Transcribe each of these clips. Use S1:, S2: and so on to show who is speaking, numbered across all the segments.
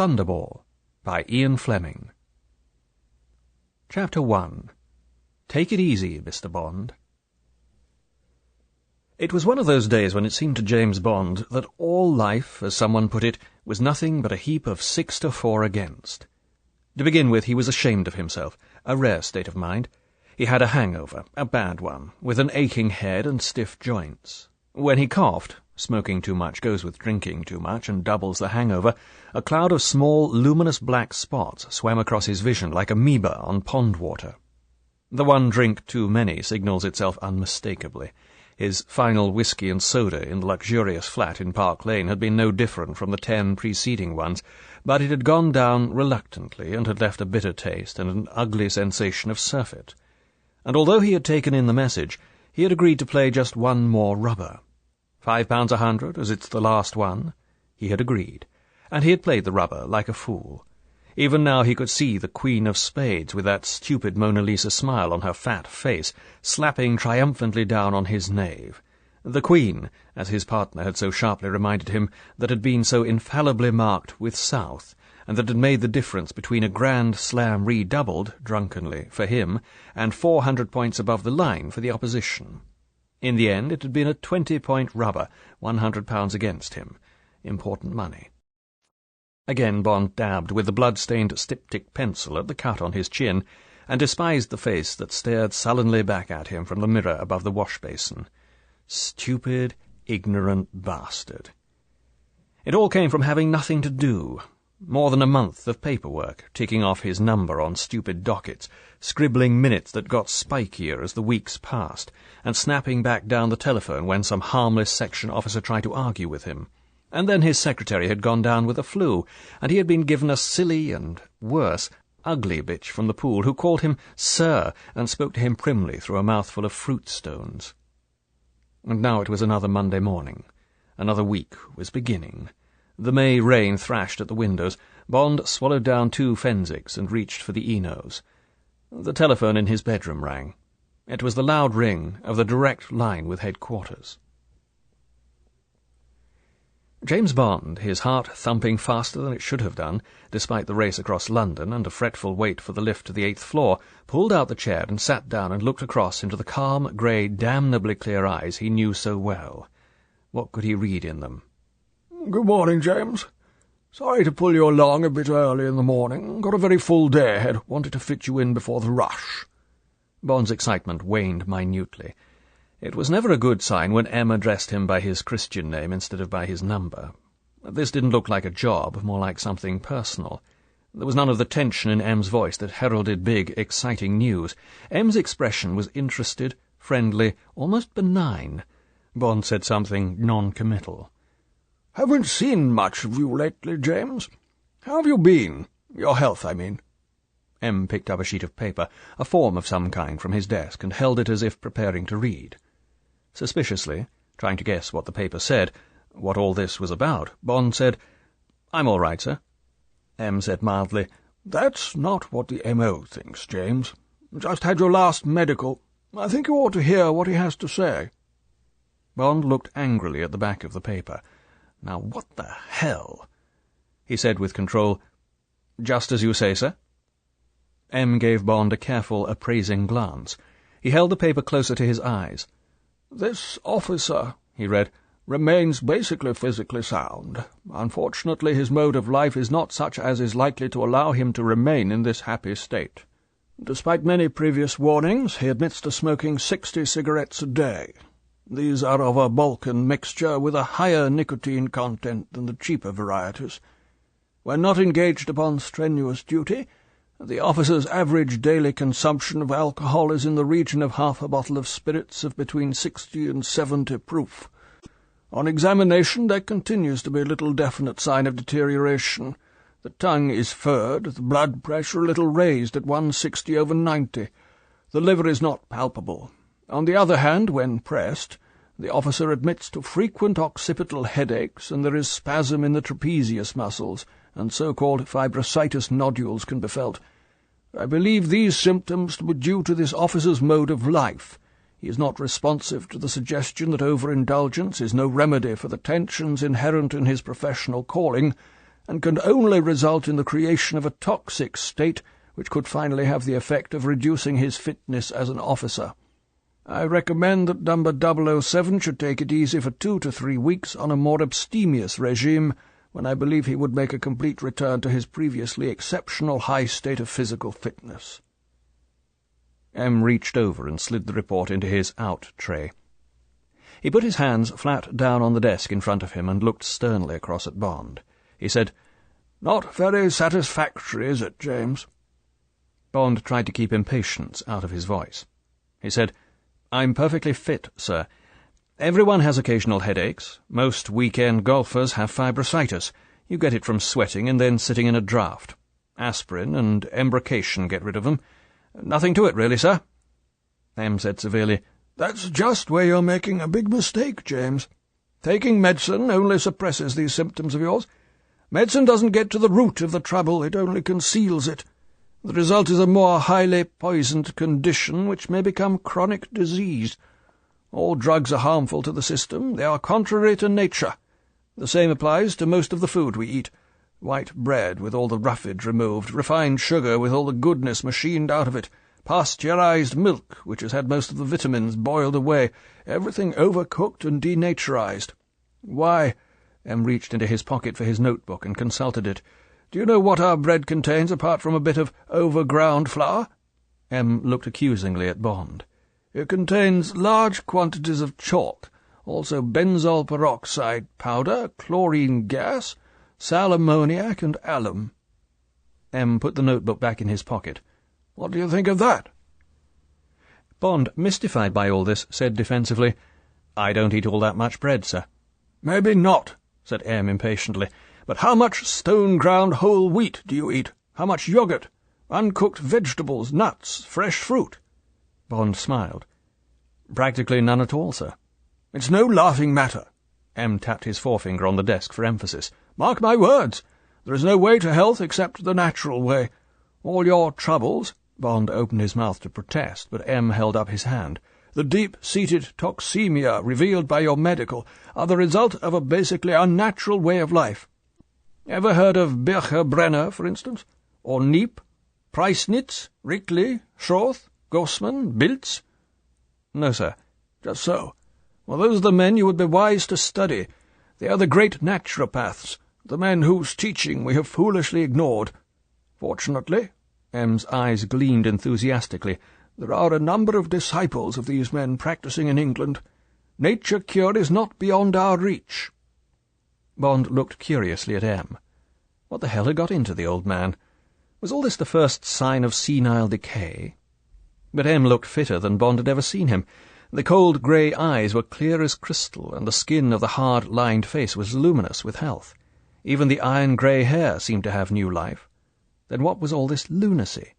S1: Thunderball by Fleming. Chapter 1. Take it easy, Mr. Bond. It was one of those days when it seemed to James Bond that all life, as someone put it, was nothing but a heap of 6-4 against. To begin with, he was ashamed of himself, a rare state of mind. He had a hangover, a bad one, with an aching head and stiff joints. When he coughed, smoking too much goes with drinking too much and doubles the hangover, a cloud of small, luminous black spots swam across his vision like amoeba on pond water. The one drink too many signals itself unmistakably. His final whisky and soda in the luxurious flat in Park Lane had been no different from the 10 preceding ones, but it had gone down reluctantly and had left a bitter taste and an ugly sensation of surfeit. And although he had taken in the message, he had agreed to play just one more rubber. £5 100, as it's the last one. He had agreed, and he had played the rubber like a fool. Even now he could see the Queen of Spades, with that stupid Mona Lisa smile on her fat face, slapping triumphantly down on his knave. The Queen, as his partner had so sharply reminded him, that had been so infallibly marked with South, and that had made the difference between a grand slam redoubled, drunkenly, for him, and 400 points above the line for the opposition. In the end it had been a 20-point rubber, £100 against him. Important money. Again Bond dabbed with the blood-stained styptic pencil at the cut on his chin, and despised the face that stared sullenly back at him from the mirror above the wash-basin. Stupid, ignorant bastard. It all came from having nothing to do. More than a month of paperwork, ticking off his number on stupid dockets, scribbling minutes that got spikier as the weeks passed, and snapping back down the telephone when some harmless section officer tried to argue with him. And then his secretary had gone down with the flu, and he had been given a silly and, worse, ugly bitch from the pool who called him Sir and spoke to him primly through a mouthful of fruit stones. And now it was another Monday morning. Another week was beginning. The May rain thrashed at the windows. Bond swallowed down 2 Fensics and reached for the Enos. The telephone in his bedroom rang. It was the loud ring of the direct line with headquarters. James Bond, his heart thumping faster than it should have done, despite the race across London and a fretful wait for the lift to the 8th floor, pulled out the chair and sat down and looked across into the calm, grey, damnably clear eyes he knew so well. What could he read in them?
S2: "Good morning, James. Sorry to pull you along a bit early in the morning. Got a very full day ahead. Wanted to fit you in before the rush."
S1: Bond's excitement waned minutely. It was never a good sign when M addressed him by his Christian name instead of by his number. This didn't look like a job, more like something personal. There was none of the tension in M's voice that heralded big, exciting news. M's expression was interested, friendly, almost benign. Bond said something non-committal.
S2: "Haven't seen much of you lately, James. How have you been? Your health, I mean."
S1: M picked up a sheet of paper, a form of some kind, from his desk, and held it as if preparing to read. Suspiciously, trying to guess what the paper said, what all this was about, Bond said, "I'm all right, sir."
S2: M said mildly, "That's not what the M.O. thinks, James. Just had your last medical. I think you ought to hear what he has to say."
S1: Bond looked angrily at the back of the paper. Now what the hell? He said with control, "Just as you say, sir." M gave Bond a careful, appraising glance. He held the paper closer to his eyes.
S2: "This officer," he read, "remains basically physically sound. Unfortunately, his mode of life is not such as is likely to allow him to remain in this happy state. Despite many previous warnings, he admits to smoking 60 cigarettes a day. These are of a Balkan mixture with a higher nicotine content than the cheaper varieties. When not engaged upon strenuous duty, the officer's average daily consumption of alcohol is in the region of half a bottle of spirits of between 60 and 70 proof. On examination there continues to be little definite sign of deterioration. The tongue is furred, the blood pressure a little raised at 160/90. The liver is not palpable. On the other hand, when pressed, the officer admits to frequent occipital headaches, and there is spasm in the trapezius muscles, and so-called fibrositis nodules can be felt. I believe these symptoms to be due to this officer's mode of life. He is not responsive to the suggestion that overindulgence is no remedy for the tensions inherent in his professional calling, and can only result in the creation of a toxic state which could finally have the effect of reducing his fitness as an officer. I recommend that number 007 should take it easy for 2 to 3 weeks on a more abstemious regime, when I believe he would make a complete return to his previously exceptional high state of physical fitness."
S1: M reached over and slid the report into his out tray. He put his hands flat down on the desk in front of him and looked sternly across at Bond. He said, "Not very satisfactory, is it, James?" Bond tried to keep impatience out of his voice. He said, "I'm perfectly fit, sir. Everyone has occasional headaches. Most weekend golfers have fibrositis. You get it from sweating and then sitting in a draught. Aspirin and embrocation get rid of them. Nothing to it, really, sir." M said severely, "That's just where you're making a big mistake, James. Taking medicine only suppresses these symptoms of yours. Medicine doesn't get to the root of the trouble, it only conceals it. The result is a more highly poisoned condition which may become chronic disease. All drugs are harmful to the system. They are contrary to nature. The same applies to most of the food we eat. White bread with all the roughage removed, refined sugar with all the goodness machined out of it, pasteurized milk, which has had most of the vitamins boiled away, everything overcooked and denaturized. Why—" M reached into his pocket for his notebook and consulted it. "Do you know what our bread contains apart from a bit of overground flour?" M looked accusingly at Bond. "It contains large quantities of chalk, also benzol peroxide powder, chlorine gas, sal ammoniac, and alum." M put the notebook back in his pocket. "What do you think of that?" Bond, mystified by all this, said defensively, "I don't eat all that much bread, sir." "Maybe not," said M impatiently, "but how much stone-ground whole wheat do you eat? How much yogurt? Uncooked vegetables, nuts, fresh fruit?" Bond smiled. "Practically none at all, sir." "It's no laughing matter." M tapped his forefinger on the desk for emphasis. "Mark my words. There is no way to health except the natural way. All your troubles—" Bond opened his mouth to protest, but M held up his hand. "The deep-seated toxemia revealed by your medical are the result of a basically unnatural way of life. Ever heard of Bircher-Brenner, for instance? Or Neep? Preisnitz? Rickley? Schroth? Gossman? Biltz?" "No, sir." "Just so. Well, those are the men you would be wise to study. They are the great naturopaths, the men whose teaching we have foolishly ignored. Fortunately," M's eyes gleamed enthusiastically, "there are a number of disciples of these men practising in England. Nature cure is not beyond our reach." Bond looked curiously at M. What the hell had got into the old man? Was all this the first sign of senile decay? But M looked fitter than Bond had ever seen him. The cold grey eyes were clear as crystal, and the skin of the hard-lined face was luminous with health. Even the iron-grey hair seemed to have new life. Then what was all this lunacy?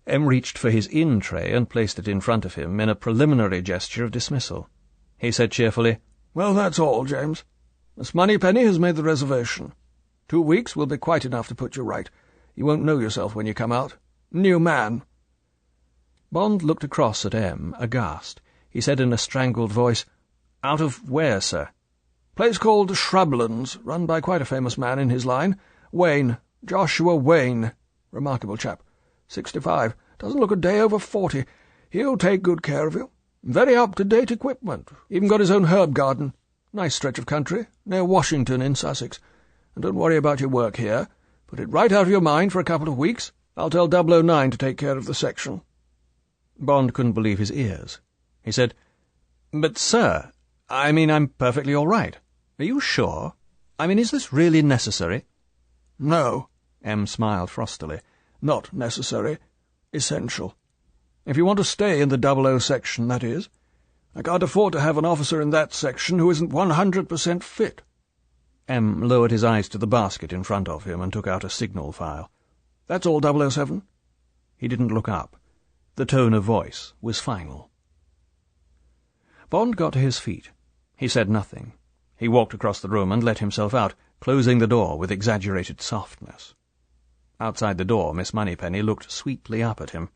S1: M reached for his in-tray and placed it in front of him in a preliminary gesture of dismissal. He said cheerfully, "Well, that's all, James. Miss Moneypenny has made the reservation. 2 weeks will be quite enough to put you right. You won't know yourself when you come out. New man." Bond looked across at M, aghast. He said in a strangled voice, "Out of where, sir?" "Place called Shrublands, run by quite a famous man in his line. Wayne, Joshua Wayne. Remarkable chap. 65. Doesn't look a day over 40. He'll take good care of you. Very up-to-date equipment. Even got his own herb garden. Nice stretch of country, near Washington in Sussex. And don't worry about your work here. Put it right out of your mind for a couple of weeks. I'll tell 009 to take care of the section." Bond couldn't believe his ears. He said, "But, sir, I'm perfectly all right. Are you sure? Is this really necessary?" "No," M smiled frostily. "Not necessary. Essential. If you want to stay in the 00 section, that is. I can't afford to have an officer in that section who isn't 100% fit." M lowered his eyes to the basket in front of him and took out a signal file. "That's all, 007. He didn't look up. The tone of voice was final. Bond got to his feet. He said nothing. He walked across the room and let himself out, closing the door with exaggerated softness. Outside the door, Miss Moneypenny looked sweetly up at him.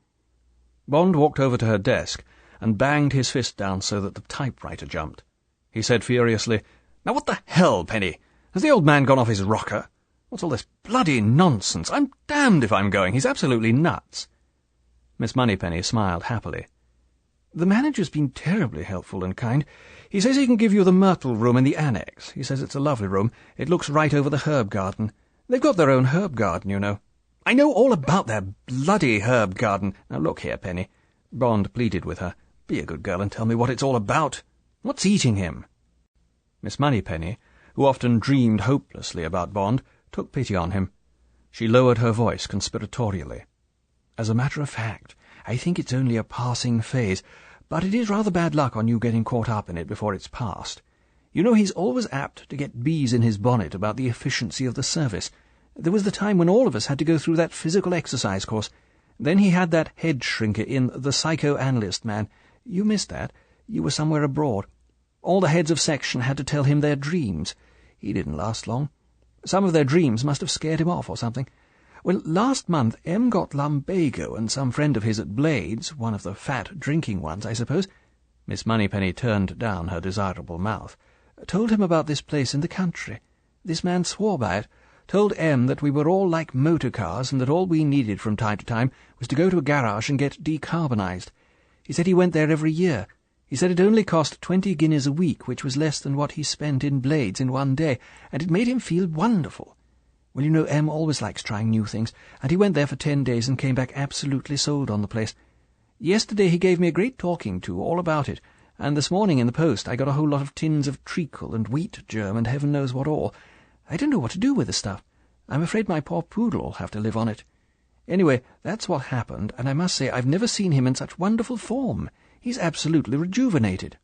S1: Bond walked over to her desk and banged his fist down so that the typewriter jumped. He said furiously, "Now what the hell, Penny? Has the old man gone off his rocker? What's all this bloody nonsense? I'm damned if I'm going. He's absolutely nuts." Miss Moneypenny smiled happily. "The manager's been terribly helpful and kind. He says he can give you the Myrtle room in the annex. He says it's a lovely room. It looks right over the herb garden. They've got their own herb garden, you know." "I know all about their bloody herb garden. Now look here, Penny," Bond pleaded with her. "Be a good girl and tell me what it's all about. What's eating him?" Miss Moneypenny, who often dreamed hopelessly about Bond, took pity on him. She lowered her voice conspiratorially. "As a matter of fact, I think it's only a passing phase, but it is rather bad luck on you getting caught up in it before it's past. You know, he's always apt to get bees in his bonnet about the efficiency of the service. There was the time when all of us had to go through that physical exercise course. Then he had that head shrinker in The Psychoanalyst Man. You missed that. You were somewhere abroad. All the heads of section had to tell him their dreams. He didn't last long. Some of their dreams must have scared him off or something. Well, last month M got lumbago, and some friend of his at Blades, one of the fat drinking ones, I suppose," Miss Moneypenny turned down her desirable mouth, "told him about this place in the country. This man swore by it, told M that we were all like motor cars, and that all we needed from time to time was to go to a garage and get decarbonized. He said he went there every year. He said it only cost 20 guineas a week, which was less than what he spent in Blades in one day, and it made him feel wonderful. Well, you know, M always likes trying new things, and he went there for 10 days and came back absolutely sold on the place. Yesterday he gave me a great talking to all about it, and this morning in the post I got a whole lot of tins of treacle and wheat germ and heaven knows what all. I don't know what to do with the stuff. I'm afraid my poor poodle'll have to live on it. Anyway, that's what happened, and I must say I've never seen him in such wonderful form. He's absolutely rejuvenated."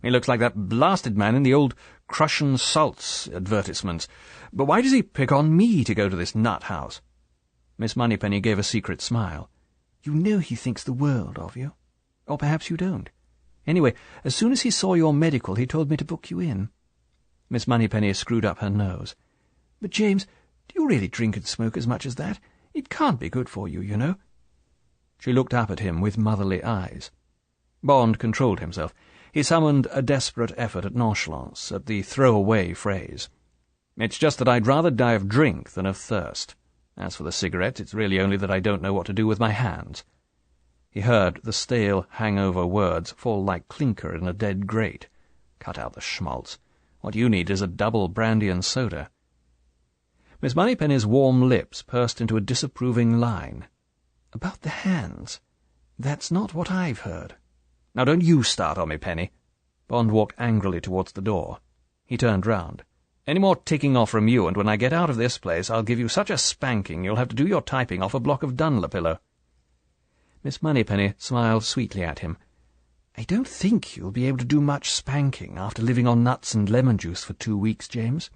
S1: "He looks like that blasted man in the old Crussian Salts advertisements. But why does he pick on me to go to this nut house?" Miss Moneypenny gave a secret smile. "You know he thinks the world of you. Or perhaps you don't. Anyway, as soon as he saw your medical, he told me to book you in." Miss Moneypenny screwed up her nose. "But, James, do you really drink and smoke as much as that? It can't be good for you, you know." She looked up at him with motherly eyes. Bond controlled himself. He summoned a desperate effort at nonchalance, at the throwaway phrase. "It's just that I'd rather die of drink than of thirst. As for the cigarettes, it's really only that I don't know what to do with my hands." He heard the stale, hangover words fall like clinker in a dead grate. "Cut out the schmaltz. What you need is a double brandy and soda." Miss Moneypenny's warm lips pursed into a disapproving line. "About the hands? That's not what I've heard." "Now don't you start on me, Penny." Bond walked angrily towards the door. He turned round. "Any more ticking off from you, and when I get out of this place I'll give you such a spanking you'll have to do your typing off a block of Dunlopillo." Miss Moneypenny smiled sweetly at him. "I don't think you'll be able to do much spanking after living on nuts and lemon juice for 2 weeks, James."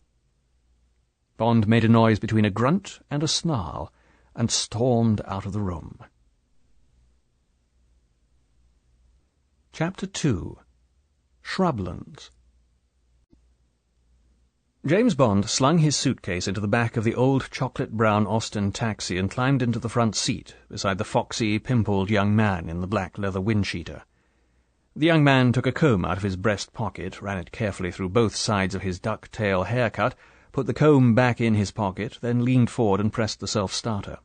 S1: Bond made a noise between a grunt and a snarl, and stormed out of the room. Chapter 2. Shrublands. James Bond slung his suitcase into the back of the old chocolate-brown Austin taxi and climbed into the front seat, beside the foxy, pimpled young man in the black leather windsheeter. The young man took a comb out of his breast pocket, ran it carefully through both sides of his duck-tail haircut, put the comb back in his pocket, then leaned forward and pressed the self-starter.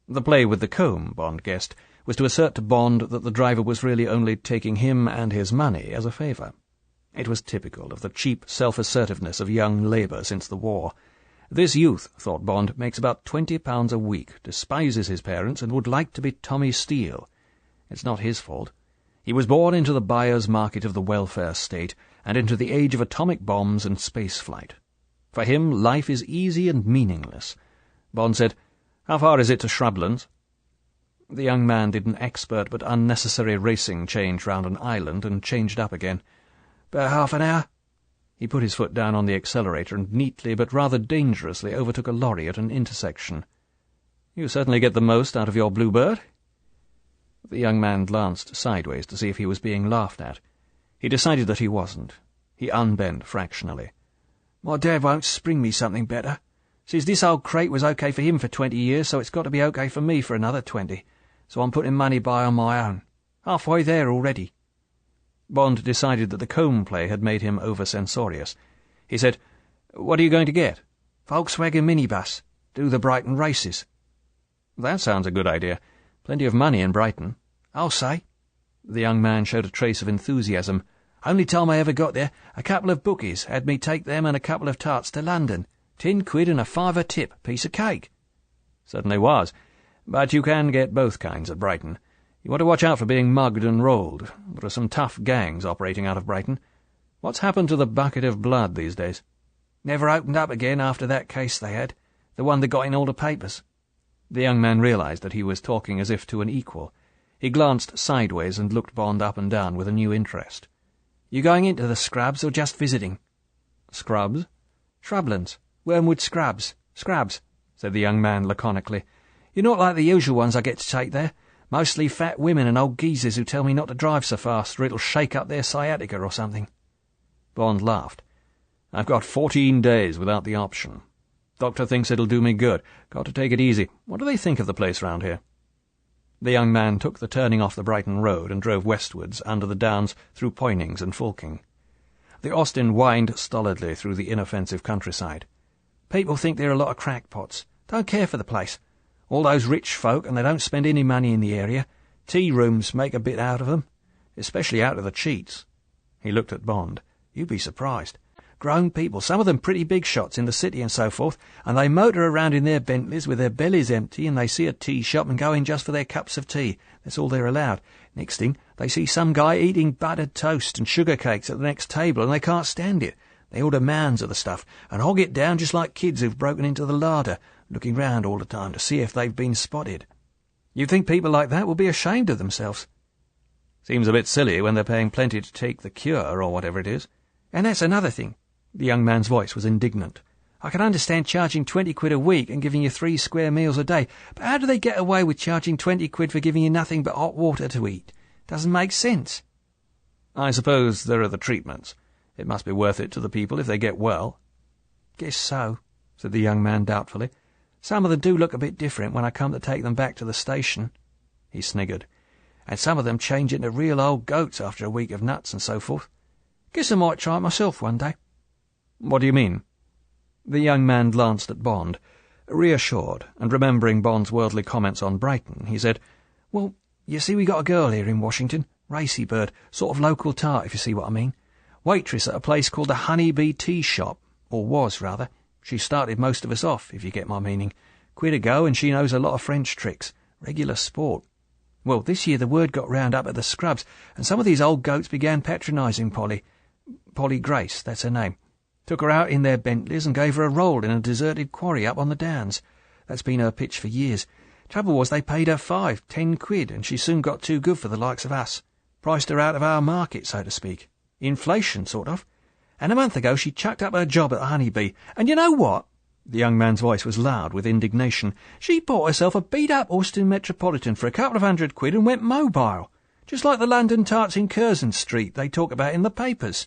S1: The play with the comb, Bond guessed, was to assert to Bond that the driver was really only taking him and his money as a favour. It was typical of the cheap self-assertiveness of young labour since the war. This youth, thought Bond, makes about £20 a week, despises his parents, and would like to be Tommy Steele. It's not his fault. He was born into the buyer's market of the welfare state, and into the age of atomic bombs and space flight. For him, life is easy and meaningless. Bond said, "How far is it to Shrublands?" The young man did an expert but unnecessary racing change round an island and changed up again. "About half an hour." He put his foot down on the accelerator and neatly but rather dangerously overtook a lorry at an intersection. "You certainly get the most out of your bluebird." The young man glanced sideways to see if he was being laughed at. He decided that he wasn't. He unbent fractionally. "My dad won't spring me something better. Says this old crate was okay for him for 20 years, so it's got to be okay for me for another 20. So I'm putting money by on my own. Halfway there already." Bond decided that the comb play had made him over-censorious. He said, What are you going to get?
S3: Volkswagen minibus. Do the Brighton races.
S1: That sounds a good idea. Plenty of money in Brighton.
S3: I'll say.
S1: The young man showed a trace of enthusiasm.
S3: Only time I ever got there, a couple of bookies had me take them and a couple of tarts to London. 10 quid and a £5 tip, piece of cake.
S1: Certainly was. But you can get both kinds at Brighton. You want to watch out for being mugged and rolled. There are some tough gangs operating out of Brighton. What's happened to the bucket of blood these days?
S3: Never opened up again after that case they had. The one that got in all the papers.
S1: The young man realized that he was talking as if to an equal. He glanced sideways and looked Bond up and down with a new interest.
S3: You going into the scrubs or just visiting?
S1: Scrubs?
S3: Shrublands. Wormwood scrubs. Scrubs, said the young man laconically. You're not like the usual ones I get to take there. Mostly fat women and old geezers who tell me not to drive so fast or it'll shake up their sciatica or something.
S1: Bond laughed. I've got 14 days without the option. Doctor thinks it'll do me good. Got to take it easy. What do they think of the place round here? The young man took the turning off the Brighton road and drove westwards under the downs through Poynings and Fulking. The Austin whined stolidly through the inoffensive countryside.
S3: People think they're a lot of crackpots. Don't care for the place. All those rich folk, and they don't spend any money in the area. Tea rooms make a bit out of them, especially out of the cheats.
S1: He looked at Bond.
S3: You'd be surprised. Grown people, some of them pretty big shots in the city and so forth, and they motor around in their Bentleys with their bellies empty, and they see a tea shop and go in just for their cups of tea. That's all they're allowed. Next thing, they see some guy eating buttered toast and sugar cakes at the next table, and they can't stand it. They order mounds of the stuff, and hog it down just like kids who've broken into the larder, looking round all the time to see if they've been spotted. You'd think people like that would be ashamed of themselves.
S1: Seems a bit silly when they're paying plenty to take the cure, or whatever it is.
S3: And that's another thing. The young man's voice was indignant. I can understand charging 20 quid a week and giving you 3 square meals a day, but how do they get away with charging 20 quid for giving you nothing but hot water to eat? Doesn't make sense.
S1: I suppose there are the treatments. It must be worth it to the people if they get well.
S3: Guess so, said the young man doubtfully. Some of them do look a bit different when I come to take them back to the station.
S1: He sniggered.
S3: And some of them change into real old goats after a week of nuts and so forth. Guess I might try it myself one day.
S1: What do you mean? The young man glanced at Bond. Reassured, and remembering Bond's worldly comments on Brighton, he said,
S3: Well, you see, we got a girl here in Washington, racy bird, sort of local tart, if you see what I mean. Waitress at a place called the Honey Bee Tea Shop, or was, rather. She started most of us off, if you get my meaning. Quid a go, and she knows a lot of French tricks. Regular sport. Well, this year the word got round up at the scrubs, and some of these old goats began patronising Polly Grace, that's her name. Took her out in their Bentleys and gave her a roll in a deserted quarry up on the downs. That's been her pitch for years. Trouble was they paid her 10 quid, and she soon got too good for the likes of us. Priced her out of our market, so to speak. Inflation, sort of. And a month ago she chucked up her job at the Honey Bee. And you know what? The young man's voice was loud with indignation. She bought herself a beat-up Austin Metropolitan for a couple of £100 and went mobile. Just like the London tarts in Curzon Street they talk about in the papers.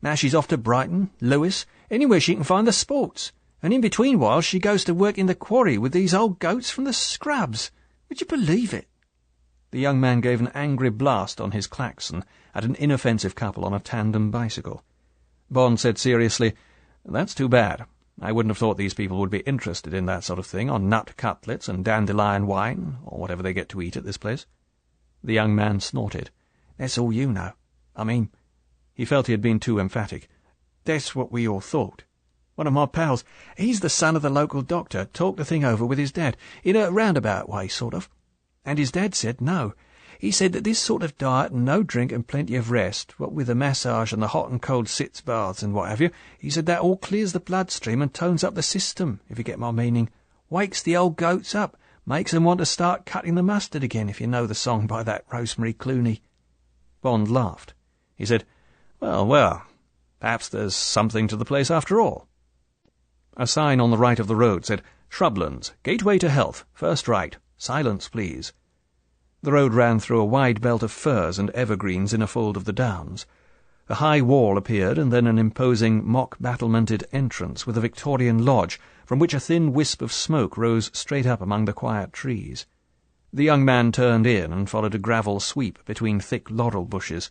S3: Now she's off to Brighton, Lewis, anywhere she can find the sports. And in between whiles she goes to work in the quarry with these old goats from the scrubs. Would you believe it?
S1: The young man gave an angry blast on his klaxon at an inoffensive couple on a tandem bicycle. Bond said seriously, That's too bad. I wouldn't have thought these people would be interested in that sort of thing, on nut cutlets and dandelion wine, or whatever they get to eat at this place.
S3: The young man snorted. That's all you know. I mean... He felt he had been too emphatic. That's what we all thought. One of my pals, he's the son of the local doctor, talked the thing over with his dad, in a roundabout way, sort of. And his dad said no. He said that this sort of diet and no drink and plenty of rest, what with the massage and the hot and cold sitz baths and what have you, he said that all clears the bloodstream and tones up the system, if you get my meaning. Wakes the old goats up, makes them want to start cutting the mustard again, if you know the song by that Rosemary Clooney.
S1: Bond laughed. He said, Well, perhaps there's something to the place after all. A sign on the right of the road said, Shrublands, Gateway to Health, first right, silence please. The road ran through a wide belt of firs and evergreens in a fold of the downs. A high wall appeared, and then an imposing mock-battlemented entrance with a Victorian lodge, from which a thin wisp of smoke rose straight up among the quiet trees. The young man turned in and followed a gravel sweep between thick laurel bushes.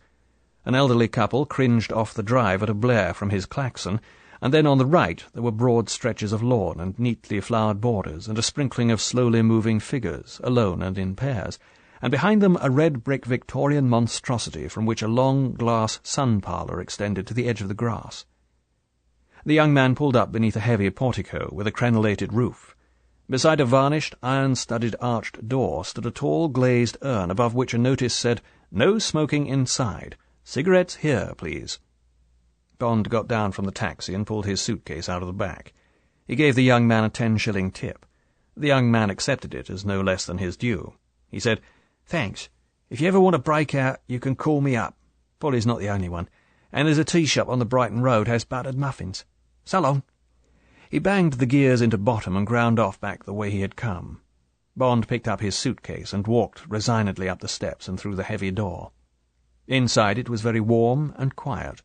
S1: An elderly couple cringed off the drive at a blare from his klaxon, and then on the right there were broad stretches of lawn and neatly flowered borders, and a sprinkling of slowly moving figures, alone and in pairs, and behind them a red-brick Victorian monstrosity from which a long glass sun-parlour extended to the edge of the grass. The young man pulled up beneath a heavy portico with a crenellated roof. Beside a varnished, iron-studded arched door stood a tall glazed urn above which a notice said, "No smoking inside. Cigarettes here, please." Bond got down from the taxi and pulled his suitcase out of the back. He gave the young man a 10-shilling tip. The young man accepted it as no less than his due. He said, "Thanks. If you ever want to break out, you can call me up. Polly's not the only one. And there's a tea shop on the Brighton Road has buttered muffins. So long." He banged the gears into bottom and ground off back the way he had come. Bond picked up his suitcase and walked resignedly up the steps and through the heavy door. Inside it was very warm and quiet.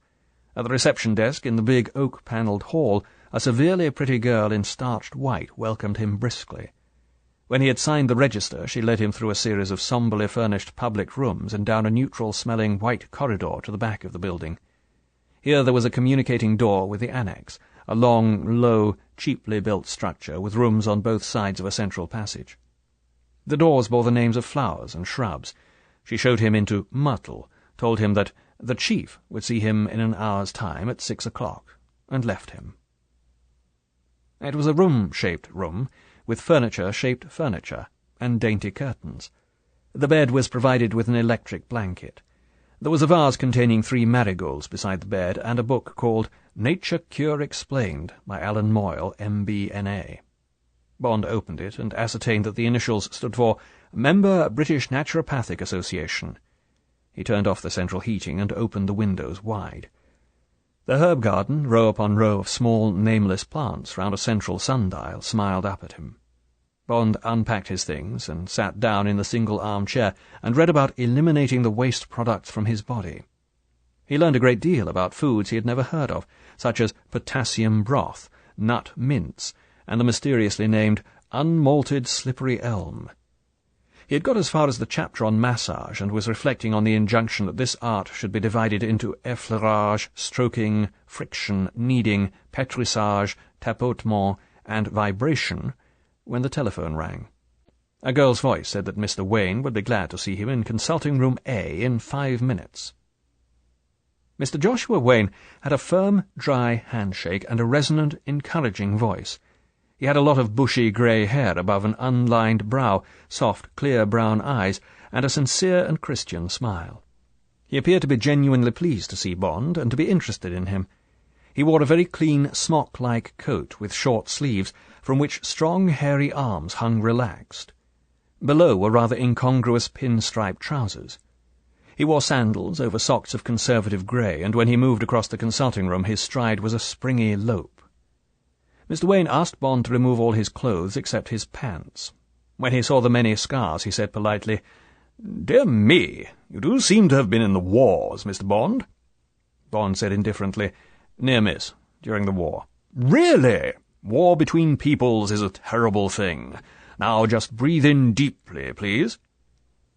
S1: At the reception desk in the big oak-panelled hall, a severely pretty girl in starched white welcomed him briskly. When he had signed the register, she led him through a series of sombrely furnished public rooms and down a neutral-smelling white corridor to the back of the building. Here there was a communicating door with the annex, a long, low, cheaply built structure with rooms on both sides of a central passage. The doors bore the names of flowers and shrubs. She showed him into Myrtle, told him that the chief would see him in an hour's time at 6 o'clock, and left him. It was a room-shaped room, with furniture-shaped furniture, and dainty curtains. The bed was provided with an electric blanket. There was a vase containing 3 marigolds beside the bed, and a book called Nature Cure Explained by Alan Moyle, M.B.N.A. Bond opened it and ascertained that the initials stood for Member British Naturopathic Association. He turned off the central heating and opened the windows wide. The herb garden, row upon row of small, nameless plants round a central sundial, smiled up at him. Bond unpacked his things and sat down in the single armchair and read about eliminating the waste products from his body. He learned a great deal about foods he had never heard of, such as potassium broth, nut mince, and the mysteriously named unmalted slippery elm. He had got as far as the chapter on massage, and was reflecting on the injunction that this art should be divided into effleurage, stroking, friction, kneading, pétrissage, tapotement, and vibration, when the telephone rang. A girl's voice said that Mr. Wayne would be glad to see him in consulting room A in 5 minutes. Mr. Joshua Wayne had a firm, dry handshake and a resonant, encouraging voice. He had a lot of bushy grey hair above an unlined brow, soft, clear brown eyes, and a sincere and Christian smile. He appeared to be genuinely pleased to see Bond and to be interested in him. He wore a very clean smock-like coat with short sleeves, from which strong, hairy arms hung relaxed. Below were rather incongruous pin-striped trousers. He wore sandals over socks of conservative grey, and when he moved across the consulting-room his stride was a springy lope. Mr. Wayne asked Bond to remove all his clothes except his pants. When he saw the many scars, he said politely, "Dear me, you do seem to have been in the wars, Mr. Bond." Bond said indifferently, "Near miss, during the war." "Really? War between peoples is a terrible thing. Now just breathe in deeply, please."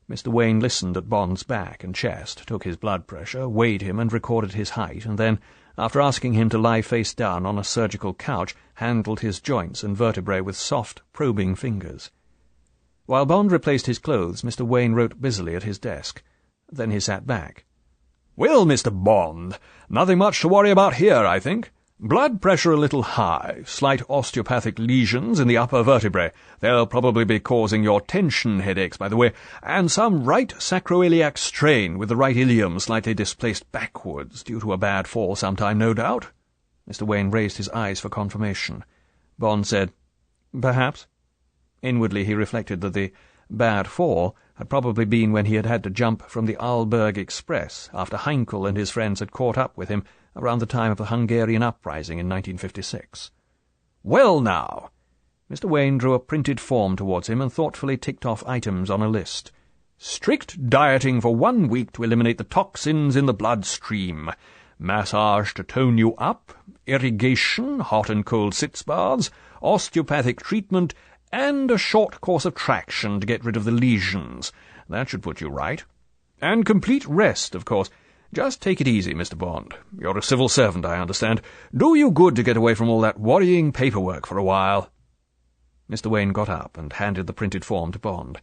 S1: Mr. Wayne listened at Bond's back and chest, took his blood pressure, weighed him and recorded his height, and then, after asking him to lie face down on a surgical couch, handled his joints and vertebrae with soft, probing fingers. While Bond replaced his clothes, Mr. Wayne wrote busily at his desk. Then he sat back. "Well, Mr. Bond, nothing much to worry about here, I think. Blood pressure a little high, slight osteopathic lesions in the upper vertebrae. They'll probably be causing your tension headaches, by the way, and some right sacroiliac strain with the right ilium slightly displaced backwards due to a bad fall sometime, no doubt." Mr. Wayne raised his eyes for confirmation. Bond said, "Perhaps." Inwardly he reflected that the bad fall had probably been when he had to jump from the Aalborg Express after Heinkel and his friends had caught up with him around the time of the Hungarian uprising in 1956. "Well, now." Mr. Wayne drew a printed form towards him and thoughtfully ticked off items on a list. "Strict dieting for 1 week to eliminate the toxins in the bloodstream. Massage to tone you up. Irrigation, hot and cold sitz baths. Osteopathic treatment, and a short course of traction to get rid of the lesions. That should put you right. And complete rest, of course. Just take it easy, Mr. Bond. You're a civil servant, I understand. Do you good to get away from all that worrying paperwork for a while." Mr. Wayne got up and handed the printed form to Bond.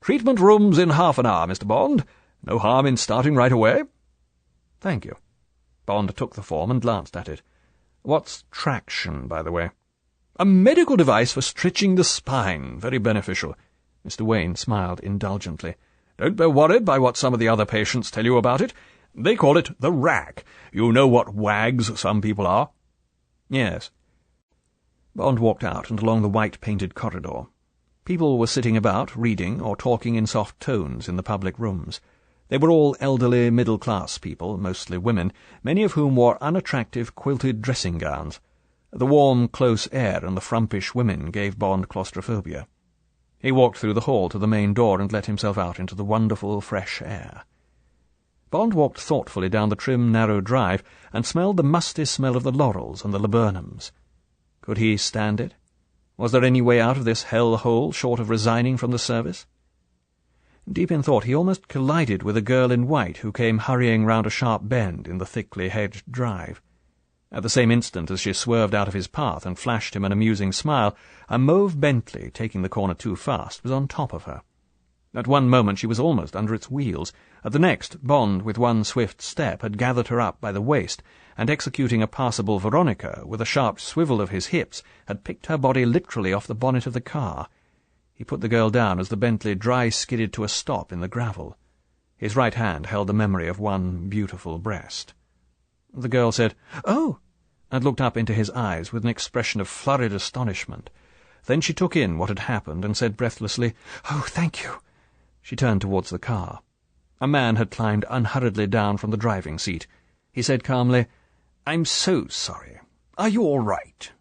S1: "Treatment rooms in half an hour, Mr. Bond. No harm in starting right away." "Thank you." Bond took the form and glanced at it. "What's traction, by the way?" "A medical device for stretching the spine. Very beneficial." Mr. Wayne smiled indulgently. "Don't be worried by what some of the other patients tell you about it. They call it the rack. You know what wags some people are?" "Yes." Bond walked out and along the white-painted corridor. People were sitting about, reading or talking in soft tones in the public rooms. They were all elderly, middle-class people, mostly women, many of whom wore unattractive quilted dressing gowns. The warm, close air and the frumpish women gave Bond claustrophobia. He walked through the hall to the main door and let himself out into the wonderful fresh air. Bond walked thoughtfully down the trim, narrow drive and smelled the musty smell of the laurels and the laburnums. Could he stand it? Was there any way out of this hell-hole short of resigning from the service? Deep in thought, he almost collided with a girl in white who came hurrying round a sharp bend in the thickly hedged drive. At the same instant as she swerved out of his path and flashed him an amusing smile, a mauve Bentley, taking the corner too fast, was on top of her. At one moment she was almost under its wheels. At the next, Bond, with one swift step, had gathered her up by the waist, and executing a passable Veronica, with a sharp swivel of his hips, had picked her body literally off the bonnet of the car. He put the girl down as the Bentley dry-skidded to a stop in the gravel. His right hand held the memory of one beautiful breast. The girl said, "Oh!" and looked up into his eyes with an expression of flurried astonishment. Then she took in what had happened and said breathlessly, "Oh, thank you." She turned towards the car. A man had climbed unhurriedly down from the driving seat. He said calmly, "I'm so sorry. Are you all right?"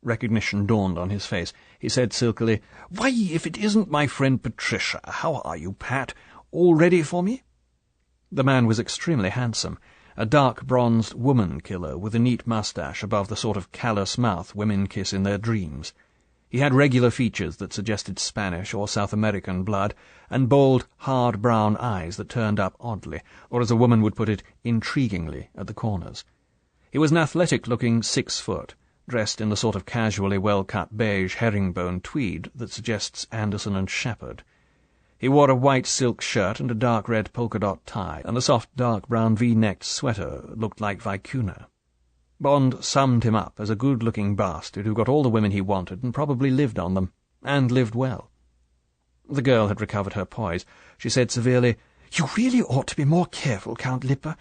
S1: Recognition dawned on his face. He said silkily, "Why, if it isn't my friend Patricia. How are you, Pat? All ready for me?" The man was extremely handsome, a dark-bronzed woman-killer with a neat moustache above the sort of callous mouth women kiss in their dreams. He had regular features that suggested Spanish or South American blood, and bold, hard brown eyes that turned up oddly, or as a woman would put it, intriguingly, at the corners. He was an athletic-looking 6 foot, dressed in the sort of casually well-cut beige herringbone tweed that suggests Anderson and Shepherd. He wore a white silk shirt and a dark red polka-dot tie, and the soft dark brown V-necked sweater looked like vicuna. Bond summed him up as a good-looking bastard who got all the women he wanted and probably lived on them, and lived well. The girl had recovered her poise. She said severely, "You really ought to be more careful, Count Lippe.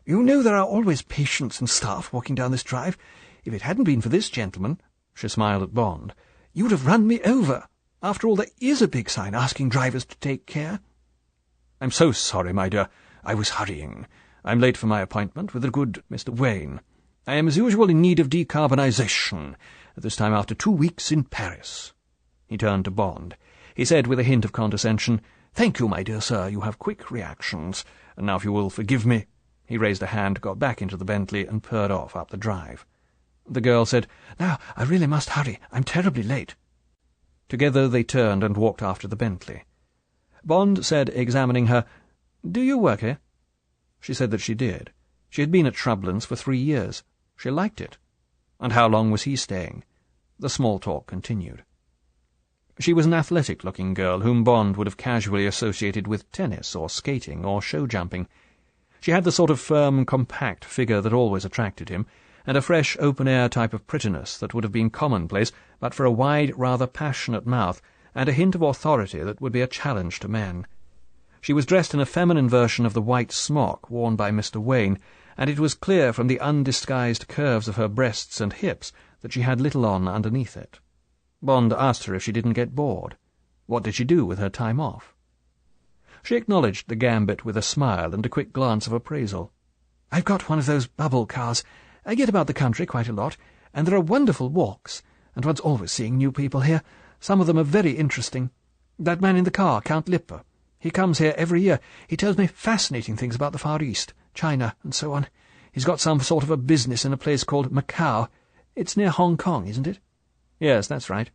S1: You know there are always patients and staff walking down this drive. If it hadn't been for this gentleman," she smiled at Bond, "you'd have run me over. After all, there is a big sign asking drivers to take care." "I'm so sorry, my dear. I was hurrying. I'm late for my appointment with the good Mr. Wayne. I am as usual in need of decarbonization, at this time after 2 weeks in Paris." He turned to Bond. He said with a hint of condescension, "Thank you, my dear sir, you have quick reactions. And now if you will forgive me—" He raised a hand, got back into the Bentley, and purred off up the drive. The girl said, "Now, I really must hurry. I'm terribly late." Together they turned and walked after the Bentley. Bond said, examining her, "Do you work here?" She said that she did. She had been at Shrublands for 3 years. She liked it. And how long was he staying? The small talk continued. She was an athletic-looking girl whom Bond would have casually associated with tennis or skating or show-jumping. She had the sort of firm, compact figure that always attracted him, and a fresh, open-air type of prettiness that would have been commonplace but for a wide, rather passionate mouth and a hint of authority that would be a challenge to men. She was dressed in a feminine version of the white smock worn by Mr. Wayne, and it was clear from the undisguised curves of her breasts and hips that she had little on underneath it. Bond asked her if she didn't get bored. What did she do with her time off? She acknowledged the gambit with a smile and a quick glance of appraisal. "I've got one of those bubble cars. I get about the country quite a lot, and there are wonderful walks, and one's always seeing new people here. Some of them are very interesting. That man in the car, Count Lippe, he comes here every year. He tells me fascinating things about the Far East, China, and so on. He's got some sort of a business in a place called Macau. It's near Hong Kong, isn't it?" "Yes, that's right."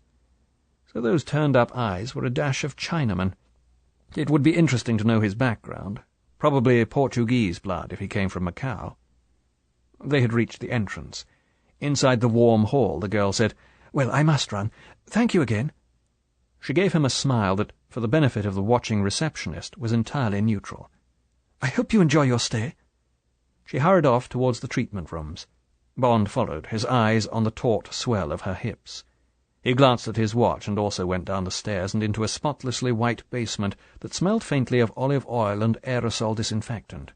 S1: So those turned-up eyes were a dash of Chinaman. It would be interesting to know his background. Probably Portuguese blood if he came from Macau. They had reached the entrance. Inside the warm hall, the girl said, "Well, I must run. Thank you again." She gave him a smile that, for the benefit of the watching receptionist, was entirely neutral. "I hope you enjoy your stay." She hurried off towards the treatment rooms. Bond followed, his eyes on the taut swell of her hips. He glanced at his watch and also went down the stairs and into a spotlessly white basement that smelled faintly of olive oil and aerosol disinfectant.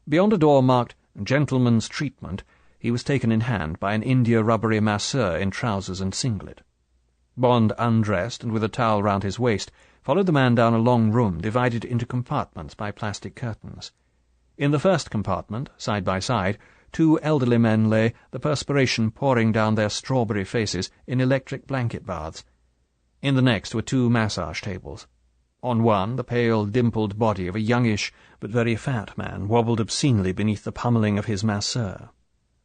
S1: Beyond a door marked "Gentleman's Treatment," he was taken in hand by an india-rubbery masseur in trousers and singlet. Bond undressed and with a towel round his waist followed the man down a long room divided into compartments by plastic curtains. In the first compartment, side by side, two elderly men lay, the perspiration pouring down their strawberry faces, in electric blanket baths. In the next were two massage tables. On one, the pale, dimpled body of a youngish but very fat man wobbled obscenely beneath the pummelling of his masseur.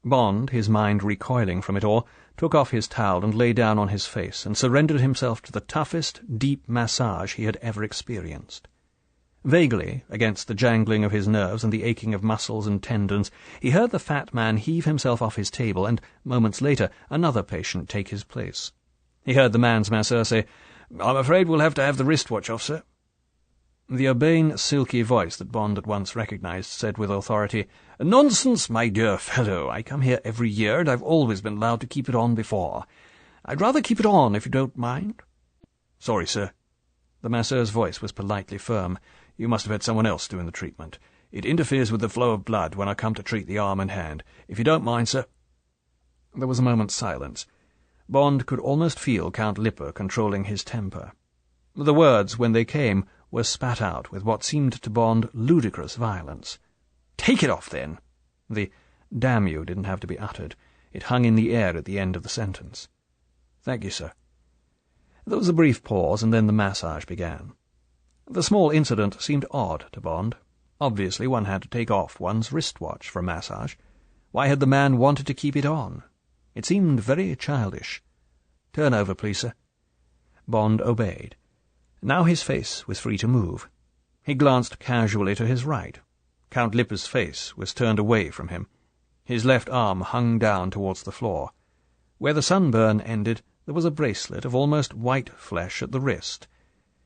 S1: Bond, his mind recoiling from it all, took off his towel and lay down on his face and surrendered himself to the toughest, deep massage he had ever experienced. Vaguely, against the jangling of his nerves and the aching of muscles and tendons, he heard the fat man heave himself off his table and, moments later, another patient take his place. He heard the man's masseur say, "I'm afraid we'll have to have the wristwatch off, sir." The urbane, silky voice that Bond at once recognized said with authority, "Nonsense, my dear fellow. I come here every year, and I've always been allowed to keep it on before. I'd rather keep it on, if you don't mind." "Sorry, sir." The masseur's voice was politely firm. "You must have had someone else doing the treatment. It interferes with the flow of blood when I come to treat the arm and hand. If you don't mind, sir." There was a moment's silence. Bond could almost feel Count Lippe controlling his temper. The words, when they came, were spat out with what seemed to Bond ludicrous violence. "Take it off, then." The "damn you" didn't have to be uttered. It hung in the air at the end of the sentence. "Thank you, sir." There was a brief pause, and then the massage began. The small incident seemed odd to Bond. Obviously one had to take off one's wristwatch for a massage. Why had the man wanted to keep it on? It seemed very childish. "Turn over, please, sir." Bond obeyed. Now his face was free to move. He glanced casually to his right. Count Lippe's face was turned away from him. His left arm hung down towards the floor. Where the sunburn ended, there was a bracelet of almost white flesh at the wrist.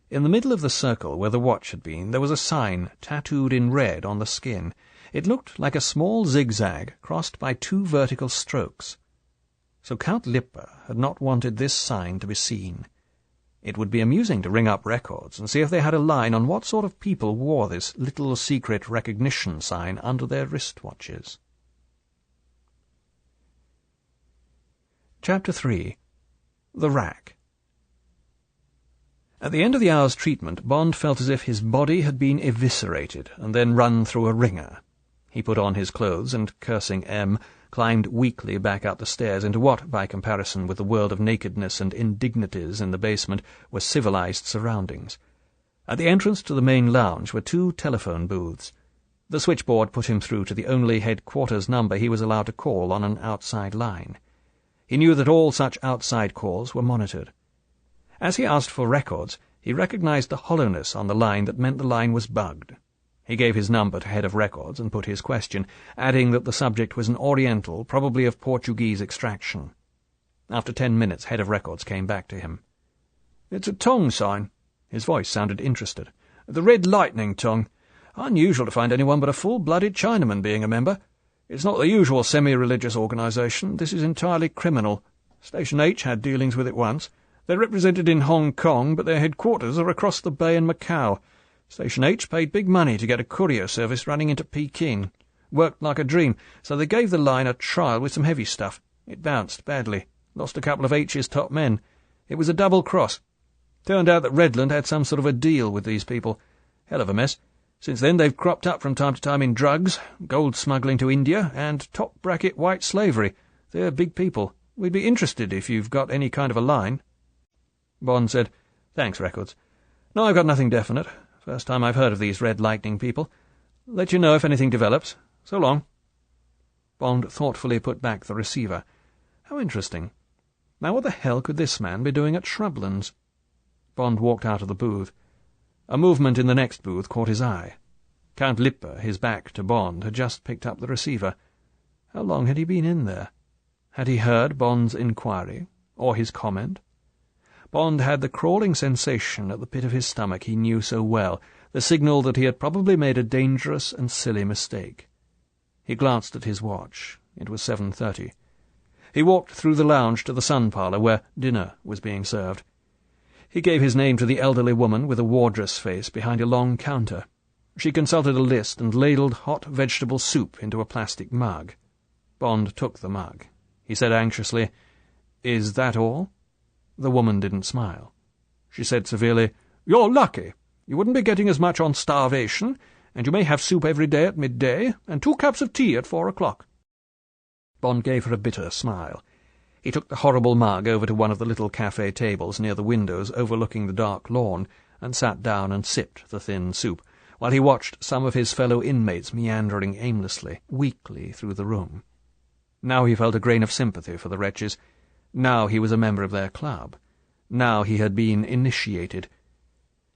S1: In the middle of the circle where the watch had been, there was a sign tattooed in red on the skin. It looked like a small zigzag crossed by two vertical strokes. So Count Lippe had not wanted this sign to be seen. It would be amusing to ring up records and see if they had a line on what sort of people wore this little secret recognition sign under their wristwatches. Chapter 3. The Rack. At the end of the hour's treatment, Bond felt as if his body had been eviscerated and then run through a wringer. He put on his clothes and, cursing M, climbed weakly back up the stairs into what, by comparison with the world of nakedness and indignities in the basement, were civilized surroundings. At the entrance to the main lounge were two telephone booths. The switchboard put him through to the only headquarters number he was allowed to call on an outside line. He knew that all such outside calls were monitored. As he asked for records, he recognized the hollowness on the line that meant the line was bugged. He gave his number to Head of Records and put his question, adding that the subject was an Oriental, probably of Portuguese extraction. After 10 minutes, Head of Records came back to him. "It's a tongue sign." His voice sounded interested. "The Red Lightning tongue. Unusual to find anyone but a full-blooded Chinaman being a member. It's not the usual semi-religious organization. This is entirely criminal. Station H had dealings with it once. They're represented in Hong Kong, but their headquarters are across the bay in Macau. Station H paid big money to get a courier service running into Peking. Worked like a dream, so they gave the line a trial with some heavy stuff. It bounced badly. Lost a couple of H's top men. It was a double cross. Turned out that Redland had some sort of a deal with these people. Hell of a mess. Since then they've cropped up from time to time in drugs, gold smuggling to India, and top-bracket white slavery. They're big people. We'd be interested if you've got any kind of a line." Bond said, "Thanks, Records. No, I've got nothing definite. First time I've heard of these Red Lightning people. Let you know if anything develops. So long." Bond thoughtfully put back the receiver. How interesting. Now what the hell could this man be doing at Shrublands? Bond walked out of the booth. A movement in the next booth caught his eye. Count Lippe, his back to Bond, had just picked up the receiver. How long had he been in there? Had he heard Bond's inquiry, or his comment? Bond had the crawling sensation at the pit of his stomach he knew so well, the signal that he had probably made a dangerous and silly mistake. He glanced at his watch. It was 7:30. He walked through the lounge to the sun-parlour, where dinner was being served. He gave his name to the elderly woman with a wardress face behind a long counter. She consulted a list and ladled hot vegetable soup into a plastic mug. Bond took the mug. He said anxiously, "Is that all?" The woman didn't smile. She said severely, "You're lucky. You wouldn't be getting as much on starvation, and you may have soup every day at midday, and 2 cups of tea at 4 o'clock. Bond gave her a bitter smile. He took the horrible mug over to one of the little cafe tables near the windows overlooking the dark lawn, and sat down and sipped the thin soup, while he watched some of his fellow inmates meandering aimlessly, weakly through the room. Now he felt a grain of sympathy for the wretches. Now he was a member of their club. Now he had been initiated.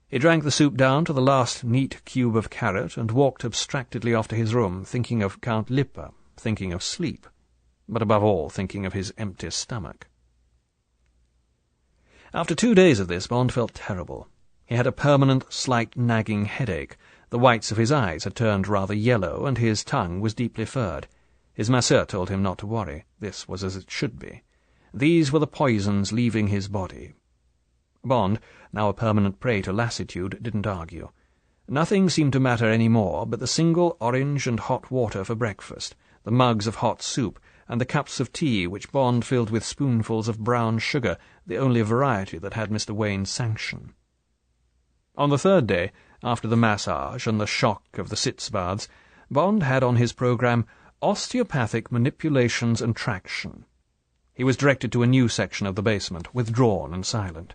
S1: He drank the soup down to the last neat cube of carrot and walked abstractedly off to his room, thinking of Count Lippe, thinking of sleep, but above all thinking of his empty stomach. After 2 days of this, Bond felt terrible. He had a permanent, slight nagging headache. The whites of his eyes had turned rather yellow, and his tongue was deeply furred. His masseur told him not to worry. This was as it should be. These were the poisons leaving his body. Bond, now a permanent prey to lassitude, didn't argue. Nothing seemed to matter any more but the single orange and hot water for breakfast, the mugs of hot soup, and the cups of tea which Bond filled with spoonfuls of brown sugar, the only variety that had Mr. Wayne's sanction. On the 3rd day, after the massage and the shock of the sitz-baths, Bond had on his programme osteopathic manipulations and traction. He was directed to a new section of the basement, withdrawn and silent.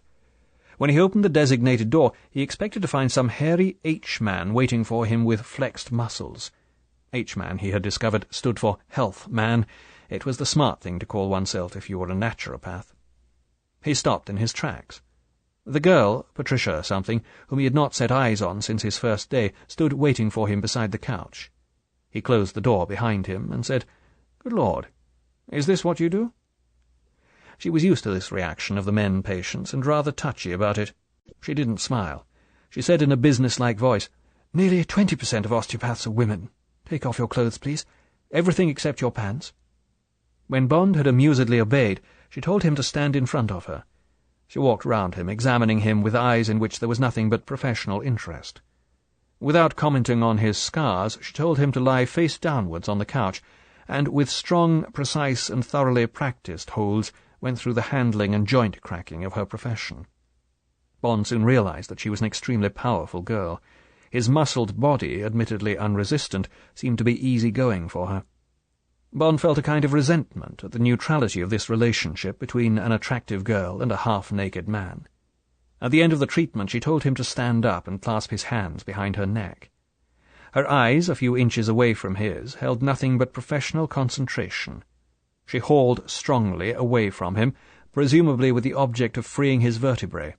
S1: When he opened the designated door, he expected to find some hairy H-man waiting for him with flexed muscles. H-man, he had discovered, stood for Health Man. It was the smart thing to call oneself if you were a naturopath. He stopped in his tracks. The girl, Patricia something, whom he had not set eyes on since his first day, stood waiting for him beside the couch. He closed the door behind him and said, "Good Lord, is this what you do?" She was used to this reaction of the men patients, and rather touchy about it. She didn't smile. She said in a business-like voice, "Nearly 20% of osteopaths are women. Take off your clothes, please. Everything except your pants." When Bond had amusedly obeyed, she told him to stand in front of her. She walked round him, examining him with eyes in which there was nothing but professional interest. Without commenting on his scars, she told him to lie face downwards on the couch, and with strong, precise, and thoroughly practised holds went through the handling and joint-cracking of her profession. Bond soon realized that she was an extremely powerful girl. His muscled body, admittedly unresistant, seemed to be easy-going for her. Bond felt a kind of resentment at the neutrality of this relationship between an attractive girl and a half-naked man. At the end of the treatment she told him to stand up and clasp his hands behind her neck. Her eyes, a few inches away from his, held nothing but professional concentration. She hauled strongly away from him, presumably with the object of freeing his vertebrae.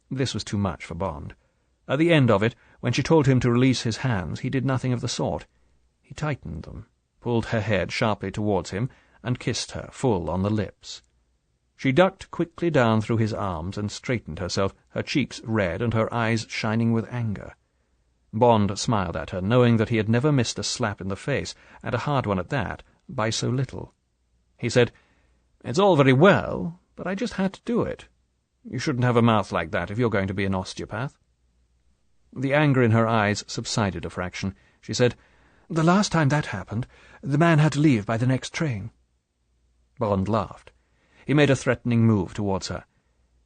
S1: This was too much for Bond. At the end of it, when she told him to release his hands, he did nothing of the sort. He tightened them, pulled her head sharply towards him, and kissed her full on the lips. She ducked quickly down through his arms and straightened herself, her cheeks red and her eyes shining with anger. Bond smiled at her, knowing that he had never missed a slap in the face, and a hard one at that, by so little. He said, "It's all very well, but I just had to do it. You shouldn't have a mouth like that if you're going to be an osteopath." The anger in her eyes subsided a fraction. She said, "The last time that happened, the man had to leave by the next train." Bond laughed. He made a threatening move towards her.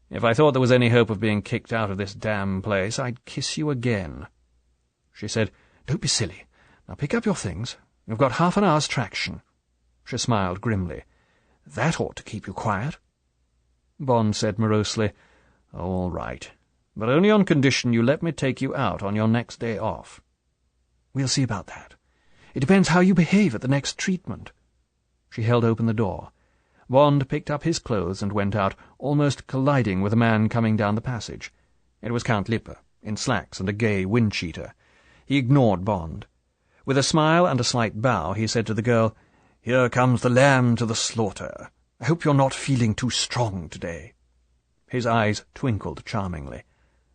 S1: "If I thought there was any hope of being kicked out of this damn place, I'd kiss you again." She said, "Don't be silly. Now pick up your things. You've got half an hour's traction." She smiled grimly. "That ought to keep you quiet." Bond said morosely, "All right, but only on condition you let me take you out on your next day off." "We'll see about that. It depends how you behave at the next treatment." She held open the door. Bond picked up his clothes and went out, almost colliding with a man coming down the passage. It was Count Lippe, in slacks and a gay wind-cheater. He ignored Bond. With a smile and a slight bow, he said to the girl, "Here comes the lamb to the slaughter. I hope you're not feeling too strong today." His eyes twinkled charmingly.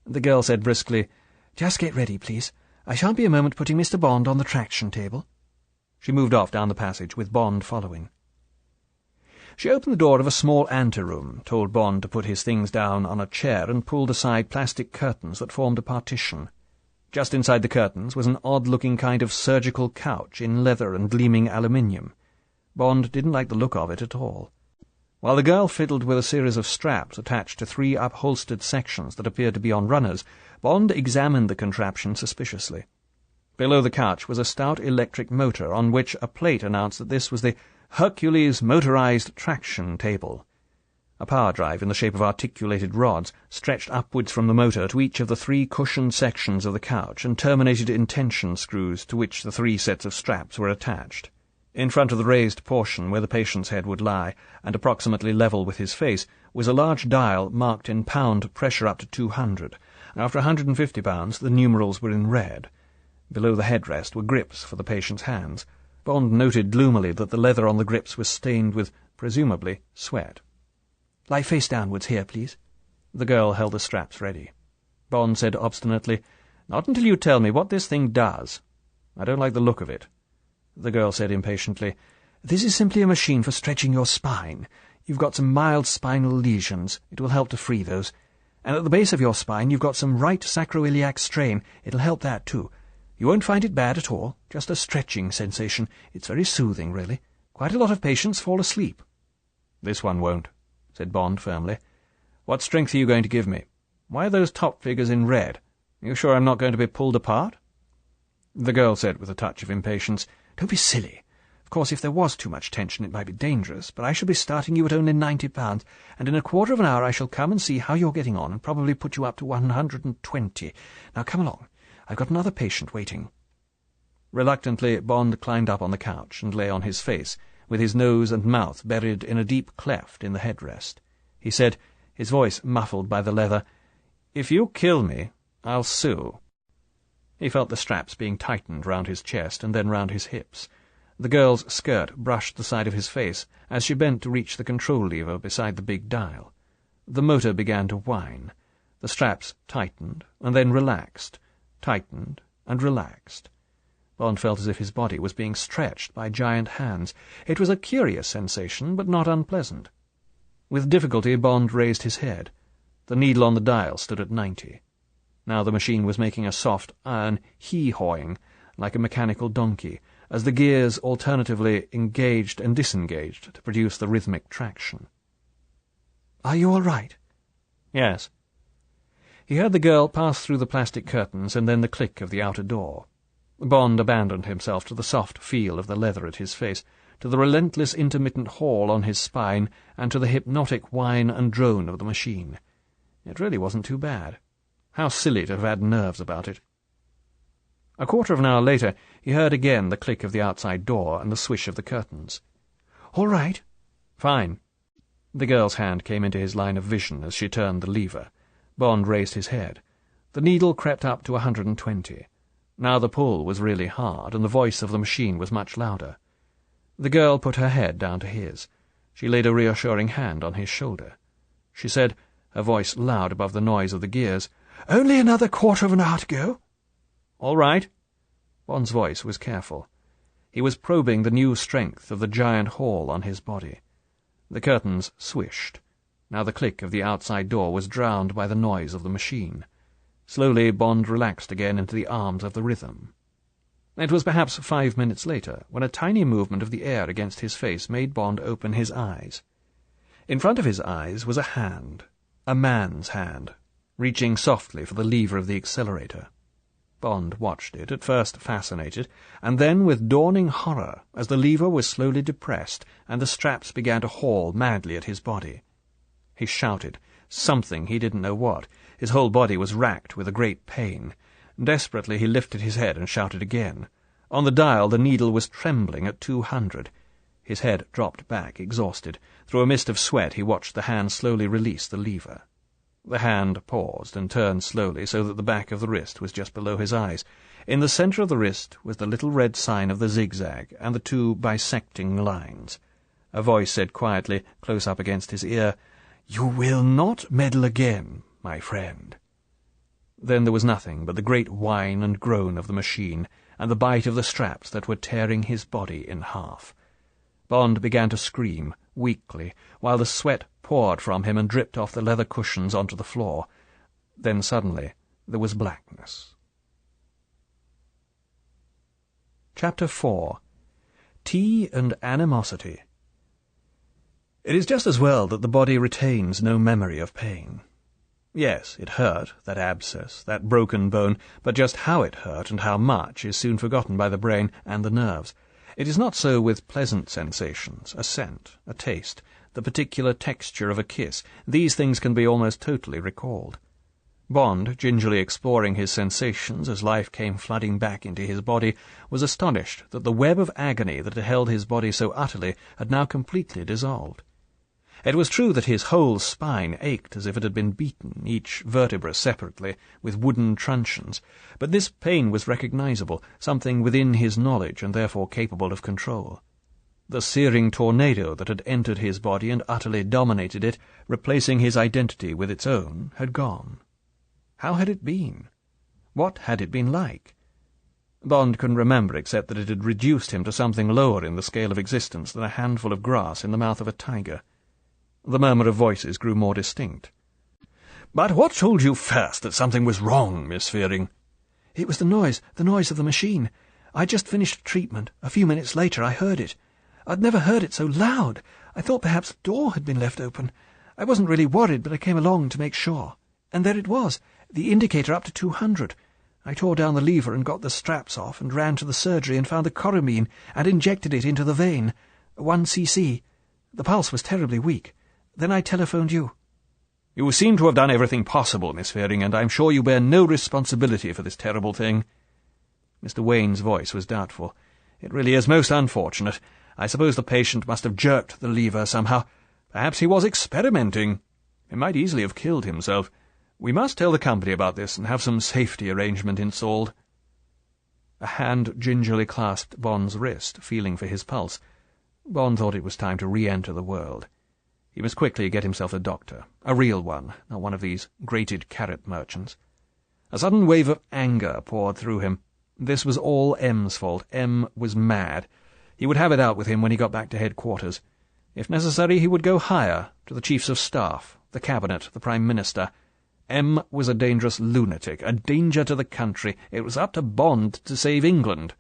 S1: The girl said briskly,
S3: "Just get ready, please. I shan't be a moment putting Mr. Bond on the traction table."
S1: She moved off down the passage, with Bond following. She opened the door of a small anteroom, told Bond to put his things down on a chair, and pulled aside plastic curtains that formed a partition. Just inside the curtains was an odd-looking kind of surgical couch in leather and gleaming aluminium. Bond didn't like the look of it at all. While the girl fiddled with a series of straps attached to 3 upholstered sections that appeared to be on runners, Bond examined the contraption suspiciously. Below the couch was a stout electric motor on which a plate announced that this was the Hercules Motorized Traction Table. A power drive in the shape of articulated rods stretched upwards from the motor to each of the 3 cushioned sections of the couch and terminated in tension screws to which the 3 sets of straps were attached. In front of the raised portion where the patient's head would lie, and approximately level with his face, was a large dial marked in pound pressure up to 200. After 150 pounds, the numerals were in red. Below the headrest were grips for the patient's hands. Bond noted gloomily that the leather on the grips was stained with, presumably, sweat.
S3: "Lie face downwards here, please."
S1: The girl held the straps ready. Bond said obstinately, "Not until you tell me what this thing does. I don't like the look of it." The girl said impatiently,
S3: "This is simply a machine for stretching your spine. You've got some mild spinal lesions. It will help to free those. And at the base of your spine you've got some right sacroiliac strain. It'll help that too. You won't find it bad at all, just a stretching sensation. It's very soothing, really. Quite a lot of patients fall asleep."
S1: "This one won't," said Bond firmly. "What strength are you going to give me? Why are those top figures in red? Are you sure I'm not going to be pulled apart?" The girl said with a touch of impatience,
S3: "Don't be silly. Of course, if there was too much tension it might be dangerous, but I shall be starting you at only £90, and in a quarter of an hour I shall come and see how you're getting on and probably put you up to 120. Now come along. I've got another patient waiting."
S1: Reluctantly, Bond climbed up on the couch and lay on his face, with his nose and mouth buried in a deep cleft in the headrest. He said, his voice muffled by the leather, "If you kill me, I'll sue." He felt the straps being tightened round his chest and then round his hips. The girl's skirt brushed the side of his face as she bent to reach the control lever beside the big dial. The motor began to whine. The straps tightened and then relaxed, tightened and relaxed. Bond felt as if his body was being stretched by giant hands. It was a curious sensation, but not unpleasant. With difficulty Bond raised his head. The needle on the dial stood at 90. Now the machine was making a soft iron hee-hawing, like a mechanical donkey, as the gears alternatively engaged and disengaged to produce the rhythmic traction.
S3: "Are you all right?"
S1: "Yes." He heard the girl pass through the plastic curtains and then the click of the outer door. Bond abandoned himself to the soft feel of the leather at his face, to the relentless intermittent haul on his spine, and to the hypnotic whine and drone of the machine. It really wasn't too bad. How silly to have had nerves about it. A quarter of an hour later he heard again the click of the outside door and the swish of the curtains.
S3: "All right?"
S1: "Fine." The girl's hand came into his line of vision as she turned the lever. Bond raised his head. The needle crept up to 120. Now the pull was really hard, and the voice of the machine was much louder. The girl put her head down to his. She laid a reassuring hand on his shoulder. She said, her voice loud above the noise of the gears, "Only another quarter of an hour to go." "All right." Bond's voice was careful. He was probing the new strength of the giant haul on his body. The curtains swished. Now the click of the outside door was drowned by the noise of the machine. Slowly Bond relaxed again into the arms of the rhythm. It was perhaps 5 minutes later, when a tiny movement of the air against his face made Bond open his eyes. In front of his eyes was a hand, a man's hand, reaching softly for the lever of the accelerator. Bond watched it, at first fascinated, and then with dawning horror, as the lever was slowly depressed, and the straps began to haul madly at his body. He shouted, something, he didn't know what. His whole body was racked with a great pain. Desperately he lifted his head and shouted again. On the dial the needle was trembling at 200. His head dropped back, exhausted. Through a mist of sweat he watched the hand slowly release the lever. The hand paused and turned slowly so that the back of the wrist was just below his eyes. In the centre of the wrist was the little red sign of the zigzag and the two bisecting lines. A voice said quietly, close up against his ear, "You will not meddle again, my friend." Then there was nothing but the great whine and groan of the machine and the bite of the straps that were tearing his body in half. Bond began to scream, weakly, while the sweat poured from him and dripped off the leather cushions onto the floor. Then suddenly there was blackness. Chapter 4. Tea and Animosity. It is just as well that the body retains no memory of pain. Yes, it hurt, that abscess, that broken bone, but just how it hurt and how much is soon forgotten by the brain and the nerves. It is not so with pleasant sensations, a scent, a taste, the particular texture of a kiss. These things can be almost totally recalled. Bond, gingerly exploring his sensations as life came flooding back into his body, was astonished that the web of agony that had held his body so utterly had now completely dissolved. It was true that his whole spine ached as if it had been beaten, each vertebra separately, with wooden truncheons, but this pain was recognizable, something within his knowledge and therefore capable of control. The searing tornado that had entered his body and utterly dominated it, replacing his identity with its own, had gone. How had it been? What had it been like? Bond couldn't remember except that it had reduced him to something lower in the scale of existence than a handful of grass in the mouth of a tiger. The murmur of voices grew more distinct. "But what told you first that something was wrong, Miss Fearing?"
S3: "It was the noise of the machine. I'd just finished treatment. A few minutes later I heard it. I'd never heard it so loud. I thought perhaps the door had been left open. I wasn't really worried, but I came along to make sure. And there it was, the indicator up to 200. I tore down the lever and got the straps off and ran to the surgery and found the coramine and injected it into the vein. 1 cc. The pulse was terribly weak. Then I telephoned you."
S1: "You seem to have done everything possible, Miss Fearing, and I'm sure you bear no responsibility for this terrible thing." Mr. Wayne's voice was doubtful. "It really is most unfortunate. I suppose the patient must have jerked the lever somehow. Perhaps he was experimenting. He might easily have killed himself. We must tell the company about this and have some safety arrangement installed." A hand gingerly clasped Bond's wrist, feeling for his pulse. Bond thought it was time to re-enter the world. He must quickly get himself a doctor, a real one, not one of these grated carrot merchants. A sudden wave of anger poured through him. This was all M's fault. M was mad. He would have it out with him when he got back to headquarters. If necessary, he would go higher, to the chiefs of staff, the cabinet, the Prime Minister. M was a dangerous lunatic, a danger to the country. It was up to Bond to save England.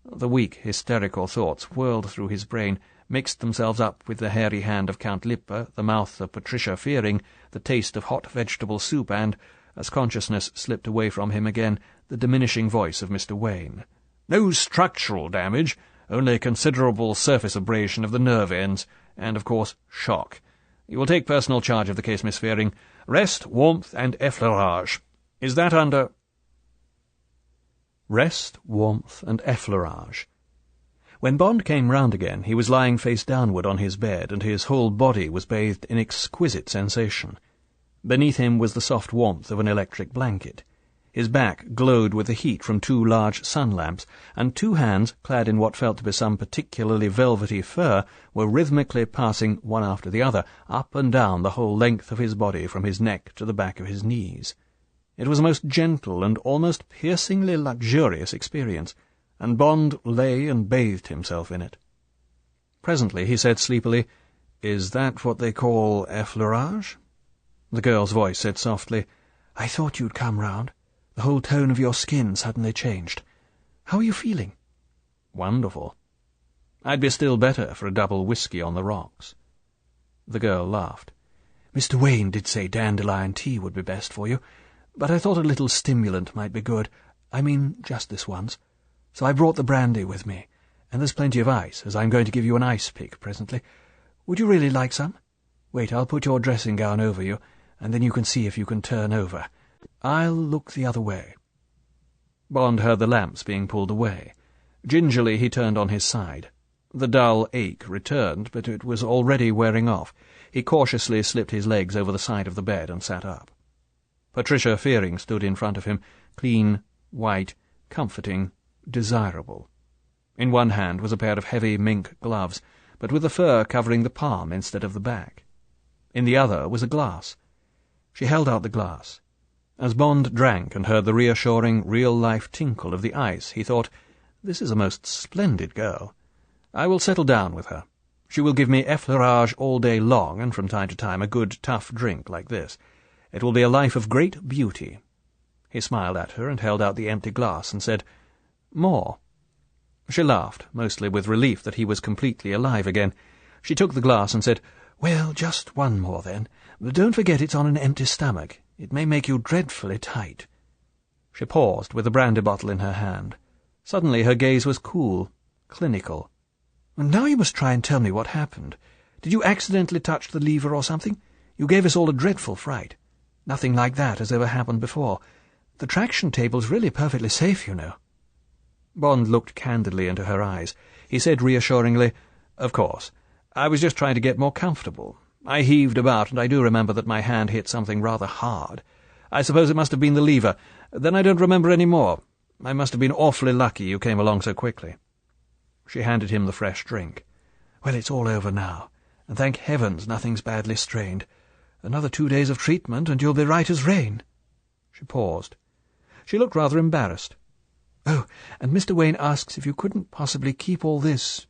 S1: The weak, hysterical thoughts whirled through his brain, mixed themselves up with the hairy hand of Count Lippe, the mouth of Patricia Fearing, the taste of hot vegetable soup, and, as consciousness slipped away from him again, the diminishing voice of Mr. Wayne. "No structural damage, only considerable surface abrasion of the nerve ends, and, of course, shock. You will take personal charge of the case, Miss Fearing. Rest, warmth, and effleurage. Is that under—" Rest, warmth, and effleurage. When Bond came round again, he was lying face downward on his bed, and his whole body was bathed in exquisite sensation. Beneath him was the soft warmth of an electric blanket. His back glowed with the heat from 2 large sun lamps, and 2 hands, clad in what felt to be some particularly velvety fur, were rhythmically passing, one after the other, up and down the whole length of his body from his neck to the back of his knees. It was a most gentle and almost piercingly luxurious experience, and Bond lay and bathed himself in it. Presently he said sleepily, "Is that what they call effleurage?" The girl's voice said softly, "I thought you'd come round. The whole tone of your skin suddenly changed. How are you feeling?" "Wonderful. I'd be still better for a double whisky on the rocks." The girl laughed. "Mr. Wayne did say dandelion tea would be best for you, but I thought a little stimulant might be good. I mean, just this once. So I brought the brandy with me, and there's plenty of ice, as I'm going to give you an ice pick presently. Would you really like some? Wait, I'll put your dressing gown over you, and then you can see if you can turn over. I'll look the other way." Bond heard the lamps being pulled away. Gingerly he turned on his side. The dull ache returned, but it was already wearing off. He cautiously slipped his legs over the side of the bed and sat up. Patricia Fearing stood in front of him, clean, white, comforting, desirable. In one hand was a pair of heavy mink gloves, but with the fur covering the palm instead of the back. In the other was a glass. She held out the glass. As Bond drank and heard the reassuring, real-life tinkle of the ice, he thought, "This is a most splendid girl. I will settle down with her. She will give me effleurage all day long, and from time to time a good, tough drink like this. It will be a life of great beauty." He smiled at her and held out the empty glass and said, "More." She laughed, mostly with relief that he was completely alive again. She took the glass and said, "Well, just one more, then. But don't forget it's on an empty stomach. It may make you dreadfully tight." She paused, with the brandy bottle in her hand. Suddenly her gaze was cool, clinical. "And now you must try and tell me what happened. Did you accidentally touch the lever or something? You gave us all a dreadful fright. Nothing like that has ever happened before. The traction table's really perfectly safe, you know." Bond looked candidly into her eyes. He said reassuringly, "Of course. I was just trying to get more comfortable. I heaved about, and I do remember that my hand hit something rather hard. I suppose it must have been the lever. Then I don't remember any more. I must have been awfully lucky you came along so quickly." She handed him the fresh drink. "Well, it's all over now, and thank heavens nothing's badly strained. Another 2 days of treatment, and you'll be right as rain." She paused. She looked rather embarrassed. "Oh, and Mr. Wayne asks if you couldn't possibly keep all this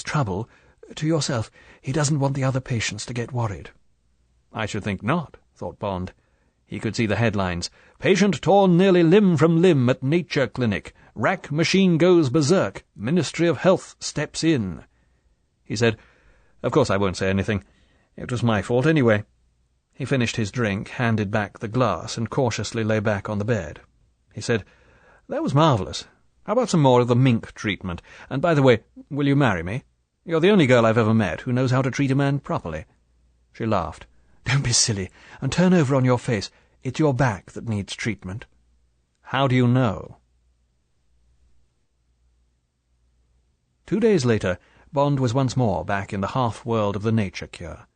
S1: trouble, to yourself. He doesn't want the other patients to get worried." "I should think not," thought Bond. He could see the headlines. "Patient torn nearly limb from limb at Nature Clinic. Rack machine goes berserk. Ministry of Health steps in." He said, "Of course I won't say anything. It was my fault anyway." He finished his drink, handed back the glass, and cautiously lay back on the bed. He said, "That was marvellous. How about some more of the mink treatment? And by the way, will you marry me? You're the only girl I've ever met who knows how to treat a man properly." She laughed. "Don't be silly, and turn over on your face. It's your back that needs treatment." "How do you know?" 2 days later, Bond was once more back in the half-world of the nature cure.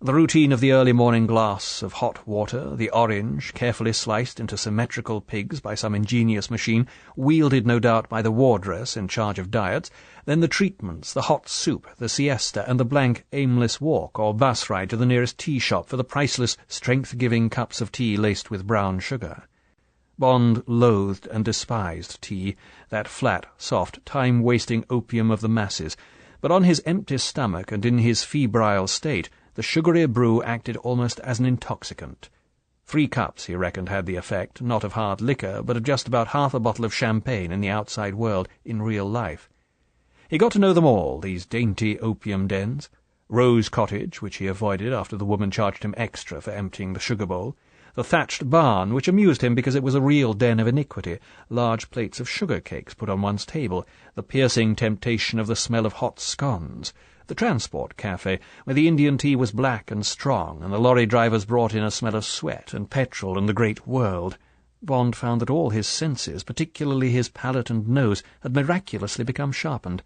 S1: The routine of the early morning glass of hot water, the orange, carefully sliced into symmetrical pigs by some ingenious machine, wielded no doubt by the wardress in charge of diets, then the treatments, the hot soup, the siesta, and the blank, aimless walk or bus ride to the nearest tea shop for the priceless, strength-giving cups of tea laced with brown sugar. Bond loathed and despised tea, that flat, soft, time-wasting opium of the masses, but on his empty stomach and in his febrile state, the sugary brew acted almost as an intoxicant. 3 cups, he reckoned, had the effect, not of hard liquor, but of just about half a bottle of champagne in the outside world, in real life. He got to know them all, these dainty opium dens. Rose Cottage, which he avoided after the woman charged him extra for emptying the sugar bowl. The thatched barn, which amused him because it was a real den of iniquity, large plates of sugar cakes put on one's table, the piercing temptation of the smell of hot scones. The transport cafe, where the Indian tea was black and strong, and the lorry drivers brought in a smell of sweat and petrol and the great world. Bond found that all his senses, particularly his palate and nose, had miraculously become sharpened,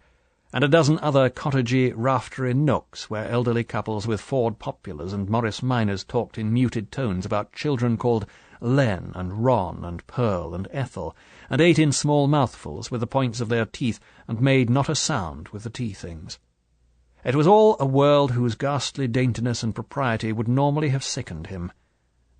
S1: and a dozen other cottagey, raftery nooks where elderly couples with Ford Populars and Morris Minors talked in muted tones about children called Len and Ron and Pearl and Ethel, and ate in small mouthfuls with the points of their teeth and made not a sound with the tea-things. It was all a world whose ghastly daintiness and propriety would normally have sickened him.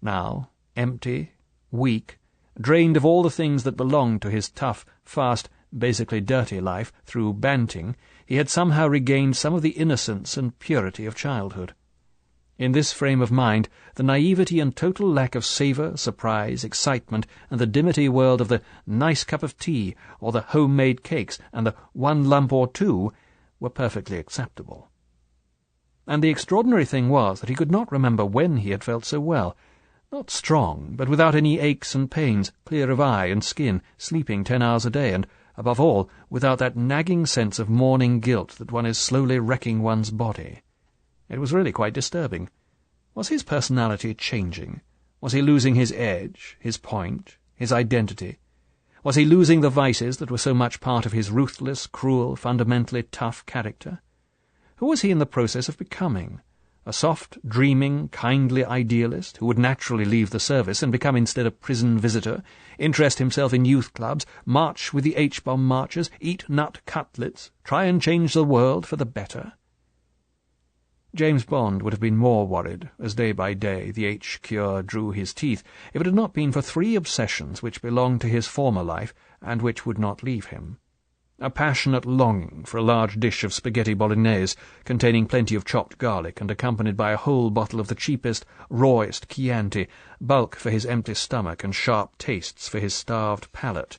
S1: Now, empty, weak, drained of all the things that belonged to his tough, fast, basically dirty life, through Banting, he had somehow regained some of the innocence and purity of childhood. In this frame of mind, the naivety and total lack of savour, surprise, excitement, and the dimity world of the nice cup of tea, or the home-made cakes, and the 1 lump or 2, were perfectly acceptable. And the extraordinary thing was that he could not remember when he had felt so well. Not strong, but without any aches and pains, clear of eye and skin, sleeping 10 hours a day, and, above all, without that nagging sense of morning guilt that one is slowly wrecking one's body. It was really quite disturbing. Was his personality changing? Was he losing his edge, his point, his identity? Was he losing the vices that were so much part of his ruthless, cruel, fundamentally tough character? Who was he in the process of becoming? a soft, dreaming, kindly idealist who would naturally leave the service and become instead a prison visitor, interest himself in youth clubs, march with the H-bomb marchers, eat nut cutlets, try and change the world for the better? James Bond would have been more worried as day by day the H-cure drew his teeth if it had not been for 3 obsessions which belonged to his former life and which would not leave him. A passionate longing for a large dish of spaghetti bolognese containing plenty of chopped garlic and accompanied by a whole bottle of the cheapest, rawest Chianti, bulk for his empty stomach and sharp tastes for his starved palate,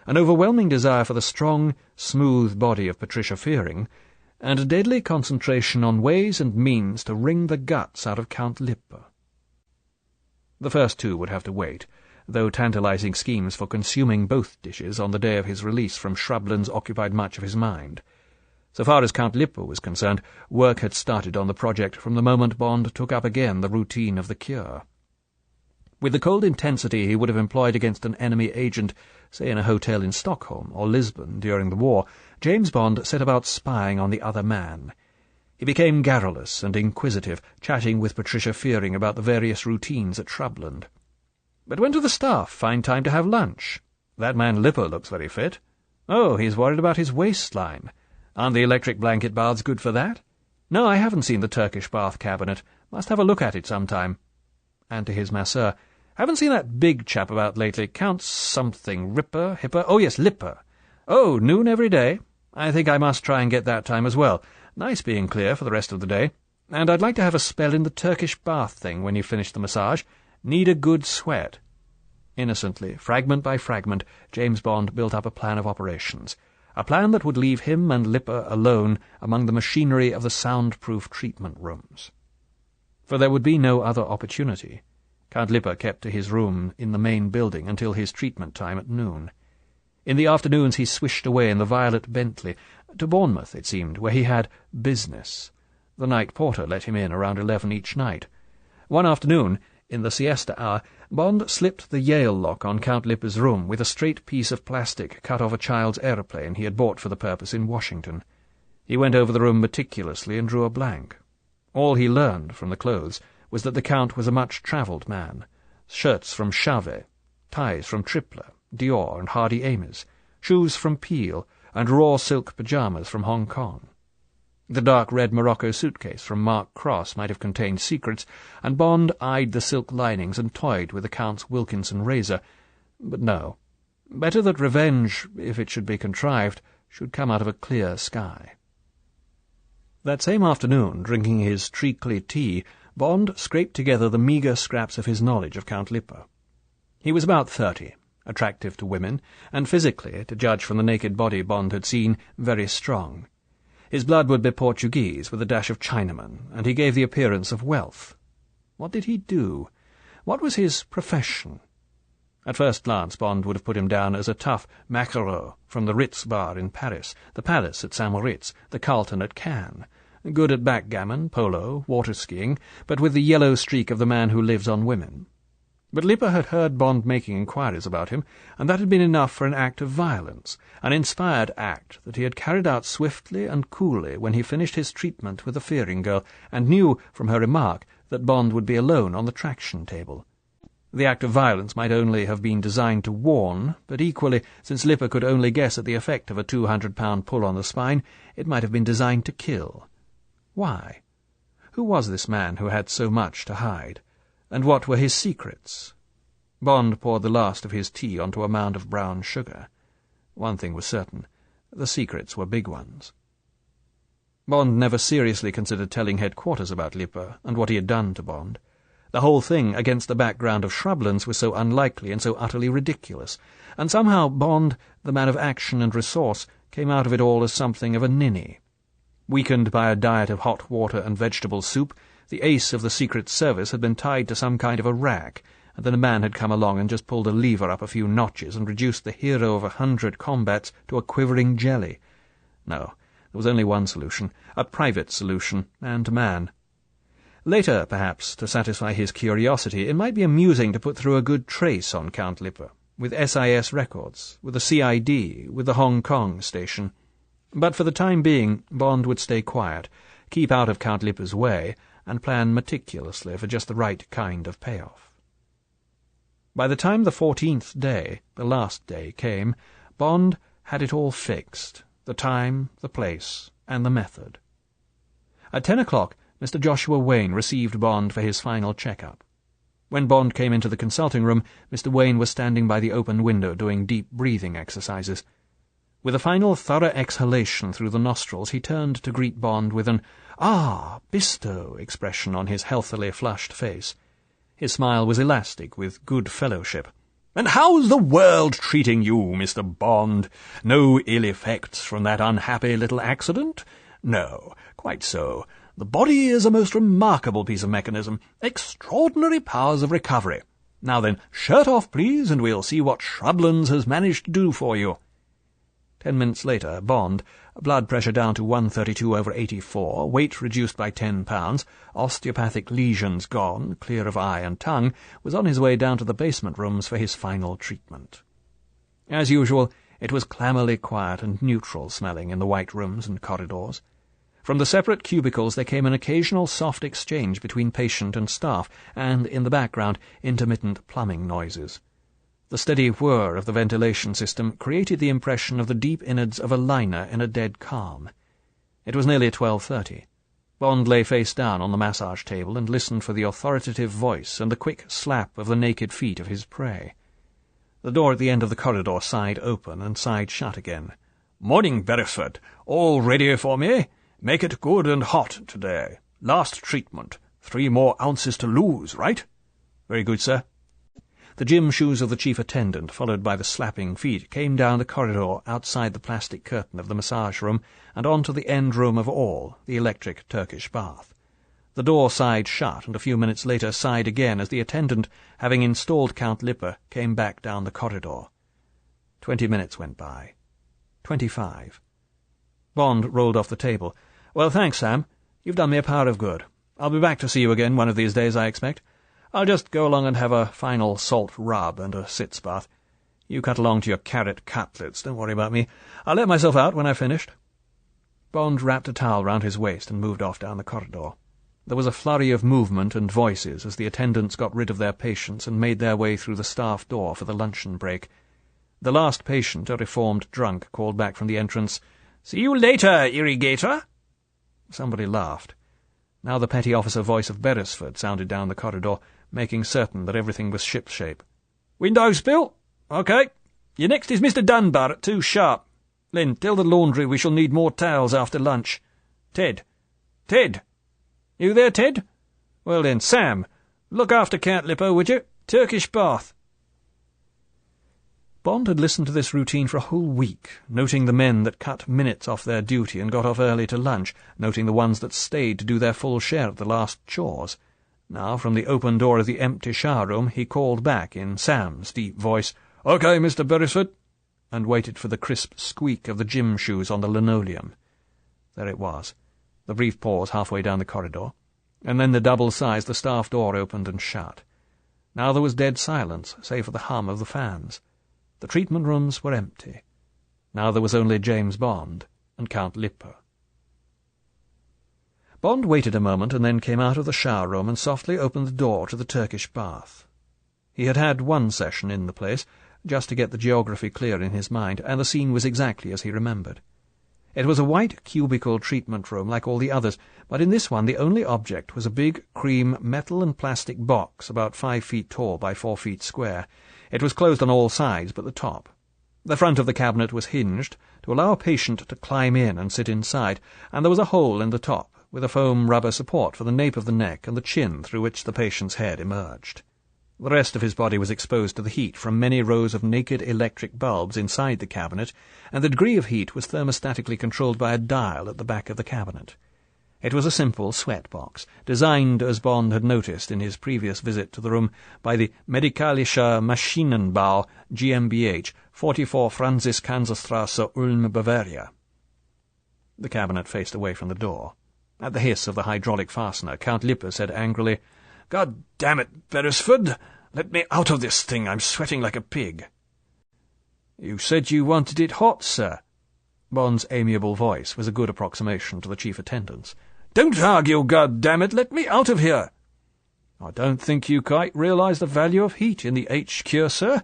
S1: an overwhelming desire for the strong, smooth body of Patricia Fearing, and a deadly concentration on ways and means to wring the guts out of Count Lippe. The first 2 would have to wait, though tantalizing schemes for consuming both dishes on the day of his release from shrublands occupied much of his mind. So far as Count Lippe was concerned, work had started on the project from the moment Bond took up again the routine of the cure. With the cold intensity he would have employed against an enemy agent, say in a hotel in Stockholm or Lisbon during the war, James Bond set about spying on the other man. He became garrulous and inquisitive, chatting with Patricia Fearing about the various routines at Shrubland. "But when do the staff find time to have lunch? That man Lippe looks very fit. Oh, he's worried about his waistline. Aren't the electric blanket baths good for that? No, I haven't seen the Turkish bath cabinet. Must have a look at it sometime." And to his masseur, "Haven't seen that big chap about lately, Count something, Hipper? Oh, yes, Lippe. Oh, noon every day? I think I must try and get that time as well. Nice being clear for the rest of the day. And I'd like to have a spell in the Turkish bath thing when you finish the massage. Need a good sweat." Innocently, fragment by fragment, James Bond built up a plan of operations, a plan that would leave him and Lippe alone among the machinery of the soundproof treatment rooms. For there would be no other opportunity. Count Lippe kept to his room in the main building until his treatment time at noon. In the afternoons he swished away in the violet Bentley, to Bournemouth, it seemed, where he had business. The night porter let him in around 11 each night. One afternoon, in the siesta hour, Bond slipped the Yale lock on Count Lippe's room with a straight piece of plastic cut off a child's aeroplane he had bought for the purpose in Washington. He went over the room meticulously and drew a blank. All he learned from the clothes was that the Count was a much-travelled man. Shirts from Chauvet, ties from Tripler, Dior and Hardy Ames, shoes from Peel, and raw silk pyjamas from Hong Kong. The dark red Morocco suitcase from Mark Cross might have contained secrets, and Bond eyed the silk linings and toyed with the Count's Wilkinson razor. But no. Better that revenge, if it should be contrived, should come out of a clear sky. That same afternoon, drinking his treacly tea, Bond scraped together the meagre scraps of his knowledge of Count Lippe. He was about 30, attractive to women, and physically, to judge from the naked body Bond had seen, very strong. His blood would be Portuguese, with a dash of Chinaman, and he gave the appearance of wealth. What did he do? What was his profession? At first glance, Bond would have put him down as a tough maquereau from the Ritz bar in Paris, the Palace at St. Moritz, the Carlton at Cannes, good at backgammon, polo, water-skiing, but with the yellow streak of the man who lives on women. But Lippe had heard Bond making inquiries about him, and that had been enough for an act of violence, an inspired act that he had carried out swiftly and coolly when he finished his treatment with the Fearing girl, and knew, from her remark, that Bond would be alone on the traction table. The act of violence might only have been designed to warn, but equally, since Lippe could only guess at the effect of a 200-pound pull on the spine, it might have been designed to kill. Why? Who was this man who had so much to hide? And what were his secrets? Bond poured the last of his tea onto a mound of brown sugar. One thing was certain. The secrets were big ones. Bond never seriously considered telling headquarters about Lippe and what he had done to Bond. The whole thing, against the background of Shrublands, was so unlikely and so utterly ridiculous, and somehow Bond, the man of action and resource, came out of it all as something of a ninny. Weakened by a diet of hot water and vegetable soup, the ace of the Secret Service had been tied to some kind of a rack, and then a man had come along and just pulled a lever up a few notches and reduced the hero of 100 combats to a quivering jelly. No, there was only one solution, a private solution, and man. Later, perhaps, to satisfy his curiosity, it might be amusing to put through a good trace on Count Lippe, with SIS records, with the CID, with the Hong Kong station. But for the time being, Bond would stay quiet, keep out of Count Lippe's way, and plan meticulously for just the right kind of payoff. By the time the 14th day, the last day, came, Bond had it all fixed, the time, the place, and the method. At 10 o'clock, Mr. Joshua Wayne received Bond for his final check-up. When Bond came into the consulting room, Mr. Wayne was standing by the open window doing deep breathing exercises. With a final thorough exhalation through the nostrils, he turned to greet Bond with an "Ah, Bisto" expression on his healthily flushed face. His smile was elastic with good fellowship. "And how's the world treating you, Mr. Bond? No ill effects from that unhappy little accident?" "No, quite so. The body is a most remarkable piece of mechanism. Extraordinary powers of recovery. Now then, shirt off, please, and we'll see what Shrublands has managed to do for you." 10 minutes later, Bond, blood pressure down to 132/84, weight reduced by 10 pounds, osteopathic lesions gone, clear of eye and tongue, was on his way down to the basement rooms for his final treatment. As usual, it was clammily quiet and neutral-smelling in the white rooms and corridors. From the separate cubicles there came an occasional soft exchange between patient and staff, and, in the background, intermittent plumbing noises. The steady whir of the ventilation system created the impression of the deep innards of a liner in a dead calm. It was nearly 12:30. Bond lay face down on the massage table and listened for the authoritative voice and the quick slap of the naked feet of his prey. The door at the end of the corridor sighed open and sighed shut again. "Morning, Beresford. All ready for me? Make it good and hot today. Last treatment. 3 more ounces to lose, right?" "Very good, sir." The gym shoes of the chief attendant, followed by the slapping feet, came down the corridor outside the plastic curtain of the massage room and on to the end room of all, the electric Turkish bath. The door sighed shut, and a few minutes later sighed again as the attendant, having installed Count Lippe, came back down the corridor. 20 minutes went by. 25. Bond rolled off the table. "Well, thanks, Sam. You've done me a power of good. I'll be back to see you again one of these days, I expect. I'll just go along and have a final salt rub and a sitz bath. You cut along to your carrot cutlets, don't worry about me. I'll let myself out when I've finished." Bond wrapped a towel round his waist and moved off down the corridor. There was a flurry of movement and voices as the attendants got rid of their patients and made their way through the staff door for the luncheon break. The last patient, a reformed drunk, called back from the entrance, "See you later, irrigator." Somebody laughed. Now the petty officer voice of Beresford sounded down the corridor, making certain that everything was shipshape. "Windows built? OK. Your next is Mr. Dunbar at 2 sharp. Lynn, tell the laundry we shall need more towels after lunch. Ted. Ted! You there, Ted? Well then, Sam, look after Count Lippe, would you? Turkish bath." Bond had listened to this routine for a whole week, noting the men that cut minutes off their duty and got off early to lunch, noting the ones that stayed to do their full share of the last chores. Now, from the open door of the empty shower-room, he called back in Sam's deep voice, "OK, Mr. Beresford," and waited for the crisp squeak of the gym shoes on the linoleum. There it was, the brief pause halfway down the corridor, and then the double size the staff door opened and shut. Now there was dead silence, save for the hum of the fans. The treatment rooms were empty. Now there was only James Bond and Count Lippe. Bond waited a moment and then came out of the shower-room and softly opened the door to the Turkish bath. He had had one session in the place, just to get the geography clear in his mind, and the scene was exactly as he remembered. It was a white cubicle treatment room like all the others, but in this one the only object was a big, cream, metal and plastic box about 5 feet tall by 4 feet square. It was closed on all sides but the top. The front of the cabinet was hinged to allow a patient to climb in and sit inside, and there was a hole in the top, with a foam rubber support for the nape of the neck and the chin through which the patient's head emerged. The rest of his body was exposed to the heat from many rows of naked electric bulbs inside the cabinet, and the degree of heat was thermostatically controlled by a dial at the back of the cabinet. It was a simple sweat box, designed, as Bond had noticed in his previous visit to the room, by the Medikalischer Maschinenbau GmbH, 44 Franziskansstrasse, Ulm, Bavaria. The cabinet faced away from the door. At the hiss of the hydraulic fastener, Count Lippe said angrily, "God damn it, Beresford! Let me out of this thing. I'm sweating like a pig." "You said you wanted it hot, sir." Bond's amiable voice was a good approximation to the chief attendant's.
S2: Don't argue, goddammit! Let me out of here! I don't think you quite realise the value of heat in the H-cure, sir.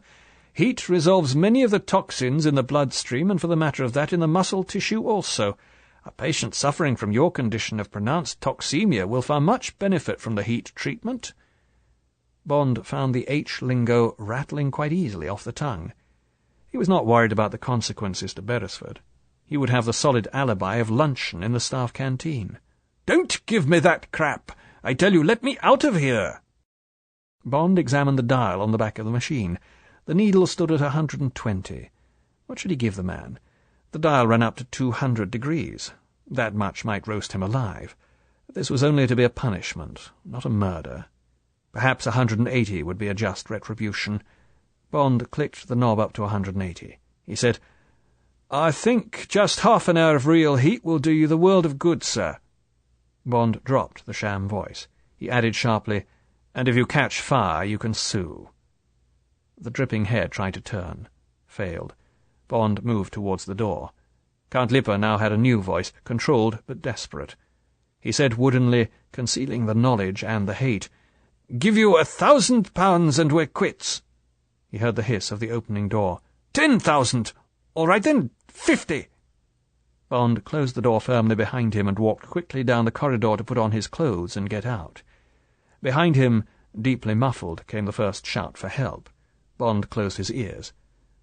S2: Heat resolves many of the toxins in the bloodstream, and for the matter of that in the muscle tissue also. A patient suffering from your condition of pronounced toxemia will find much benefit from the heat treatment.
S1: Bond found the H-lingo rattling quite easily off the tongue. He was not worried about the consequences to Beresford. He would have the solid alibi of luncheon in the staff canteen.
S2: Don't give me that crap! I tell you, let me out of here!
S1: Bond examined the dial on the back of the machine. The needle stood at 120. What should he give the man? The dial ran up to 200 degrees. That much might roast him alive. This was only to be a punishment, not a murder. Perhaps 180 would be a just retribution. Bond clicked the knob up to 180. He said, "I think just half an hour of real heat will do you the world of good, sir." Bond dropped the sham voice. He added sharply, "And if you catch fire, you can sue." The dripping head tried to turn. Failed. Bond moved towards the door. Count Lippe now had a new voice, controlled but desperate. He said woodenly, concealing the knowledge and the hate, "Give you £1,000 and we're quits." He heard the hiss of the opening door. 10,000! All right then, 50! Bond closed the door firmly behind him and walked quickly down the corridor to put on his clothes and get out. Behind him, deeply muffled, came the first shout for help. Bond closed his ears.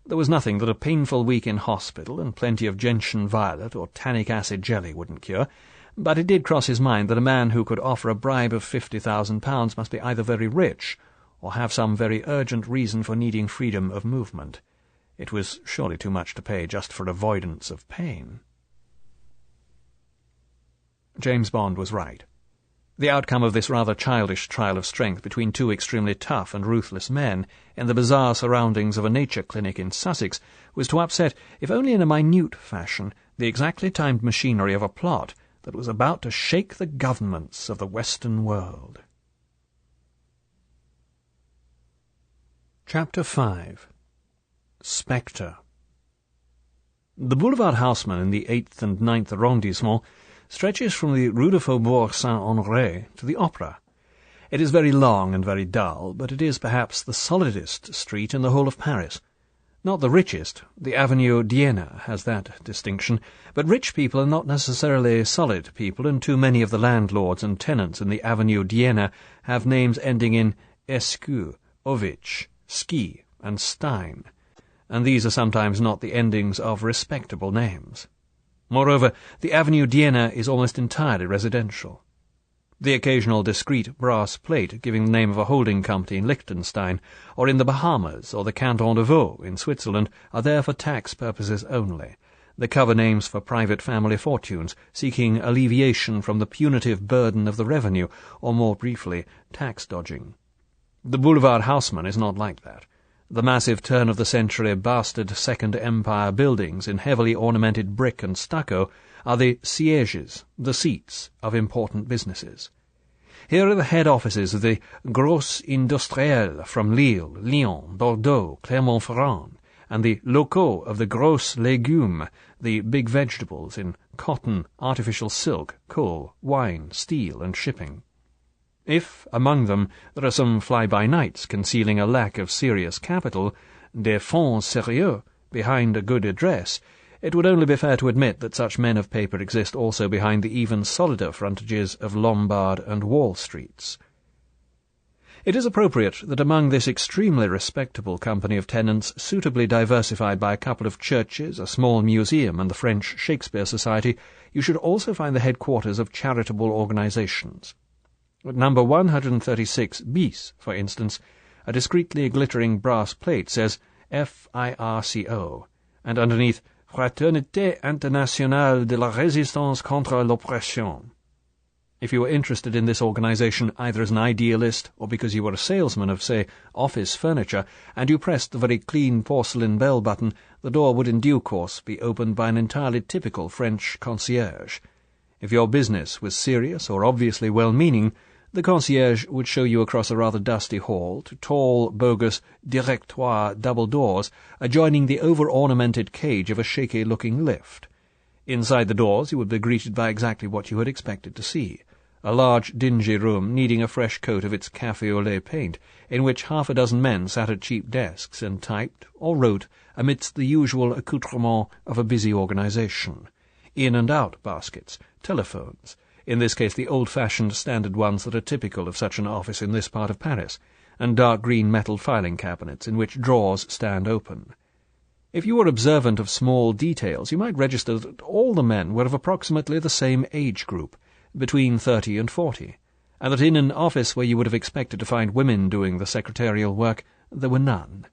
S1: There was nothing that a painful week in hospital and plenty of gentian violet or tannic acid jelly wouldn't cure, but it did cross his mind that a man who could offer a bribe of £50,000 must be either very rich or have some very urgent reason for needing freedom of movement. It was surely too much to pay just for avoidance of pain. James Bond was right. The outcome of this rather childish trial of strength between two extremely tough and ruthless men in the bizarre surroundings of a nature clinic in Sussex was to upset, if only in a minute fashion, the exactly timed machinery of a plot that was about to shake the governments of the Western world. Chapter 5. Spectre. The Boulevard Haussmann in the 8th and 9th arrondissement stretches from the Rue de Faubourg Saint-Honoré to the Opera. It is very long and very dull, but it is perhaps the solidest street in the whole of Paris. Not the richest. The Avenue d'Iéna has that distinction, but rich people are not necessarily solid people, and too many of the landlords and tenants in the Avenue d'Iéna have names ending in Escu, Ovich, Ski, and Stein, and these are sometimes not the endings of respectable names. Moreover, the Avenue d'Iéna is almost entirely residential. The occasional discreet brass plate giving the name of a holding company in Liechtenstein, or in the Bahamas, or the Canton de Vaud in Switzerland, are there for tax purposes only. The cover names for private family fortunes, seeking alleviation from the punitive burden of the revenue, or more briefly, tax dodging. The Boulevard Haussmann is not like that. The massive turn-of-the-century bastard Second Empire buildings in heavily ornamented brick and stucco are the sièges, the seats, of important businesses. Here are the head offices of the Gros Industriels from Lille, Lyon, Bordeaux, Clermont-Ferrand, and the locaux of the Gros Légumes, the big vegetables in cotton, artificial silk, coal, wine, steel, and shipping. If, among them, there are some fly-by-nights concealing a lack of serious capital, des fonds sérieux, behind a good address, it would only be fair to admit that such men of paper exist also behind the even solider frontages of Lombard and Wall Streets. It is appropriate that among this extremely respectable company of tenants, suitably diversified by a couple of churches, a small museum, and the French Shakespeare Society, you should also find the headquarters of charitable organizations. At number 136 bis, for instance, a discreetly glittering brass plate says FIRCO, and underneath Fraternité Internationale de la Résistance contre l'Oppression. If you were interested in this organization either as an idealist or because you were a salesman of, say, office furniture, and you pressed the very clean porcelain bell button, the door would in due course be opened by an entirely typical French concierge. If your business was serious or obviously well-meaning, the concierge would show you across a rather dusty hall to tall, bogus directoire double doors adjoining the over-ornamented cage of a shaky-looking lift. Inside the doors you would be greeted by exactly what you had expected to see. A large, dingy room needing a fresh coat of its café au lait paint, in which half a dozen men sat at cheap desks and typed or wrote amidst the usual accoutrements of a busy organization. In and out baskets, telephones, in this case the old-fashioned standard ones that are typical of such an office in this part of Paris, and dark green metal filing cabinets in which drawers stand open. If you were observant of small details, you might register that all the men were of approximately the same age group, between 30 and 40, and that in an office where you would have expected to find women doing the secretarial work, there were none.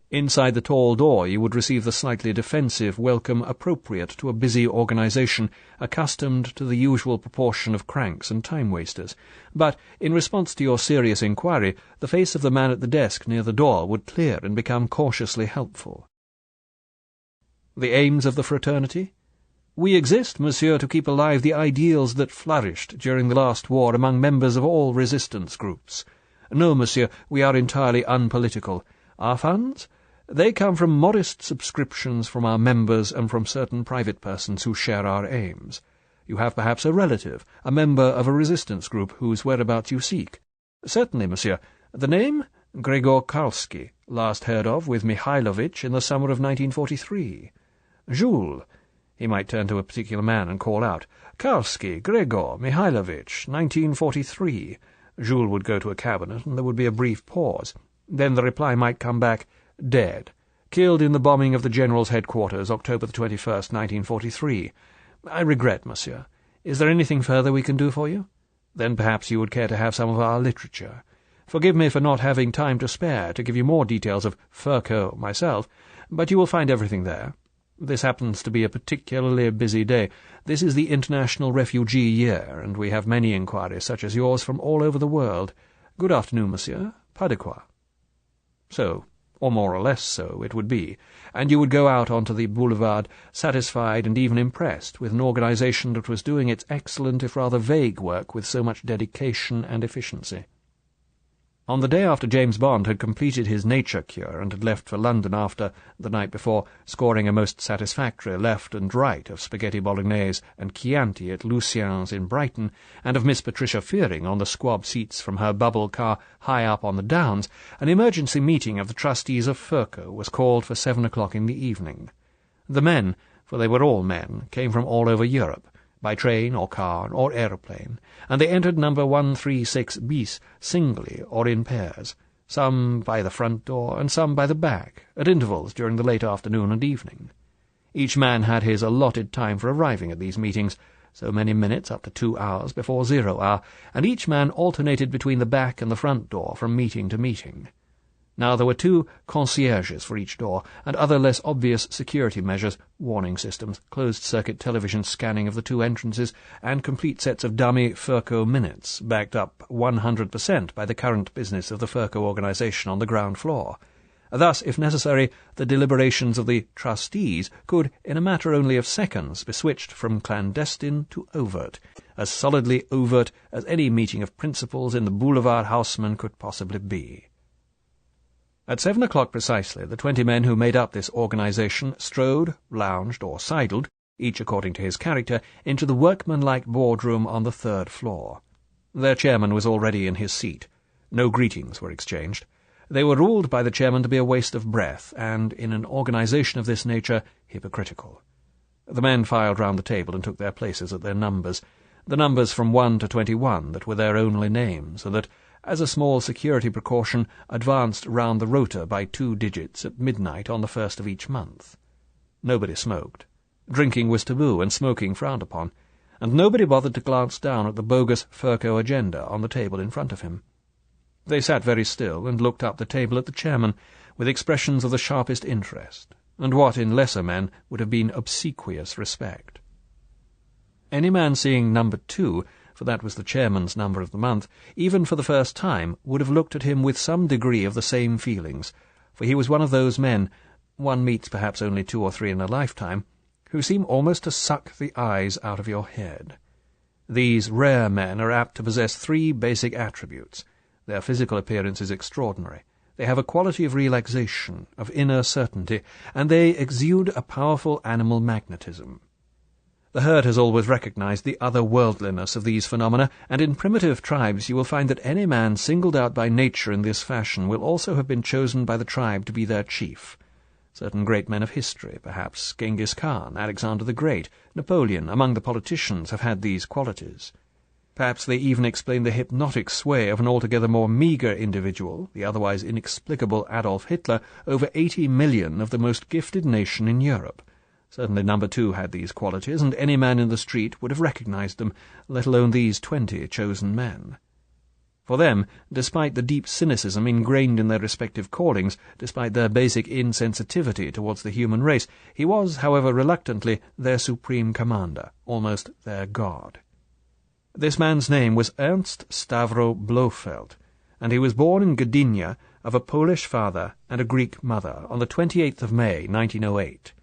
S1: Inside the tall door you would receive the slightly defensive welcome appropriate to a busy organization accustomed to the usual proportion of cranks and time-wasters, but in response to your serious inquiry, the face of the man at the desk near the door would clear and become cautiously helpful. The aims of the fraternity? We exist, monsieur, to keep alive the ideals that flourished during the last war among members of all resistance groups. No, monsieur, we are entirely unpolitical. Our funds? They come from modest subscriptions from our members and from certain private persons who share our aims. You have perhaps a relative, a member of a resistance group whose whereabouts you seek. Certainly, monsieur. The name? Gregor Karlsky, last heard of with Mihailovitch in the summer of 1943. Jules. He might turn to a particular man and call out, "Karlsky, Gregor, Mihailovitch, 1943. Jules would go to a cabinet, and there would be a brief pause. Then the reply might come back, "Dead. Killed in the bombing of the General's headquarters, October the 21st, 1943. I regret, monsieur. Is there anything further we can do for you? Then perhaps you would care to have some of our literature. Forgive me for not having time to spare to give you more details of Furco myself, but you will find everything there. This happens to be a particularly busy day. This is the International Refugee Year, and we have many inquiries such as yours from all over the world. Good afternoon, monsieur. Pas de quoi." So, or more or less so, it would be, and you would go out onto the boulevard satisfied and even impressed with an organization that was doing its excellent if rather vague work with so much dedication and efficiency. On the day after James Bond had completed his nature cure and had left for London after, the night before, scoring a most satisfactory left and right of spaghetti bolognese and Chianti at Lucien's in Brighton, and of Miss Patricia Fearing on the squab seats from her bubble car high up on the Downs, an emergency meeting of the trustees of Furco was called for 7 o'clock in the evening. The men, for they were all men, came from all over Europe, by train or car or aeroplane, and they entered number 136 bis singly or in pairs, some by the front door and some by the back, at intervals during the late afternoon and evening. Each man had his allotted time for arriving at these meetings, so many minutes up to 2 hours before 0 hour, and each man alternated between the back and the front door from meeting to meeting. Now there were 2 concierges for each door, and other less obvious security measures, warning systems, closed-circuit television scanning of the 2 entrances, and complete sets of dummy Furco minutes, backed up 100% by the current business of the Furco organization on the ground floor. Thus, if necessary, the deliberations of the trustees could, in a matter only of seconds, be switched from clandestine to overt, as solidly overt as any meeting of principals in the boulevard houseman could possibly be. At 7 o'clock precisely, the 20 men who made up this organization strode, lounged, or sidled, each according to his character, into the workmanlike boardroom on the 3rd floor. Their chairman was already in his seat. No greetings were exchanged. They were ruled by the chairman to be a waste of breath, and, in an organization of this nature, hypocritical. The men filed round the table and took their places at their numbers, the numbers from 1 to 21 that were their only names, and that, as a small security precaution, advanced round the rota by 2 digits at midnight on the 1st of each month. Nobody smoked. Drinking was taboo and smoking frowned upon, and nobody bothered to glance down at the bogus Furco agenda on the table in front of him. They sat very still and looked up the table at the chairman with expressions of the sharpest interest, and what in lesser men would have been obsequious respect. Any man seeing number 2, for that was the chairman's number of the month, even for the first time, would have looked at him with some degree of the same feelings, for he was one of those men, one meets perhaps only 2 or 3 in a lifetime, who seem almost to suck the eyes out of your head. These rare men are apt to possess 3 basic attributes. Their physical appearance is extraordinary. They have a quality of relaxation, of inner certainty, and they exude a powerful animal magnetism. The herd has always recognized the otherworldliness of these phenomena, and in primitive tribes you will find that any man singled out by nature in this fashion will also have been chosen by the tribe to be their chief. Certain great men of history, perhaps Genghis Khan, Alexander the Great, Napoleon, among the politicians, have had these qualities. Perhaps they even explain the hypnotic sway of an altogether more meagre individual, the otherwise inexplicable Adolf Hitler, over 80 million of the most gifted nation in Europe. Certainly number 2 had these qualities, and any man in the street would have recognized them, let alone these 20 chosen men. For them, despite the deep cynicism ingrained in their respective callings, despite their basic insensitivity towards the human race, he was, however reluctantly, their supreme commander, almost their god. This man's name was Ernst Stavro Blofeld, and he was born in Gdynia of a Polish father and a Greek mother on the 28th of May, 1908.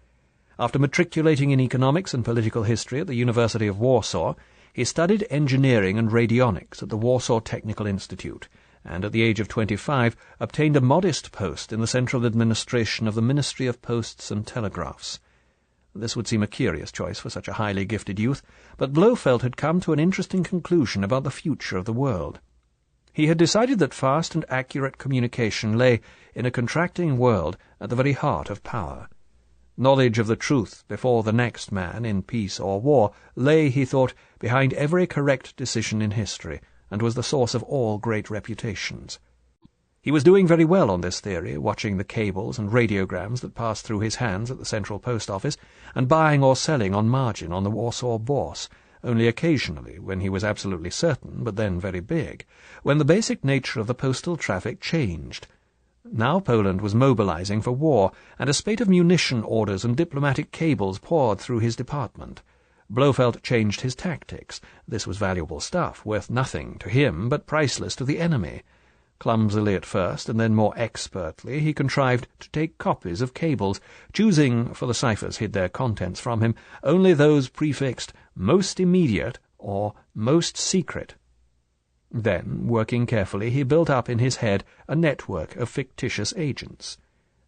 S1: After matriculating in economics and political history at the University of Warsaw, he studied engineering and radionics at the Warsaw Technical Institute, and at the age of 25 obtained a modest post in the central administration of the Ministry of Posts and Telegraphs. This would seem a curious choice for such a highly gifted youth, but Blofeld had come to an interesting conclusion about the future of the world. He had decided that fast and accurate communication lay in a contracting world at the very heart of power. Knowledge of the truth before the next man, in peace or war, lay, he thought, behind every correct decision in history, and was the source of all great reputations. He was doing very well on this theory, watching the cables and radiograms that passed through his hands at the Central Post Office, and buying or selling on margin on the Warsaw Bourse, only occasionally, when he was absolutely certain, but then very big, when the basic nature of the postal traffic changed. Now Poland was mobilizing for war, and a spate of munition orders and diplomatic cables poured through his department. Blofeld changed his tactics. This was valuable stuff, worth nothing to him, but priceless to the enemy. Clumsily at first, and then more expertly, he contrived to take copies of cables, choosing, for the ciphers hid their contents from him, only those prefixed "most immediate" or "most secret." Then, working carefully, he built up in his head a network of fictitious agents.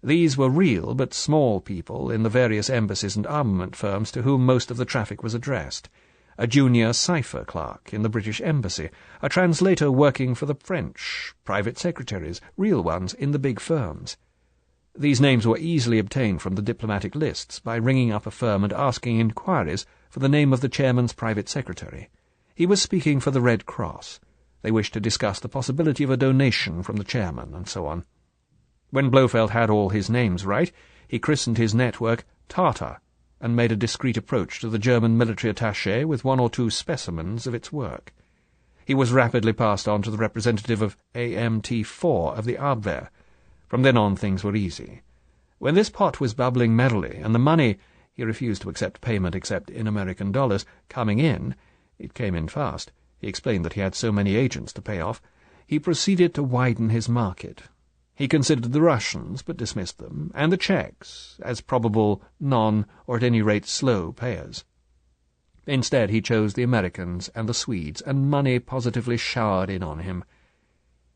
S1: These were real but small people in the various embassies and armament firms to whom most of the traffic was addressed. A junior cipher clerk in the British Embassy, a translator working for the French, private secretaries, real ones, in the big firms. These names were easily obtained from the diplomatic lists by ringing up a firm and asking inquiries for the name of the chairman's private secretary. He was speaking for the Red Cross. They wished to discuss the possibility of a donation from the chairman, and so on. When Blofeld had all his names right, he christened his network Tartar, and made a discreet approach to the German military attaché with 1 or 2 specimens of its work. He was rapidly passed on to the representative of AMT-4 of the Abwehr. From then on things were easy. When this pot was bubbling merrily, and the money, he refused to accept payment except in American dollars, coming in, it came in fast. He explained that he had so many agents to pay off. He proceeded to widen his market. He considered the Russians, but dismissed them, and the Czechs, as probable non, or at any rate slow, payers. Instead he chose the Americans and the Swedes, and money positively showered in on him.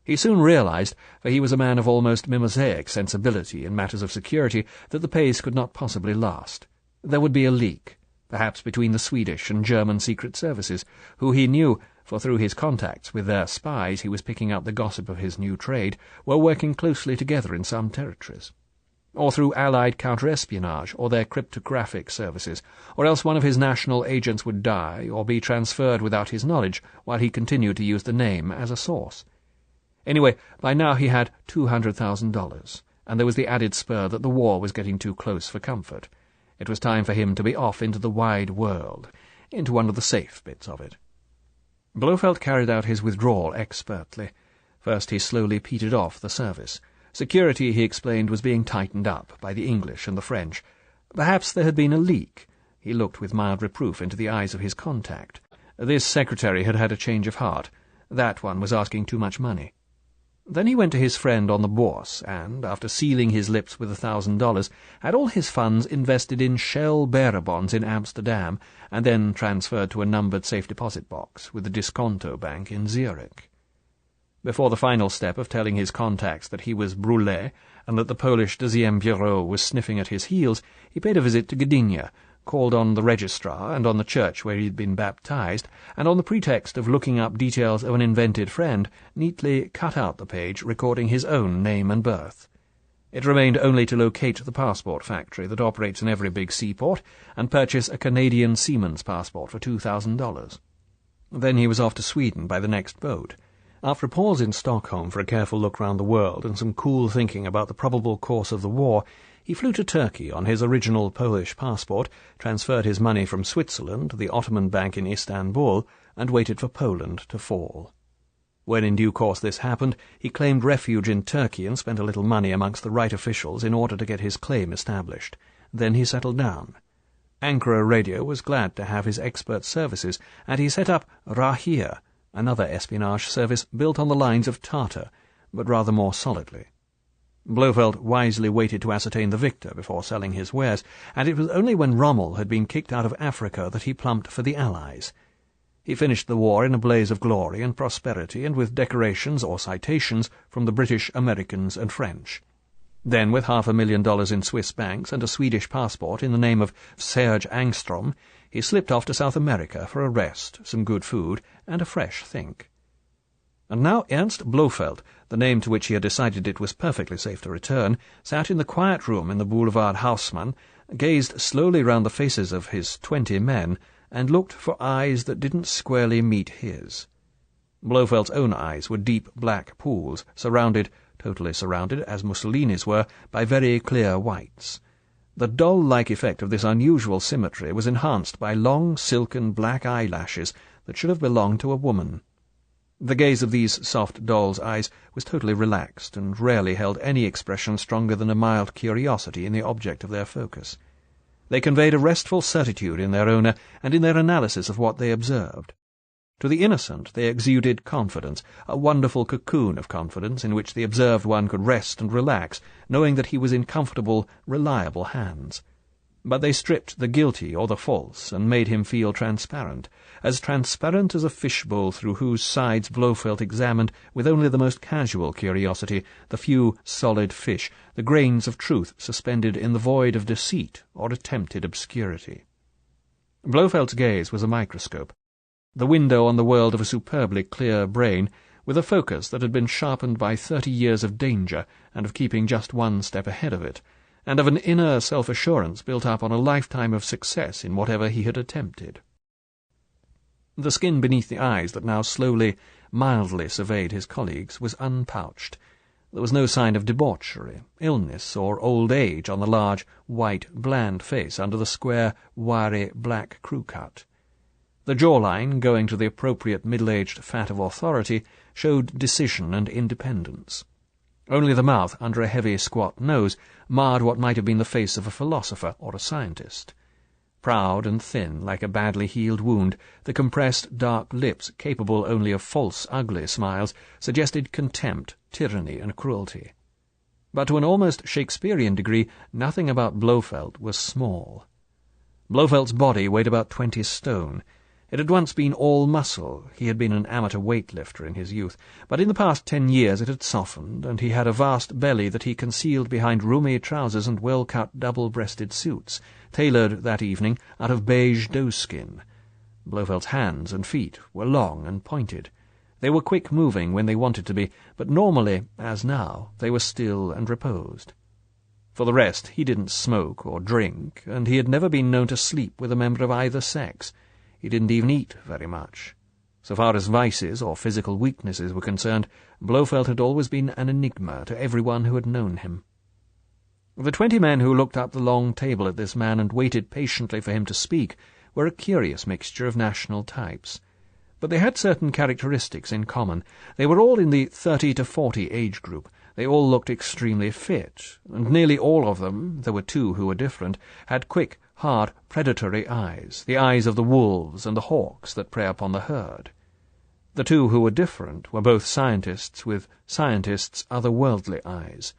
S1: He soon realized, for he was a man of almost mimosaic sensibility in matters of security, that the pace could not possibly last. There would be a leak, perhaps between the Swedish and German secret services, who he knew, for through his contacts with their spies he was picking up the gossip of his new trade, were working closely together in some territories. Or through Allied counter-espionage, or their cryptographic services, or else one of his national agents would die, or be transferred without his knowledge, while he continued to use the name as a source. Anyway, by now he had $200,000, and there was the added spur that the war was getting too close for comfort. It was time for him to be off into the wide world, into one of the safe bits of it. Blofeld carried out his withdrawal expertly. First he slowly petered off the service. Security, he explained, was being tightened up by the English and the French. Perhaps there had been a leak. He looked with mild reproof into the eyes of his contact. This secretary had had a change of heart. That one was asking too much money. Then he went to his friend on the Bourse, and, after sealing his lips with $1,000, had all his funds invested in Shell bearer bonds in Amsterdam, and then transferred to a numbered safe deposit box with the Disconto Bank in Zurich. Before the final step of telling his contacts that he was brûlé, and that the Polish Deuxième Bureau was sniffing at his heels, he paid a visit to Gdynia, called on the registrar and on the church where he had been baptized, and on the pretext of looking up details of an invented friend, neatly cut out the page recording his own name and birth. It remained only to locate the passport factory that operates in every big seaport and purchase a Canadian seaman's passport for $2,000. Then he was off to Sweden by the next boat. After a pause in Stockholm for a careful look round the world and some cool thinking about the probable course of the war, he flew to Turkey on his original Polish passport, transferred his money from Switzerland to the Ottoman Bank in Istanbul, and waited for Poland to fall. When in due course this happened, he claimed refuge in Turkey and spent a little money amongst the right officials in order to get his claim established. Then he settled down. Ankara Radio was glad to have his expert services, and he set up Rahir, another espionage service built on the lines of Tartar, but rather more solidly. Blofeld wisely waited to ascertain the victor before selling his wares, and it was only when Rommel had been kicked out of Africa that he plumped for the Allies. He finished the war in a blaze of glory and prosperity, and with decorations or citations from the British, Americans, and French. Then, with $500,000 in Swiss banks and a Swedish passport in the name of Serge Angstrom, he slipped off to South America for a rest, some good food, and a fresh think. And now Ernst Blofeld, the name to which he had decided it was perfectly safe to return, sat in the quiet room in the Boulevard Haussmann, gazed slowly round the faces of his 20 men, and looked for eyes that didn't squarely meet his. Blofeld's own eyes were deep black pools, totally surrounded, as Mussolini's were, by very clear whites. The doll-like effect of this unusual symmetry was enhanced by long, silken black eyelashes that should have belonged to a woman. The gaze of these soft doll's eyes was totally relaxed, and rarely held any expression stronger than a mild curiosity in the object of their focus. They conveyed a restful certitude in their owner and in their analysis of what they observed. To the innocent they exuded confidence, a wonderful cocoon of confidence in which the observed one could rest and relax, knowing that he was in comfortable, reliable hands. But they stripped the guilty or the false, and made him feel transparent as a fishbowl through whose sides Blofeld examined with only the most casual curiosity the few solid fish, the grains of truth suspended in the void of deceit or attempted obscurity. Blofeld's gaze was a microscope, the window on the world of a superbly clear brain, with a focus that had been sharpened by 30 years of danger and of keeping just one step ahead of it, and of an inner self-assurance built up on a lifetime of success in whatever he had attempted. The skin beneath the eyes that now slowly, mildly surveyed his colleagues was unpouched. There was no sign of debauchery, illness, or old age on the large, white, bland face under the square, wiry, black crew-cut. The jawline, going to the appropriate middle-aged fat of authority, showed decision and independence. Only the mouth, under a heavy, squat nose, marred what might have been the face of a philosopher or a scientist. Proud and thin, like a badly healed wound, the compressed, dark lips, capable only of false, ugly smiles, suggested contempt, tyranny, and cruelty. But to an almost Shakespearean degree, nothing about Blofeld was small. Blofeld's body weighed about 20 stone. It had once been all muscle. He had been an amateur weightlifter in his youth, but in the past 10 years it had softened, and he had a vast belly that he concealed behind roomy trousers and well-cut double-breasted suits, tailored that evening out of beige doeskin. Blofeld's hands and feet were long and pointed. They were quick-moving when they wanted to be, but normally, as now, they were still and reposed. For the rest, he didn't smoke or drink, and he had never been known to sleep with a member of either sex. He didn't even eat very much. So far as vices or physical weaknesses were concerned, Blofeld had always been an enigma to everyone who had known him. The 20 men who looked up the long table at this man and waited patiently for him to speak were a curious mixture of national types. But they had certain characteristics in common. They were all in the 30 to 40 age group. They all looked extremely fit, and nearly all of them, there were 2 who were different, had quick, hard, predatory eyes, the eyes of the wolves and the hawks that prey upon the herd. The 2 who were different were both scientists with scientists' otherworldly eyes.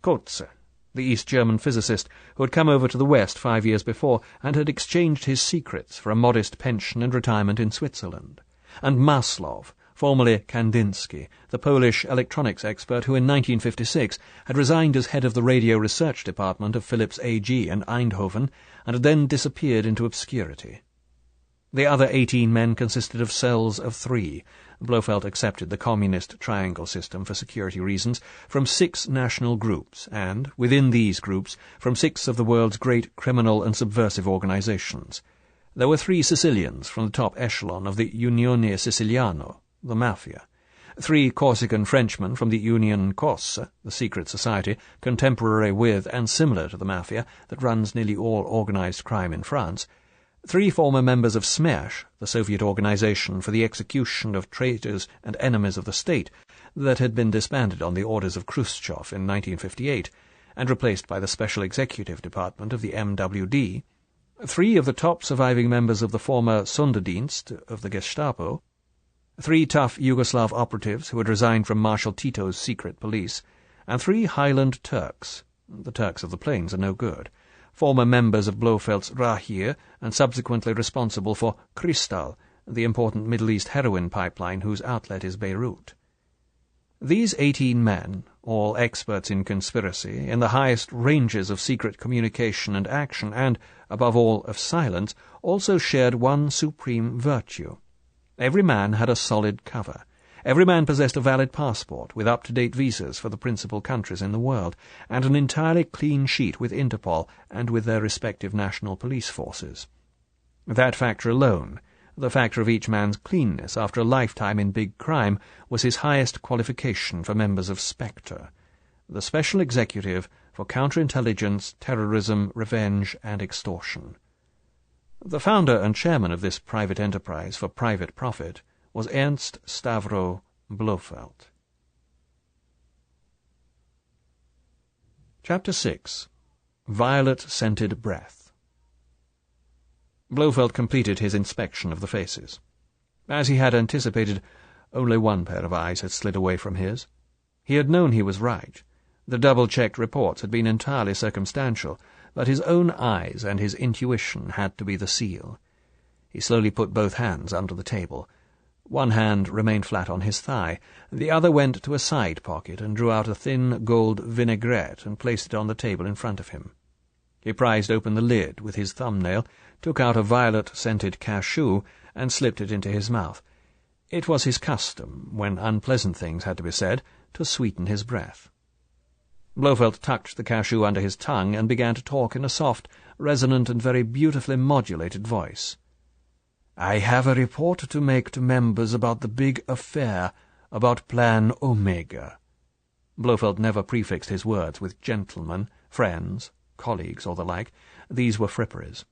S1: Kotze, the East German physicist who had come over to the West 5 years before and had exchanged his secrets for a modest pension and retirement in Switzerland, and Maslov, formerly Kandinsky, the Polish electronics expert who in 1956 had resigned as head of the radio research department of Philips AG in Eindhoven and had then disappeared into obscurity. The other 18 men consisted of cells of 3. Blofeld accepted the communist triangle system for security reasons from 6 national groups, and, within these groups, from 6 of the world's great criminal and subversive organizations. There were 3 Sicilians from the top echelon of the Unione Siciliano, the Mafia, 3 Corsican Frenchmen from the Union Corse, the secret society, contemporary with and similar to the Mafia that runs nearly all organized crime in France, 3 former members of Smersh, the Soviet organization for the execution of traitors and enemies of the state, that had been disbanded on the orders of Khrushchev in 1958, and replaced by the Special Executive Department of the MWD, 3 of the top surviving members of the former Sonderdienst of the Gestapo, 3 tough Yugoslav operatives who had resigned from Marshal Tito's secret police, and 3 Highland Turks. The Turks of the plains are no good. Former members of Blofeld's Rahir, and subsequently responsible for Cristal, the important Middle East heroin pipeline whose outlet is Beirut. These 18 men, all experts in conspiracy, in the highest ranges of secret communication and action, and, above all, of silence, also shared one supreme virtue. Every man had a solid cover. Every man possessed a valid passport, with up-to-date visas for the principal countries in the world, and an entirely clean sheet with Interpol and with their respective national police forces. That factor alone, the factor of each man's cleanness after a lifetime in big crime, was his highest qualification for members of Spectre, the Special Executive for Counterintelligence, Terrorism, Revenge, and Extortion. The founder and chairman of this private enterprise for private profit was Ernst Stavro Blofeld. Chapter 6. Violet-Scented Breath. Blofeld completed his inspection of the faces. As he had anticipated, only one pair of eyes had slid away from his. He had known he was right. The double-checked reports had been entirely circumstantial, but his own eyes and his intuition had to be the seal. He slowly put both hands under the table. One hand remained flat on his thigh, the other went to a side pocket and drew out a thin gold vinaigrette and placed it on the table in front of him. He prized open the lid with his thumbnail, took out a violet-scented cachou, and slipped it into his mouth. It was his custom, when unpleasant things had to be said, to sweeten his breath. Blofeld tucked the cachou under his tongue and began to talk in a soft, resonant, and very beautifully modulated voice. "I have a report to make to members about the big affair, about Plan Omega." Blofeld never prefixed his words with gentlemen, friends, colleagues, or the like. These were fripperies.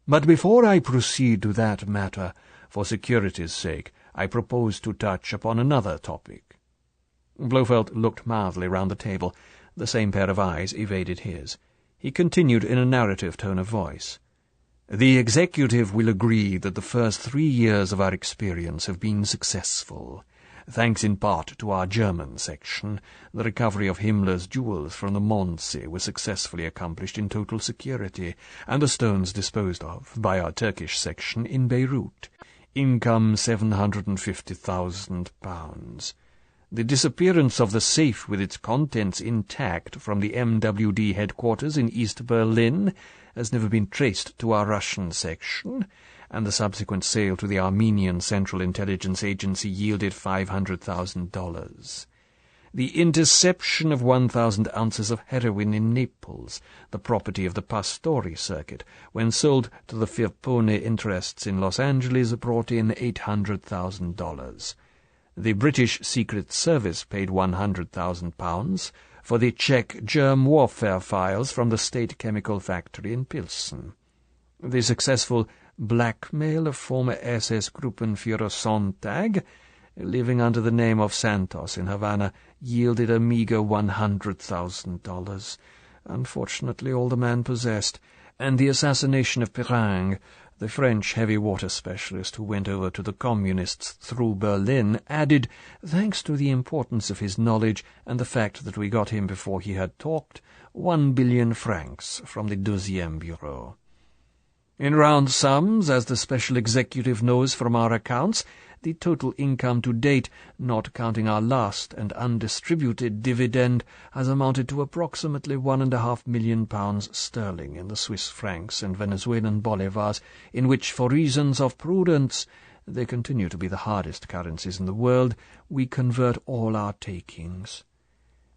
S1: "But before I proceed to that matter, for security's sake, I propose to touch upon another topic." Blofeld looked mildly round the table. The same pair of eyes evaded his. He continued in a narrative tone of voice. "The executive will agree that the first 3 years of our experience have been successful. Thanks in part to our German section, the recovery of Himmler's jewels from the Mondsee was successfully accomplished in total security, and the stones disposed of by our Turkish section in Beirut. Income £750,000. The disappearance of the safe with its contents intact from the MWD headquarters in East Berlin has never been traced to our Russian section, and the subsequent sale to the Armenian Central Intelligence Agency yielded $500,000. The interception of 1,000 ounces of heroin in Naples, the property of the Pastori circuit, when sold to the Firpone interests in Los Angeles, brought in $800,000. The British Secret Service paid £100,000 for the Czech germ warfare files from the State Chemical Factory in Pilsen. The successful blackmail of former SS Gruppenführer Sontag, living under the name of Santos in Havana, yielded a meagre $100,000, unfortunately all the man possessed, and the assassination of Perrin, the French heavy water specialist who went over to the Communists through Berlin, added, thanks to the importance of his knowledge and the fact that we got him before he had talked, 1 billion francs from the 12e Bureau.
S3: In round sums, as the special executive knows from our accounts, the total income to date, not counting our last and undistributed dividend, has amounted to approximately £1.5 million sterling in the Swiss francs and Venezuelan bolivars, in which, for reasons of prudence, they continue to be the hardest currencies in the world, we convert all our takings.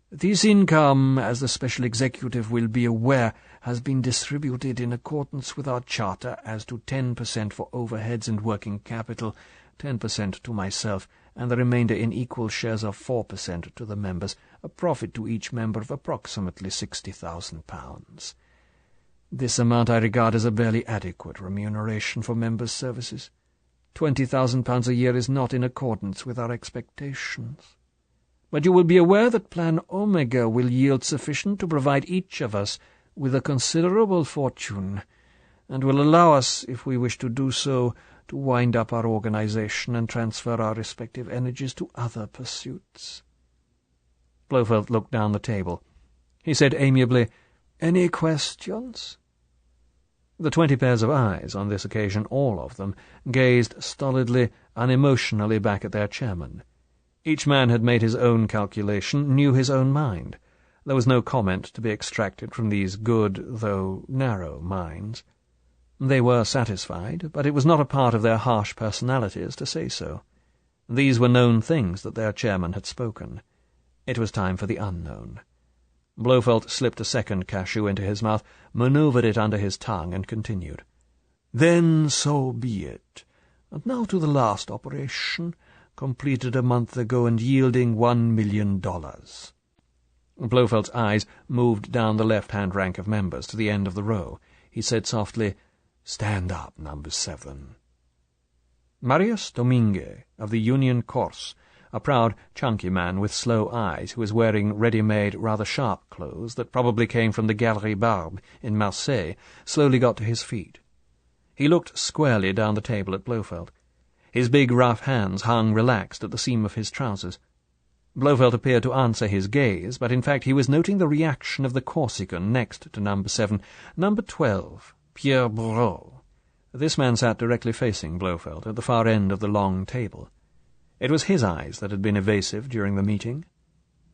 S3: This income, as the special executive will be aware, has been distributed in accordance with our charter as to 10% for overheads and working capital, 10% to myself, and the remainder in equal shares of 4% to the members, a profit to each member of approximately £60,000. This amount I regard as a barely adequate remuneration for members' services. £20,000 a year is not in accordance with our expectations. But you will be aware that Plan Omega will yield sufficient to provide each of us with a considerable fortune, and will allow us, if we wish to do so, to wind up our organization and transfer our respective energies to other pursuits.
S1: Blofeld looked down the table. He said amiably,
S3: "Any questions?"
S1: The 20 pairs of eyes, on this occasion all of them, gazed stolidly, unemotionally back at their chairman. Each man had made his own calculation, knew his own mind. There was no comment to be extracted from these good, though narrow, minds. They were satisfied, but it was not a part of their harsh personalities to say so. These were known things that their chairman had spoken. It was time for the unknown. Blofeld slipped a second cashew into his mouth, manoeuvred it under his tongue, and continued. "Then so be it. And now to the last operation, completed a month ago and yielding $1 million. Blofeld's eyes moved down the left-hand rank of members to the end of the row. He said softly, "Stand up, number 7. Marius Domingue, of the Union Corse, a proud, chunky man with slow eyes who was wearing ready-made, rather sharp clothes that probably came from the Galerie Barbe in Marseille, slowly got to his feet. He looked squarely down the table at Blofeld. His big, rough hands hung relaxed at the seam of his trousers. Blofeld appeared to answer his gaze, but in fact he was noting the reaction of the Corsican next to number 7, number 12, Pierre Bourreau. This man sat directly facing Blofeld, at the far end of the long table. It was his eyes that had been evasive during the meeting.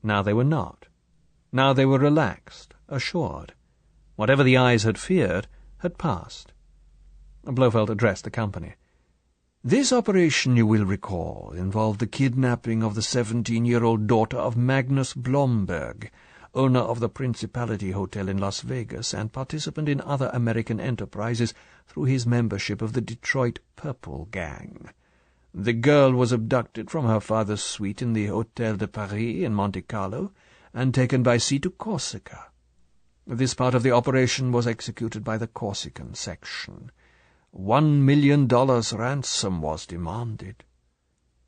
S1: Now they were not. Now they were relaxed, assured. Whatever the eyes had feared had passed. Blofeld addressed the company. "This operation, you will recall, involved the kidnapping of the 17-year-old daughter of Magnus Blomberg, owner of the Principality Hotel in Las Vegas and participant in other American enterprises through his membership of the Detroit Purple Gang. The girl was abducted from her father's suite in the Hotel de Paris in Monte Carlo and taken by sea to Corsica. This part of the operation was executed by the Corsican section. $1 million ransom was demanded.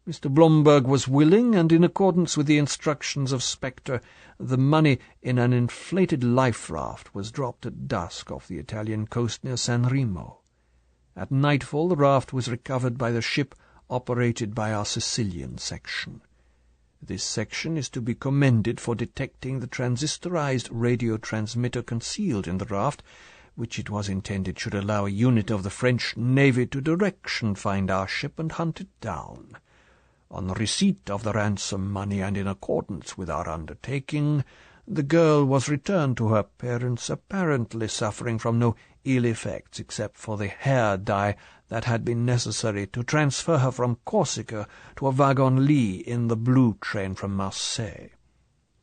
S1: Mr. Blomberg was willing, and in accordance with the instructions of Spectre, the money in an inflated life raft was dropped at dusk off the Italian coast near San Remo. At nightfall the raft was recovered by the ship operated by our Sicilian section. This section is to be commended for detecting the transistorized radio transmitter concealed in the raft, which it was intended should allow a unit of the French Navy to direction find our ship and hunt it down. On receipt of the ransom money and in accordance with our undertaking, the girl was returned to her parents, apparently suffering from no ill effects except for the hair dye that had been necessary to transfer her from Corsica to a wagon-lit in the blue train from Marseille.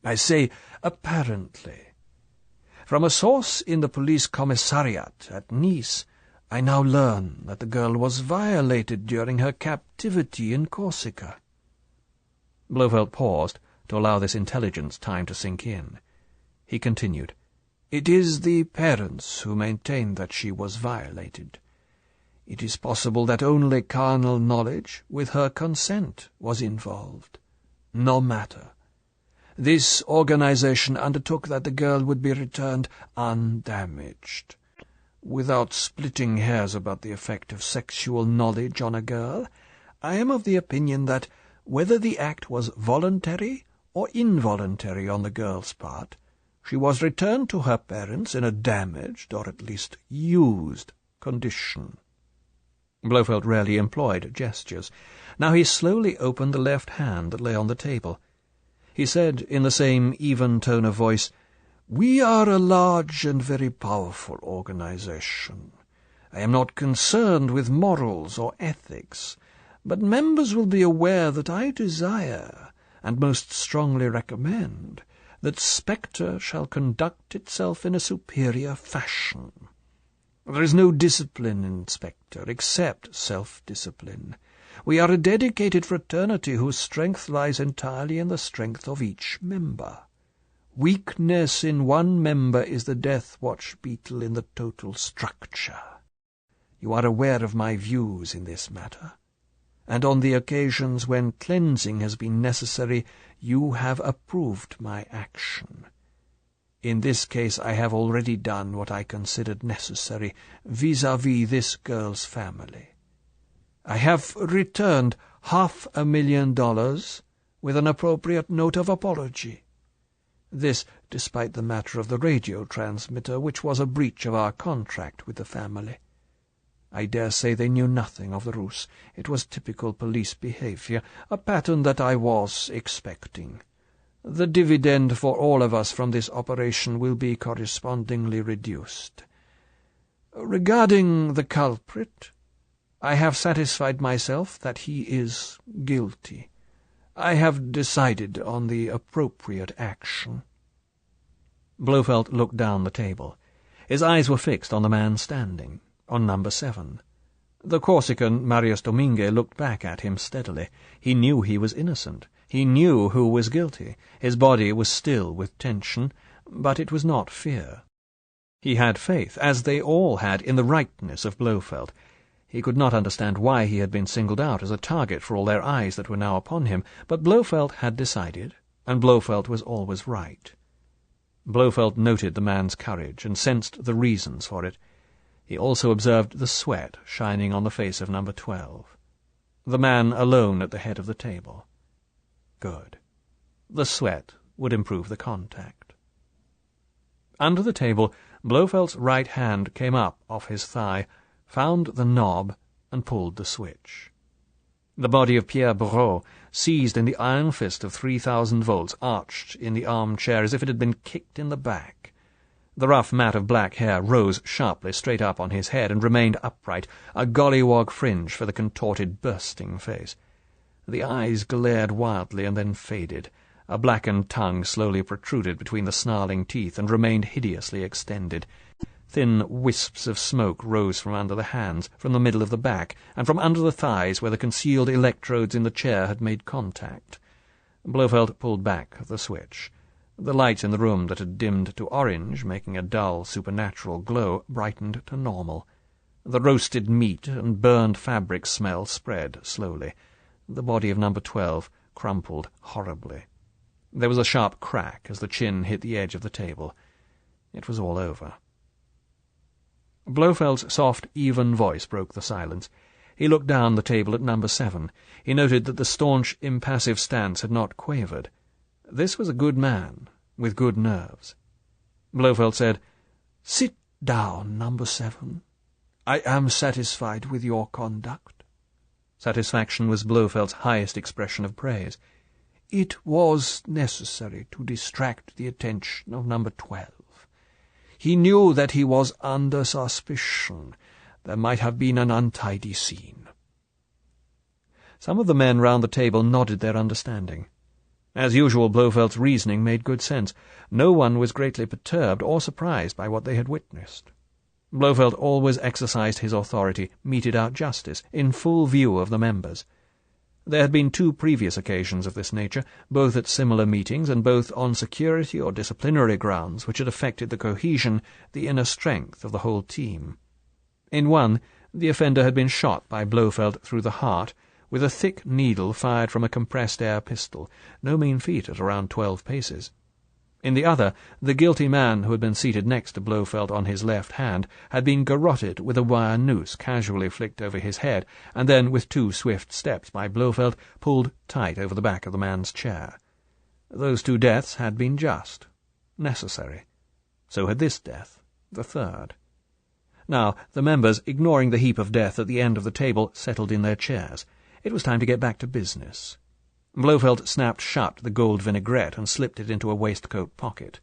S1: I say apparently. From a source in the police commissariat at Nice, I now learn that the girl was violated during her captivity in Corsica." Blofeld paused to allow this intelligence time to sink in. He continued, "It is the parents who maintain that she was violated. It is possible that only carnal knowledge, with her consent, was involved. No matter. This organization undertook that the girl would be returned undamaged. Without splitting hairs about the effect of sexual knowledge on a girl, I am of the opinion that, whether the act was voluntary or involuntary on the girl's part, she was returned to her parents in a damaged, or at least used, condition." Blofeld rarely employed gestures. Now he slowly opened the left hand that lay on the table. He said, in the same even tone of voice, "We are a large and very powerful organization. I am not concerned with morals or ethics, but members will be aware that I desire, and most strongly recommend, that Spectre shall conduct itself in a superior fashion. There is no discipline in Spectre except self-discipline. We are a dedicated fraternity whose strength lies entirely in the strength of each member. Weakness in one member is the death-watch beetle in the total structure. You are aware of my views in this matter, and on the occasions when cleansing has been necessary, you have approved my action. In this case I have already done what I considered necessary vis-à-vis this girl's family. I have returned $500,000 with an appropriate note of apology. This despite the matter of the radio transmitter, which was a breach of our contract with the family. I dare say they knew nothing of the ruse. It was typical police behavior, a pattern that I was expecting. The dividend for all of us from this operation will be correspondingly reduced. Regarding the culprit, I have satisfied myself that he is guilty. I have decided on the appropriate action." Blofeld looked down the table. His eyes were fixed on the man standing, on number 7. The Corsican, Marius Domingue, looked back at him steadily. He knew he was innocent. He knew who was guilty. His body was still with tension, but it was not fear. He had faith, as they all had, in the rightness of Blofeld. He could not understand why he had been singled out as a target for all their eyes that were now upon him, but Blofeld had decided, and Blofeld was always right. Blofeld noted the man's courage and sensed the reasons for it. He also observed the sweat shining on the face of number 12. The man alone at the head of the table. Good. The sweat would improve the contact. Under the table, Blofeld's right hand came up off his thigh, found the knob, and pulled the switch. The body of Pierre Barreau, seized in the iron fist of 3,000 volts, arched in the armchair as if it had been kicked in the back. The rough mat of black hair rose sharply straight up on his head and remained upright, a gollywog fringe for the contorted, bursting face. The eyes glared wildly and then faded. A blackened tongue slowly protruded between the snarling teeth and remained hideously extended. Thin wisps of smoke rose from under the hands, from the middle of the back, and from under the thighs where the concealed electrodes in the chair had made contact. Blofeld pulled back the switch. The lights in the room that had dimmed to orange, making a dull, supernatural glow, brightened to normal. The roasted meat and burned fabric smell spread slowly. The body of number 12 crumpled horribly. There was a sharp crack as the chin hit the edge of the table. It was all over. Blofeld's soft, even voice broke the silence. He looked down the table at number 7. He noted that the staunch, impassive stance had not quavered. This was a good man, with good nerves. Blofeld said, "Sit down, number 7. I am satisfied with your conduct." Satisfaction was Blofeld's highest expression of praise. "It was necessary to distract the attention of number 12. He knew that he was under suspicion. There might have been an untidy scene." Some of the men round the table nodded their understanding. As usual, Blofeld's reasoning made good sense. No one was greatly perturbed or surprised by what they had witnessed. Blofeld always exercised his authority, meted out justice, in full view of the members. There had been 2 previous occasions of this nature, both at similar meetings, and both on security or disciplinary grounds which had affected the cohesion, the inner strength of the whole team. In one, the offender had been shot by Blofeld through the heart, with a thick needle fired from a compressed-air pistol, no mean feat at around 12 paces. In the other, the guilty man who had been seated next to Blofeld on his left hand had been garroted with a wire noose casually flicked over his head, and then, with 2 swift steps by Blofeld, pulled tight over the back of the man's chair. Those 2 deaths had been just, necessary. So had this death, the third. Now, the members, ignoring the heap of death at the end of the table, settled in their chairs. It was time to get back to business. Blofeld snapped shut the gold vinaigrette and slipped it into a waistcoat pocket.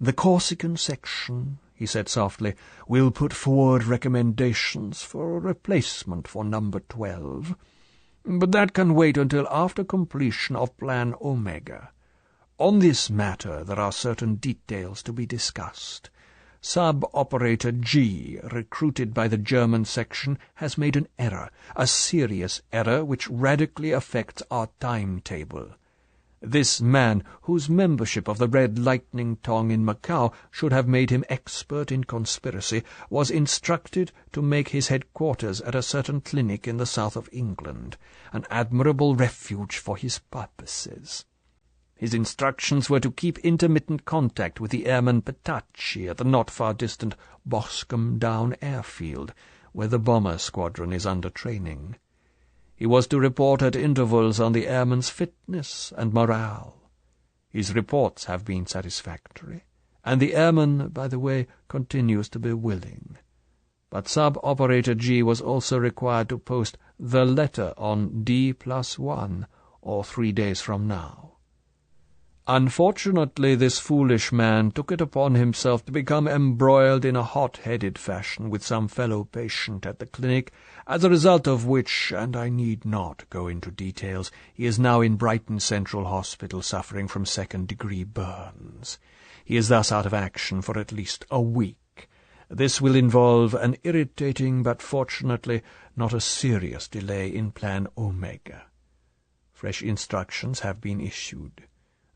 S1: "The Corsican section," he said softly, "will put forward recommendations for a replacement for number 12. But that can wait until after completion of Plan Omega. On this matter there are certain details to be discussed. Sub-Operator G, recruited by the German section, has made an error, a serious error which radically affects our timetable. This man, whose membership of the Red Lightning Tongue in Macau should have made him expert in conspiracy, was instructed to make his headquarters at a certain clinic in the south of England, an admirable refuge for his purposes. His instructions were to keep intermittent contact with the airman Petacci at the not-far-distant Boscombe Down airfield, where the bomber squadron is under training. He was to report at intervals on the airman's fitness and morale. His reports have been satisfactory, and the airman, by the way, continues to be willing. But Sub-Operator G was also required to post the letter on D+1, or 3 days from now. Unfortunately, this foolish man took it upon himself to become embroiled in a hot-headed fashion with some fellow patient at the clinic, as a result of which, and I need not go into details, he is now in Brighton Central Hospital suffering from second-degree burns. He is thus out of action for at least a week. This will involve an irritating but fortunately not a serious delay in Plan Omega. Fresh instructions have been issued.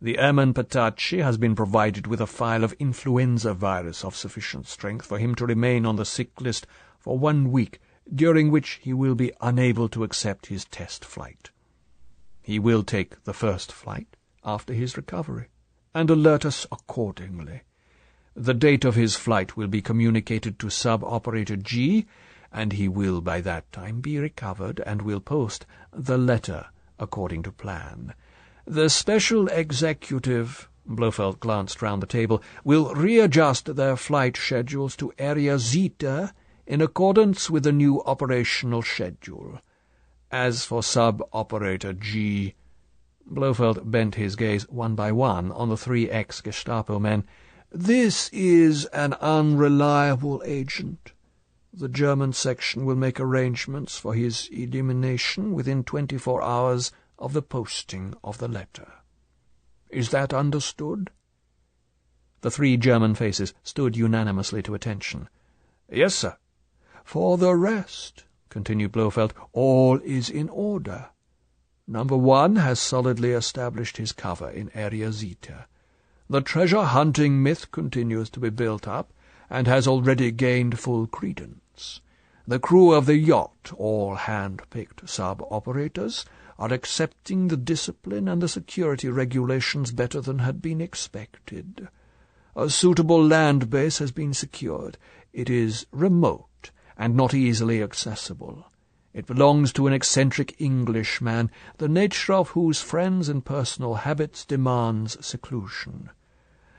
S1: The airman Petacci has been provided with a file of influenza virus of sufficient strength for him to remain on the sick list for 1 week, during which he will be unable to accept his test flight. He will take the first flight after his recovery, and alert us accordingly. The date of his flight will be communicated to Sub-Operator G, and he will by that time be recovered and will post the letter according to plan. The Special Executive," Blofeld glanced round the table, "will readjust their flight schedules to Area Zeta in accordance with the new operational schedule. As for Sub-Operator G—" Blofeld bent his gaze one by one on the 3 ex-Gestapo men. "This is an unreliable agent. The German section will make arrangements for his elimination within 24 hours of the posting of the letter. Is that understood?" The 3 German faces stood unanimously to attention. "Yes, sir." "For the rest," continued Blofeld, "all is in order. Number 1 has solidly established his cover in Area Zeta. The treasure-hunting myth continues to be built up, and has already gained full credence. The crew of the yacht, all hand-picked sub-operators, are accepting the discipline and the security regulations better than had been expected. A suitable land base has been secured. It is remote and not easily accessible. It belongs to an eccentric Englishman, the nature of whose friends and personal habits demands seclusion.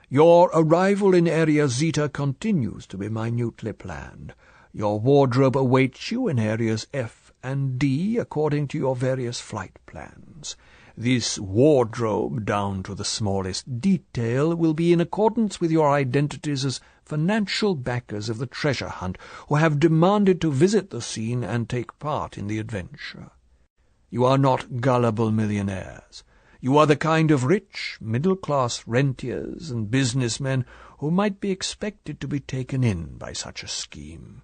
S1: Your arrival in Area Zeta continues to be minutely planned. Your wardrobe awaits you in Areas F and D according to your various flight plans. This wardrobe, down to the smallest detail, will be in accordance with your identities as financial backers of the treasure hunt who have demanded to visit the scene and take part in the adventure. You are not gullible millionaires. You are the kind of rich, middle-class rentiers and businessmen who might be expected to be taken in by such a scheme.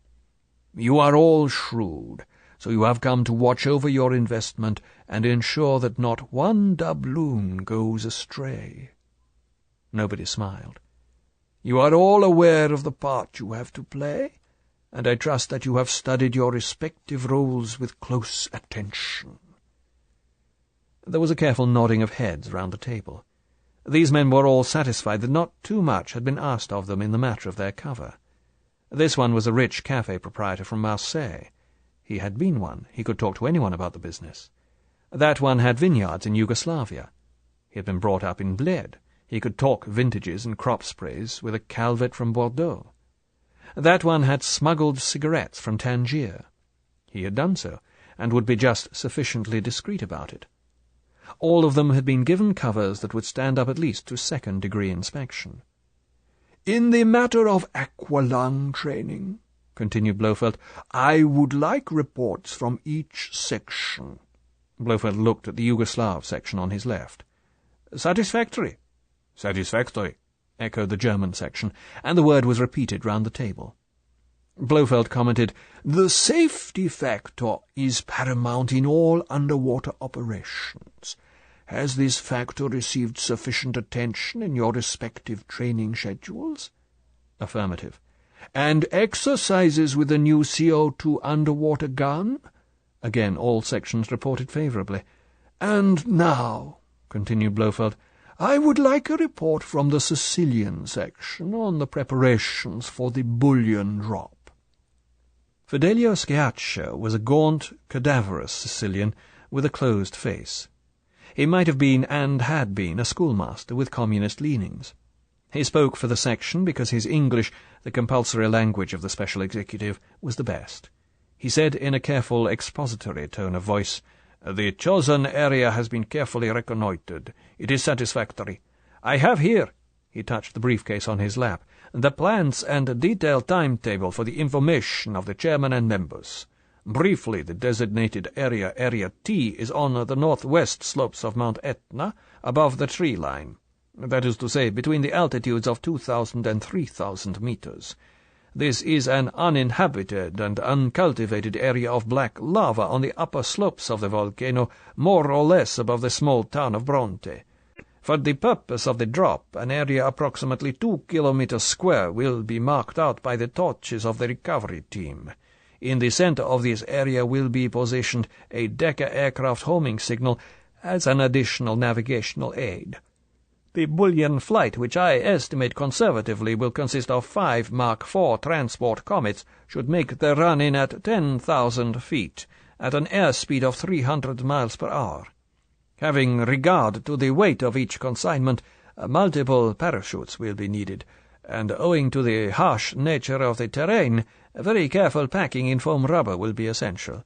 S1: You are all shrewd, so you have come to watch over your investment and ensure that not one doubloon goes astray." Nobody smiled. "You are all aware of the part you have to play, and I trust that you have studied your respective roles with close attention." There was a careful nodding of heads round the table. These men were all satisfied that not too much had been asked of them in the matter of their cover. This one was a rich cafe proprietor from Marseille. He had been one. He could talk to anyone about the business. That one had vineyards in Yugoslavia. He had been brought up in Bled. He could talk vintages and crop sprays with a Calvet from Bordeaux. That one had smuggled cigarettes from Tangier. He had done so, and would be just sufficiently discreet about it. All of them had been given covers that would stand up at least to second-degree inspection.
S2: "In the matter of aqualung training," continued Blofeld, "I would like reports from each section."
S1: Blofeld looked at the Yugoslav section on his left. "Satisfactory." "Satisfactory," echoed the German section, and the word was repeated round the table.
S2: Blofeld commented, "The safety factor is paramount in all underwater operations. Has this factor received sufficient attention in your respective training schedules?"
S1: Affirmative.
S2: "And exercises with the new CO2 underwater gun?"
S1: Again all sections reported favourably.
S2: "And now," continued Blofeld, "I would like a report from the Sicilian section on the preparations for the bullion drop."
S1: Fidelio Schiaccia was a gaunt, cadaverous Sicilian with a closed face. He might have been, and had been, a schoolmaster with communist leanings. He spoke for the section because his English, the compulsory language of the special executive, was the best. He said in a careful expository tone of voice, "The chosen area has been carefully reconnoitred. It is satisfactory. I have here," he touched the briefcase on his lap, "the plans and detailed timetable for the information of the chairman and members. Briefly, the designated area, Area T, is on the northwest slopes of Mount Etna, above the tree line. That is to say, between the altitudes of 2,000 and 3,000 meters. This is an uninhabited and uncultivated area of black lava on the upper slopes of the volcano, more or less above the small town of Bronte. For the purpose of the drop, an area approximately 2 kilometers square will be marked out by the torches of the recovery team. In the center of this area will be positioned a Decker aircraft homing signal as an additional navigational aid. The bullion flight, which I estimate conservatively will consist of 5 Mark IV transport comets, should make the run-in at 10,000 feet, at an airspeed of 300 miles per hour. Having regard to the weight of each consignment, multiple parachutes will be needed, and owing to the harsh nature of the terrain, very careful packing in foam rubber will be essential.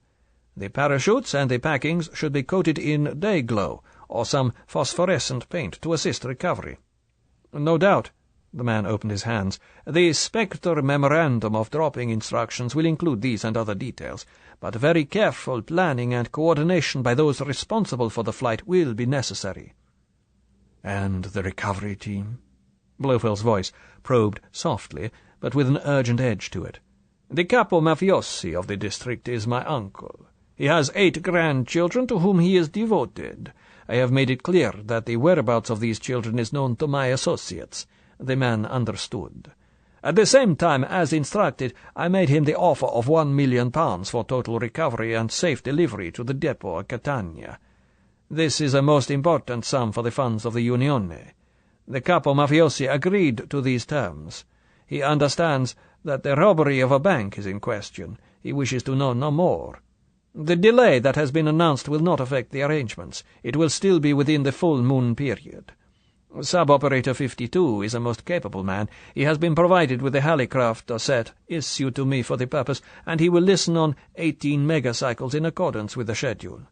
S1: The parachutes and the packings should be coated in day-glow, or some phosphorescent paint to assist recovery. No doubt," the man opened his hands, "the Spectre memorandum of dropping instructions will include these and other details, but very careful planning and coordination by those responsible for the flight will be necessary."
S2: "And the recovery team?"
S1: Blofeld's voice probed softly, but with an urgent edge to it. "The capo mafiosi of the district is my uncle. He has 8 grandchildren to whom he is devoted. I have made it clear that the whereabouts of these children is known to my associates." The man understood. "At the same time, as instructed, I made him the offer of £1 million for total recovery and safe delivery to the depot at Catania. This is a most important sum for the funds of the Unione. The capo mafiosi agreed to these terms. He understands that the robbery of a bank is in question. He wishes to know no more. The delay that has been announced will not affect the arrangements. It will still be within the full moon period. Sub-Operator 52 is a most capable man. He has been provided with a Hallicraft set issued to me for the purpose, and he will listen on 18 megacycles in accordance with the schedule.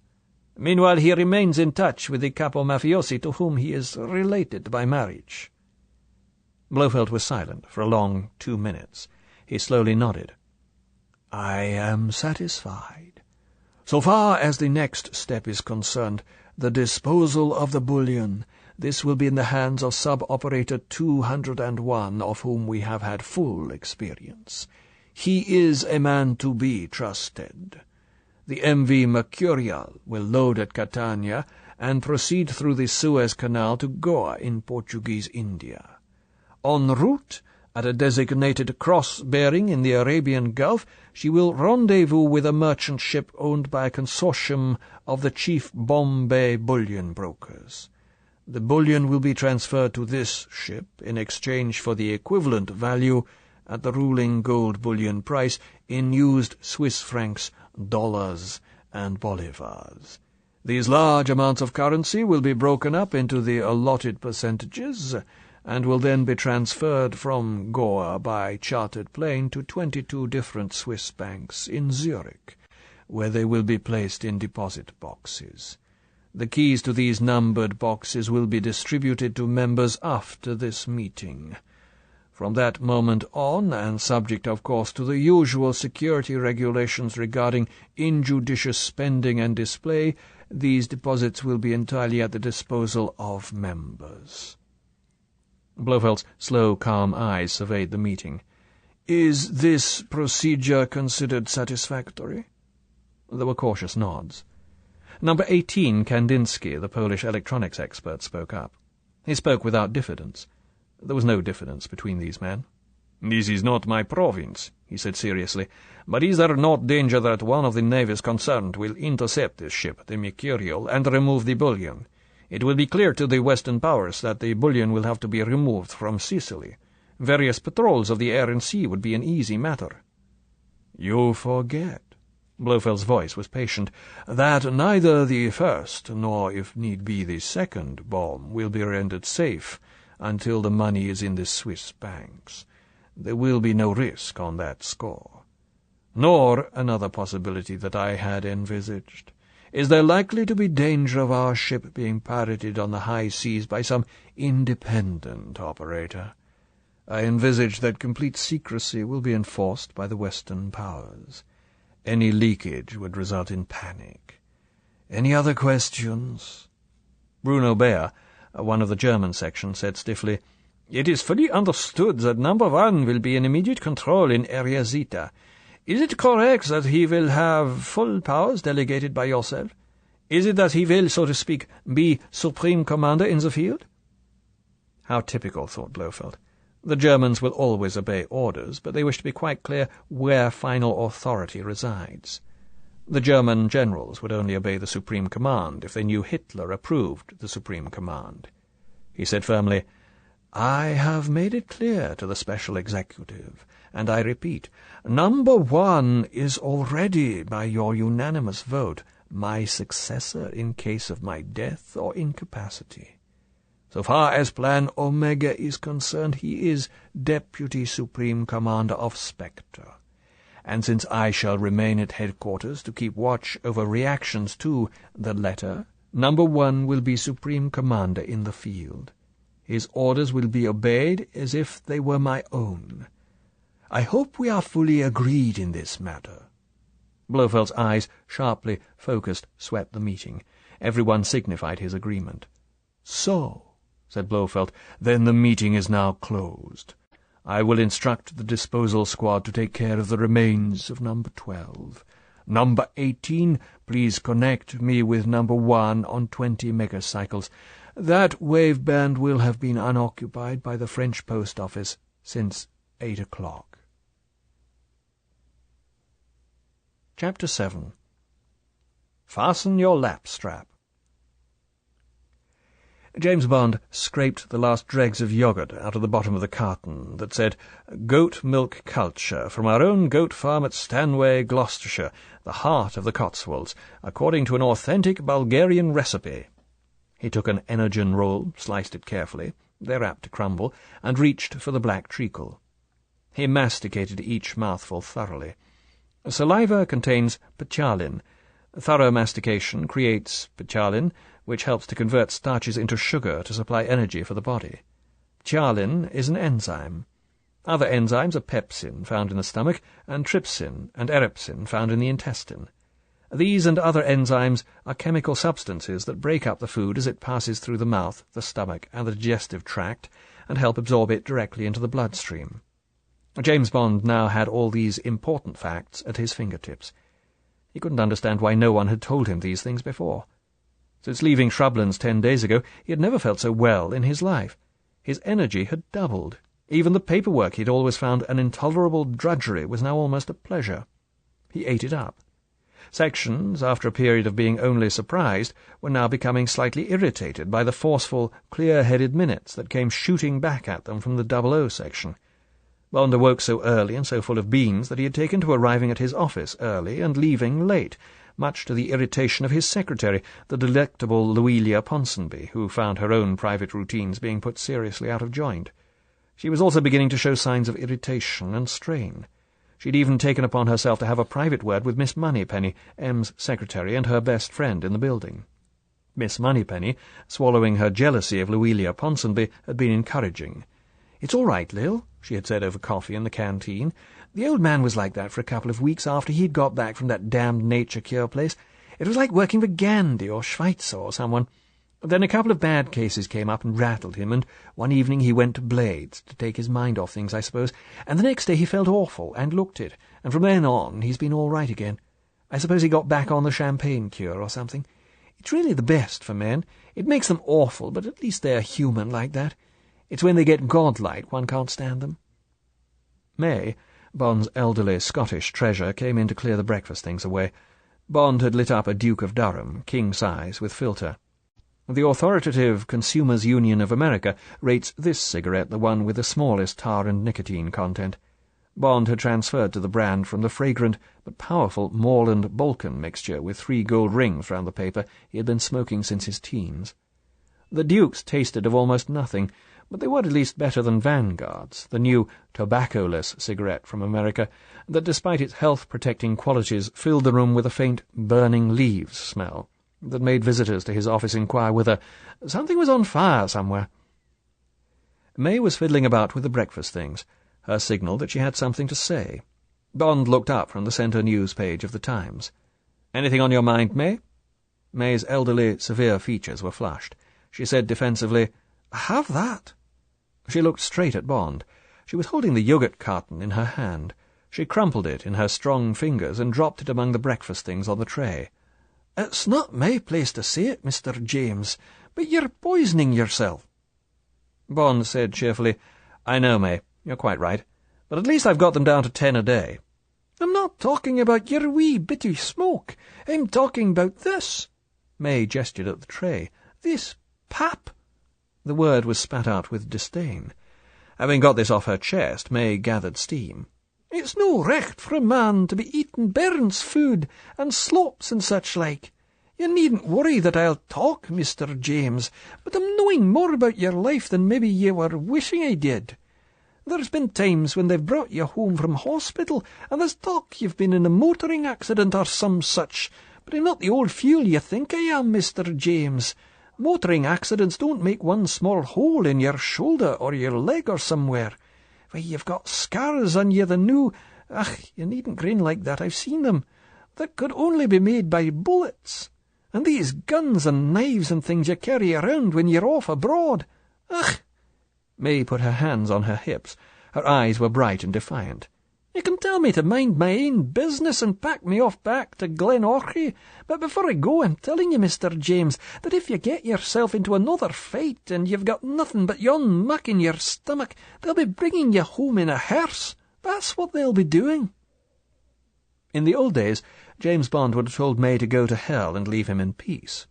S1: Meanwhile, he remains in touch with the capo mafiosi to whom he is related by marriage." Blofeld was silent for a long 2 minutes. He slowly nodded.
S2: "I am satisfied. So far as the next step is concerned, the disposal of the bullion, this will be in the hands of Sub-Operator 201, of whom we have had full experience. He is a man to be trusted. The MV Mercurial will load at Catania and proceed through the Suez Canal to Goa in Portuguese India. En route, at a designated cross-bearing in the Arabian Gulf, she will rendezvous with a merchant ship owned by a consortium of the chief Bombay bullion brokers. The bullion will be transferred to this ship in exchange for the equivalent value at the ruling gold bullion price in used Swiss francs, dollars, and bolivars. These large amounts of currency will be broken up into the allotted percentages, and will then be transferred from Goa by chartered plane to 22 different Swiss banks in Zurich, where they will be placed in deposit boxes. The keys to these numbered boxes will be distributed to members after this meeting. From that moment on, and subject of course to the usual security regulations regarding injudicious spending and display, these deposits will be entirely at the disposal of members."
S1: Blofeld's slow, calm eyes surveyed the meeting.
S2: "Is this procedure considered satisfactory?"
S1: There were cautious nods. Number 18, Kandinsky, the Polish electronics expert, spoke up. He spoke without diffidence. There was no diffidence between these men.
S4: "This is not my province," he said seriously, "but is there not danger that one of the navies concerned will intercept this ship, the Mercurial, and remove the bullion? It will be clear to the Western powers that the bullion will have to be removed from Sicily. Various patrols of the air and sea would be an easy matter."
S2: "You forget," Blofeld's voice was patient, "that neither the first, nor, if need be, the second bomb will be rendered safe until the money is in the Swiss banks. There will be no risk on that score. Nor, another possibility that I had envisaged, is there likely to be danger of our ship being pirated on the high seas by some independent operator. I envisage that complete secrecy will be enforced by the Western powers. Any leakage would result in panic. Any other questions?"
S1: Bruno Baer, one of the German section, said stiffly,
S4: "It is fully understood that number 1 will be in immediate control in Area Zeta. Is it correct that he will have full powers delegated by yourself? Is it that he will, so to speak, be supreme commander in the field?"
S1: How typical, thought Blofeld. The Germans will always obey orders, but they wish to be quite clear where final authority resides. The German generals would only obey the Supreme Command if they knew Hitler approved the Supreme Command. He said firmly, "I have made it clear to the Special Executive, and I repeat, number 1 is already, by your unanimous vote, my successor in case of my death or incapacity. So far as Plan Omega is concerned, he is Deputy Supreme Commander of Spectre. And since I shall remain at headquarters to keep watch over reactions to the letter, number 1 will be Supreme Commander in the field. His orders will be obeyed as if they were my own. I hope we are fully agreed in this matter." Blofeld's eyes, sharply focused, swept the meeting. Everyone signified his agreement.
S2: "So," said Blofeld, "then the meeting is now closed. I will instruct the disposal squad to take care of the remains of number 12. Number 18, please connect me with number 1 on 20 megacycles. That wave band will have been unoccupied by the French post office since 8 o'clock.
S1: Chapter 7. Fasten your lap strap. James Bond scraped the last dregs of yoghurt out of the bottom of the carton that said, "Goat milk culture, from our own goat farm at Stanway, Gloucestershire, the heart of the Cotswolds, according to an authentic Bulgarian recipe." He took an energon roll, sliced it carefully, they're apt to crumble, and reached for the black treacle. He masticated each mouthful thoroughly. Saliva contains ptyalin. Thorough mastication creates ptyalin, which helps to convert starches into sugar to supply energy for the body. Ptyalin is an enzyme. Other enzymes are pepsin, found in the stomach, and trypsin and erepsin, found in the intestine. These and other enzymes are chemical substances that break up the food as it passes through the mouth, the stomach, and the digestive tract, and help absorb it directly into the bloodstream. James Bond now had all these important facts at his fingertips. He couldn't understand why no one had told him these things before. Since leaving Shrublands 10 days ago, he had never felt so well in his life. His energy had doubled. Even the paperwork he had always found an intolerable drudgery was now almost a pleasure. He ate it up. Sections, after a period of being only surprised, were now becoming slightly irritated by the forceful, clear-headed minutes that came shooting back at them from the 00 section. Bond awoke so early and so full of beans that he had taken to arriving at his office early and leaving late, much to the irritation of his secretary, the delectable Louisa Ponsonby, who found her own private routines being put seriously out of joint. She was also beginning to show signs of irritation and strain. She'd even taken upon herself to have a private word with Miss Moneypenny, M's secretary and her best friend in the building. Miss Moneypenny, swallowing her jealousy of Louisa Ponsonby, had been encouraging. "It's all right, Lil," she had said over coffee in the canteen. "The old man was like that for a couple of weeks after he'd got back from that damned nature cure place. It was like working for Gandhi or Schweitzer or someone. Then a couple of bad cases came up and rattled him, and one evening he went to Blades, to take his mind off things, I suppose, and the next day he felt awful and looked it, and from then on he's been all right again. I suppose he got back on the champagne cure or something. It's really the best for men. It makes them awful, but at least they're human like that. It's when they get godlike one can't stand them." May, Bond's elderly Scottish treasure, came in to clear the breakfast things away. Bond had lit up a Duke of Durham, king-size, with filter. The authoritative Consumers' Union of America rates this cigarette the one with the smallest tar and nicotine content. Bond had transferred to the brand from the fragrant but powerful Moreland Balkan mixture with 3 gold rings round the paper he had been smoking since his teens. The Dukes tasted of almost nothing, but they were at least better than Vanguard's, the new tobacco-less cigarette from America, that despite its health-protecting qualities filled the room with a faint burning leaves smell that made visitors to his office inquire whether something was on fire somewhere. May was fiddling about with the breakfast things, her signal that she had something to say. Bond looked up from the centre news page of the Times. "Anything on your mind, May?" May's elderly, severe features were flushed. She said defensively, "Have that." She looked straight at Bond. She was holding the yoghurt carton in her hand. She crumpled it in her strong fingers and dropped it among the breakfast things on the tray. "It's not my place to say it, Mr. James, but you're poisoning yourself." Bond said cheerfully, "I know, May. You're quite right. But at least I've got them down to 10 a day." "I'm not talking about your wee bit of smoke. I'm talking about this." May gestured at the tray. "This pap." The word was spat out with disdain. Having got this off her chest, May gathered steam. "It's no recht for a man to be eating bairns' food and slops and such like. You needn't worry that I'll talk, Mr. James, but I'm knowing more about your life than maybe you were wishing I did. There's been times when they've brought you home from hospital, and there's talk you've been in a motoring accident or some such, but I'm not the old fool you think I am, Mr. James. Motoring accidents don't make one small hole in your shoulder or your leg or somewhere. Why, you've got scars on you the new— you needn't grin like that, I've seen them— that could only be made by bullets. And these guns and knives and things you carry around when you're off abroad. Ugh!" May put her hands on her hips. Her eyes were bright and defiant. "You can tell me to mind my own business and pack me off back to Glenorchy, but before I go I'm telling you, Mr. James, that if you get yourself into another fight and you've got nothing but yon muck in your stomach, they'll be bringing you home in a hearse. That's what they'll be doing." In the old days, James Bond would have told May to go to hell and leave him in peace.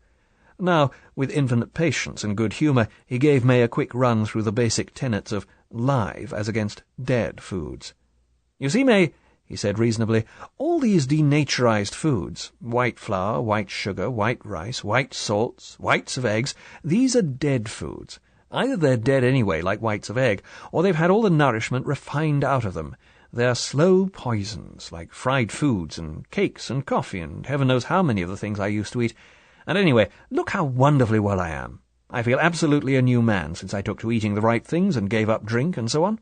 S1: Now, with infinite patience and good humour, he gave May a quick run through the basic tenets of live as against dead foods. "You see, May," he said reasonably, "all these denaturized foods, white flour, white sugar, white rice, white salts, whites of eggs, these are dead foods. Either they're dead anyway, like whites of egg, or they've had all the nourishment refined out of them. They're slow poisons, like fried foods and cakes and coffee and heaven knows how many of the things I used to eat. And anyway, look how wonderfully well I am. I feel absolutely a new man since I took to eating the right things and gave up drink and so on.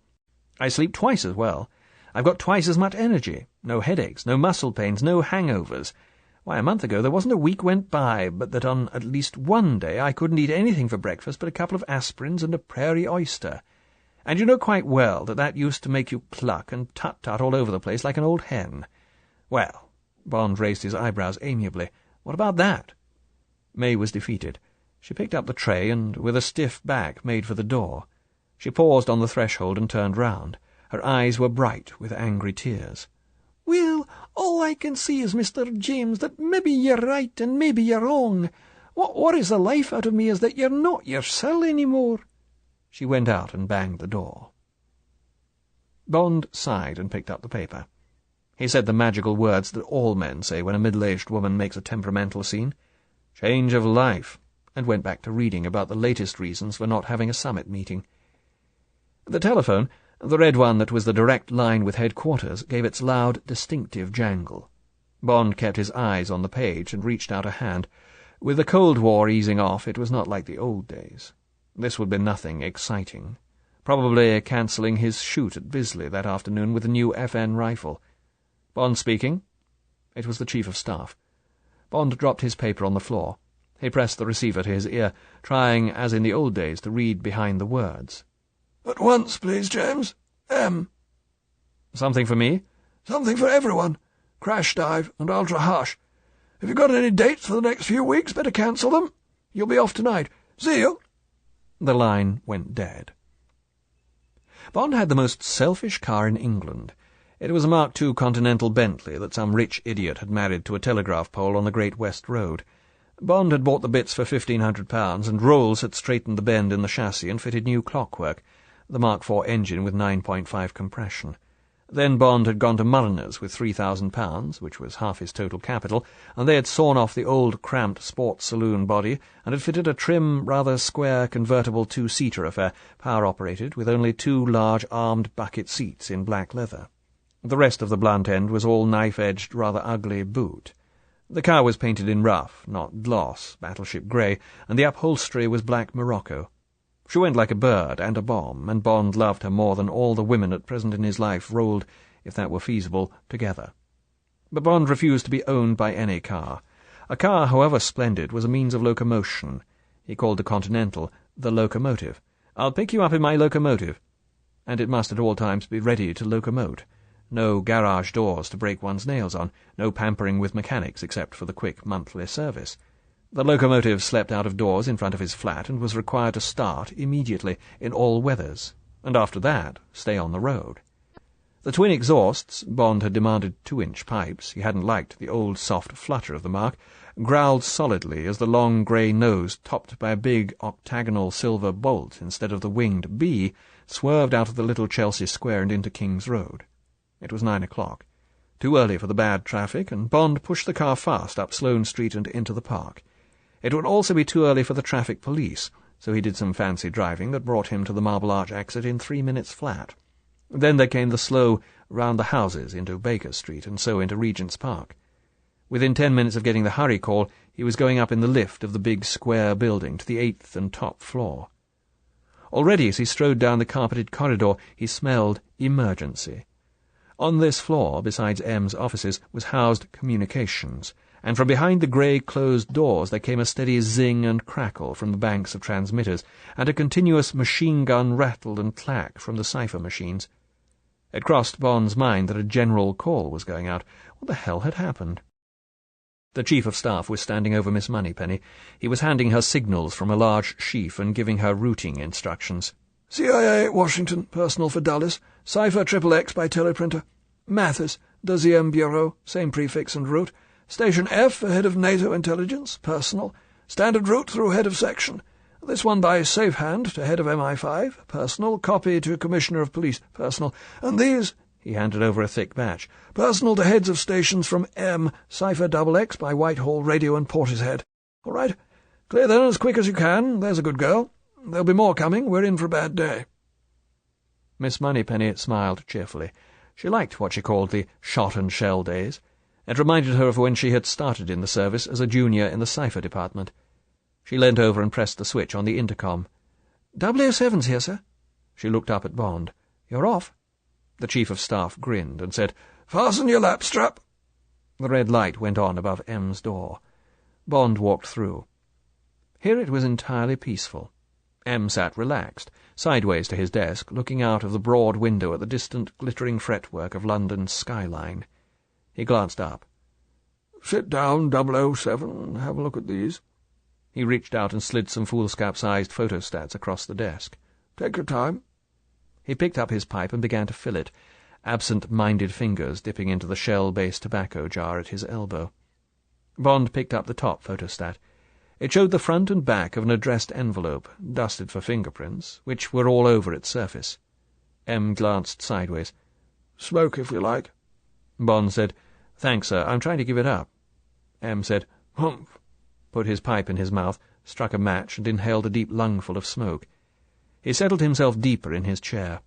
S1: I sleep twice as well. I've got twice as much energy. No headaches, no muscle pains, no hangovers. Why, a month ago there wasn't a week went by but that on at least one day I couldn't eat anything for breakfast but a couple of aspirins and a prairie oyster. And you know quite well that used to make you cluck and tut-tut all over the place like an old hen. Well," Bond raised his eyebrows amiably, "what about that?" May was defeated. She picked up the tray and, with a stiff back, made for the door. She paused on the threshold and turned round. Her eyes were bright with angry tears. "Well, all I can say is, Mr. James, that maybe you're right and maybe you're wrong. What worries the life out of me is that you're not yourself any more." She went out and banged the door. Bond sighed and picked up the paper. He said the magical words that all men say when a middle-aged woman makes a temperamental scene. Change of life, and went back to reading about the latest reasons for not having a summit meeting. The telephone, the red one that was the direct line with headquarters, gave its loud, distinctive jangle. Bond kept his eyes on the page and reached out a hand. With the Cold War easing off, it was not like the old days. This would be nothing exciting. Probably cancelling his shoot at Bisley that afternoon with a new FN rifle. Bond speaking. It was the Chief of Staff. Bond dropped his paper on the floor. He pressed the receiver to his ear, trying, as in the old days, to read behind the words.
S2: "At once, please, James. M."
S1: "Something for me?"
S2: "Something for everyone. Crash dive and ultra hush. Have you got any dates for the next few weeks? Better cancel them. You'll be off tonight. See you."
S1: The line went dead. Bond had the most selfish car in England. It was a Mark II Continental Bentley that some rich idiot had married to a telegraph pole on the Great West Road. Bond had bought the bits for £1,500, and Rolls had straightened the bend in the chassis and fitted new clockwork, the Mark IV engine with 9.5 compression. Then Bond had gone to Mulliner's with £3,000, which was half his total capital, and they had sawn off the old cramped sports saloon body and had fitted a trim, rather square, convertible two-seater affair, power-operated, with only 2 large armed bucket seats in black leather. The rest of the blunt end was all knife-edged, rather ugly boot. The car was painted in rough, not gloss, battleship grey, and the upholstery was black morocco. She went like a bird and a bomb, and Bond loved her more than all the women at present in his life rolled, if that were feasible, together. But Bond refused to be owned by any car. A car, however splendid, was a means of locomotion. He called the Continental the locomotive. "I'll pick you up in my locomotive." And it must at all times be ready to locomote. No garage doors to break one's nails on, no pampering with mechanics except for the quick monthly service. The locomotive slept out of doors in front of his flat and was required to start immediately in all weathers, and after that stay on the road. The twin exhausts, Bond had demanded 2-inch pipes, he hadn't liked the old soft flutter of the Mark, growled solidly as the long grey nose, topped by a big octagonal silver bolt instead of the winged B, swerved out of the little Chelsea Square and into King's Road. It was 9 o'clock. Too early for the bad traffic, and Bond pushed the car fast up Sloane Street and into the park. It would also be too early for the traffic police, so he did some fancy driving that brought him to the Marble Arch exit in 3 minutes flat. Then there came the slow round the houses into Baker Street, and so into Regent's Park. Within 10 minutes of getting the hurry call, he was going up in the lift of the big square building to the 8th and top floor. Already, as he strode down the carpeted corridor, he smelled emergency. On this floor, besides M's offices, was housed communications, and from behind the grey closed doors there came a steady zing and crackle from the banks of transmitters, and a continuous machine-gun rattle and clack from the cipher machines. It crossed Bond's mind that a general call was going out. What the hell had happened? The Chief of Staff was standing over Miss Moneypenny. He was handing her signals from a large sheaf and giving her routing instructions.
S2: CIA, Washington, personal for Dulles. Cipher XXX by teleprinter. Mathis, Deuxième Bureau, same prefix and route. Station F for head of NATO intelligence, personal. Standard route through head of section. This one by safe hand to head of MI5, personal. Copy to Commissioner of Police, personal. And these, he handed over a thick batch, personal to heads of stations from M, Cipher XX by Whitehall Radio and Portishead. All right. Clear then as quick as you can. There's a good girl. There'll be more coming. We're in for a bad day.
S1: Miss Moneypenny smiled cheerfully. She liked what she called the shot-and-shell days. It reminded her of when she had started in the service as a junior in the cipher department. She leant over and pressed the switch on the intercom. 007's here, sir. She looked up at Bond. You're off. The Chief of Staff grinned and said, Fasten your lap strap. The red light went on above M's door. Bond walked through. Here it was entirely peaceful. M sat relaxed, sideways to his desk, looking out of the broad window at the distant glittering fretwork of London's skyline. He glanced up.
S2: Sit down, 007, and have a look at these.
S1: He reached out and slid some foolscap-sized photostats across the desk.
S2: Take your time.
S1: He picked up his pipe and began to fill it, absent-minded fingers dipping into the shell-based tobacco jar at his elbow. Bond picked up the top photostat. It showed the front and back of an addressed envelope, dusted for fingerprints, which were all over its surface. M glanced sideways.
S2: Smoke, if you like.
S1: Bond said, "Thanks, sir, I'm trying to give it up." M said, "Humph," put his pipe in his mouth, struck a match, and inhaled a deep lungful of smoke. He settled himself deeper in his chair.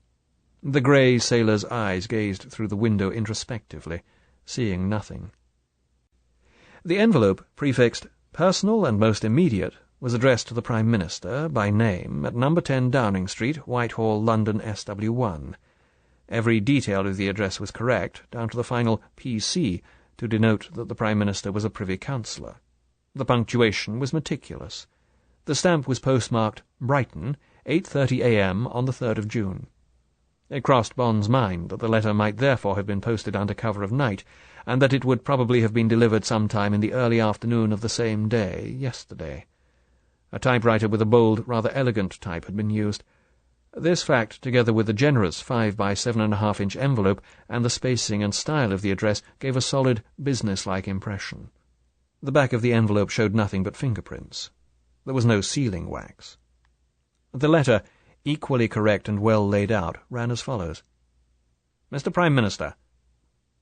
S1: The grey sailor's eyes gazed through the window introspectively, seeing nothing. The envelope, prefixed "Personal and Most Immediate," was addressed to the Prime Minister, by name, at No. 10 Downing Street, Whitehall, London, SW1. Every detail of the address was correct, down to the final PC, to denote that the Prime Minister was a Privy Councillor. The punctuation was meticulous. The stamp was postmarked Brighton, 8:30 a.m. on the 3rd of June. It crossed Bond's mind that the letter might therefore have been posted under cover of night, and that it would probably have been delivered sometime in the early afternoon of the same day, yesterday. A typewriter with a bold, rather elegant type had been used. This fact, together with the generous 5 by 7.5-inch envelope and the spacing and style of the address, gave a solid, business-like impression. The back of the envelope showed nothing but fingerprints. There was no sealing wax. The letter, equally correct and well laid out, ran as follows. "Mr. Prime Minister,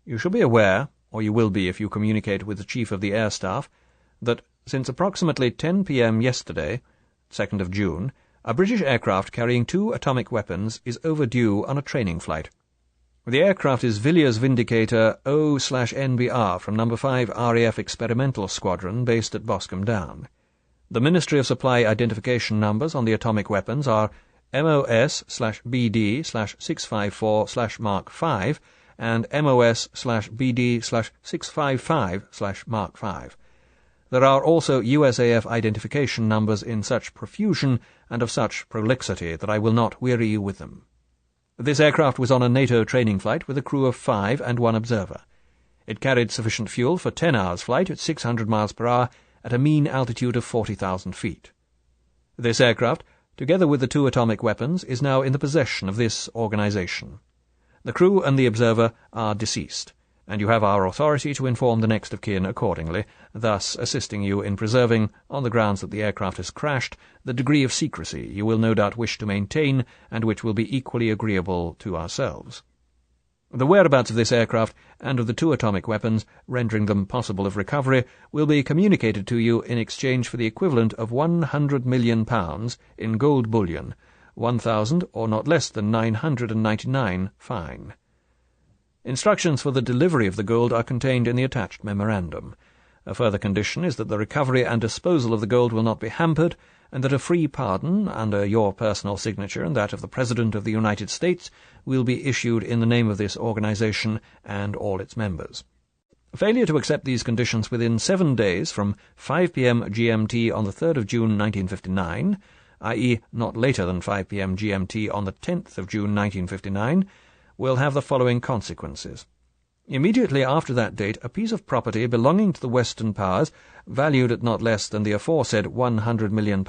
S1: you shall be aware, or you will be if you communicate with the Chief of the Air Staff, that since approximately 10 p.m. yesterday, 2nd of June, a British aircraft carrying 2 atomic weapons is overdue on a training flight. The aircraft is Villiers Vindicator O/NBR from No. 5 RAF Experimental Squadron based at Boscombe Down. The Ministry of Supply identification numbers on the atomic weapons are MOS/BD/654/Mark 5 and MOS/BD/655/Mark 5. There are also USAF identification numbers in such profusion and of such prolixity that I will not weary you with them. This aircraft was on a NATO training flight with a crew of 5 and 1 observer. It carried sufficient fuel for 10 hours' flight at 600 miles per hour at a mean altitude of 40,000 feet. This aircraft, together with the 2 atomic weapons, is now in the possession of this organization. The crew and the observer are deceased, and you have our authority to inform the next of kin accordingly, thus assisting you in preserving, on the grounds that the aircraft has crashed, the degree of secrecy you will no doubt wish to maintain, and which will be equally agreeable to ourselves. The whereabouts of this aircraft and of the 2 atomic weapons, rendering them possible of recovery, will be communicated to you in exchange for the equivalent of £100 million in gold bullion, 1,000 or not less than 999 fine. Instructions for the delivery of the gold are contained in the attached memorandum. A further condition is that the recovery and disposal of the gold will not be hampered, and that a free pardon, under your personal signature and that of the President of the United States, will be issued in the name of this organization and all its members. Failure to accept these conditions within 7 days from 5 p.m. GMT on the 3rd of June 1959, i.e. not later than 5 p.m. GMT on the 10th of June 1959, will have the following consequences. Immediately after that date, a piece of property belonging to the Western Powers, valued at not less than the aforesaid £100 million,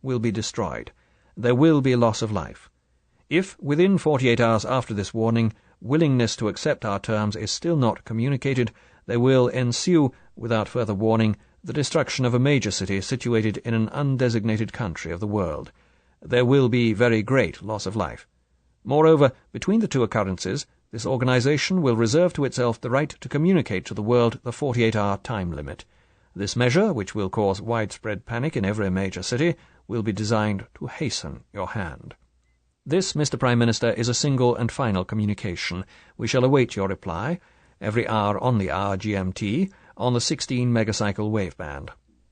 S1: will be destroyed. There will be loss of life. If, within 48 hours after this warning, willingness to accept our terms is still not communicated, there will ensue, without further warning, the destruction of a major city situated in an undesignated country of the world. There will be very great loss of life. Moreover, between the 2 occurrences, this organization will reserve to itself the right to communicate to the world the 48-hour time limit. This measure, which will cause widespread panic in every major city, will be designed to hasten your hand. This, Mr. Prime Minister, is a single and final communication. We shall await your reply, every hour on the hour GMT, on the 16 megacycle waveband.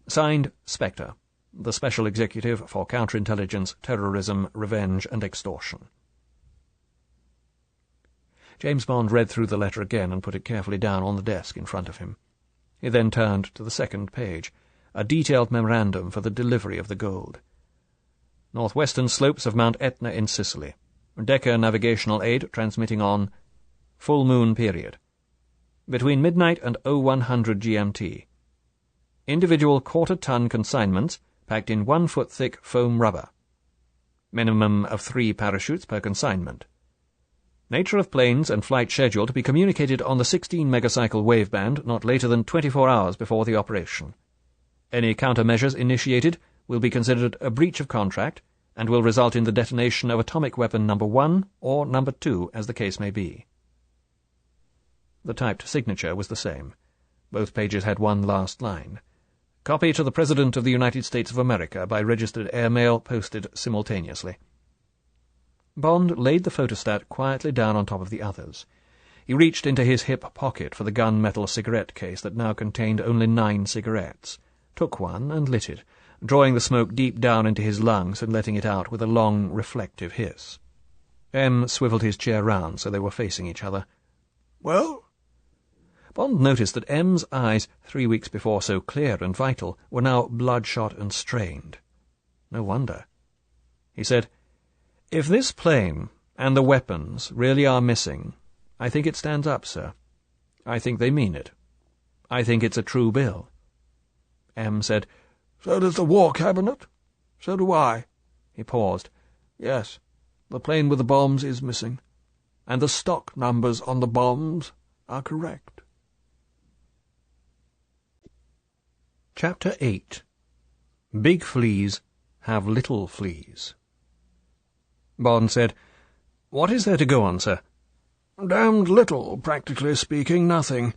S1: Signed, Spectre, the Special Executive for Counterintelligence, Terrorism, Revenge and Extortion. James Bond read through the letter again and put it carefully down on the desk in front of him. He then turned to the 2nd page, a detailed memorandum for the delivery of the gold. Northwestern slopes of Mount Etna in Sicily. Decca navigational aid transmitting on full moon period. Between midnight and 0100 GMT. Individual quarter-ton consignments packed in 1-foot-thick foam rubber. Minimum of 3 parachutes per consignment. Nature of planes and flight schedule to be communicated on the 16 megacycle waveband not later than 24 hours before the operation. Any countermeasures initiated will be considered a breach of contract and will result in the detonation of atomic weapon number 1 or number 2, as the case may be. The typed signature was the same. Both pages had one last line. Copy to the President of the United States of America by registered airmail, posted simultaneously. Bond laid the photostat quietly down on top of the others. He reached into his hip pocket for the gunmetal cigarette case that now contained only 9 cigarettes, took one and lit it, drawing the smoke deep down into his lungs and letting it out with a long, reflective hiss. M swivelled his chair round so they were facing each other.
S2: "Well?"
S1: Bond noticed that M's eyes, 3 weeks before so clear and vital, were now bloodshot and strained. No wonder. He said, "If this plane and the weapons really are missing, I think it stands up, sir. I think they mean it. I think it's a true bill." M said,
S2: "So does the War Cabinet. So do I."
S1: He paused.
S2: "Yes, the plane with the bombs is missing, and the stock numbers on the bombs are correct."
S1: Chapter 8. Big Fleas Have Little Fleas. Bond said, "What is there to go on, sir?"
S2: "Damned little, practically speaking, nothing.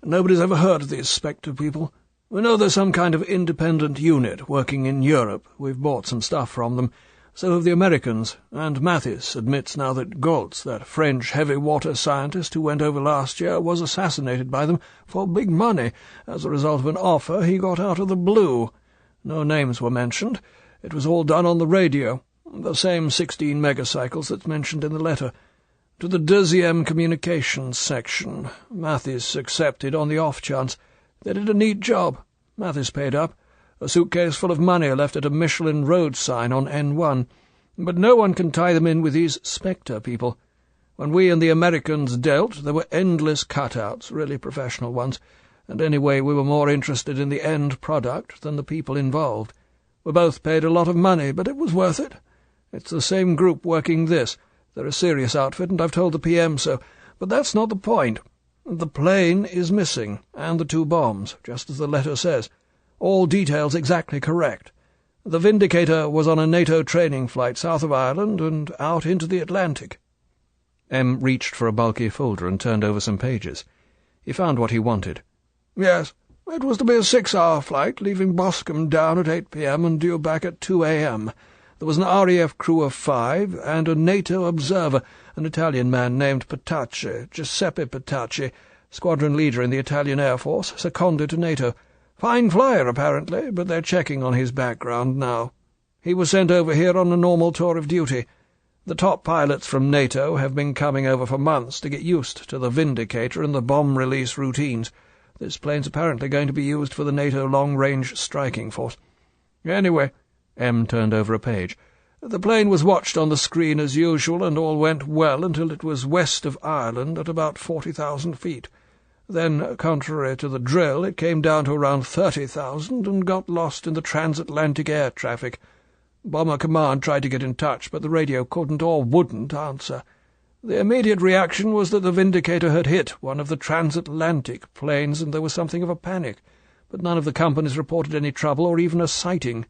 S2: Nobody's ever heard of these Spectre people. We know there's some kind of independent unit working in Europe. We've bought some stuff from them. So have the Americans, and Mathis admits now that Goltz, that French heavy-water scientist who went over last year, was assassinated by them for big money as a result of an offer he got out of the blue. No names were mentioned. It was all done on the radio, the same 16 megacycles that's mentioned in the letter. To the 2e communications section. Mathis accepted on the off-chance. They did a neat job. Mathis paid up. A suitcase full of money left at a Michelin road sign on N1. But no one can tie them in with these Spectre people. When we and the Americans dealt, there were endless cutouts, really professional ones, and anyway we were more interested in the end product than the people involved. We both paid a lot of money, but it was worth it. It's the same group working this. They're a serious outfit, and I've told the PM so. But that's not the point. The plane is missing, and the 2 bombs, just as the letter says. All details exactly correct. The Vindicator was on a NATO training flight south of Ireland and out into the Atlantic."
S1: M reached for a bulky folder and turned over some pages. He found what he wanted.
S2: "Yes, it was to be a 6-hour flight, leaving Boscombe down at 8 p.m. and due back at 2 a.m. There was an RAF crew of 5 and a NATO observer, an Italian man named Petacci, Giuseppe Petacci, squadron leader in the Italian Air Force, seconded to NATO. Fine flyer, apparently, but they're checking on his background now. He was sent over here on a normal tour of duty. The top pilots from NATO have been coming over for months to get used to the Vindicator and the bomb release routines. This plane's apparently going to be used for the NATO long-range striking force. Anyway," M turned over a page, "the plane was watched on the screen as usual, and all went well until it was west of Ireland at about 40,000 feet. Then, contrary to the drill, it came down to around 30,000 and got lost in the transatlantic air traffic. Bomber Command tried to get in touch, but the radio couldn't or wouldn't answer. The immediate reaction was that the Vindicator had hit one of the transatlantic planes, and there was something of a panic, but none of the companies reported any trouble or even a sighting."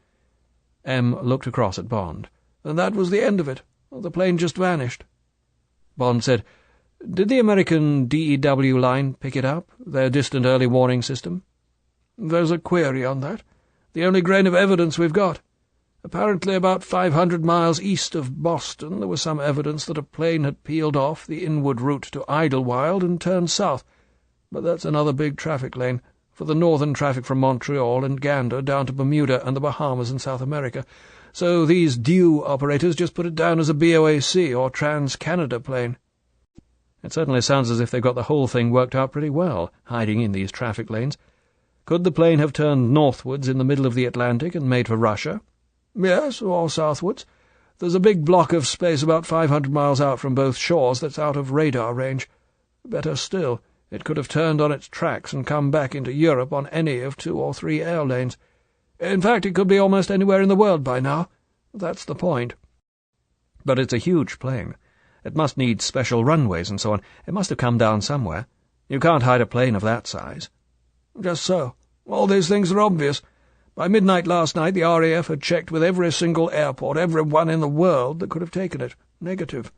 S1: M looked across at Bond.
S2: "And that was the end of it. The plane just vanished."
S1: Bond said, "Did the American DEW line pick it up, their distant early warning system?"
S2: "There's a query on that. The only grain of evidence we've got. Apparently about 500 miles east of Boston there was some evidence that a plane had peeled off the inward route to Idlewild and turned south. But that's another big traffic lane, for the northern traffic from Montreal and Gander down to Bermuda and the Bahamas in South America. So these DEW operators just put it down as a BOAC or Trans-Canada plane."
S1: "It certainly sounds as if they've got the whole thing worked out pretty well, hiding in these traffic lanes. Could the plane have turned northwards in the middle of the Atlantic and made for Russia?"
S2: "Yes, or southwards. There's a big block of space about 500 miles out from both shores that's out of radar range. Better still, it could have turned on its tracks and come back into Europe on any of 2 or 3 air lanes. In fact, it could be almost anywhere in the world by now. That's the point."
S1: "But it's a huge plane. It must need special runways and so on. It must have come down somewhere. You can't hide a plane of that size."
S2: "Just so. All these things are obvious. By midnight last night the RAF had checked with every single airport, every one in the world that could have taken it. Negative.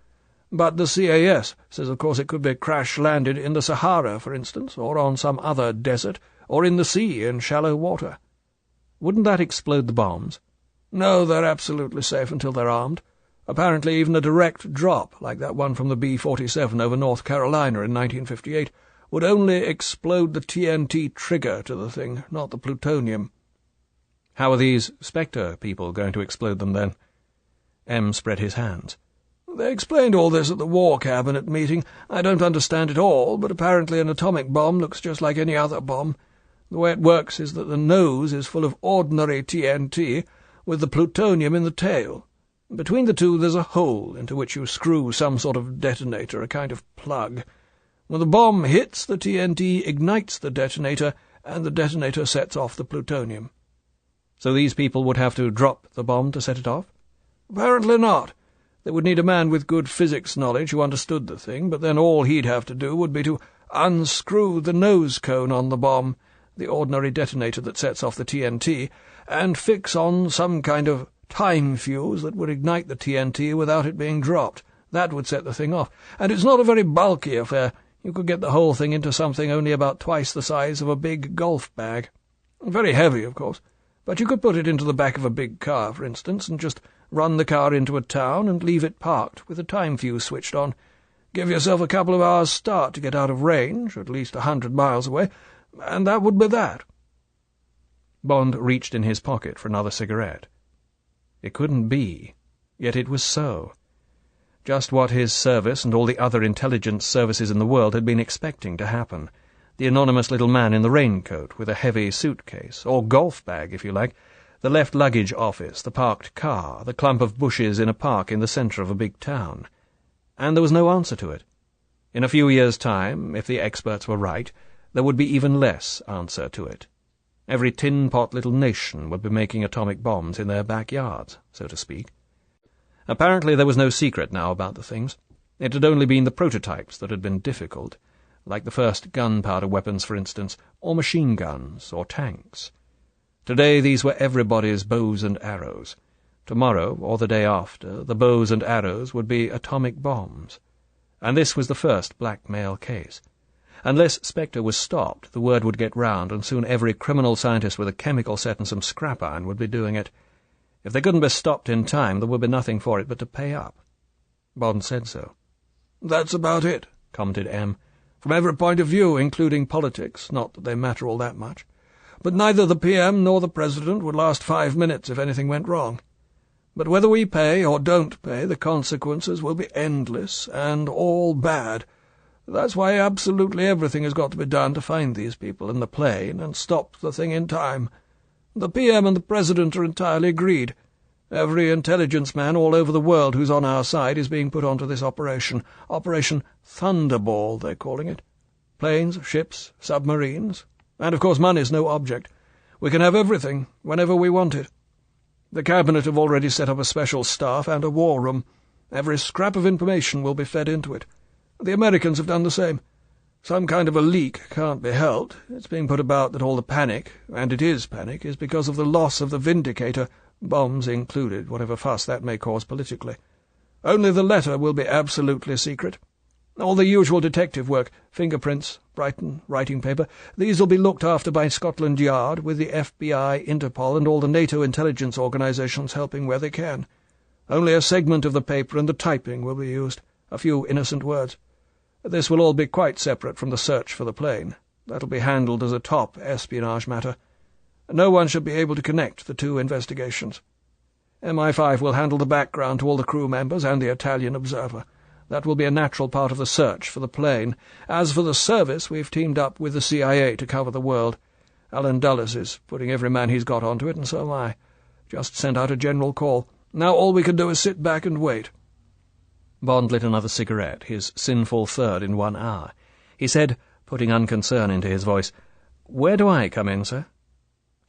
S2: But the CAS says of course it could be crash-landed in the Sahara, for instance, or on some other desert, or in the sea in shallow water.
S1: Wouldn't that explode the bombs?
S2: No, they're absolutely safe until they're armed. Apparently even a direct drop, like that one from the B-47 over North Carolina in 1958, would only explode the TNT trigger to the thing, not the plutonium.
S1: How are these Spectre people going to explode them, then? M spread his hands.
S2: They explained all this at the War Cabinet meeting. I don't understand it all, but apparently an atomic bomb looks just like any other bomb. The way it works is that the nose is full of ordinary TNT, with the plutonium in the tail. Between the two there's a hole into which you screw some sort of detonator, a kind of plug. When the bomb hits, the TNT ignites the detonator, and the detonator sets off the plutonium.
S1: So these people would have to drop the bomb to set it off?
S2: Apparently not. They would need a man with good physics knowledge who understood the thing, but then all he'd have to do would be to unscrew the nose cone on the bomb, the ordinary detonator that sets off the TNT, and fix on some kind of time fuse that would ignite the TNT without it being dropped. That would set the thing off. And it's not a very bulky affair. You could get the whole thing into something only about twice the size of a big golf bag. Very heavy, of course. But you could put it into the back of a big car, for instance, and just run the car into a town and leave it parked with a time fuse switched on. Give yourself a couple of hours' start to get out of range, at least 100 miles away, and that would be that.
S1: Bond reached in his pocket for another cigarette. It couldn't be, yet it was so. Just what his service and all the other intelligence services in the world had been expecting to happen. The anonymous little man in the raincoat with a heavy suitcase, or golf bag, if you like, the left luggage office, the parked car, the clump of bushes in a park in the centre of a big town. And there was no answer to it. In a few years' time, if the experts were right, there would be even less answer to it. Every tin-pot little nation would be making atomic bombs in their backyards, so to speak. Apparently there was no secret now about the things. It had only been the prototypes that had been difficult, like the first gunpowder weapons, for instance, or machine guns, or tanks. Today these were everybody's bows and arrows. Tomorrow, or the day after, the bows and arrows would be atomic bombs. And this was the first blackmail case. Unless Spectre was stopped, the word would get round, and soon every criminal scientist with a chemical set and some scrap iron would be doing it. If they couldn't be stopped in time, there would be nothing for it but to pay up. Bond said so.
S2: "That's about it," commented M. "From every point of view, including politics, not that they matter all that much. But neither the PM nor the President would last 5 minutes if anything went wrong. But whether we pay or don't pay, the consequences will be endless and all bad. That's why absolutely everything has got to be done to find these people in the plane and stop the thing in time. The PM and the President are entirely agreed. Every intelligence man all over the world who's on our side is being put onto this operation. Operation Thunderball, they're calling it. Planes, ships, submarines. And, of course, money's no object. We can have everything, whenever we want it. The Cabinet have already set up a special staff and a war room. Every scrap of information will be fed into it. The Americans have done the same. Some kind of a leak can't be helped. It's being put about that all the panic, and it is panic, is because of the loss of the Vindicator, bombs included, whatever fuss that may cause politically. Only the letter will be absolutely secret. All the usual detective work, fingerprints, Brighton, writing paper, these will be looked after by Scotland Yard, with the FBI, Interpol, and all the NATO intelligence organisations helping where they can. Only a segment of the paper and the typing will be used, a few innocent words. This will all be quite separate from the search for the plane. That'll be handled as a top espionage matter. No one should be able to connect the two investigations. MI5 will handle the background to all the crew members and the Italian observer. That will be a natural part of the search for the plane. As for the service, we've teamed up with the CIA to cover the world. Alan Dulles is putting every man he's got onto it, and so am I. Just sent out a general call. Now all we can do is sit back and wait."
S1: Bond lit another cigarette, his sinful third in 1 hour. He said, putting unconcern into his voice, "Where do I come in, sir?"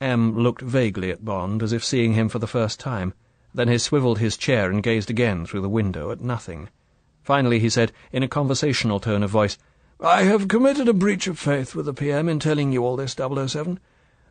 S1: M looked vaguely at Bond, as if seeing him for the first time. Then he swivelled his chair and gazed again through the window at nothing. Finally he said, in a conversational tone of voice, "I have committed a breach of faith with the PM in telling you all this, 007.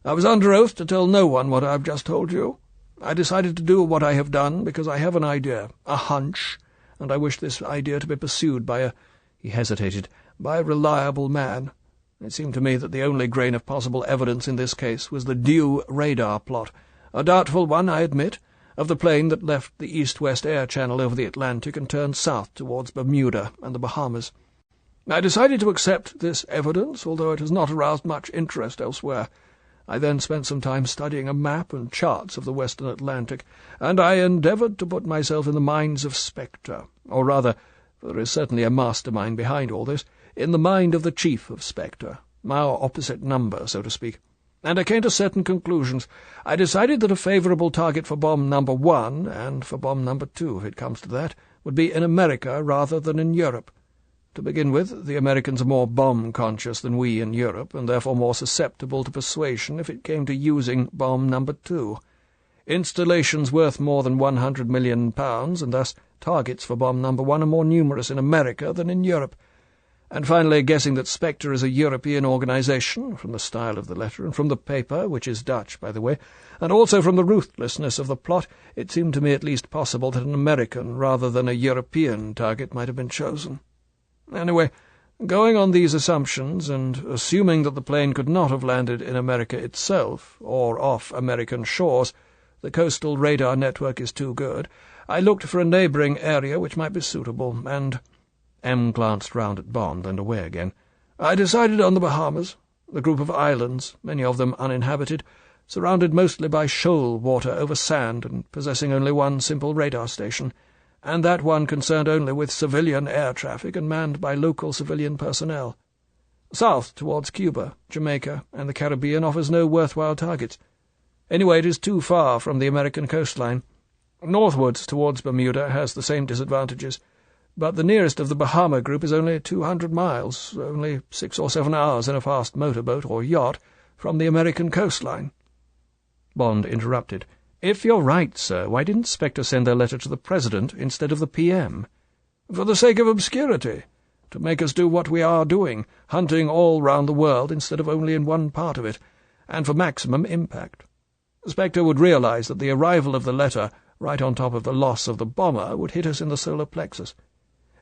S1: I was under oath to tell no one what I've just told you. I decided to do what I have done because I have an idea, a hunch,
S2: and I wish this idea to be pursued by a—" he hesitated, "by a reliable man. It seemed to me that the only grain of possible evidence in this case was the due radar plot, a doubtful one, I admit, of the plane that left the east-west air channel over the Atlantic and turned south towards Bermuda and the Bahamas. I decided to accept this evidence, although it has not aroused much interest elsewhere. I then spent some time studying a map and charts of the western Atlantic, and I endeavoured to put myself in the minds of Spectre, or rather, for there is certainly a mastermind behind all this, in the mind of the chief of Spectre, our opposite number, so to speak, and I came to certain conclusions. I decided that a favourable target for bomb number 1, and for bomb number 2, if it comes to that, would be in America rather than in Europe. To begin with, the Americans are more bomb-conscious than we in Europe, and therefore more susceptible to persuasion if it came to using bomb number 2. Installations worth more than £100 million, and thus targets for bomb number 1 are more numerous in America than in Europe. And finally, guessing that Spectre is a European organisation, from the style of the letter, and from the paper, which is Dutch, by the way, and also from the ruthlessness of the plot, it seemed to me at least possible that an American rather than a European target might have been chosen. Anyway, going on these assumptions, and assuming that the plane could not have landed in America itself, or off American shores, the coastal radar network is too good, I looked for a neighbouring area which might be suitable, and— M glanced round at Bond and away again. I decided on the Bahamas, the group of islands, many of them uninhabited, surrounded mostly by shoal water over sand, and possessing only one simple radar station, and that one concerned only with civilian air traffic and manned by local civilian personnel. South towards Cuba, Jamaica, and the Caribbean offers no worthwhile targets. Anyway, it is too far from the American coastline. Northwards towards Bermuda has the same disadvantages, but the nearest of the Bahama group is only 200 miles, only 6 or 7 hours in a fast motorboat or yacht, from the American coastline.
S1: Bond interrupted. "If you're right, sir, why didn't Spectre send their letter to the President instead of the PM?"
S2: For the sake of obscurity, to make us do what we are doing, hunting all round the world instead of only in one part of it, and for maximum impact. Spectre would realize that the arrival of the letter, right on top of the loss of the bomber, would hit us in the solar plexus.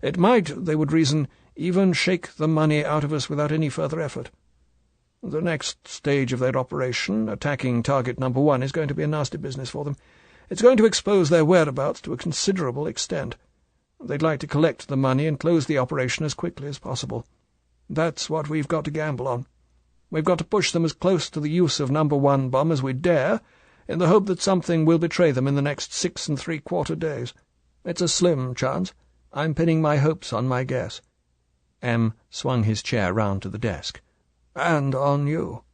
S2: It might, they would reason, even shake the money out of us without any further effort. The next stage of their operation, attacking target number 1, is going to be a nasty business for them. It's going to expose their whereabouts to a considerable extent. They'd like to collect the money and close the operation as quickly as possible. That's what we've got to gamble on. We've got to push them as close to the use of number 1 bomb as we dare, in the hope that something will betray them in the next 6 3/4 days. It's a slim chance. I'm pinning my hopes on my guess.
S1: M swung his chair round to the desk.
S2: And on you.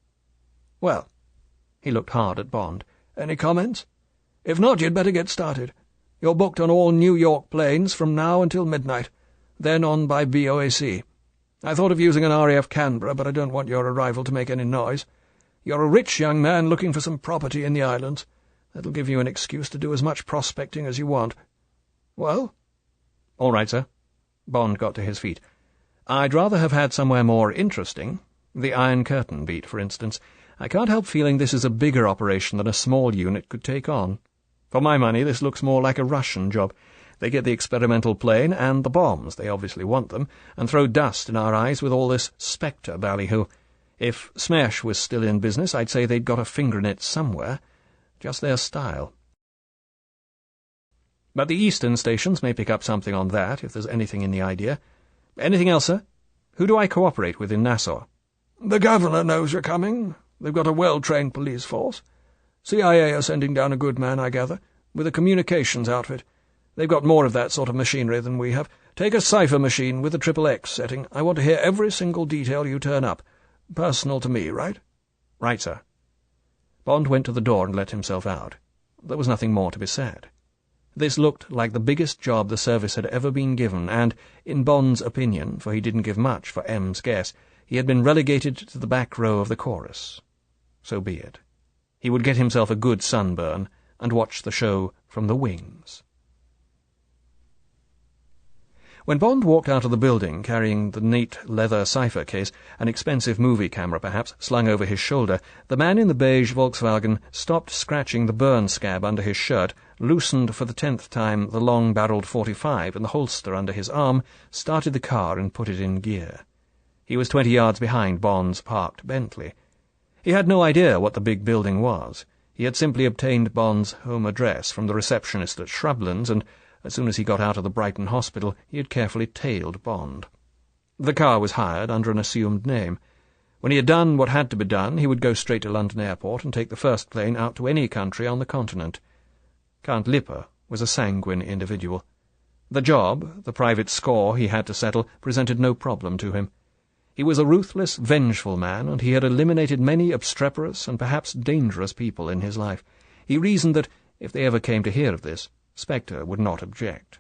S2: Well,
S1: he looked hard at Bond.
S2: Any comments? If not, you'd better get started. You're booked on all New York planes from now until midnight, then on by BOAC. I thought of using an RAF Canberra, but I don't want your arrival to make any noise. You're a rich young man looking for some property in the islands. That'll give you an excuse to do as much prospecting as you want. Well?
S1: All right, sir. Bond got to his feet. I'd rather have had somewhere more interesting. The Iron Curtain beat, for instance. I can't help feeling this is a bigger operation than a small unit could take on. For my money, this looks more like a Russian job. They get the experimental plane and the bombs, they obviously want them, and throw dust in our eyes with all this Spectre ballyhoo. If Smash was still in business, I'd say they'd got a finger in it somewhere. Just their style. But the eastern stations may pick up something on that, if there's anything in the idea. Anything else, sir? Who do I cooperate with in Nassau?
S2: The governor knows you're coming. They've got a well-trained police force. CIA are sending down a good man, I gather, with a communications outfit. They've got more of that sort of machinery than we have. Take a cipher machine with a XXX setting. I want to hear every single detail you turn up. Personal to me, right?
S1: Right, sir. Bond went to the door and let himself out. There was nothing more to be said. This looked like the biggest job the service had ever been given, and, in Bond's opinion, for he didn't give much for M's guess, he had been relegated to the back row of the chorus. So be it. He would get himself a good sunburn and watch the show from the wings. When Bond walked out of the building, carrying the neat leather cipher case, an expensive movie camera perhaps, slung over his shoulder, the man in the beige Volkswagen stopped scratching the burn scab under his shirt, loosened for the 10th time the long-barrelled .45 in the holster under his arm, started the car and put it in gear. He was 20 yards behind Bond's parked Bentley. He had no idea what the big building was. He had simply obtained Bond's home address from the receptionist at Shrublands, and as soon as he got out of the Brighton hospital, he had carefully tailed Bond. The car was hired under an assumed name. When he had done what had to be done, he would go straight to London Airport and take the first plane out to any country on the continent. Count Lippe was a sanguine individual. The job, the private score he had to settle, presented no problem to him. He was a ruthless, vengeful man, and he had eliminated many obstreperous and perhaps dangerous people in his life. He reasoned that, if they ever came to hear of this, Spectre would not object.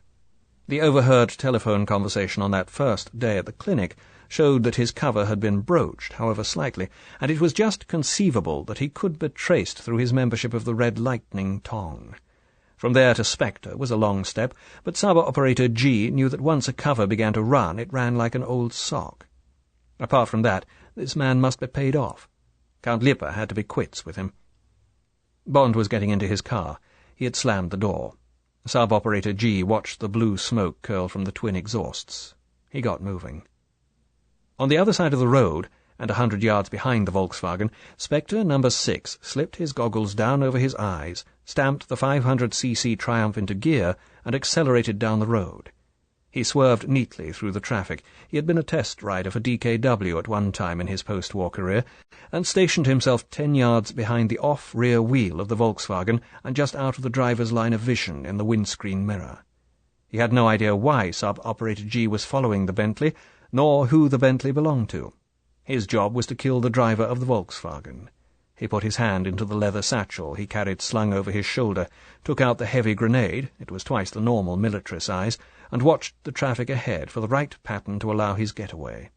S1: The overheard telephone conversation on that first day at the clinic showed that his cover had been broached, however slightly, and it was just conceivable that he could be traced through his membership of the Red Lightning Tong. From there to Spectre was a long step, but Sub-Operator G knew that once a cover began to run, it ran like an old sock. Apart from that, this man must be paid off. Count Lippe had to be quits with him. Bond was getting into his car. He had slammed the door. Sub-Operator G watched the blue smoke curl from the twin exhausts. He got moving. On the other side of the road, and 100 yards behind the Volkswagen, Spectre No. 6 slipped his goggles down over his eyes, stamped the 500cc Triumph into gear, and accelerated down the road. He swerved neatly through the traffic. He had been a test rider for DKW at one time in his post-war career, and stationed himself 10 yards behind the off-rear wheel of the Volkswagen and just out of the driver's line of vision in the windscreen mirror. He had no idea why Sub-Operator G was following the Bentley, nor who the Bentley belonged to. His job was to kill the driver of the Volkswagen. He put his hand into the leather satchel he carried slung over his shoulder, took out the heavy grenade, it was twice the normal military size, and watched the traffic ahead for the right pattern to allow his getaway.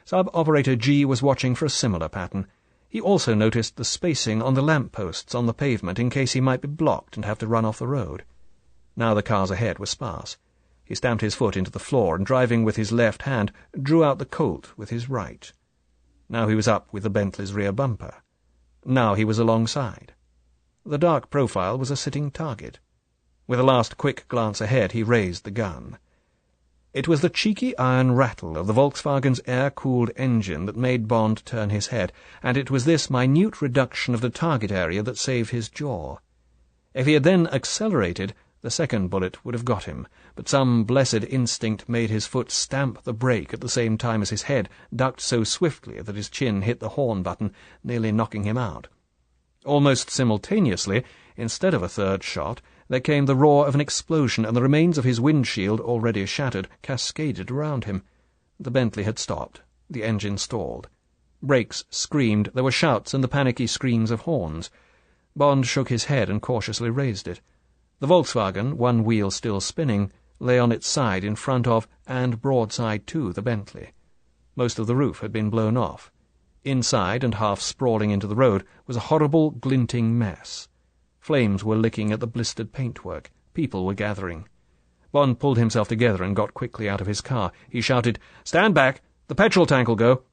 S1: Sub-Operator G was watching for a similar pattern. He also noticed the spacing on the lamp-posts on the pavement in case he might be blocked and have to run off the road. Now the cars ahead were sparse. He stamped his foot into the floor and, driving with his left hand, drew out the Colt with his right. Now he was up with the Bentley's rear bumper. Now he was alongside. The dark profile was a sitting target. With a last quick glance ahead, he raised the gun. It was the cheeky iron rattle of the Volkswagen's air-cooled engine that made Bond turn his head, and it was this minute reduction of the target area that saved his jaw. If he had then accelerated, the second bullet would have got him, but some blessed instinct made his foot stamp the brake at the same time as his head ducked so swiftly that his chin hit the horn button, nearly knocking him out. Almost simultaneously, instead of a third shot, there came the roar of an explosion, and the remains of his windshield, already shattered, cascaded around him. The Bentley had stopped. The engine stalled. Brakes screamed. There were shouts and the panicky screams of horns. Bond shook his head and cautiously raised it. The Volkswagen, one wheel still spinning, lay on its side in front of and broadside to the Bentley. Most of the roof had been blown off. Inside, and half sprawling into the road, was a horrible, glinting mess. Flames were licking at the blistered paintwork. People were gathering. Bond pulled himself together and got quickly out of his car. He shouted, "Stand back! The petrol tank will go!"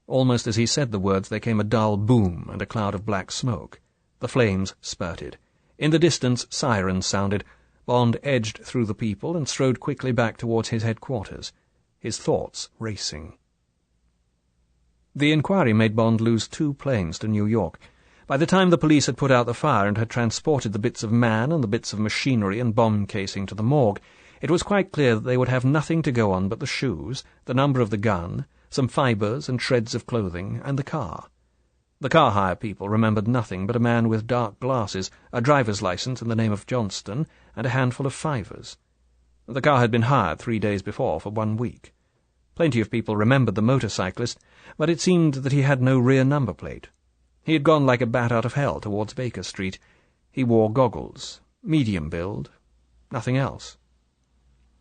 S1: Almost as he said the words, there came a dull boom and a cloud of black smoke. The flames spurted. In the distance, sirens sounded. Bond edged through the people and strode quickly back towards his headquarters, his thoughts racing. The inquiry made Bond lose 2 planes to New York. By the time the police had put out the fire and had transported the bits of man and the bits of machinery and bomb casing to the morgue, it was quite clear that they would have nothing to go on but the shoes, the number of the gun, some fibres and shreds of clothing, and the car. The car hire people remembered nothing but a man with dark glasses, a driver's license in the name of Johnston, and a handful of fivers. The car had been hired 3 days before for 1 week. Plenty of people remembered the motorcyclist, but it seemed that he had no rear number plate. He had gone like a bat out of hell towards Baker Street. He wore goggles, medium build, nothing else.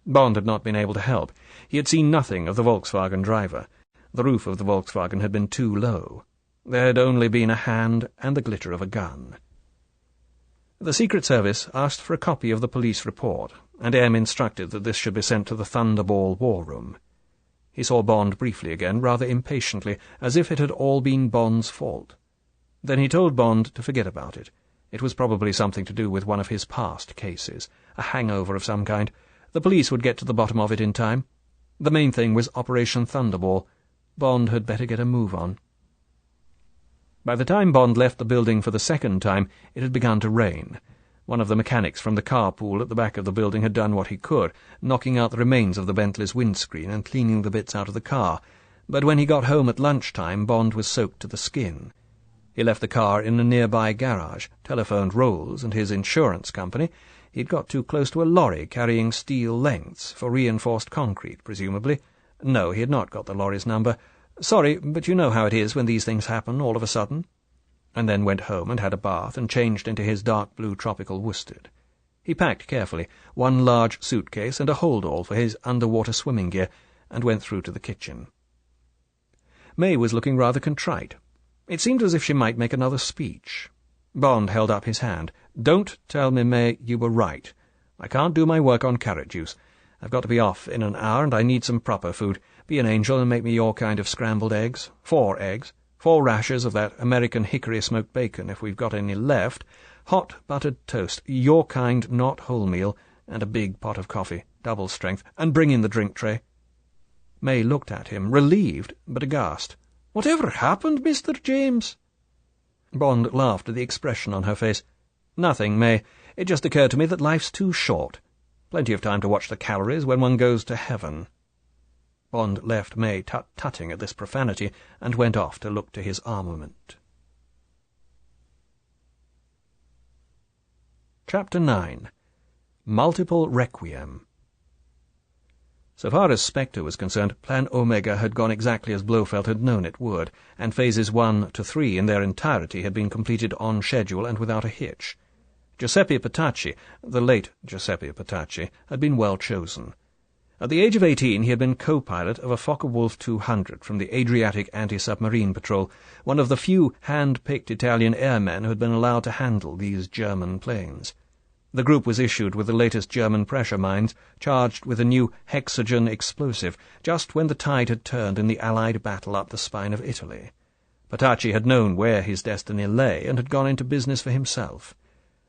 S1: Bond had not been able to help. He had seen nothing of the Volkswagen driver. The roof of the Volkswagen had been too low. There had only been a hand and the glitter of a gun. The Secret Service asked for a copy of the police report, and M instructed that this should be sent to the Thunderball war room. He saw Bond briefly again, rather impatiently, as if it had all been Bond's fault. Then he told Bond to forget about it. It was probably something to do with one of his past cases, a hangover of some kind. The police would get to the bottom of it in time. The main thing was Operation Thunderball. Bond had better get a move on. By the time Bond left the building for the second time, it had begun to rain. One of the mechanics from the carpool at the back of the building had done what he could, knocking out the remains of the Bentley's windscreen and cleaning the bits out of the car, but when he got home at lunchtime, Bond was soaked to the skin. He left the car in a nearby garage, telephoned Rolls and his insurance company. He'd got too close to a lorry carrying steel lengths for reinforced concrete, presumably. No, he had not got the lorry's number. Sorry, but you know how it is when these things happen all of a sudden. And then went home and had a bath and changed into his dark blue tropical worsted. He packed carefully, one large suitcase and a hold-all for his underwater swimming gear, and went through to the kitchen. May was looking rather contrite. It seemed as if she might make another speech. Bond held up his hand. "Don't tell me, May, you were right. I can't do my work on carrot juice. I've got to be off in an hour, and I need some proper food. Be an angel and make me your kind of scrambled eggs. 4 eggs. 4 rashers of that American hickory smoked bacon, if we've got any left. Hot buttered toast, your kind, not wholemeal, and a big pot of coffee, double strength, and bring in the drink tray." May looked at him, relieved, but aghast. "Whatever happened, Mr. James?" Bond laughed at the expression on her face. "Nothing, May. It just occurred to me that life's too short. Plenty of time to watch the calories when one goes to heaven." Bond left May tut-tutting at this profanity and went off to look to his armament. Chapter 9. Multiple Requiem. So far as Spectre was concerned, Plan Omega had gone exactly as Blofeld had known it would, and Phases 1 to 3 in their entirety had been completed on schedule and without a hitch. Giuseppe Petacci, the late Giuseppe Petacci, had been well chosen. At the age of 18 he had been co-pilot of a Focke-Wulf 200 from the Adriatic Anti-Submarine Patrol, one of the few hand-picked Italian airmen who had been allowed to handle these German planes. The group was issued with the latest German pressure mines, charged with a new hexagon explosive, just when the tide had turned in the Allied battle up the spine of Italy. Petacci had known where his destiny lay, and had gone into business for himself.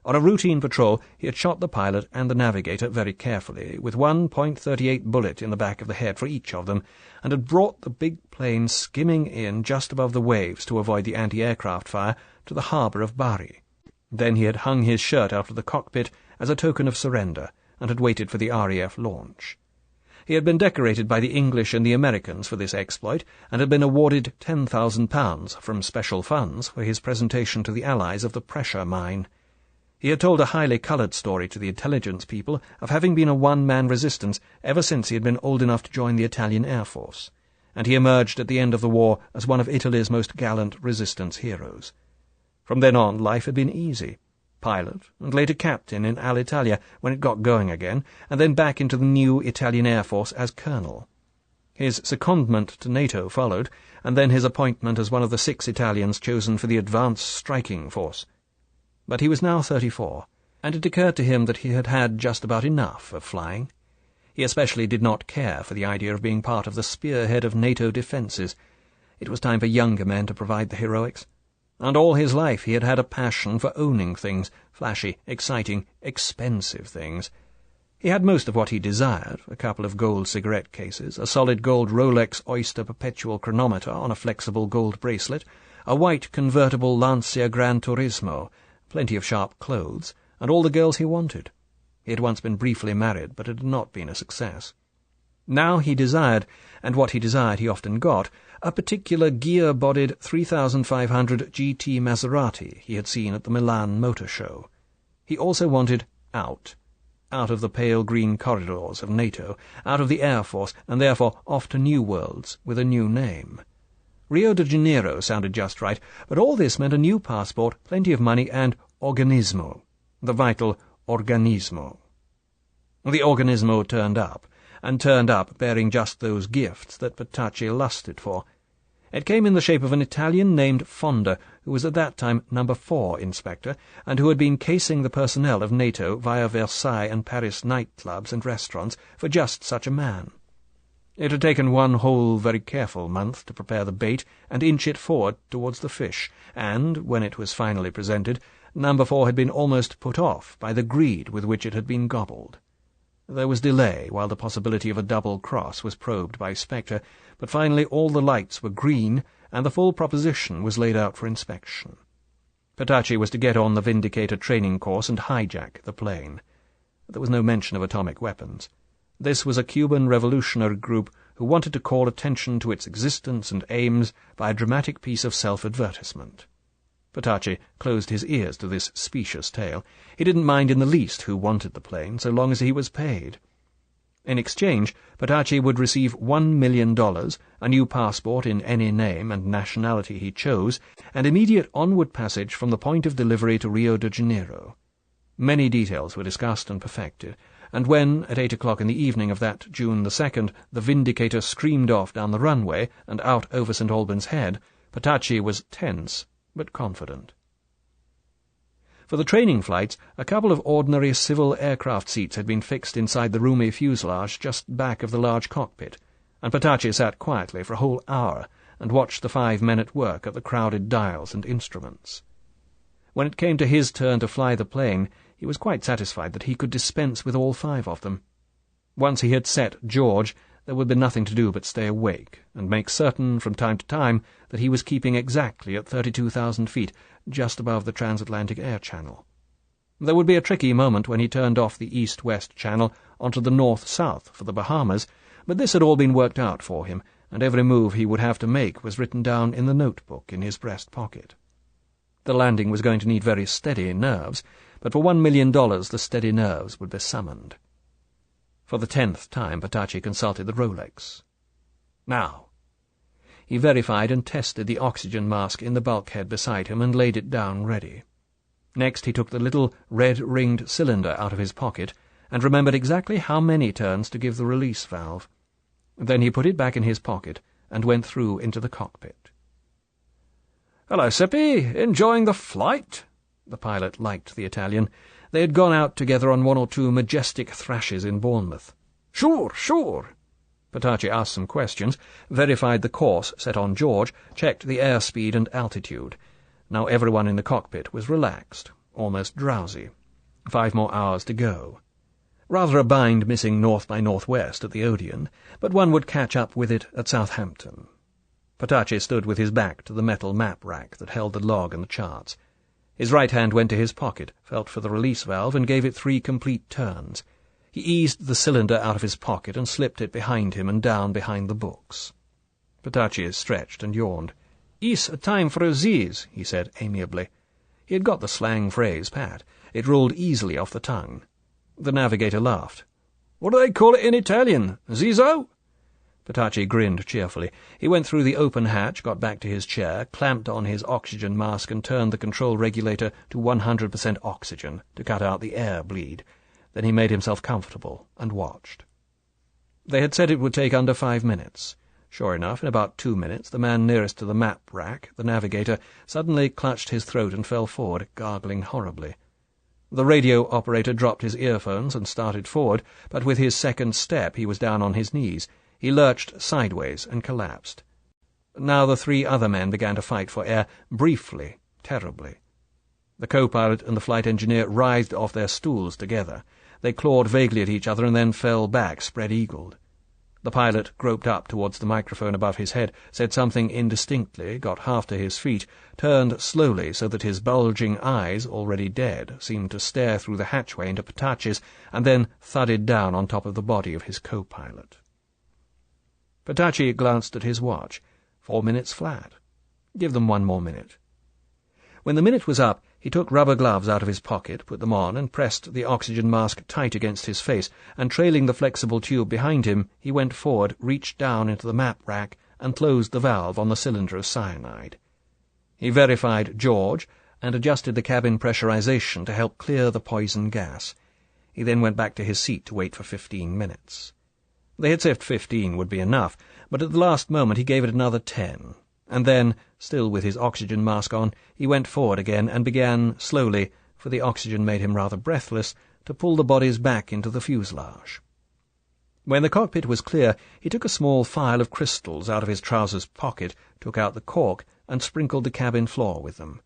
S1: On a routine patrol, he had shot the pilot and the navigator very carefully, with one .38 bullet in the back of the head for each of them, and had brought the big plane skimming in just above the waves to avoid the anti-aircraft fire to the harbour of Bari. Then he had hung his shirt out of the cockpit as a token of surrender, and had waited for the RAF launch. He had been decorated by the English and the Americans for this exploit, and had been awarded £10,000 from special funds for his presentation to the Allies of the pressure mine. He had told a highly coloured story to the intelligence people of having been a one-man resistance ever since he had been old enough to join the Italian Air Force, and he emerged at the end of the war as one of Italy's most gallant resistance heroes. From then on, life had been easy. Pilot, and later captain in Alitalia when it got going again, and then back into the new Italian Air Force as colonel. His secondment to NATO followed, and then his appointment as one of the 6 Italians chosen for the advanced striking force. But he was now 34, and it occurred to him that he had had just about enough of flying. He especially did not care for the idea of being part of the spearhead of NATO defences. It was time for younger men to provide the heroics. And all his life he had had a passion for owning things, flashy, exciting, expensive things. He had most of what he desired, a couple of gold cigarette cases, a solid gold Rolex Oyster perpetual chronometer on a flexible gold bracelet, a white convertible Lancia Gran Turismo, plenty of sharp clothes, and all the girls he wanted. He had once been briefly married, but it had not been a success. Now he desired, and what he desired he often got, a particular gear-bodied 3500 GT Maserati he had seen at the Milan Motor Show. He also wanted out of the pale green corridors of NATO, out of the Air Force, and therefore off to new worlds with a new name. Rio de Janeiro sounded just right, but all this meant a new passport, plenty of money, and organismo, the vital organismo. The organismo turned up, and turned up bearing just those gifts that Petacci lusted for. It came in the shape of an Italian named Fonda, who was at that time No. 4 Inspector, and who had been casing the personnel of NATO via Versailles and Paris nightclubs and restaurants for just such a man. It had taken one whole very careful month to prepare the bait and inch it forward towards the fish, and, when it was finally presented, Number 4 had been almost put off by the greed with which it had been gobbled. There was delay while the possibility of a double cross was probed by Spectre, but finally all the lights were green, and the full proposition was laid out for inspection. Petacci was to get on the Vindicator training course and hijack the plane. There was no mention of atomic weapons. This was a Cuban revolutionary group who wanted to call attention to its existence and aims by a dramatic piece of self-advertisement. Petacci closed his ears to this specious tale. He didn't mind in the least who wanted the plane, so long as he was paid. In exchange, Petacci would receive $1 million, a new passport in any name and nationality he chose, and immediate onward passage from the point of delivery to Rio de Janeiro. Many details were discussed and perfected, and when, at 8 o'clock in the evening of that June the 2nd, the Vindicator screamed off down the runway and out over St. Albans Head, Petacci was tense but confident. For the training flights, a couple of ordinary civil aircraft seats had been fixed inside the roomy fuselage just back of the large cockpit, and Petacci sat quietly for a whole hour and watched the 5 men at work at the crowded dials and instruments. When it came to his turn to fly the plane, he was quite satisfied that he could dispense with all 5 of them. Once he had set George, there would be nothing to do but stay awake, and make certain from time to time that he was keeping exactly at 32,000 feet, just above the transatlantic air channel. There would be a tricky moment when he turned off the east-west channel onto the north-south for the Bahamas, but this had all been worked out for him, and every move he would have to make was written down in the notebook in his breast pocket. The landing was going to need very steady nerves, but for $1 million the steady nerves would be summoned. For the 10th time Petacci consulted the Rolex. Now. He verified and tested the oxygen mask in the bulkhead beside him and laid it down ready. Next he took the little red-ringed cylinder out of his pocket and remembered exactly how many turns to give the release valve. Then he put it back in his pocket and went through into the cockpit. "Hello, Seppi. Enjoying the flight?" The pilot liked the Italian. They had gone out together on 1 or 2 majestic thrashes in Bournemouth. "Sure, sure." Petacci asked some questions, verified the course set on George, checked the airspeed and altitude. Now everyone in the cockpit was relaxed, almost drowsy. 5 more hours to go. Rather a bind missing north by northwest at the Odeon, but one would catch up with it at Southampton. Petacci stood with his back to the metal map rack that held the log and the charts. His right hand went to his pocket, felt for the release valve, and gave it 3 complete turns. He eased the cylinder out of his pocket and slipped it behind him and down behind the books. Petacci stretched and yawned. "It's time for a ziz," he said amiably. He had got the slang phrase pat. It rolled easily off the tongue. The navigator laughed. "What do they call it in Italian? Zizo?" Petacci grinned cheerfully. He went through the open hatch, got back to his chair, clamped on his oxygen mask and turned the control regulator to 100% oxygen to cut out the air bleed. Then he made himself comfortable and watched. They had said it would take under 5 minutes. Sure enough, in about 2 minutes, the man nearest to the map rack, the navigator, suddenly clutched his throat and fell forward, gargling horribly. The radio operator dropped his earphones and started forward, but with his second step he was down on his knees. He lurched sideways and collapsed. Now the 3 other men began to fight for air, briefly, terribly. The co-pilot and the flight engineer writhed off their stools together. They clawed vaguely at each other and then fell back, spread-eagled. The pilot groped up towards the microphone above his head, said something indistinctly, got half to his feet, turned slowly so that his bulging eyes, already dead, seemed to stare through the hatchway into Petacci's, and then thudded down on top of the body of his co-pilot. Petacci glanced at his watch. 4 minutes flat. Give them 1 more minute. When the minute was up, he took rubber gloves out of his pocket, put them on, and pressed the oxygen mask tight against his face, and trailing the flexible tube behind him, he went forward, reached down into the map rack, and closed the valve on the cylinder of cyanide. He verified George, and adjusted the cabin pressurization to help clear the poison gas. He then went back to his seat to wait for 15 minutes. They had said 15 would be enough, but at the last moment he gave it another 10, and then, still with his oxygen mask on, he went forward again and began, slowly, for the oxygen made him rather breathless, to pull the bodies back into the fuselage. When the cockpit was clear, he took a small phial of crystals out of his trousers pocket, took out the cork, and sprinkled the cabin floor with them.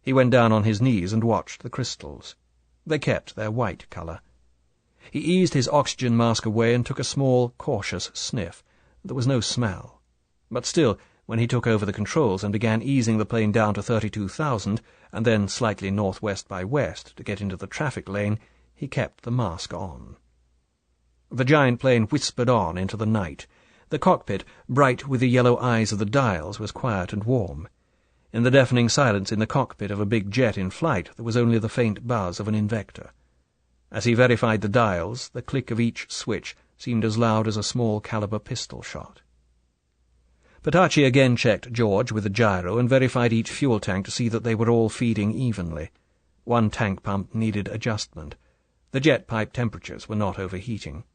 S1: He went down on his knees and watched the crystals. They kept their white colour. He eased his oxygen mask away and took a small, cautious sniff. There was no smell. But still, when he took over the controls and began easing the plane down to 32,000, and then slightly northwest by west to get into the traffic lane, he kept the mask on. The giant plane whispered on into the night. The cockpit, bright with the yellow eyes of the dials, was quiet and warm. In the deafening silence in the cockpit of a big jet in flight there was only the faint buzz of an invector. As he verified the dials, the click of each switch seemed as loud as a small-caliber pistol shot. Petacci again checked George with the gyro and verified each fuel tank to see that they were all feeding evenly. One tank pump needed adjustment. The jet pipe temperatures were not overheating.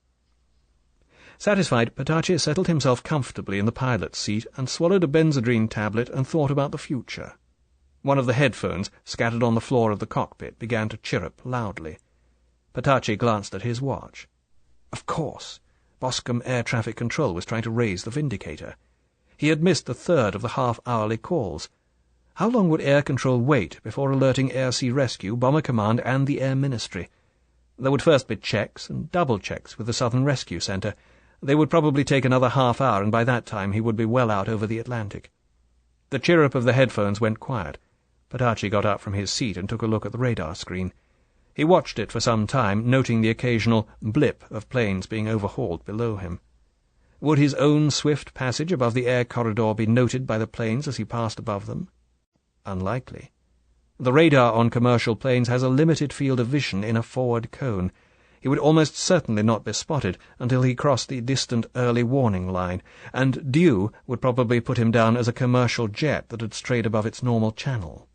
S1: Satisfied, Petacci settled himself comfortably in the pilot's seat and swallowed a benzodrine tablet and thought about the future. One of the headphones, scattered on the floor of the cockpit, began to chirrup loudly. Petacci glanced at his watch. Of course, Boscombe Air Traffic Control was trying to raise the Vindicator. He had missed the third of the half-hourly calls. How long would Air Control wait before alerting Air-Sea Rescue, Bomber Command, and the Air Ministry? There would first be checks and double-checks with the Southern Rescue Centre. They would probably take another half-hour, and by that time he would be well out over the Atlantic. The chirrup of the headphones went quiet. Petacci got up from his seat and took a look at the radar screen. He watched it for some time, noting the occasional blip of planes being overhauled below him. Would his own swift passage above the air corridor be noted by the planes as he passed above them? Unlikely. The radar on commercial planes has a limited field of vision in a forward cone. He would almost certainly not be spotted until he crossed the distant early warning line, and dew would probably put him down as a commercial jet that had strayed above its normal channel.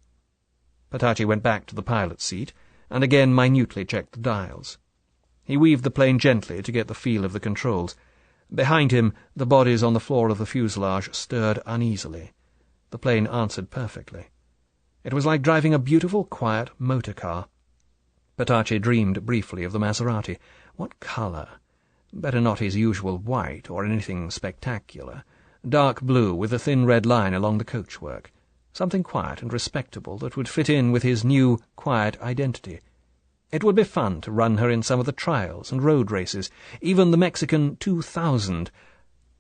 S1: Petacci went back to the pilot's seat, and again minutely checked the dials. He weaved the plane gently to get the feel of the controls. Behind him, the bodies on the floor of the fuselage stirred uneasily. The plane answered perfectly. It was like driving a beautiful, quiet motor car. Petacci dreamed briefly of the Maserati. What colour? Better not his usual white, or anything spectacular. Dark blue, with a thin red line along the coachwork. Something quiet and respectable that would fit in with his new, quiet identity. It would be fun to run her in some of the trials and road races, even the Mexican 2000,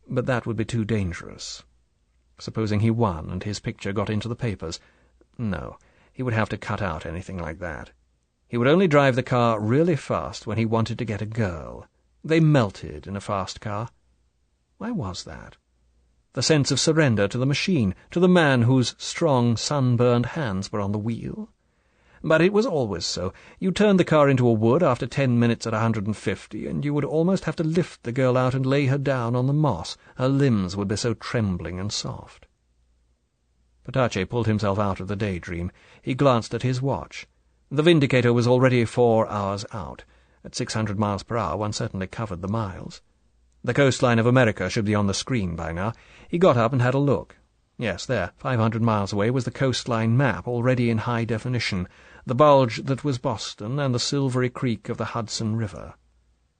S1: but that would be too dangerous. Supposing he won and his picture got into the papers? No, he would have to cut out anything like that. He would only drive the car really fast when he wanted to get a girl. They melted in a fast car. Why was that? The sense of surrender to the machine, to the man whose strong, sunburned hands were on the wheel. But it was always so. You turned the car into a wood after 10 minutes at 150, and you would almost have to lift the girl out and lay her down on the moss. Her limbs would be so trembling and soft. Petacci pulled himself out of the daydream. He glanced at his watch. The Vindicator was already 4 hours out. At 600 miles per hour, one certainly covered the miles. The coastline of America should be on the screen by now. He got up and had a look. Yes, there, 500 miles away, was the coastline map, already in high definition, the bulge that was Boston and the silvery creek of the Hudson River.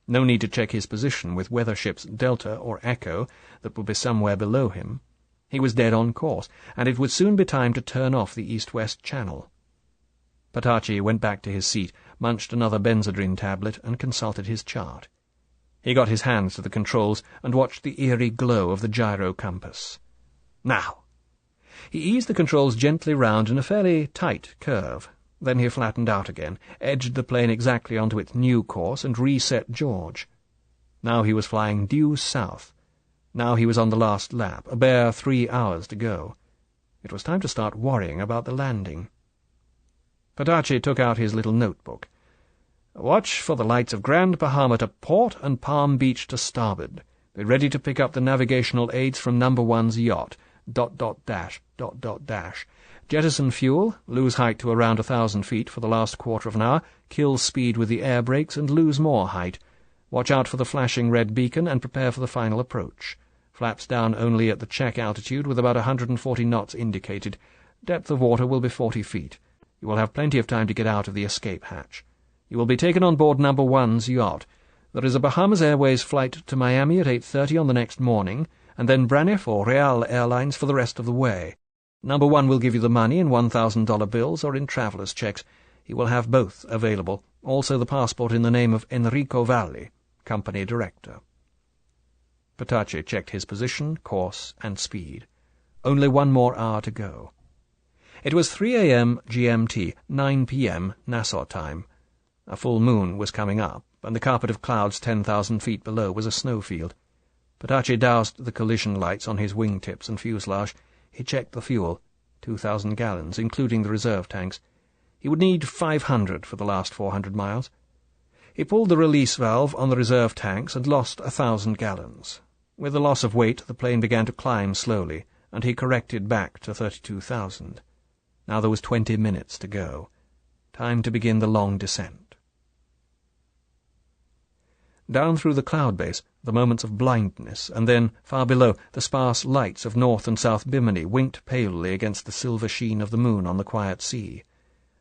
S1: No need to check his position with weather ships Delta or Echo that would be somewhere below him. He was dead on course, and it would soon be time to turn off the east-west channel. Petacci went back to his seat, munched another benzodrine tablet, and consulted his chart. He got his hands to the controls and watched the eerie glow of the gyro compass. Now! He eased the controls gently round in a fairly tight curve. Then he flattened out again, edged the plane exactly onto its new course, and reset George. Now he was flying due south. Now he was on the last lap, a bare 3 hours to go. It was time to start worrying about the landing. Petacci took out his little notebook. Watch for the lights of Grand Bahama to port and Palm Beach to starboard. Be ready to pick up the navigational aids from number 1's yacht. ... Jettison fuel, lose height to around 1,000 feet for the last quarter of an hour, kill speed with the air brakes, and lose more height. Watch out for the flashing red beacon and prepare for the final approach. Flaps down only at the check altitude with about 140 knots indicated. Depth of water will be 40 feet. You will have plenty of time to get out of the escape hatch. You will be taken on board number 1's yacht. There is a Bahamas Airways flight to Miami at 8:30 on the next morning, and then Braniff or Real Airlines for the rest of the way. Number 1 will give you the money in $1,000 bills or in traveller's checks. He will have both available, also the passport in the name of Enrico Valli, company director. Petacci checked his position, course, and speed. Only 1 more hour to go. It was 3 a.m. GMT, 9 p.m. Nassau time. A full moon was coming up, and the carpet of clouds 10,000 feet below was a snowfield. Petacci doused the collision lights on his wingtips and fuselage. He checked the fuel, 2,000 gallons, including the reserve tanks. He would need 500 for the last 400 miles. He pulled the release valve on the reserve tanks and lost 1,000 gallons. With the loss of weight, the plane began to climb slowly, and he corrected back to 32,000. Now there was 20 minutes to go. Time to begin the long descent. Down through the cloud base, the moments of blindness, and then, far below, the sparse lights of North and South Bimini winked palely against the silver sheen of the moon on the quiet sea.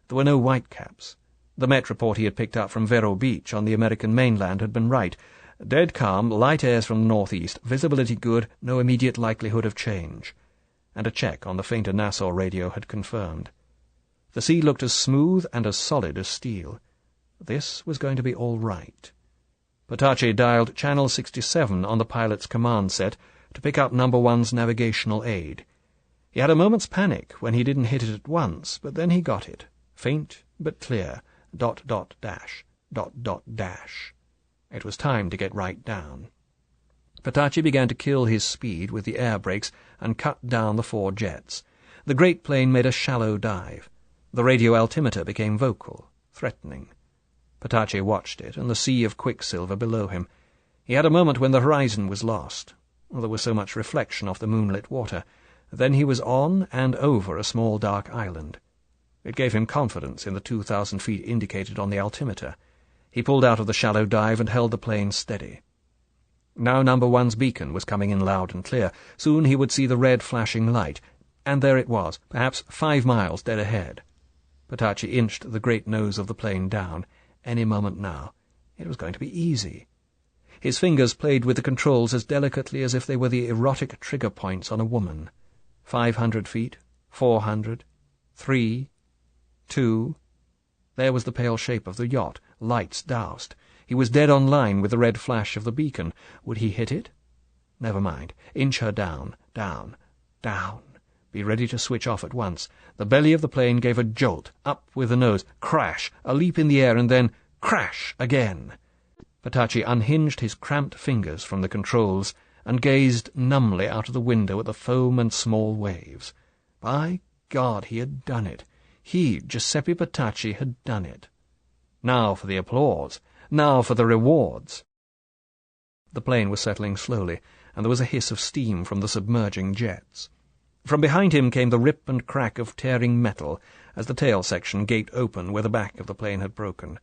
S1: There were no whitecaps. The Met report he had picked up from Vero Beach on the American mainland had been right. Dead calm, light airs from the northeast, visibility good, no immediate likelihood of change. And a check on the fainter Nassau radio had confirmed. The sea looked as smooth and as solid as steel. This was going to be all right. Petacci dialed Channel 67 on the pilot's command set to pick up Number 1's navigational aid. He had a moment's panic when he didn't hit it at once, but then he got it. Faint but clear. ... It was time to get right down. Petacci began to kill his speed with the air brakes and cut down the 4 jets. The great plane made a shallow dive. The radio altimeter became vocal, threatening. Petacci watched it and the sea of quicksilver below him. He had a moment when the horizon was lost. There was so much reflection off the moonlit water. Then he was on and over a small dark island. It gave him confidence in the 2,000 feet indicated on the altimeter. He pulled out of the shallow dive and held the plane steady. Now Number 1's beacon was coming in loud and clear. Soon he would see the red flashing light, and there it was, perhaps 5 miles dead ahead. Petacci inched the great nose of the plane down. Any moment now. It was going to be easy. His fingers played with the controls as delicately as if they were the erotic trigger points on a woman. 500 feet, 400, 3, 2... There was the pale shape of the yacht, lights doused. He was dead on line with the red flash of the beacon. Would he hit it? Never mind. Inch her down, down, down. Be ready to switch off at once. The belly of the plane gave a jolt, up with the nose, crash, a leap in the air, and then crash again. Petacci unhinged his cramped fingers from the controls and gazed numbly out of the window at the foam and small waves. By God, he had done it. He, Giuseppe Petacci, had done it. Now for the applause. Now for the rewards. The plane was settling slowly, and there was a hiss of steam from the submerging jets. From behind him came the rip and crack of tearing metal as the tail section gaped open where the back of the plane had broken.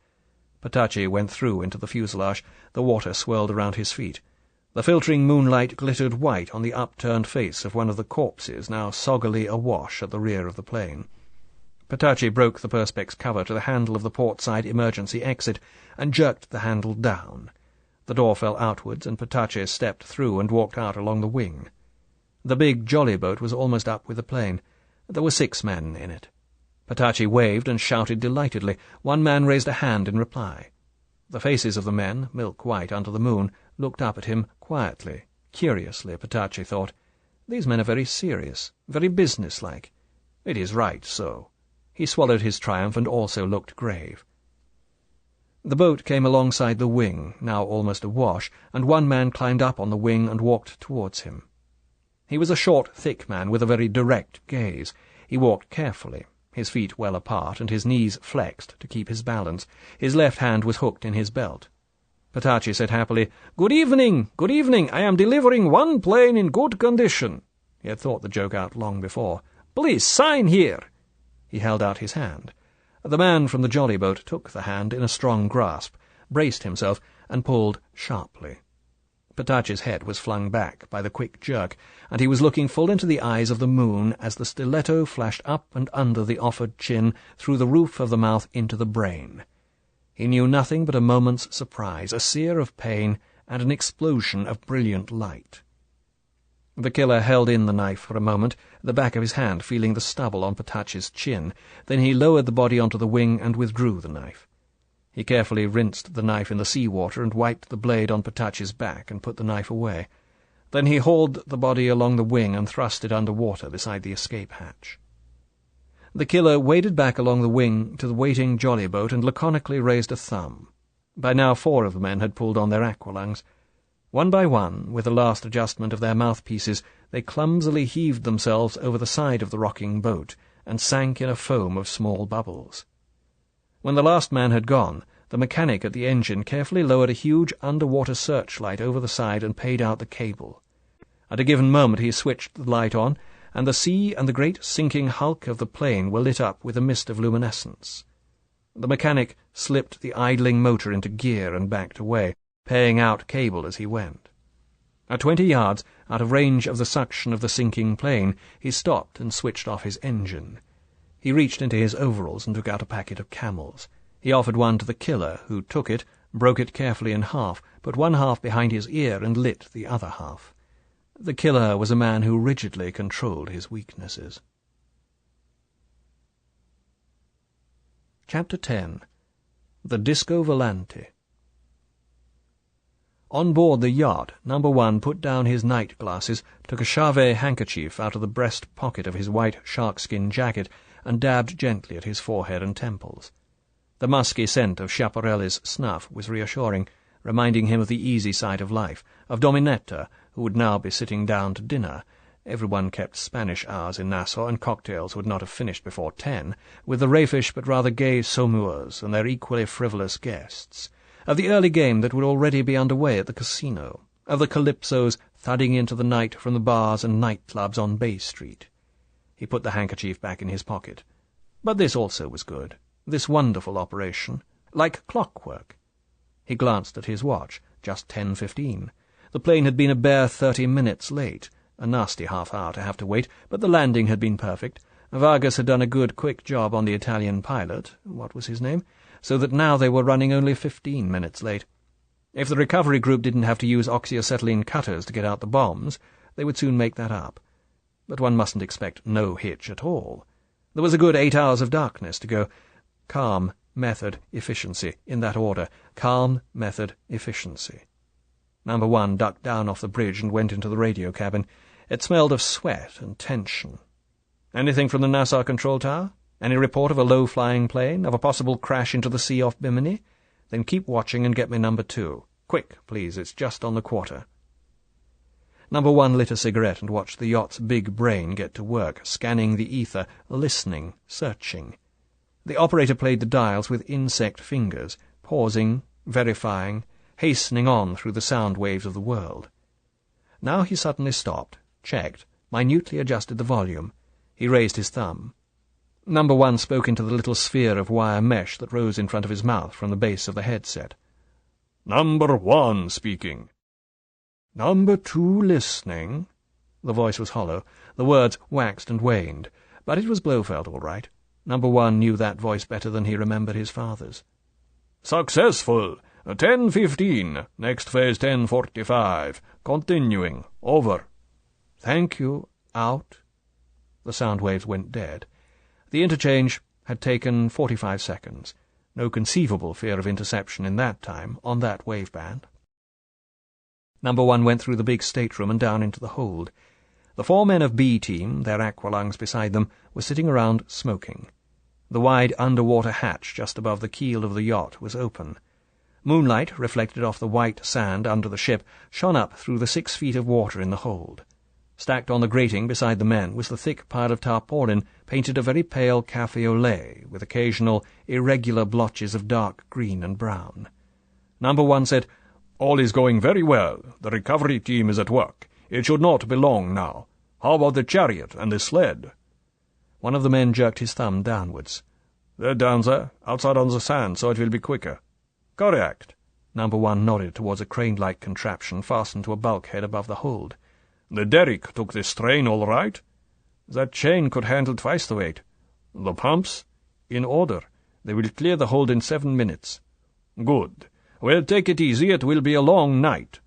S1: Petacci went through into the fuselage. The water swirled around his feet. The filtering moonlight glittered white on the upturned face of one of the corpses now soggily awash at the rear of the plane. Petacci broke the perspex cover to the handle of the port-side emergency exit and jerked the handle down. The door fell outwards, and Petacci stepped through and walked out along the wing. The big jolly boat was almost up with the plane. There were 6 men in it. Petacci waved and shouted delightedly. One man raised a hand in reply. The faces of the men, milk-white under the moon, looked up at him quietly, curiously, Petacci thought. These men are very serious, very businesslike. It is right so. He swallowed his triumph and also looked grave. The boat came alongside the wing, now almost awash, and one man climbed up on the wing and walked towards him. He was a short, thick man with a very direct gaze. He walked carefully, his feet well apart and his knees flexed to keep his balance. His left hand was hooked in his belt. Petacci said happily, "Good evening, good evening. I am delivering 1 plane in good condition." He had thought the joke out long before. "Please sign here." He held out his hand. The man from the jolly boat took the hand in a strong grasp, braced himself, and pulled sharply. Petacci's head was flung back by the quick jerk, and he was looking full into the eyes of the moon as the stiletto flashed up and under the offered chin, through the roof of the mouth into the brain. He knew nothing but a moment's surprise, a sear of pain, and an explosion of brilliant light. The killer held in the knife for a moment, the back of his hand feeling the stubble on Petacci's chin. Then he lowered the body onto the wing and withdrew the knife. He carefully rinsed the knife in the sea-water and wiped the blade on Petacci's back and put the knife away. Then he hauled the body along the wing and thrust it under water beside the escape hatch. The killer waded back along the wing to the waiting jolly boat and laconically raised a thumb. By now 4 of the men had pulled on their aqualungs. One by one, with the last adjustment of their mouthpieces, they clumsily heaved themselves over the side of the rocking boat and sank in a foam of small bubbles. When the last man had gone, the mechanic at the engine carefully lowered a huge underwater searchlight over the side and paid out the cable. At a given moment he switched the light on, and the sea and the great sinking hulk of the plane were lit up with a mist of luminescence. The mechanic slipped the idling motor into gear and backed away, paying out cable as he went. At 20 yards, out of range of the suction of the sinking plane, he stopped and switched off his engine. He reached into his overalls and took out a packet of Camels. He offered one to the killer, who took it, broke it carefully in half, put one half behind his ear and lit the other half. The killer was a man who rigidly controlled his weaknesses. Chapter 10. The Disco Volante. On board the yacht, No. 1 put down his night glasses, took a Charvet handkerchief out of the breast pocket of his white sharkskin jacket, and dabbed gently at his forehead and temples. The musky scent of Schiaparelli's snuff was reassuring, reminding him of the easy side of life, of Dominetta, who would now be sitting down to dinner. Everyone kept Spanish hours in Nassau, and cocktails would not have finished before 10, with the raffish but rather gay Saumurs and their equally frivolous guests, of the early game that would already be underway at the casino, of the calypsos thudding into the night from the bars and nightclubs on Bay Street. He put the handkerchief back in his pocket. But this also was good, this wonderful operation, like clockwork. He glanced at his watch, just 10:15. The plane had been a bare 30 minutes late, a nasty half-hour to have to wait, but the landing had been perfect. Vargas had done a good, quick job on the Italian pilot, what was his name, so that now they were running only 15 minutes late. If the recovery group didn't have to use oxyacetylene cutters to get out the bombs, they would soon make that up. But one mustn't expect no hitch at all. There was a good 8 hours of darkness to go. Calm, method, efficiency, in that order. Calm, method, efficiency. No. 1 ducked down off the bridge and went into the radio cabin. It smelled of sweat and tension. Anything from the Nassau control tower? Any report of a low-flying plane, of a possible crash into the sea off Bimini? Then keep watching and get me No. 2. Quick, please, it's just on the quarter. No. 1 lit a cigarette and watched the yacht's big brain get to work, scanning the ether, listening, searching. The operator played the dials with insect fingers, pausing, verifying, hastening on through the sound waves of the world. Now he suddenly stopped, checked, minutely adjusted the volume. He raised his thumb. No. 1 spoke into the little sphere of wire mesh that rose in front of his mouth from the base of the headset.
S2: No. 1 speaking.
S1: No. 2 listening. The voice was hollow. The words waxed and waned. But it was Blofeld, all right. No. 1 knew that voice better than he remembered his father's.
S2: Successful. 10:15. Next phase 10:45. Continuing. Over.
S1: Thank you. Out. The sound waves went dead. The interchange had taken 45 seconds. No conceivable fear of interception in that time, on that waveband. No. 1 went through the big stateroom and down into the hold. The 4 men of B Team, their aqualungs beside them, were sitting around smoking. The wide underwater hatch just above the keel of the yacht was open. Moonlight, reflected off the white sand under the ship, shone up through the 6 feet of water in the hold. Stacked on the grating beside the men was the thick pile of tarpaulin, painted a very pale café au lait, with occasional irregular blotches of dark green and brown.
S2: No. 1 said, "All is going very well. The recovery team is at work. It should not be long now. How about the chariot and the sled?"
S1: One of the men jerked his thumb downwards.
S2: "They're down there, outside on the sand, so it will be quicker." "Correct."
S1: No. 1 nodded towards a crane-like contraption fastened to a bulkhead above the hold.
S2: "The derrick took the strain all right?"
S1: "That chain could handle twice the weight."
S2: "The pumps?"
S1: "In order. They will clear the hold in 7 minutes."
S2: "Good. Well, take it easy. It will be a long night."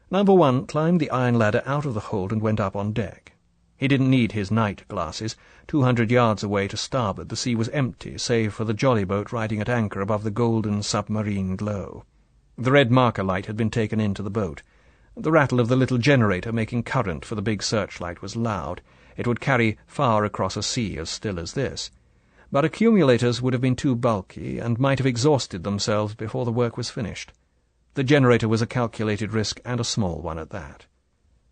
S1: No. 1 climbed the iron ladder out of the hold and went up on deck. He didn't need his night glasses. 200 yards away to starboard the sea was empty, save for the jolly boat riding at anchor above the golden submarine glow. The red marker light had been taken into the boat. The rattle of the little generator making current for the big searchlight was loud. It would carry far across a sea as still as this. But accumulators would have been too bulky, and might have exhausted themselves before the work was finished. The generator was a calculated risk, and a small one at that.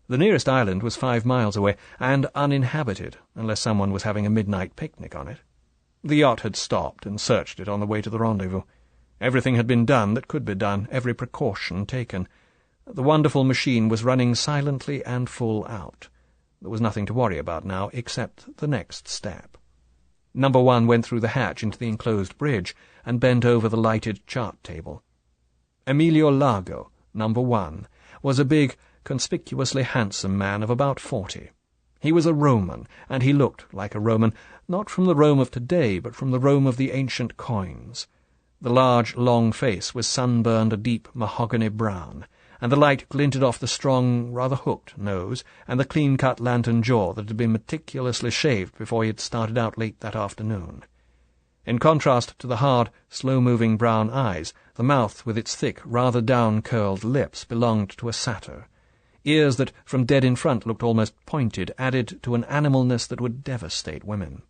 S1: The nearest island was 5 miles away, and uninhabited, unless someone was having a midnight picnic on it. The yacht had stopped and searched it on the way to the rendezvous. Everything had been done that could be done, every precaution taken. The wonderful machine was running silently and full out. There was nothing to worry about now, except the next step. Number 1 went through the hatch into the enclosed bridge, and bent over the lighted chart table. Emilio Largo, Number 1, was a big, conspicuously handsome man of about 40. He was a Roman, and he looked like a Roman, not from the Rome of today, but from the Rome of the ancient coins. The large, long face was sunburned a deep mahogany brown, and the light glinted off the strong, rather hooked nose, and the clean-cut lantern jaw that had been meticulously shaved before he had started out late that afternoon. In contrast to the hard, slow-moving brown eyes, the mouth with its thick, rather down-curled lips belonged to a satyr. Ears that, from dead in front, looked almost pointed, added to an animalness that would devastate women.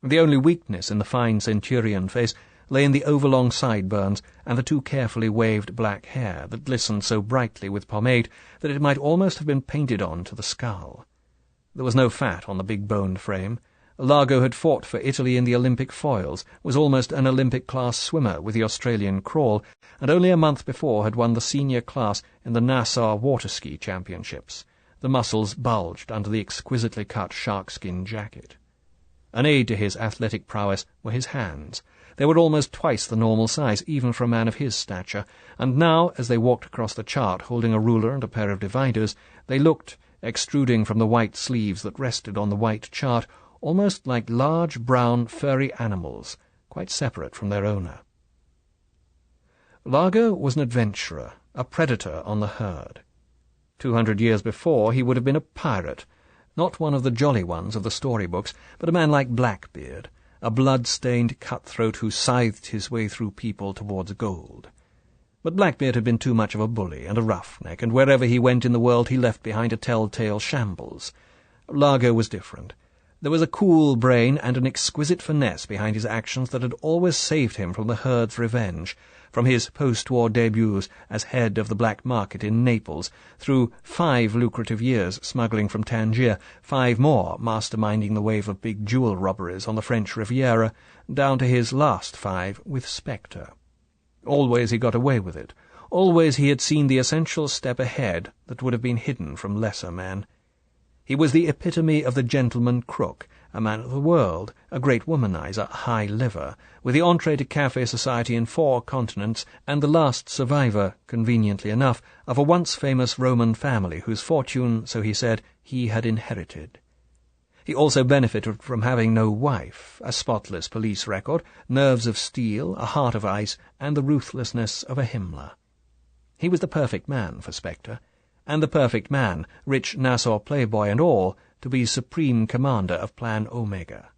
S1: The only weakness in the fine centurion face lay in the overlong sideburns and the too carefully waved black hair that glistened so brightly with pomade that it might almost have been painted on to the skull. There was no fat on the big-boned frame. Largo had fought for Italy in the Olympic foils, was almost an Olympic-class swimmer with the Australian crawl, and only a month before had won the senior class in the Nassau Waterski Championships. The muscles bulged under the exquisitely cut sharkskin jacket. An aid to his athletic prowess were his hands. They were almost twice the normal size, even for a man of his stature, and now, as they walked across the chart, holding a ruler and a pair of dividers, they looked, extruding from the white sleeves that rested on the white chart, almost like large, brown, furry animals, quite separate from their owner. Largo was an adventurer, a predator on the herd. 200 years before he would have been a pirate, not one of the jolly ones of the storybooks, but a man like Blackbeard, a blood-stained cutthroat who scythed his way through people towards gold. But Blackbeard had been too much of a bully and a roughneck, and wherever he went in the world he left behind a tell-tale shambles. Largo was different. There was a cool brain and an exquisite finesse behind his actions that had always saved him from the herd's revenge, from his post-war debuts as head of the black market in Naples, through 5 lucrative years smuggling from Tangier, 5 more masterminding the wave of big jewel robberies on the French Riviera, down to his last 5 with Spectre. Always he got away with it. Always he had seen the essential step ahead that would have been hidden from lesser men. He was the epitome of the gentleman crook, a man of the world, a great womanizer, a high liver, with the entree to café society in 4 continents, and the last survivor, conveniently enough, of a once-famous Roman family whose fortune, so he said, he had inherited. He also benefited from having no wife, a spotless police record, nerves of steel, a heart of ice, and the ruthlessness of a Himmler. He was the perfect man for Spectre, and the perfect man, rich Nassau playboy and all, to be supreme commander of Plan Omega.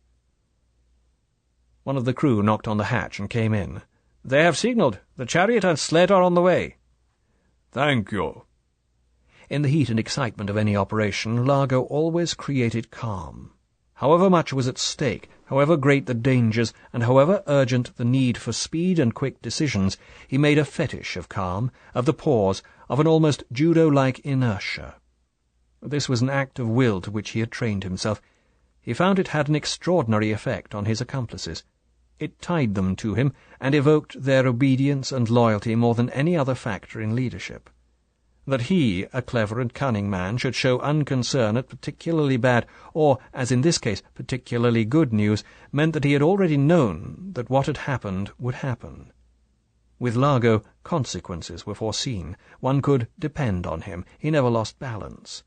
S1: One of the crew knocked on the hatch and came in. "They have signalled. The chariot and sled are on the way."
S2: "Thank you."
S1: In the heat and excitement of any operation, Largo always created calm. However much was at stake, however great the dangers, and however urgent the need for speed and quick decisions, he made a fetish of calm, of the pause, of an almost judo-like inertia. This was an act of will to which he had trained himself. He found it had an extraordinary effect on his accomplices. It tied them to him, and evoked their obedience and loyalty more than any other factor in leadership. That he, a clever and cunning man, should show unconcern at particularly bad, or, as in this case, particularly good news, meant that he had already known that what had happened would happen. With Largo, consequences were foreseen. One could depend on him. He never lost balance.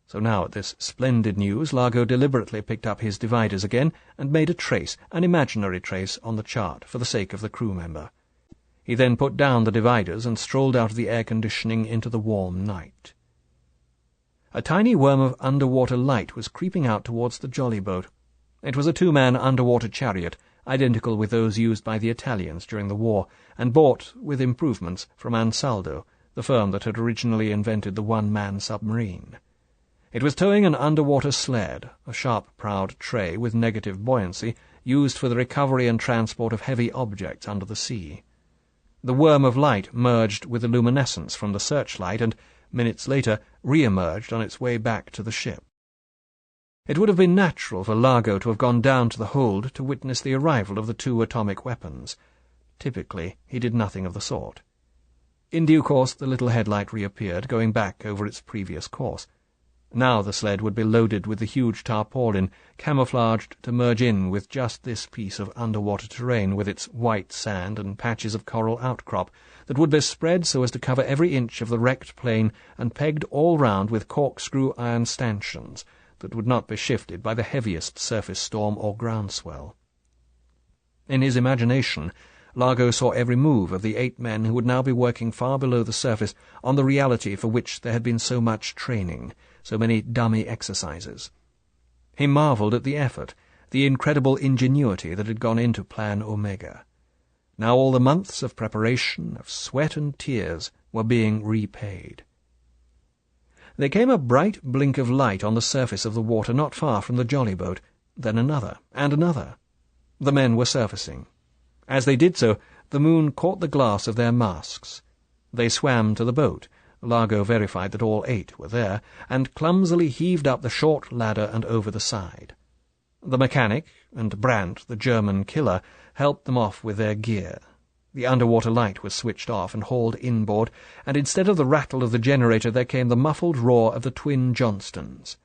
S1: So now at this splendid news, Largo deliberately picked up his dividers again and made a trace, an imaginary trace, on the chart for the sake of the crew member. He then put down the dividers and strolled out of the air-conditioning into the warm night. A tiny worm of underwater light was creeping out towards the jolly boat. It was a two-man underwater chariot, identical with those used by the Italians during the war, and bought, with improvements, from Ansaldo, the firm that had originally invented the one-man submarine. It was towing an underwater sled, a sharp-prowed tray with negative buoyancy, used for the recovery and transport of heavy objects under the sea. The worm of light merged with the luminescence from the searchlight and, minutes later, re-emerged on its way back to the ship. It would have been natural for Largo to have gone down to the hold to witness the arrival of the two atomic weapons. Typically, he did nothing of the sort. In due course, the little headlight reappeared, going back over its previous course. Now the sled would be loaded with the huge tarpaulin, camouflaged to merge in with just this piece of underwater terrain with its white sand and patches of coral outcrop, that would be spread so as to cover every inch of the wrecked plane and pegged all round with corkscrew iron stanchions that would not be shifted by the heaviest surface storm or groundswell. In his imagination, Largo saw every move of the 8 men who would now be working far below the surface on the reality for which there had been so much training, so many dummy exercises. He marvelled at the effort, the incredible ingenuity that had gone into Plan Omega. Now all the months of preparation, of sweat and tears, were being repaid. There came a bright blink of light on the surface of the water not far from the jolly boat, then another, and another. The men were surfacing. As they did so, the moon caught the glass of their masks. They swam to the boat. Largo verified that all 8 were there, and clumsily heaved up the short ladder and over the side. The mechanic, and Brandt, the German killer, helped them off with their gear. The underwater light was switched off and hauled inboard, and instead of the rattle of the generator there came the muffled roar of the twin Johnstons.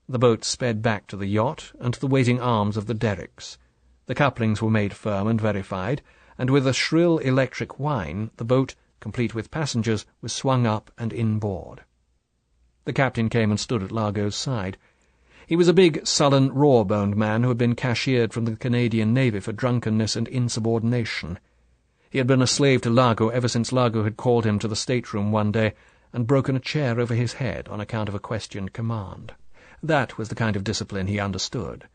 S1: The boat sped back to the yacht and to the waiting arms of the derricks. The couplings were made firm and verified, and with a shrill electric whine the boat, complete with passengers, was swung up and inboard. The captain came and stood at Largo's side. He was a big, sullen, raw-boned man who had been cashiered from the Canadian Navy for drunkenness and insubordination. He had been a slave to Largo ever since Largo had called him to the stateroom one day and broken a chair over his head on account of a questioned command. That was the kind of discipline he understood.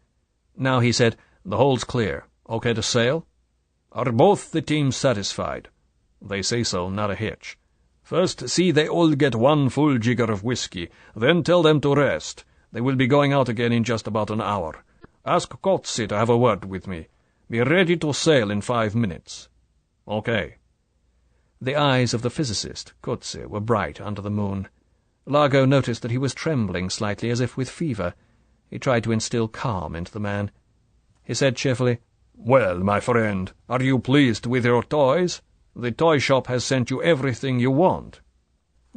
S1: Now he said, "The hole's clear. Okay to sail?" "Are both the teams satisfied?" "They say so, not a hitch." "First see they all get 1 full jigger of whiskey, then tell them to rest. They will be going out again in just about an hour. Ask Kotze to have a word with me. Be ready to sail in 5 minutes." "Okay." The eyes of the physicist, Kotze, were bright under the moon. Largo noticed that he was trembling slightly, as if with fever. He tried to instill calm into the man. He said cheerfully, "Well, my friend, are you pleased with your toys? The toy shop has sent you everything you want."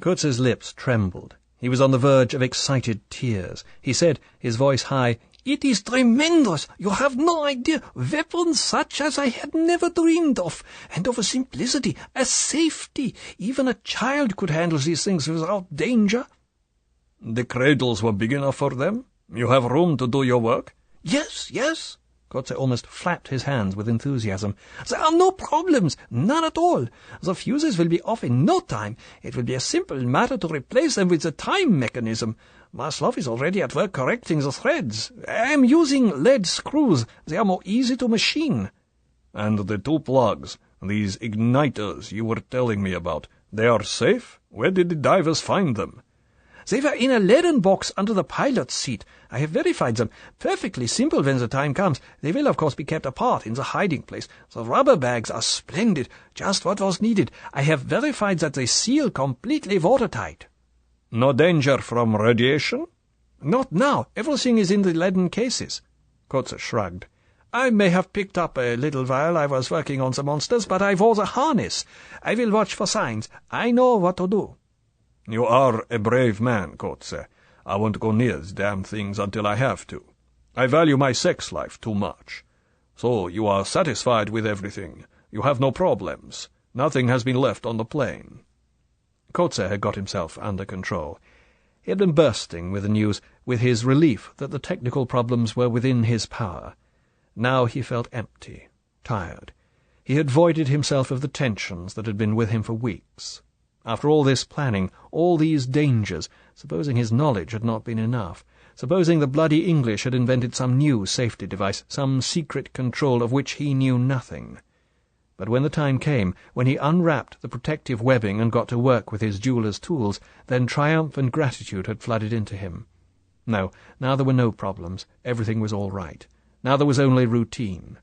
S1: Kotze's lips trembled. He was on the verge of excited tears. He said, his voice high, "It is tremendous! You have no idea! Weapons such as I had never dreamed of, and of a simplicity, a safety! Even a child could handle these things without danger." "The cradles were big enough for them? You have room to do your work?" "Yes, yes." Kotze almost flapped his hands with enthusiasm. "There are no problems, none at all. The fuses will be off in no time. It will be a simple matter to replace them with the time mechanism. Maslov is already at work correcting the threads. I am using lead screws. They are more easy to machine." "And the 2 plugs, these igniters you were telling me about, they are safe? Where did the divers find them?" "They were in a leaden box under the pilot's seat. I have verified them. Perfectly simple when the time comes. They will, of course, be kept apart in the hiding place. The rubber bags are splendid, just what was needed. I have verified that they seal completely watertight." "No danger from radiation?" "Not now. Everything is in the leaden cases." Kotze shrugged. "I may have picked up a little while I was working on the monsters, but I wore the harness. I will watch for signs. I know what to do." "You are a brave man, Kotze. I won't go near the damn things until I have to. I value my sex life too much. So you are satisfied with everything. You have no problems. Nothing has been left on the plane." Kotze had got himself under control. He had been bursting with the news, with his relief that the technical problems were within his power. Now he felt empty, tired. He had voided himself of the tensions that had been with him for weeks. After all this planning, all these dangers, supposing his knowledge had not been enough, supposing the bloody English had invented some new safety device, some secret control of which he knew nothing. But when the time came, when he unwrapped the protective webbing and got to work with his jeweller's tools, then triumph and gratitude had flooded into him. No, now there were no problems. Everything was all right. Now there was only routine.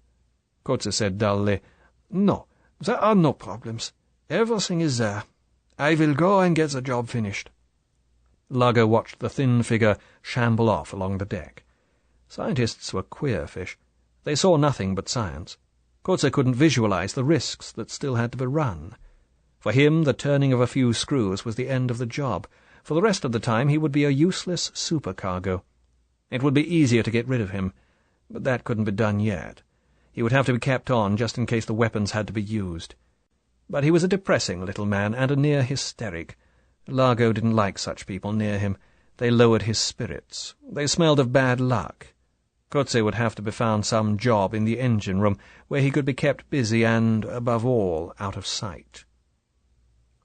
S1: Kotze said dully, "No, there are no problems. Everything is there. I will go and get the job finished." Largo watched the thin figure shamble off along the deck. Scientists were queer fish. They saw nothing but science. Kotze couldn't visualize the risks that still had to be run. For him, the turning of a few screws was the end of the job. For the rest of the time he would be a useless supercargo. It would be easier to get rid of him, but that couldn't be done yet. He would have to be kept on just in case the weapons had to be used. But he was a depressing little man and a near hysteric. Largo didn't like such people near him. They lowered his spirits. They smelled of bad luck. Kotze would have to be found some job in the engine-room where he could be kept busy and, above all, out of sight.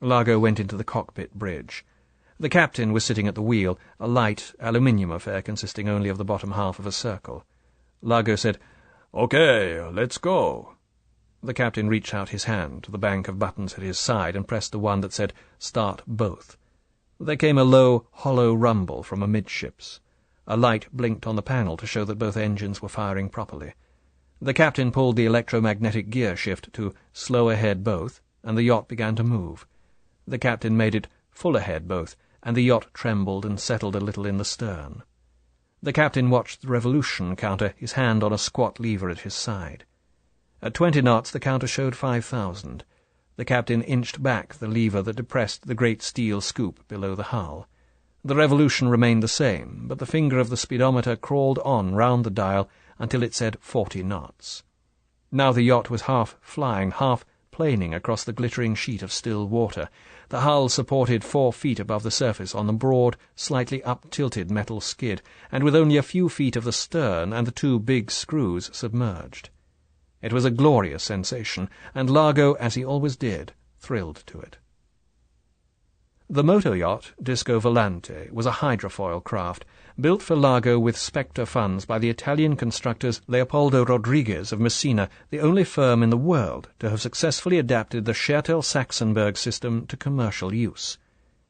S1: Largo went into the cockpit bridge. The captain was sitting at the wheel, a light aluminium affair consisting only of the bottom half of a circle. Largo said, "Okay, let's go." The captain reached out his hand to the bank of buttons at his side and pressed the one that said, "Start both." There came a low, hollow rumble from amidships. A light blinked on the panel to show that both engines were firing properly. The captain pulled the electromagnetic gear shift to slow ahead both, and the yacht began to move. The captain made it full ahead both, and the yacht trembled and settled a little in the stern. The captain watched the revolution counter, his hand on a squat lever at his side. At 20 knots the counter showed 5,000. The captain inched back the lever that depressed the great steel scoop below the hull. The revolution remained the same, but the finger of the speedometer crawled on round the dial until it said 40 knots. Now the yacht was half flying, half planing across the glittering sheet of still water. The hull supported 4 feet above the surface on the broad, slightly up-tilted metal skid, and with only a few feet of the stern and the 2 big screws submerged. It was a glorious sensation, and Largo, as he always did, thrilled to it. The motor yacht, Disco Volante, was a hydrofoil craft, built for Largo with Spectre funds by the Italian constructors Leopoldo Rodriguez of Messina, the only firm in the world to have successfully adapted the Schertel-Saxenberg system to commercial use.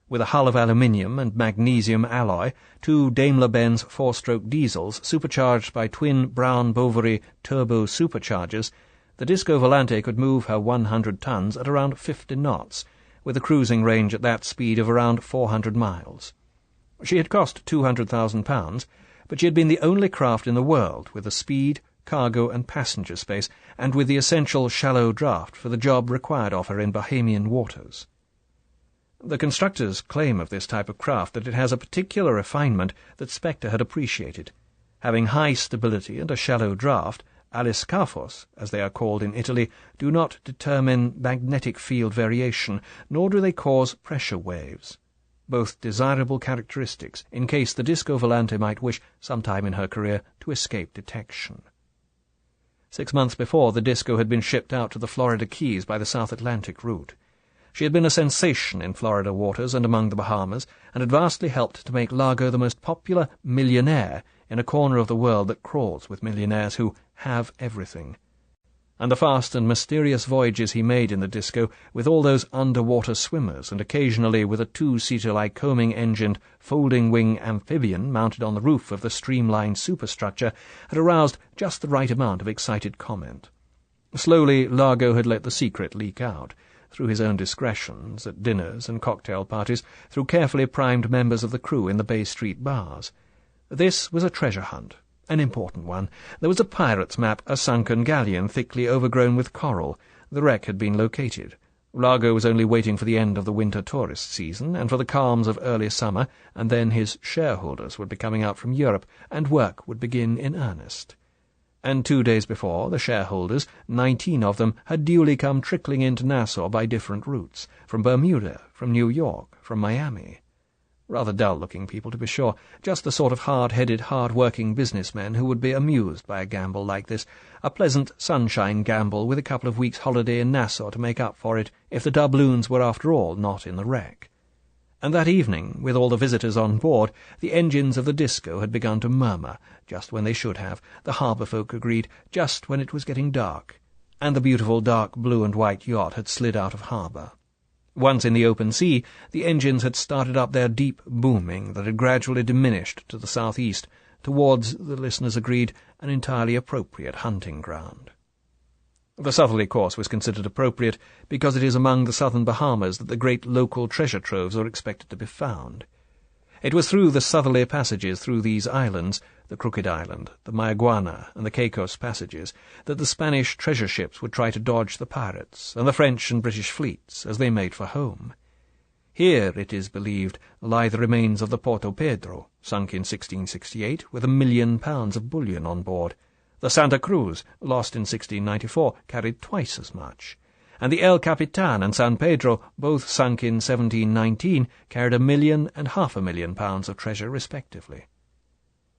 S1: With a hull of aluminium and magnesium alloy, 2 Daimler-Benz 4-stroke diesels supercharged by twin Brown-Boveri turbo superchargers, the Disco Volante could move her 100 tons at around 50 knots, with a cruising range at that speed of around 400 miles. She had cost £200,000, but she had been the only craft in the world with the speed, cargo and passenger space, and with the essential shallow draft for the job required of her in Bahamian waters. The constructors claim of this type of craft that it has a particular refinement that Spectre had appreciated. Having high stability and a shallow draft, aliscafos, as they are called in Italy, do not determine magnetic field variation, nor do they cause pressure waves. Both desirable characteristics, in case the Disco Volante might wish, sometime in her career, to escape detection. 6 months before, the Disco had been shipped out to the Florida Keys by the South Atlantic route. She had been a sensation in Florida waters and among the Bahamas, and had vastly helped to make Largo the most popular millionaire in a corner of the world that crawls with millionaires who have everything. And the fast and mysterious voyages he made in the Disco, with all those underwater swimmers, and occasionally with a 2-seater Lycoming-engined folding-wing amphibian mounted on the roof of the streamlined superstructure, had aroused just the right amount of excited comment. Slowly Largo had let the secret leak out, through his own discretions, at dinners and cocktail parties, through carefully primed members of the crew in the Bay Street bars. This was a treasure hunt, an important one. There was a pirate's map, a sunken galleon thickly overgrown with coral. The wreck had been located. Largo was only waiting for the end of the winter tourist season, and for the calms of early summer, and then his shareholders would be coming out from Europe, and work would begin in earnest. And 2 days before, the shareholders, 19 of them, had duly come trickling into Nassau by different routes, from Bermuda, from New York, from Miami. Rather dull-looking people, to be sure, just the sort of hard-headed, hard-working businessmen who would be amused by a gamble like this, a pleasant sunshine gamble with a couple of weeks' holiday in Nassau to make up for it if the doubloons were after all not in the wreck. And that evening, with all the visitors on board, the engines of the disco had begun to murmur, just when they should have, the harbour folk agreed, just when it was getting dark, and the beautiful dark blue and white yacht had slid out of harbour. Once in the open sea, the engines had started up their deep booming that had gradually diminished to the southeast, towards, the listeners agreed, an entirely appropriate hunting ground. The southerly course was considered appropriate because it is among the southern Bahamas that the great local treasure troves are expected to be found. It was through the southerly passages through these islands, the Crooked Island, the Mayaguana, and the Caicos passages, that the Spanish treasure ships would try to dodge the pirates, and the French and British fleets, as they made for home. Here, it is believed, lie the remains of the Porto Pedro, sunk in 1668, with £1 million of bullion on board. The Santa Cruz, lost in 1694, carried twice as much, and the El Capitan and San Pedro, both sunk in 1719, carried £1 million and £500,000 of treasure respectively.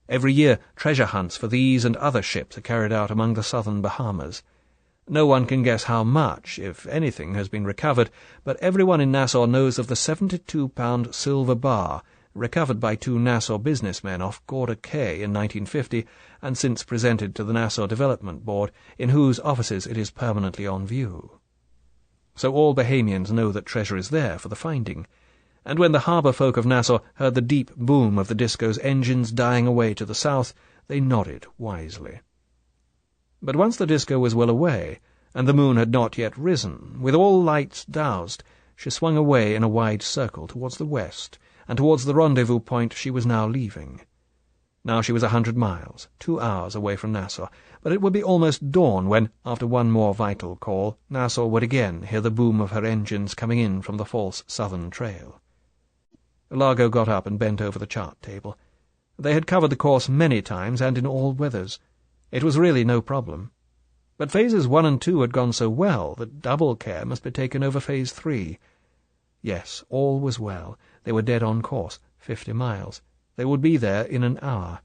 S1: Every year treasure hunts for these and other ships are carried out among the southern Bahamas. No one can guess how much, if anything, has been recovered, but everyone in Nassau knows of the 72-pound silver bar recovered by 2 Nassau businessmen off Gorda Cay in 1950, and since presented to the Nassau Development Board, in whose offices it is permanently on view. So all Bahamians know that treasure is there for the finding, and when the harbour folk of Nassau heard the deep boom of the disco's engines dying away to the south, they nodded wisely. But once the disco was well away, and the moon had not yet risen, with all lights doused, she swung away in a wide circle towards the west, and towards the rendezvous point she was now leaving. Now she was 100 miles, 2 hours away from Nassau, but it would be almost dawn when, after one more vital call, Nassau would again hear the boom of her engines coming in from the false southern trail. Largo got up and bent over the chart table. They had covered the course many times and in all weathers. It was really no problem. But phases 1 and 2 had gone so well that double care must be taken over phase 3. Yes, all was well. They were dead on course, 50 miles. They would be there in an hour.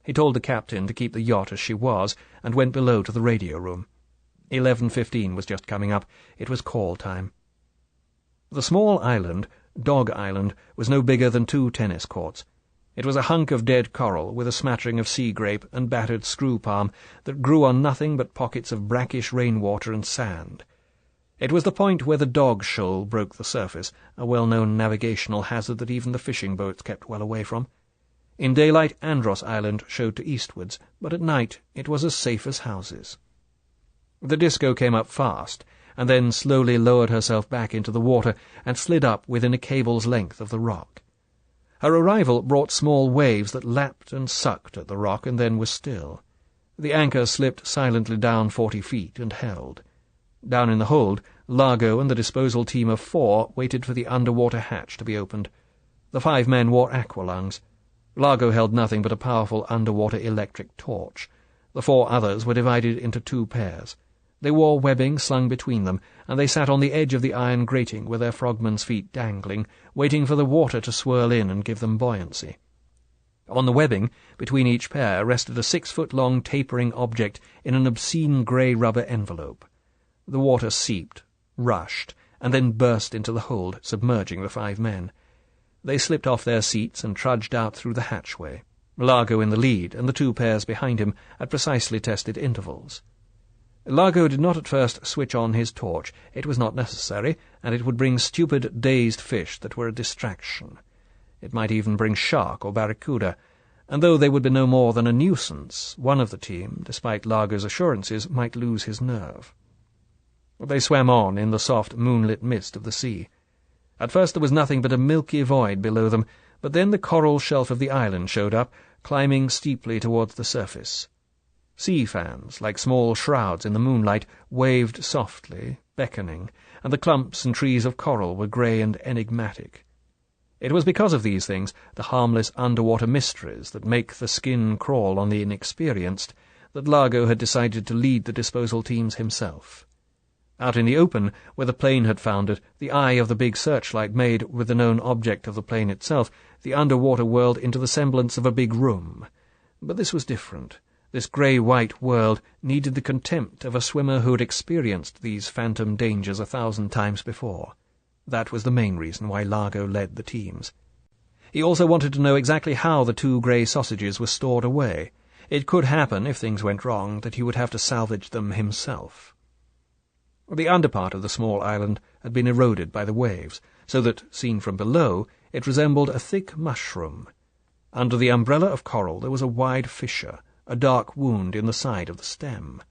S1: He told the captain to keep the yacht as she was, and went below to the radio room. 11:15 was just coming up. It was call time. The small island, Dog Island, was no bigger than 2 tennis courts. It was a hunk of dead coral, with a smattering of sea grape and battered screw palm that grew on nothing but pockets of brackish rainwater and sand. It was the point where the Dog Shoal broke the surface, a well-known navigational hazard that even the fishing boats kept well away from. In daylight, Andros Island showed to eastwards, but at night it was as safe as houses. The disco came up fast, and then slowly lowered herself back into the water and slid up within a cable's length of the rock. Her arrival brought small waves that lapped and sucked at the rock and then were still. The anchor slipped silently down 40 feet and held. Down in the hold, Largo and the disposal team of 4 waited for the underwater hatch to be opened. The 5 men wore aqualungs. Largo held nothing but a powerful underwater electric torch. The 4 others were divided into 2 pairs. They wore webbing slung between them, and they sat on the edge of the iron grating with their frogmen's feet dangling, waiting for the water to swirl in and give them buoyancy. On the webbing, between each pair, rested a 6-foot-long tapering object in an obscene grey rubber envelope. The water seeped, rushed, and then burst into the hold, submerging the 5 men. They slipped off their seats and trudged out through the hatchway, Largo in the lead, and the 2 pairs behind him at precisely tested intervals. Largo did not at first switch on his torch. It was not necessary, and it would bring stupid, dazed fish that were a distraction. It might even bring shark or barracuda, and though they would be no more than a nuisance, one of the team, despite Largo's assurances, might lose his nerve. They swam on in the soft, moonlit mist of the sea. At first there was nothing but a milky void below them, but then the coral shelf of the island showed up, climbing steeply towards the surface. Sea fans, like small shrouds in the moonlight, waved softly, beckoning, and the clumps and trees of coral were grey and enigmatic. It was because of these things, the harmless underwater mysteries that make the skin crawl on the inexperienced, that Largo had decided to lead the disposal teams himself. Out in the open, where the plane had foundered, the eye of the big searchlight made, with the known object of the plane itself, the underwater world into the semblance of a big room. But this was different. This grey-white world needed the contempt of a swimmer who had experienced these phantom dangers 1,000 times before. That was the main reason why Largo led the teams. He also wanted to know exactly how the 2 grey sausages were stored away. It could happen, if things went wrong, that he would have to salvage them himself. The underpart of the small island had been eroded by the waves, so that, seen from below, it resembled a thick mushroom. Under the umbrella of coral there was a wide fissure, a dark wound in the side of the stem.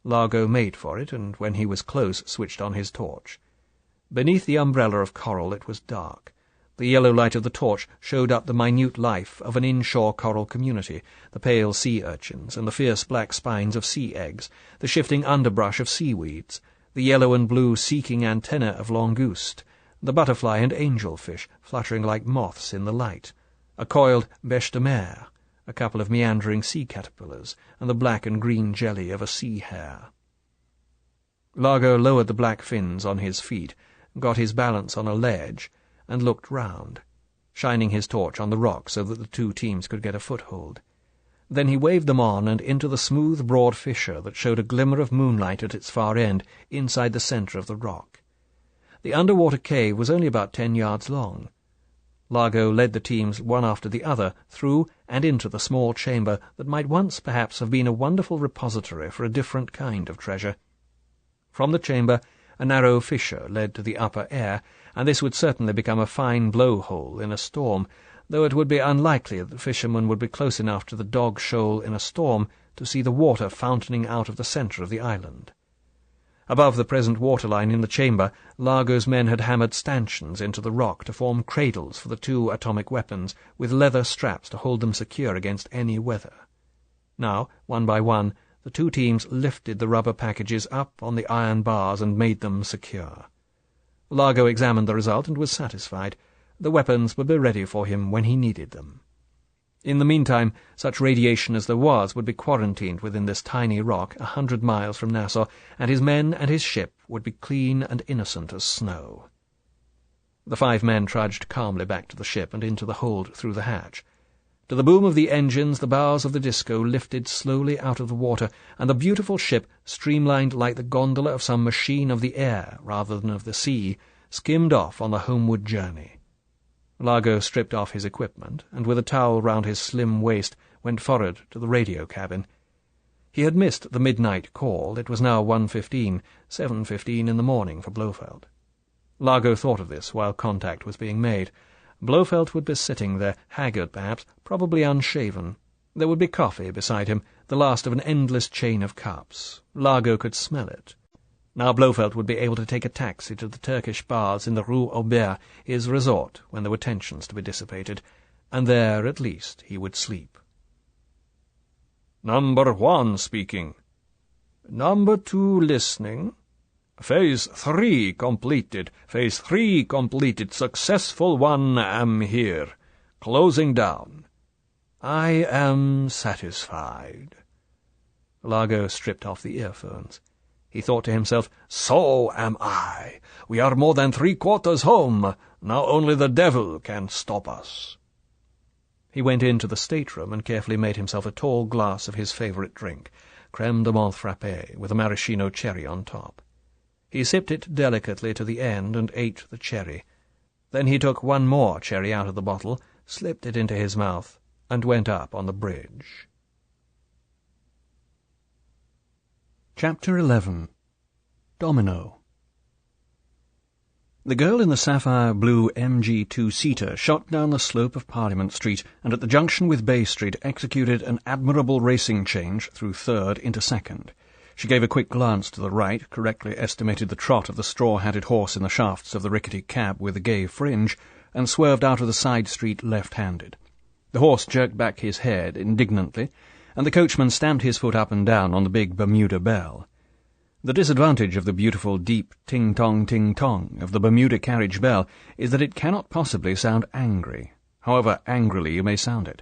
S1: Largo made for it, and when he was close switched on his torch. Beneath the umbrella of coral it was dark. The yellow light of the torch showed up the minute life of an inshore coral community, the pale sea urchins and the fierce black spines of sea eggs, the shifting underbrush of seaweeds, the yellow and blue seeking antennae of langouste, the butterfly and angelfish fluttering like moths in the light, a coiled bêche de mer, a couple of meandering sea caterpillars, and the black and green jelly of a sea hare. Largo lowered the black fins on his feet, got his balance on a ledge, and looked round, shining his torch on the rock so that the 2 teams could get a foothold. Then he waved them on and into the smooth, broad fissure that showed a glimmer of moonlight at its far end, inside the centre of the rock. The underwater cave was only about 10 yards long. Largo led the teams one after the other through and into the small chamber that might once perhaps have been a wonderful repository for a different kind of treasure. From the chamber a narrow fissure led to the upper air, and this would certainly become a fine blow-hole in a storm, though it would be unlikely that the fishermen would be close enough to the Dog Shoal in a storm to see the water fountaining out of the centre of the island. Above the present waterline in the chamber, Largo's men had hammered stanchions into the rock to form cradles for the 2 atomic weapons, with leather straps to hold them secure against any weather. Now, one by one, the 2 teams lifted the rubber packages up on the iron bars and made them secure. Largo examined the result and was satisfied. The weapons would be ready for him when he needed them. In the meantime, such radiation as there was would be quarantined within this tiny rock 100 miles from Nassau, and his men and his ship would be clean and innocent as snow. The 5 men trudged calmly back to the ship and into the hold through the hatch. To the boom of the engines the bows of the Disco lifted slowly out of the water, and the beautiful ship, streamlined like the gondola of some machine of the air rather than of the sea, skimmed off on the homeward journey. Largo stripped off his equipment, and with a towel round his slim waist went forward to the radio cabin. He had missed the midnight call. It was now 1:15, 7:15 in the morning for Blofeld. Largo thought of this while contact was being made. Blofeld would be sitting there, haggard perhaps, probably unshaven. There would be coffee beside him, the last of an endless chain of cups. Largo could smell it. Now Blofeld would be able to take a taxi to the Turkish baths in the Rue Aubert, his resort, when there were tensions to be dissipated, and there, at least, he would sleep.
S2: "Number 1 speaking." "Number 2 listening." "Phase 3 completed. Phase 3 completed. Successful 1 am here. Closing down."
S3: "I am satisfied."
S1: Largo stripped off the earphones.
S2: He thought to himself, "So am I. We are more than 3/4 home. Now only the devil can stop us."
S1: He went into the stateroom and carefully made himself a tall glass of his favourite drink, crème de menthe frappé, with a maraschino cherry on top. He sipped it delicately to the end and ate the cherry. Then he took 1 more cherry out of the bottle, slipped it into his mouth, and went up on the bridge.
S3: Chapter 11. Domino. The girl in the sapphire-blue MG 2-seater shot down the slope of Parliament Street and at the junction with Bay Street executed an admirable racing change through 3rd into 2nd. She gave a quick glance to the right, correctly estimated the trot of the straw-hatted horse in the shafts of the rickety cab with the gay fringe, and swerved out of the side street left-handed. The horse jerked back his head indignantly, and the coachman stamped his foot up and down on the big Bermuda bell. The disadvantage of the beautiful deep ting-tong of the Bermuda carriage bell is that it cannot possibly sound angry, however angrily you may sound it.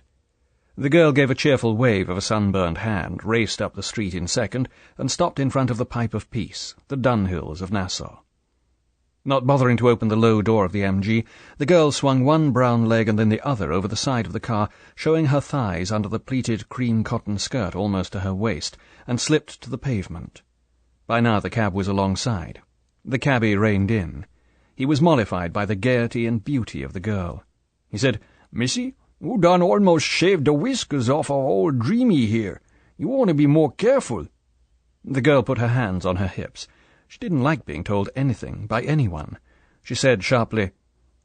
S1: The girl gave a cheerful wave of a sunburned hand, raced up the street in second, and stopped in front of the Pipe of Peace, the Dunhills of Nassau. Not bothering to open the low door of the MG, the girl swung one brown leg and then the other over the side of the car, showing her thighs under the pleated cream cotton skirt almost to her waist, and slipped to the pavement. By now the cab was alongside. The cabby reined in. He was mollified by the gaiety and beauty of the girl. He said, "Missy, you done almost shaved the whiskers off our old Dreamy here. You want to be more careful." The girl put her hands on her hips. She didn't like being told anything by anyone. She said sharply,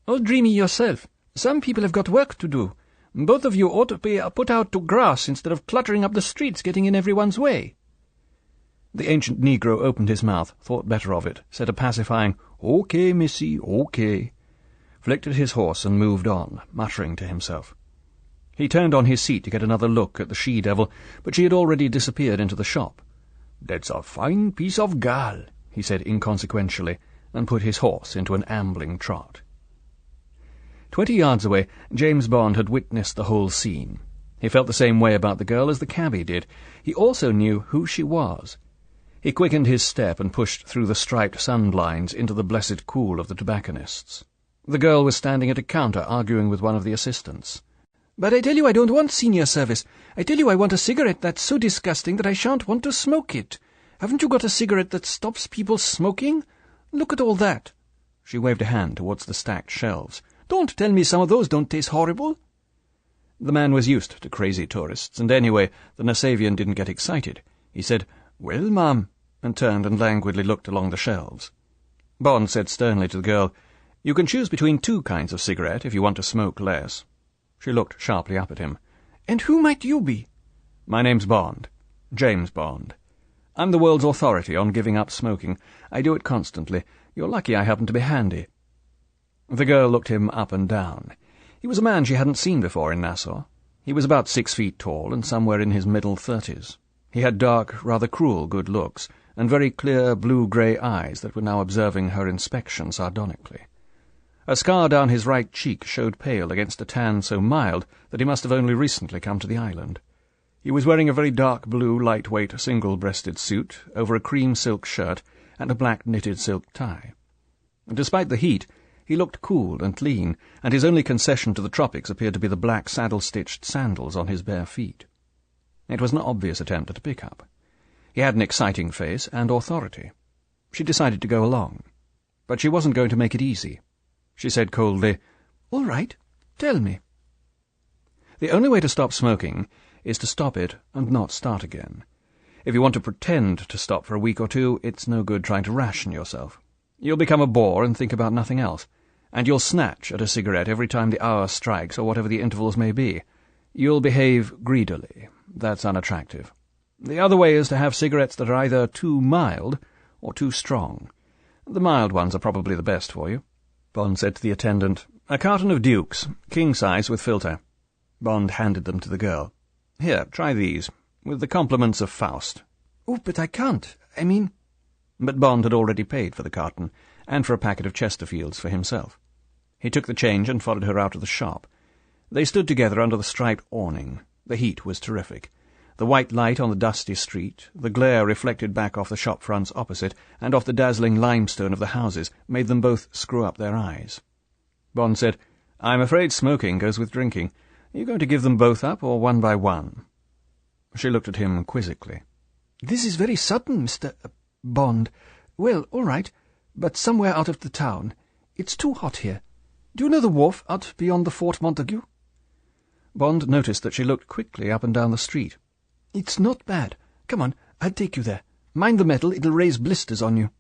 S1: "Old Dreamy yourself. Some people have got work to do. Both of you ought to be put out to grass instead of cluttering up the streets getting in everyone's way." The ancient negro opened his mouth, thought better of it, said a pacifying, "Okay, missy, okay," flicked at his horse and moved on, muttering to himself. He turned on his seat to get another look at the she-devil, but she had already disappeared into the shop. "That's a fine piece of gal," he said inconsequentially, and put his horse into an ambling trot. 20 yards away, James Bond had witnessed the whole scene. He felt the same way about the girl as the cabby did. He also knew who she was. He quickened his step and pushed through the striped sun-blinds into the blessed cool of the tobacconists. The girl was standing at a counter arguing with one of the assistants.
S3: "But I tell you I don't want senior service. I tell you I want a cigarette that's so disgusting that I shan't want to smoke it. Haven't you got a cigarette that stops people smoking? Look at all that." She waved a hand towards the stacked shelves. "Don't tell me some of those don't taste horrible." The man was used to crazy tourists, and anyway, the Nassavian didn't get excited. He said, "Well, ma'am," and turned and languidly looked along the shelves. Bond said sternly to the girl, "You can choose between 2 kinds of cigarette if you want to smoke less." She looked sharply up at him. "And who might you be?"
S1: "My name's Bond. James Bond. I'm the world's authority on giving up smoking. I do it constantly. You're lucky I happen to be handy." The girl looked him up and down. He was a man she hadn't seen before in Nassau. He was about 6 feet tall and somewhere in his middle 30s. He had dark, rather cruel good looks, and very clear blue-grey eyes that were now observing her inspection sardonically. A scar down his right cheek showed pale against a tan so mild that he must have only recently come to the island. He was wearing a very dark blue, light-weight, single-breasted suit over a cream silk shirt and a black knitted silk tie. Despite the heat, he looked cool and lean, and his only concession to the tropics appeared to be the black saddle-stitched sandals on his bare feet. It was an obvious attempt at a pick-up. He had an exciting face and authority. She decided to go along. But she wasn't going to make it easy. She said coldly, "All right, tell me." The only way to stop smoking is to stop it and not start again. If you want to pretend to stop for a week or 2, it's no good trying to ration yourself. You'll become a bore and think about nothing else, and you'll snatch at a cigarette every time the hour strikes or whatever the intervals may be. You'll behave greedily. That's unattractive. The other way is to have cigarettes that are either too mild or too strong. The mild ones are probably the best for you. Bond said to the attendant, "A carton of Dukes, king size with filter." Bond handed them to the girl. "Here, try these, with the compliments of Faust."
S3: "Oh, but I can't. I mean—"
S1: But Bond had already paid for the carton, and for a packet of Chesterfields for himself. He took the change and followed her out of the shop. They stood together under the striped awning. The heat was terrific. The white light on the dusty street, the glare reflected back off the shop fronts opposite, and off the dazzling limestone of the houses, made them both screw up their eyes. Bond said, "I'm afraid smoking goes with drinking. Are you going to give them both up, or one by one?" She looked at him quizzically.
S3: "This is very sudden, Mr. Bond. Well, all right, but somewhere out of the town. It's too hot here. Do you know the wharf out beyond the Fort Montague?"
S1: Bond noticed that she looked quickly up and down the street.
S3: "It's not bad. Come on, I'll take you there. Mind the metal, it'll raise blisters on you."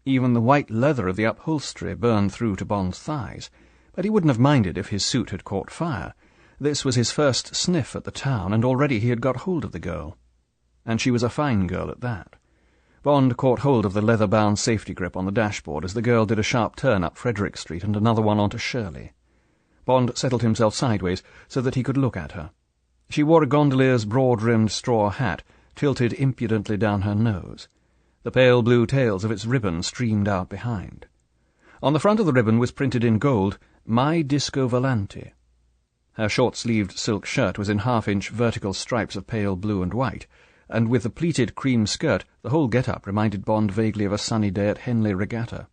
S1: Even the white leather of the upholstery burned through to Bond's thighs, but he wouldn't have minded if his suit had caught fire. This was his first sniff at the town, and already he had got hold of the girl. And she was a fine girl at that. Bond caught hold of the leather-bound safety grip on the dashboard as the girl did a sharp turn up Frederick Street and another one onto Shirley. Bond settled himself sideways so that he could look at her. She wore a gondolier's broad-rimmed straw hat, tilted impudently down her nose. The pale blue tails of its ribbon streamed out behind. On the front of the ribbon was printed in gold, "My Disco Volante." Her short-sleeved silk shirt was in half-inch vertical stripes of pale blue and white, and with the pleated cream skirt the whole get-up reminded Bond vaguely of a sunny day at Henley Regatta.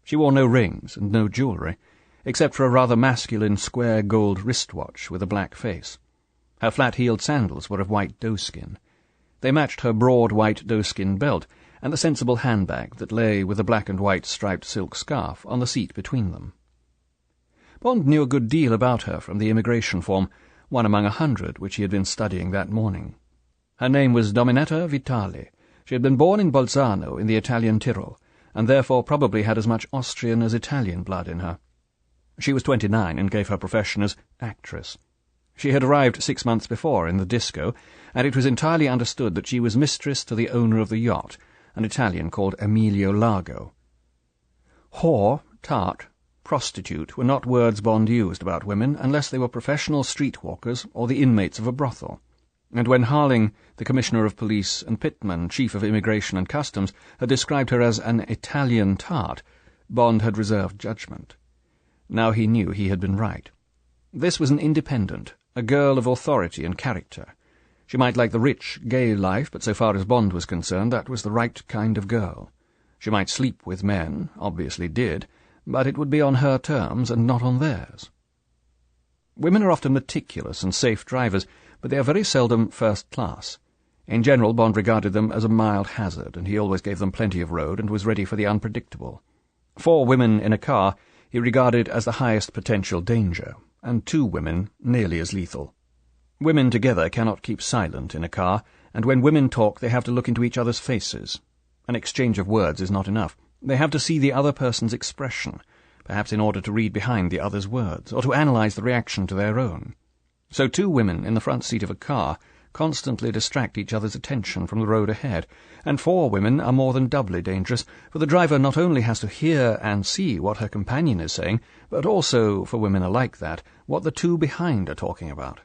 S1: She wore no rings and no jewellery, except for a rather masculine square gold wristwatch with a black face. Her flat-heeled sandals were of white doeskin. They matched her broad white doeskin belt and the sensible handbag that lay with a black and white striped silk scarf on the seat between them. Bond knew a good deal about her from the immigration form, one among 100 which he had been studying that morning. Her name was Dominetta Vitali. She had been born in Bolzano in the Italian Tyrol, and therefore probably had as much Austrian as Italian blood in her. She was 29 and gave her profession as actress. She had arrived 6 months before in the disco, and it was entirely understood that she was mistress to the owner of the yacht, an Italian called Emilio Largo. Whore, tart, prostitute were not words Bond used about women unless they were professional streetwalkers or the inmates of a brothel, and when Harling, the Commissioner of Police, and Pittman, Chief of Immigration and Customs, had described her as an Italian tart, Bond had reserved judgment. Now he knew he had been right. This was an independent, a girl of authority and character. She might like the rich, gay life, but so far as Bond was concerned, that was the right kind of girl. She might sleep with men, obviously did, but it would be on her terms and not on theirs. Women are often meticulous and safe drivers, but they are very seldom first class. In general, Bond regarded them as a mild hazard, and he always gave them plenty of road and was ready for the unpredictable. 4 women in a car he regarded as the highest potential danger, and 2 women nearly as lethal. Women together cannot keep silent in a car, and when women talk they have to look into each other's faces. An exchange of words is not enough. They have to see the other person's expression, perhaps in order to read behind the other's words, or to analyze the reaction to their own. So 2 women in the front seat of a car constantly distract each other's attention from the road ahead, and 4 women are more than doubly dangerous, for the driver not only has to hear and see what her companion is saying, but also, for women are like that, what the 2 behind are talking about.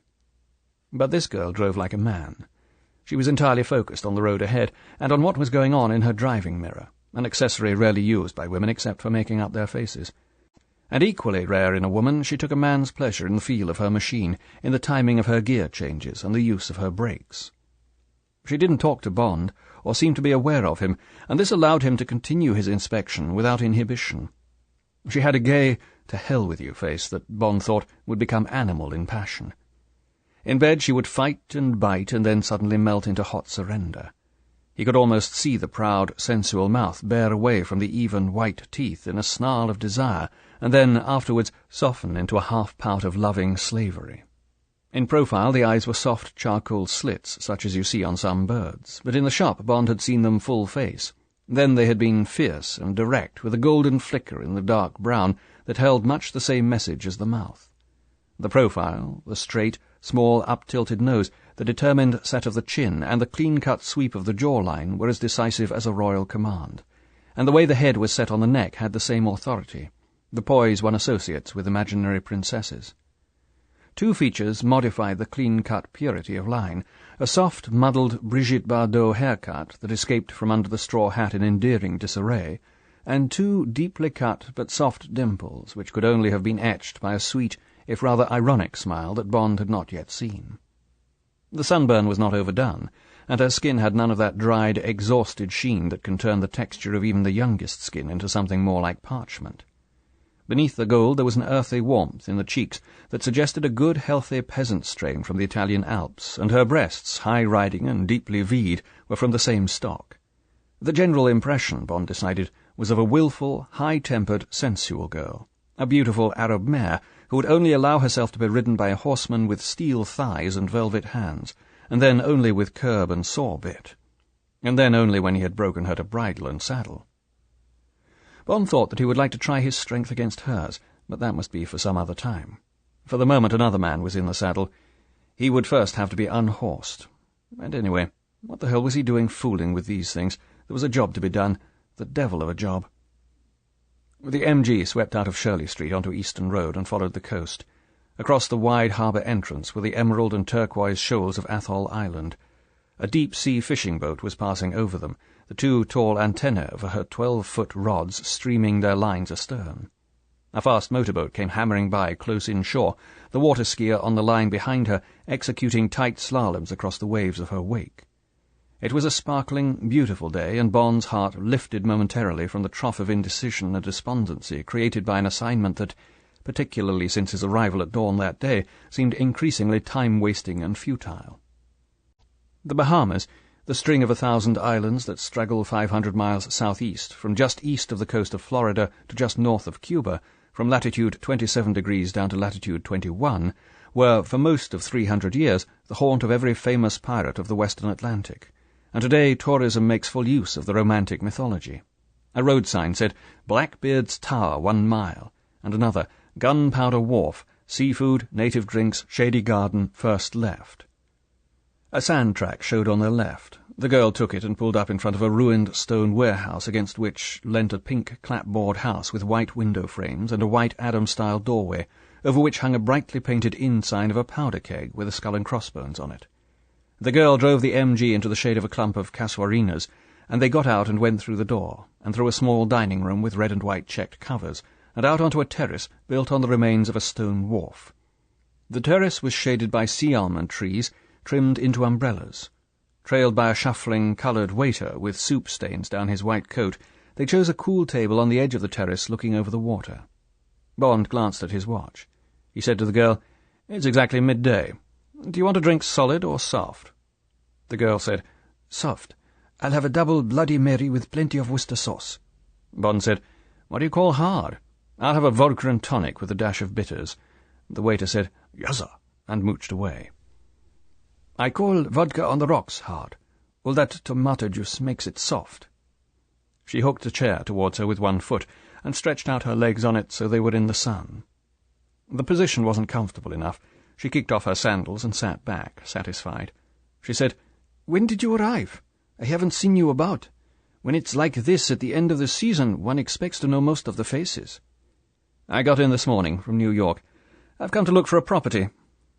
S1: But this girl drove like a man. She was entirely focused on the road ahead, and on what was going on in her driving mirror, an accessory rarely used by women except for making up their faces. And equally rare in a woman, she took a man's pleasure in the feel of her machine, in the timing of her gear changes and the use of her brakes. She didn't talk to Bond, or seem to be aware of him, and this allowed him to continue his inspection without inhibition. She had a gay, to-hell-with-you face that Bond thought would become animal in passion. In bed she would fight and bite and then suddenly melt into hot surrender. He could almost see the proud, sensual mouth bear away from the even, white teeth in a snarl of desire, and then afterwards soften into a half-pout of loving slavery. In profile the eyes were soft charcoal slits, such as you see on some birds, but in the shop Bond had seen them full face. Then they had been fierce and direct, with a golden flicker in the dark brown that held much the same message as the mouth. The profile, the straight, small, up-tilted nose, the determined set of the chin, and the clean-cut sweep of the jawline were as decisive as a royal command, and the way the head was set on the neck had the same authority, the poise one associates with imaginary princesses. 2 features modified the clean-cut purity of line, a soft, muddled Brigitte Bardot haircut that escaped from under the straw hat in endearing disarray, and 2 deeply cut but soft dimples which could only have been etched by a sweet, if rather ironic smile that Bond had not yet seen. The sunburn was not overdone, and her skin had none of that dried, exhausted sheen that can turn the texture of even the youngest skin into something more like parchment. Beneath the gold there was an earthy warmth in the cheeks that suggested a good, healthy peasant strain from the Italian Alps, and her breasts, high-riding and deeply V'd, were from the same stock. The general impression, Bond decided, was of a wilful, high-tempered, sensual girl, a beautiful Arab mare who would only allow herself to be ridden by a horseman with steel thighs and velvet hands, and then only with curb and saw-bit, and then only when he had broken her to bridle and saddle. Bond thought that he would like to try his strength against hers, but that must be for some other time. For the moment another man was in the saddle, he would first have to be unhorsed. And anyway, what the hell was he doing fooling with these things? There was a job to be done, the devil of a job. The MG swept out of Shirley Street onto Easton Road and followed the coast. Across the wide harbour entrance were the emerald and turquoise shoals of Athol Island. A deep-sea fishing boat was passing over them, the 2 tall antennae of her 12-foot rods streaming their lines astern. A fast motorboat came hammering by close inshore, the water skier on the line behind her executing tight slaloms across the waves of her wake. It was a sparkling, beautiful day, and Bond's heart lifted momentarily from the trough of indecision and despondency created by an assignment that, particularly since his arrival at dawn that day, seemed increasingly time-wasting and futile. The Bahamas, the string of 1,000 islands that straggle 500 miles southeast, from just east of the coast of Florida to just north of Cuba, from latitude 27 degrees down to latitude 21, were, for most of 300 years, the haunt of every famous pirate of the western Atlantic, and today tourism makes full use of the romantic mythology. A road sign said, "Blackbeard's Tower, 1 mile," and another, "Gunpowder Wharf, seafood, native drinks, shady garden, first left." A sand track showed on their left. The girl took it and pulled up in front of a ruined stone warehouse against which leant a pink clapboard house with white window frames and a white Adam-style doorway, over which hung a brightly painted inn sign of a powder keg with a skull and crossbones on it. The girl drove the MG into the shade of a clump of casuarinas, and they got out and went through the door, and through a small dining room with red and white checked covers, and out onto a terrace built on the remains of a stone wharf. The terrace was shaded by sea almond trees, trimmed into umbrellas. Trailed by a shuffling, coloured waiter with soup stains down his white coat, they chose a cool table on the edge of the terrace looking over the water. Bond glanced at his watch. He said to the girl, "It's exactly midday. Do you want a drink solid or soft?" The girl said, "Soft. I'll have a double Bloody Mary with plenty of Worcester sauce." Bond said, "What do you call hard?" "I'll have a vodka and tonic with a dash of bitters." The waiter said, "Yuzza," and mooched away. "I call vodka on the rocks hard. All that tomato juice makes it soft." She hooked a chair towards her with one foot, and stretched out her legs on it so they were in the sun. The position wasn't comfortable enough. She kicked off her sandals and sat back, satisfied. She said, "When did you arrive? I haven't seen you about. When it's like this at the end of the season, one expects to know most of the faces." "I got in this morning from New York. I've come to look for a property.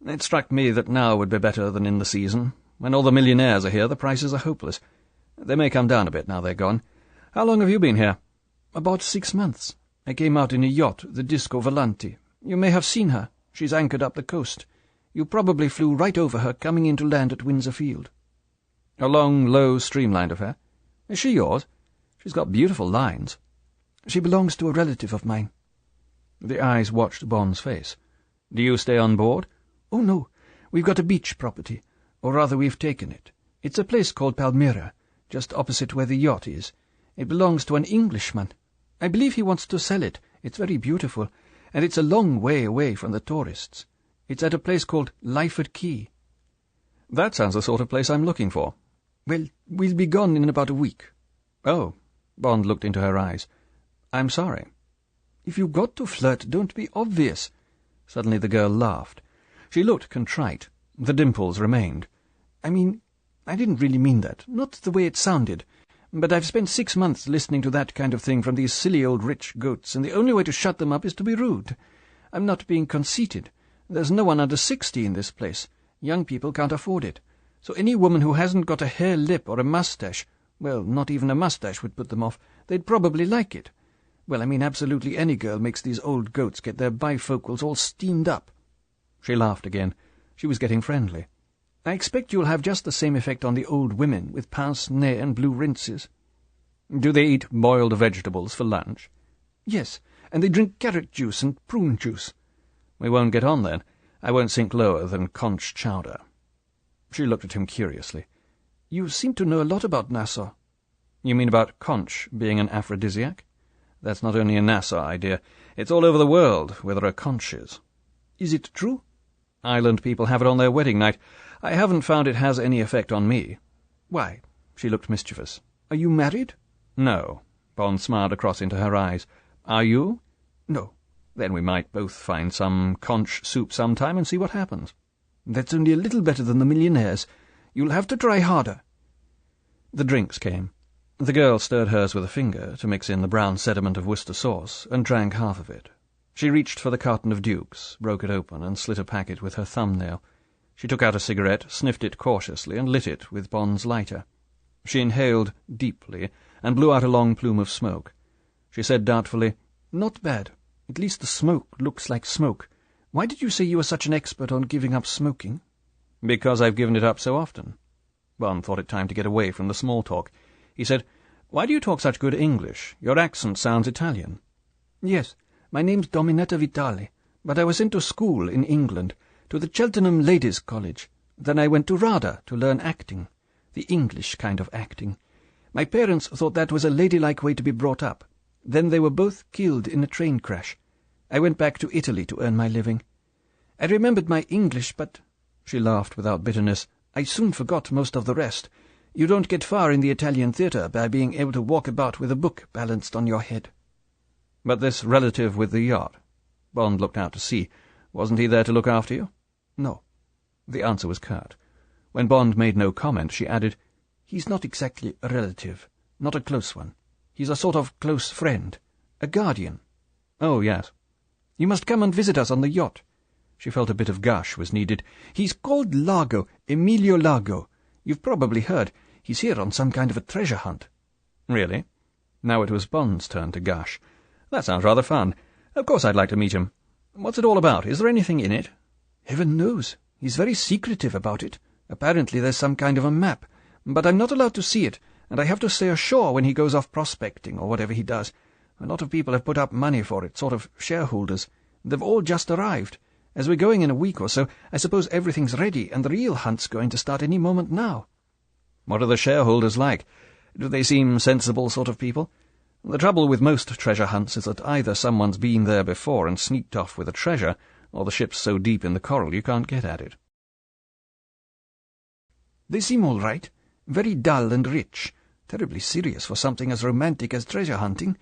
S1: It struck me that now would be better than in the season. When all the millionaires are here, the prices are hopeless. They may come down a bit now they're gone. How long have you been here?" "About 6 months. I came out in a yacht, the Disco Volante. You may have seen her. She's anchored up the coast. You probably flew right over her coming into land at Windsor Field." "A long, low, streamlined affair. Is she yours? She's got beautiful lines." "She belongs to a relative of mine." The eyes watched Bond's face. "Do you stay on board?" "Oh, no. We've got a beach property. Or rather, we've taken it. It's a place called Palmyra, just opposite where the yacht is. It belongs to an Englishman. I believe he wants to sell it. It's very beautiful, and it's a long way away from the tourists. It's at a place called Lyford Key." "That sounds the sort of place I'm looking for." "Well, we'll be gone in about a week." "Oh." Bond looked into her eyes. "I'm sorry." "If you've got to flirt, don't be obvious." Suddenly the girl laughed. She looked contrite. The dimples remained. "I mean, I didn't really mean that. Not the way it sounded. But I've spent 6 months listening to that kind of thing from these silly old rich goats, and the only way to shut them up is to be rude. I'm not being conceited. There's no one under 60 in this place. Young people can't afford it. So any woman who hasn't got a hair lip or a moustache, well, not even a moustache would put them off, they'd probably like it. Well, I mean, absolutely any girl makes these old goats get their bifocals all steamed up." She laughed again. She was getting friendly. "I expect you'll have just the same effect on the old women, with pince-nez and blue rinses." "Do they eat boiled vegetables for lunch?" "Yes, and they drink carrot juice and prune juice." "We won't get on, then. I won't sink lower than conch chowder." She looked at him curiously. "You seem to know a lot about Nassau." "You mean about conch being an aphrodisiac? That's not only a Nassau idea. It's all over the world where there are conches." "Is it true?" "Island people have it on their wedding night. I haven't found it has any effect on me." "Why?" She looked mischievous. "Are you married?" "No." Bond smiled across into her eyes. "Are you?" "No." "Then we might both find some conch soup sometime and see what happens." "That's only a little better than the millionaires. You'll have to try harder." The drinks came. The girl stirred hers with a finger to mix in the brown sediment of Worcester sauce, and drank half of it. She reached for the carton of Dukes, broke it open, and slit a packet with her thumbnail. She took out a cigarette, sniffed it cautiously, and lit it with Bond's lighter. She inhaled deeply, and blew out a long plume of smoke. She said doubtfully, "Not bad."
S3: At least the smoke looks like smoke. Why did you say you were such an expert on giving up smoking?"
S1: "Because I've given it up so often." Bond thought it time to get away from the small talk. He said, "Why do you talk such good English? Your accent sounds Italian."
S3: "Yes, my name's Dominetta Vitale, but I was sent to school in England, to the Cheltenham Ladies' College. Then I went to RADA to learn acting, the English kind of acting. My parents thought that was a ladylike way to be brought up. Then they were both killed in a train crash. I went back to Italy to earn my living. I remembered my English, but—" She laughed without bitterness. "I soon forgot most of the rest. You don't get far in the Italian theatre by being able to walk about with a book balanced on your head."
S1: "But this relative with the yacht?" Bond looked out to sea. "Wasn't he there to look after you?"
S3: "No."
S1: The answer was curt. When Bond made no comment, she added,
S3: "He's not exactly a relative, not a close one. He's a sort of close friend, a guardian."
S1: "Oh, yes."
S3: "You must come and visit us on the yacht." She felt a bit of gush was needed. "He's called Largo, Emilio Largo. You've probably heard. He's here on some kind of a treasure hunt."
S1: "Really?" Now it was Bond's turn to gush. "That sounds rather fun. Of course I'd like to meet him. What's it all about? Is there anything in it?"
S3: "Heaven knows. He's very secretive about it. Apparently there's some kind of a map, but I'm not allowed to see it, and I have to stay ashore when he goes off prospecting or whatever he does. A lot of people have put up money for it, sort of shareholders. They've all just arrived. As we're going in a week or so, I suppose everything's ready, and the real hunt's going to start any moment now."
S1: "What are the shareholders like? Do they seem sensible sort of people? The trouble with most treasure hunts is that either someone's been there before and sneaked off with a treasure, or the ship's so deep in the coral you can't get at it."
S3: "They seem all right. Very dull and rich. Terribly serious for something as romantic as treasure hunting.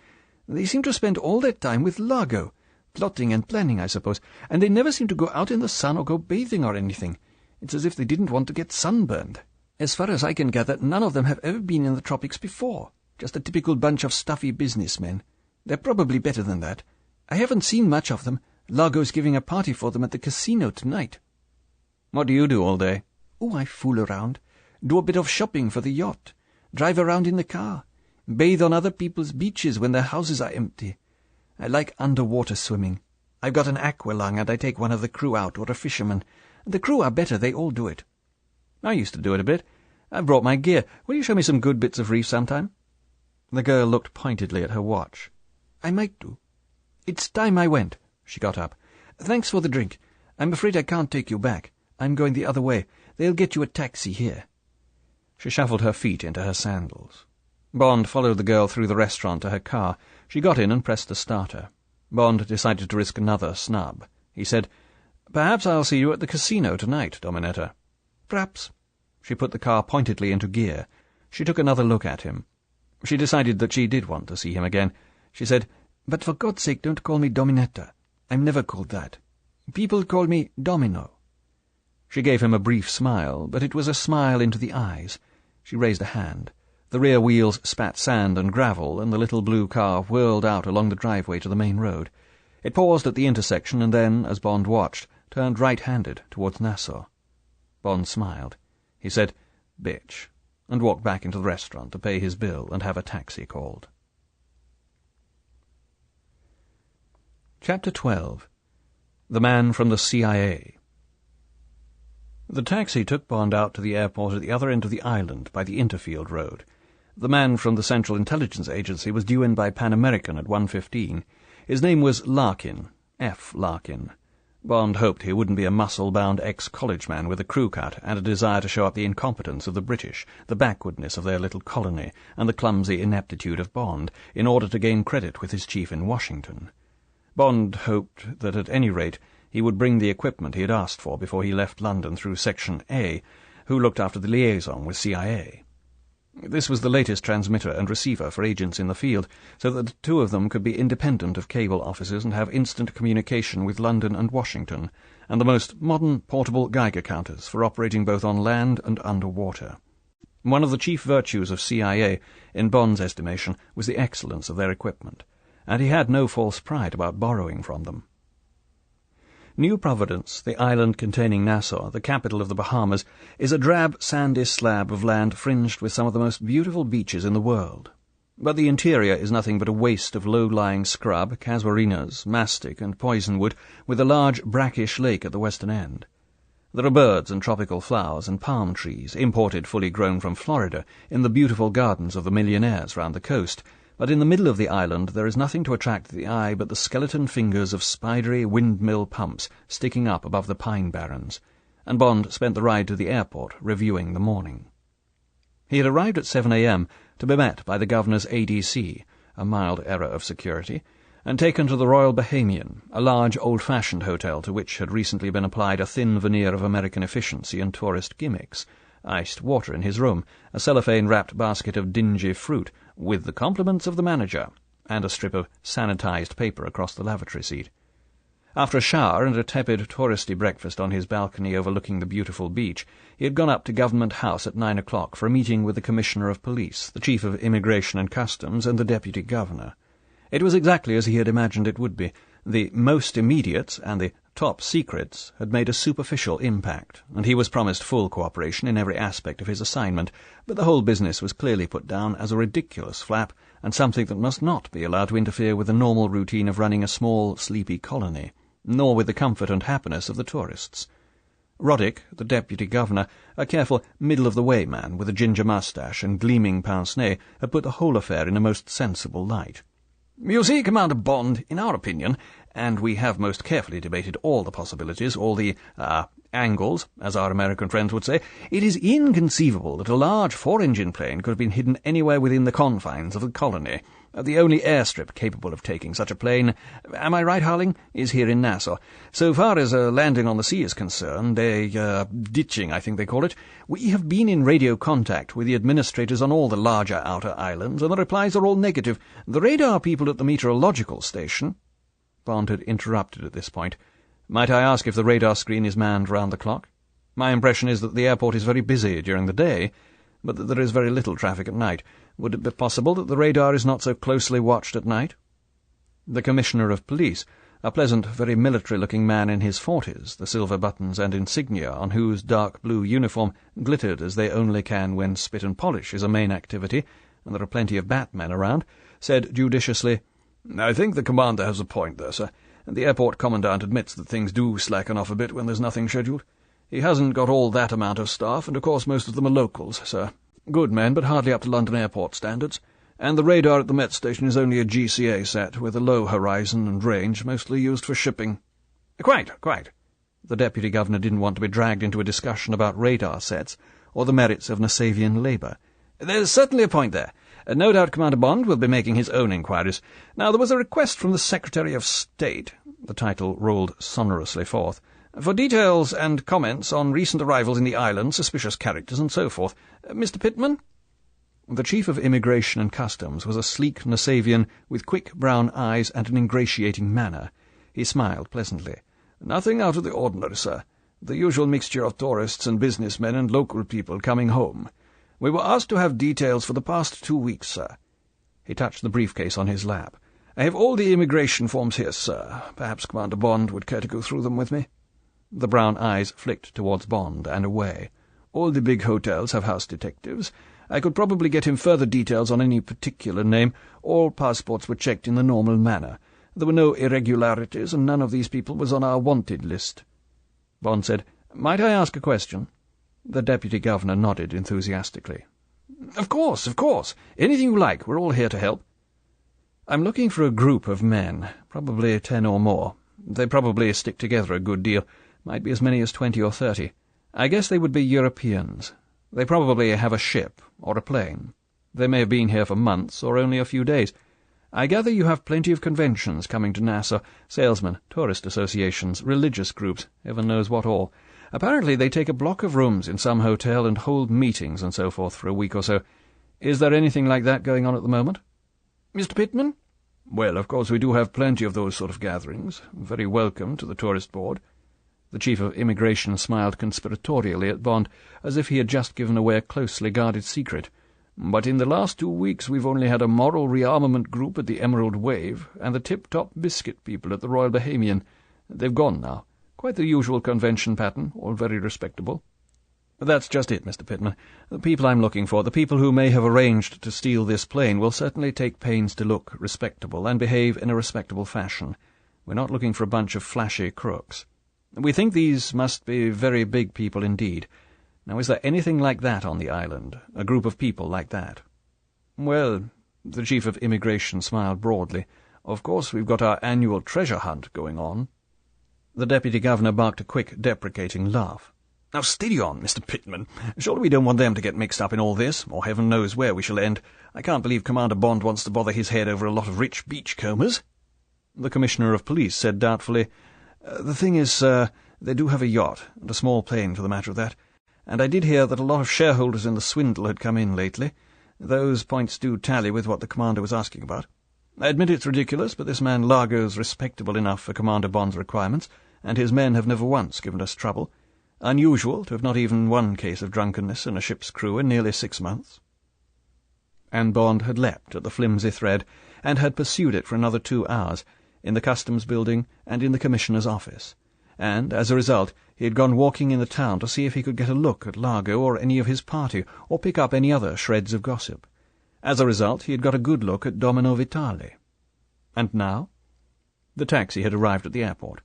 S3: They seem to spend all their time with Largo, plotting and planning, I suppose, and they never seem to go out in the sun or go bathing or anything. It's as if they didn't want to get sunburned. As far as I can gather, none of them have ever been in the tropics before. Just a typical bunch of stuffy businessmen. They're probably better than that. I haven't seen much of them. Largo's giving a party for them at the casino tonight."
S1: "What do you do all day?"
S3: "Oh, I fool around. Do a bit of shopping for the yacht. Drive around in the car. Bathe on other people's beaches when their houses are empty. I like underwater swimming. I've got an aqualung and I take one of the crew out, or a fisherman. The crew are better, they all do it."
S1: "I used to do it a bit. I've brought my gear. Will you show me some good bits of reef sometime?" The girl looked pointedly at her watch.
S3: "I might do. It's time I went." She got up. "Thanks for the drink. I'm afraid I can't take you back. I'm going the other way. They'll get you a taxi here."
S1: She shuffled her feet into her sandals. Bond followed the girl through the restaurant to her car. She got in and pressed the starter. Bond decided to risk another snub. He said, "Perhaps I'll see you at the casino tonight, Dominetta."
S3: "Perhaps."
S1: She put the car pointedly into gear. She took another look at him. She decided that she did want to see him again. She said,
S3: "But for God's sake, don't call me Dominetta. I'm never called that. People call me Domino."
S1: She gave him a brief smile, but it was a smile into the eyes. She raised a hand. The rear wheels spat sand and gravel, and the little blue car whirled out along the driveway to the main road. It paused at the intersection and then, as Bond watched, turned right-handed towards Nassau. Bond smiled. He said, "Bitch," and walked back into the restaurant to pay his bill and have a taxi called. Chapter 12. The Man from the CIA. The taxi took Bond out to the airport at the other end of the island by the Interfield Road. The man from the Central Intelligence Agency was due in by Pan American at 1:15. His name was Larkin, F. Larkin. Bond hoped he wouldn't be a muscle-bound ex-college man with a crew cut and a desire to show up the incompetence of the British, the backwardness of their little colony, and the clumsy ineptitude of Bond, in order to gain credit with his chief in Washington. Bond hoped that at any rate he would bring the equipment he had asked for before he left London through Section A, who looked after the liaison with CIA. This was the latest transmitter and receiver for agents in the field, so that the two of them could be independent of cable offices and have instant communication with London and Washington, and the most modern portable Geiger counters for operating both on land and underwater. One of the chief virtues of CIA, in Bond's estimation, was the excellence of their equipment, and he had no false pride about borrowing from them. New Providence, the island containing Nassau, the capital of the Bahamas, is a drab, sandy slab of land fringed with some of the most beautiful beaches in the world. But the interior is nothing but a waste of low-lying scrub, casuarinas, mastic, and poisonwood, with a large brackish lake at the western end. There are birds and tropical flowers and palm trees, imported fully grown from Florida, in the beautiful gardens of the millionaires round the coast, but in the middle of the island there is nothing to attract the eye but the skeleton fingers of spidery windmill pumps sticking up above the pine barrens, and Bond spent the ride to the airport reviewing the morning. He had arrived at 7 a.m. to be met by the governor's ADC, a mild error of security, and taken to the Royal Bahamian, a large old-fashioned hotel to which had recently been applied a thin veneer of American efficiency and tourist gimmicks, iced water in his room, a cellophane-wrapped basket of dingy fruit, with the compliments of the manager, and a strip of sanitized paper across the lavatory seat. After a shower and a tepid touristy breakfast on his balcony overlooking the beautiful beach, he had gone up to Government House at 9 o'clock for a meeting with the Commissioner of Police, the Chief of Immigration and Customs, and the Deputy Governor. It was exactly as he had imagined it would be. The most immediates and the top secrets had made a superficial impact, and he was promised full cooperation in every aspect of his assignment, but the whole business was clearly put down as a ridiculous flap, and something that must not be allowed to interfere with the normal routine of running a small, sleepy colony, nor with the comfort and happiness of the tourists. Roddick, the Deputy Governor, a careful, middle-of-the-way man with a ginger moustache and gleaming pince-nez, had put the whole affair in a most sensible light. "You see, Commander Bond, in our opinion, and we have most carefully debated all the possibilities, all the, angles, as our American friends would say, it is inconceivable that a large four-engine plane could have been hidden anywhere within the confines of the colony. The only airstrip capable of taking such a plane, am I right, Harling, is here in Nassau. So far as a landing on the sea is concerned, ditching, I think they call it, we have been in radio contact with the administrators on all the larger outer islands, and the replies are all negative. The radar people at the meteorological station—" Bond had interrupted at this point. "Might I ask if the radar screen is manned round the clock? My impression is that the airport is very busy during the day, but that there is very little traffic at night. Would it be possible that the radar is not so closely watched at night?" The Commissioner of Police, a pleasant, very military-looking man in his 40s, the silver buttons and insignia on whose dark blue uniform glittered as they only can when spit and polish is a main activity, and there are plenty of batmen around, said judiciously, "I think the commander has a point there, sir. The airport commandant admits that things do slacken off a bit when there's nothing scheduled. He hasn't got all that amount of staff, and of course most of them are locals, sir. Good men, but hardly up to London airport standards. And the radar at the Met station is only a GCA set, with a low horizon and range, mostly used for shipping." Quite. The Deputy Governor didn't want to be dragged into a discussion about radar sets, or the merits of Nasavian labour. "There's certainly a point there. No doubt Commander Bond will be making his own inquiries. Now, there was a request from the Secretary of State," the title rolled sonorously forth, "for details and comments on recent arrivals in the island, suspicious characters, and so forth. Mr. Pittman?" The Chief of Immigration and Customs was a sleek Nasavian with quick brown eyes and an ingratiating manner. He smiled pleasantly. "Nothing out of the ordinary, sir. The usual mixture of tourists and businessmen and local people coming home. We were asked to have details for the past 2 weeks, sir." He touched the briefcase on his lap. "I have all the immigration forms here, sir. Perhaps Commander Bond would care to go through them with me?" The brown eyes flicked towards Bond and away. "All the big hotels have house detectives. I could probably get him further details on any particular name. All passports were checked in the normal manner. There were no irregularities, and none of these people was on our wanted list." Bond said, "Might I ask a question?" The Deputy Governor nodded enthusiastically. Of course. Anything you like. We're all here to help." "I'm looking for a group of men, probably 10 or more. They probably stick together a good deal. Might be as many as 20 or 30. I guess they would be Europeans. They probably have a ship or a plane. They may have been here for months or only a few days. I gather you have plenty of conventions coming to Nassau, salesmen, tourist associations, religious groups, heaven knows what all. Apparently they take a block of rooms in some hotel and hold meetings and so forth for a week or so. Is there anything like that going on at the moment?" "Mr. Pittman?" "Well, of course we do have plenty of those sort of gatherings. Very welcome to the Tourist Board." The Chief of Immigration smiled conspiratorially at Bond, as if he had just given away a closely guarded secret. "But in the last 2 weeks we've only had a moral rearmament group at the Emerald Wave, and the Tip-Top Biscuit people at the Royal Bahamian. They've gone now. Quite the usual convention pattern, all very respectable." That's just it, Mr. Pittman. The people I'm looking for, the people who may have arranged to steal this plane, will certainly take pains to look respectable and behave in a respectable fashion. We're not looking for a bunch of flashy crooks. We think these must be very big people indeed. Now, is there anything like that on the island? A group of people like that? Well, the Chief of Immigration smiled broadly. Of course, we've got our annual treasure hunt going on. The Deputy Governor barked a quick, deprecating laugh. Now, steady on, Mr. Pittman. Surely we don't want them to get mixed up in all this, or heaven knows where we shall end. I can't believe Commander Bond wants to bother his head over a lot of rich beachcombers. The Commissioner of Police said doubtfully, The thing is, sir, they do have a yacht, and a small plane for the matter of that, and I did hear that a lot of shareholders in the swindle had come in lately. Those points do tally with what the Commander was asking about. I admit it's ridiculous, but this man Largo's respectable enough for Commander Bond's requirements, and his men have never once given us trouble. Unusual to have not even one case of drunkenness in a ship's crew in nearly 6 months. And Bond had leapt at the flimsy thread, and had pursued it for another 2 hours, in the Customs Building and in the Commissioner's office, and, as a result, he had gone walking in the town to see if he could get a look at Largo or any of his party, or pick up any other shreds of gossip. As a result, he had got a good look at Domino Vitale. And now? The taxi had arrived at the airport.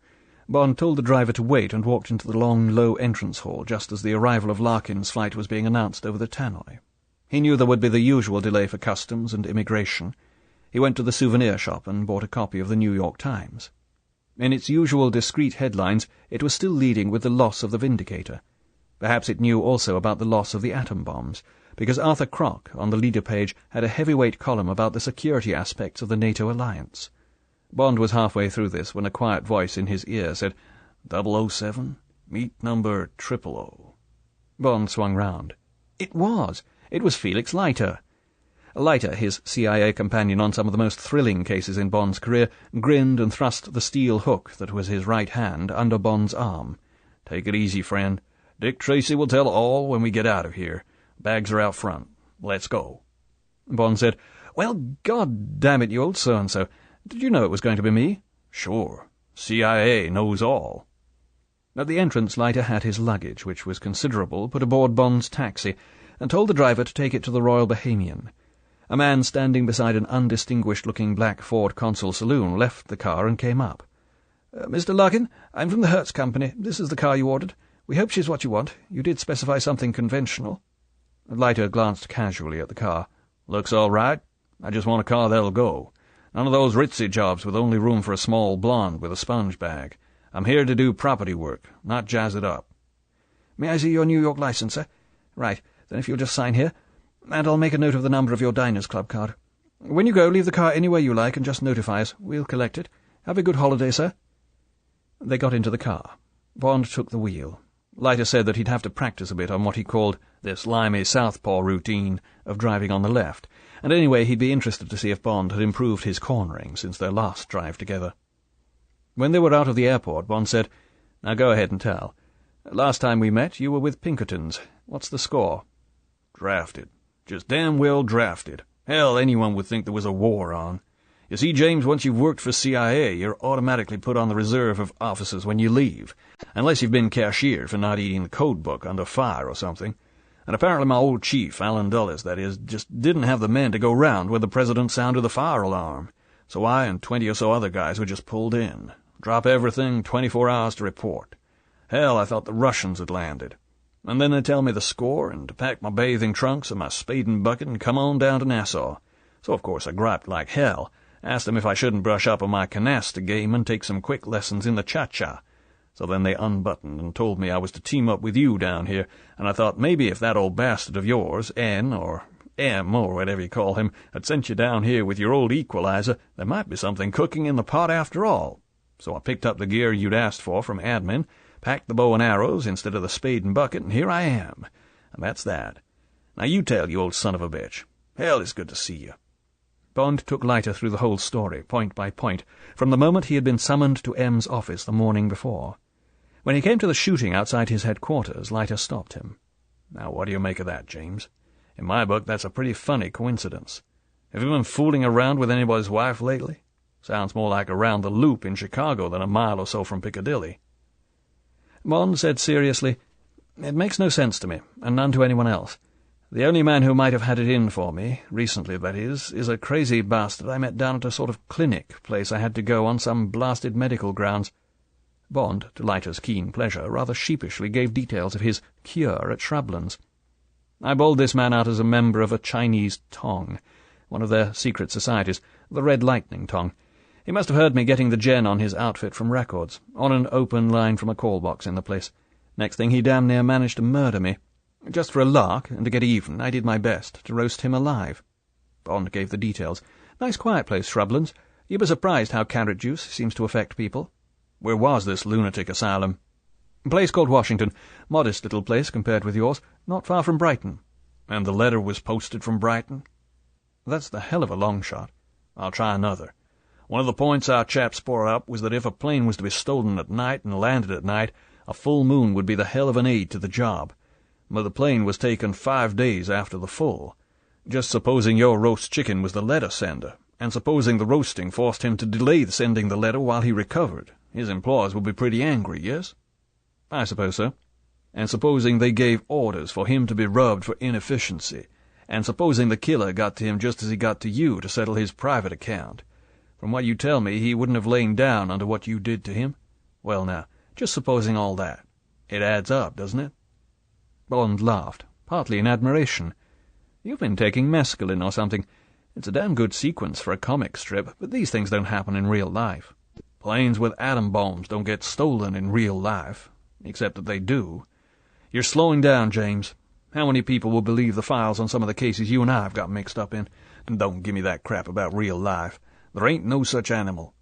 S1: Bond told the driver to wait and walked into the long, low entrance hall just as the arrival of Larkin's flight was being announced over the tannoy. He knew there would be the usual delay for customs and immigration. He went to the souvenir shop and bought a copy of the New York Times. In its usual discreet headlines, it was still leading with the loss of the Vindicator. Perhaps it knew also about the loss of the atom bombs, because Arthur Crock, on the leader page, had a heavyweight column about the security aspects of the NATO alliance. Bond was halfway through this when a quiet voice in his ear said, 007, meet number 000. Bond swung round. It was Felix Leiter. Leiter, his CIA companion on some of the most thrilling cases in Bond's career, grinned and thrust the steel hook that was his right hand under Bond's arm. Take it easy, friend. Dick Tracy will tell all when we get out of here. Bags are out front. Let's go. Bond said, Well, God damn it, you old so-and-so. Did you know it was going to be me? Sure. CIA knows all. At the entrance, Leiter had his luggage, which was considerable, put aboard Bond's taxi, and told the driver to take it to the Royal Bohemian. A man standing beside an undistinguished-looking black Ford Consul saloon left the car and came up. Mr. Larkin, I'm from the Hertz Company. This is the car you ordered. We hope she's what you want. You did specify something conventional. Leiter glanced casually at the car. Looks all right. I just want a car that'll go. None of those ritzy jobs with only room for a small blonde with a sponge bag. I'm here to do property work, not jazz it up. May I see your New York license, sir? Right, then if you'll just sign here, and I'll make a note of the number of your Diners Club card. When you go, leave the car anywhere you like and just notify us. We'll collect it. Have a good holiday, sir. They got into the car. Bond took the wheel. Leiter said that he'd have to practice a bit on what he called the slimy southpaw routine of driving on the left, and anyway he'd be interested to see if Bond had improved his cornering since their last drive together. When they were out of the airport, Bond said, Now go ahead and tell. Last time we met, you were with Pinkertons. What's the score? Drafted. Just damn well drafted. Hell, anyone would think there was a war on. You see, James, once you've worked for CIA, you're automatically put on the reserve of officers when you leave, unless you've been cashiered for not eating the code book under fire or something. And apparently my old chief, Alan Dulles, that is, just didn't have the men to go round when the president sounded the fire alarm. So I and 20 or so other guys were just pulled in. Drop everything, 24 hours to report. Hell, I thought the Russians had landed. And then they tell me the score, and to pack my bathing trunks and my spade and bucket and come on down to Nassau. So of course I griped like hell, asked them if I shouldn't brush up on my canasta game and take some quick lessons in the cha-cha. So then they unbuttoned and told me I was to team up with you down here, and I thought maybe if that old bastard of yours, N, or M, or whatever you call him, had sent you down here with your old equalizer, there might be something cooking in the pot after all. So I picked up the gear you'd asked for from admin, packed the bow and arrows instead of the spade and bucket, and here I am. And that's that. Now you tell, you old son of a bitch. Hell, it's good to see you. Bond took Leiter through the whole story, point by point, from the moment he had been summoned to M's office the morning before. When he came to the shooting outside his headquarters, Leiter stopped him. Now, what do you make of that, James? In my book, that's a pretty funny coincidence. Have you been fooling around with anybody's wife lately? Sounds more like around the loop in Chicago than a mile or so from Piccadilly. Bond said seriously, It makes no sense to me, and none to anyone else. The only man who might have had it in for me, recently that is a crazy bastard I met down at a sort of clinic place I had to go on some blasted medical grounds." Bond, to Leiter's keen pleasure, rather sheepishly gave details of his cure at Shrublands. "I bowled this man out as a member of a Chinese tong, one of their secret societies, the Red Lightning Tong. He must have heard me getting the gen on his outfit from records, on an open line from a call box in the place. Next thing, he damn near managed to murder me. Just for a lark, and to get even, I did my best to roast him alive." Bond gave the details. "Nice quiet place, Shrublands. You'd be surprised how carrot juice seems to affect people." "Where was this lunatic asylum?" "A place called Washington. Modest little place compared with yours. Not far from Brighton." "And the letter was posted from Brighton?" "That's the hell of a long shot." "I'll try another. One of the points our chaps brought up was that if a plane was to be stolen at night and landed at night, a full moon would be the hell of an aid to the job. But the plane was taken 5 days after the full. Just supposing your roast chicken was the letter sender, and supposing the roasting forced him to delay sending the letter while he recovered, his employers would be pretty angry, yes?" "I suppose so." "And supposing they gave orders for him to be rubbed for inefficiency, and supposing the killer got to him just as he got to you to settle his private account. From what you tell me, he wouldn't have lain down under what you did to him. Well now, just supposing all that. It adds up, doesn't it?" Bond laughed, partly in admiration. "You've been taking mescaline or something. It's a damn good sequence for a comic strip, but these things don't happen in real life. Planes with atom bombs don't get stolen in real life, except that they do. You're slowing down, James. How many people will believe the files on some of the cases you and I have got mixed up in? And don't give me that crap about real life. There ain't no such animal."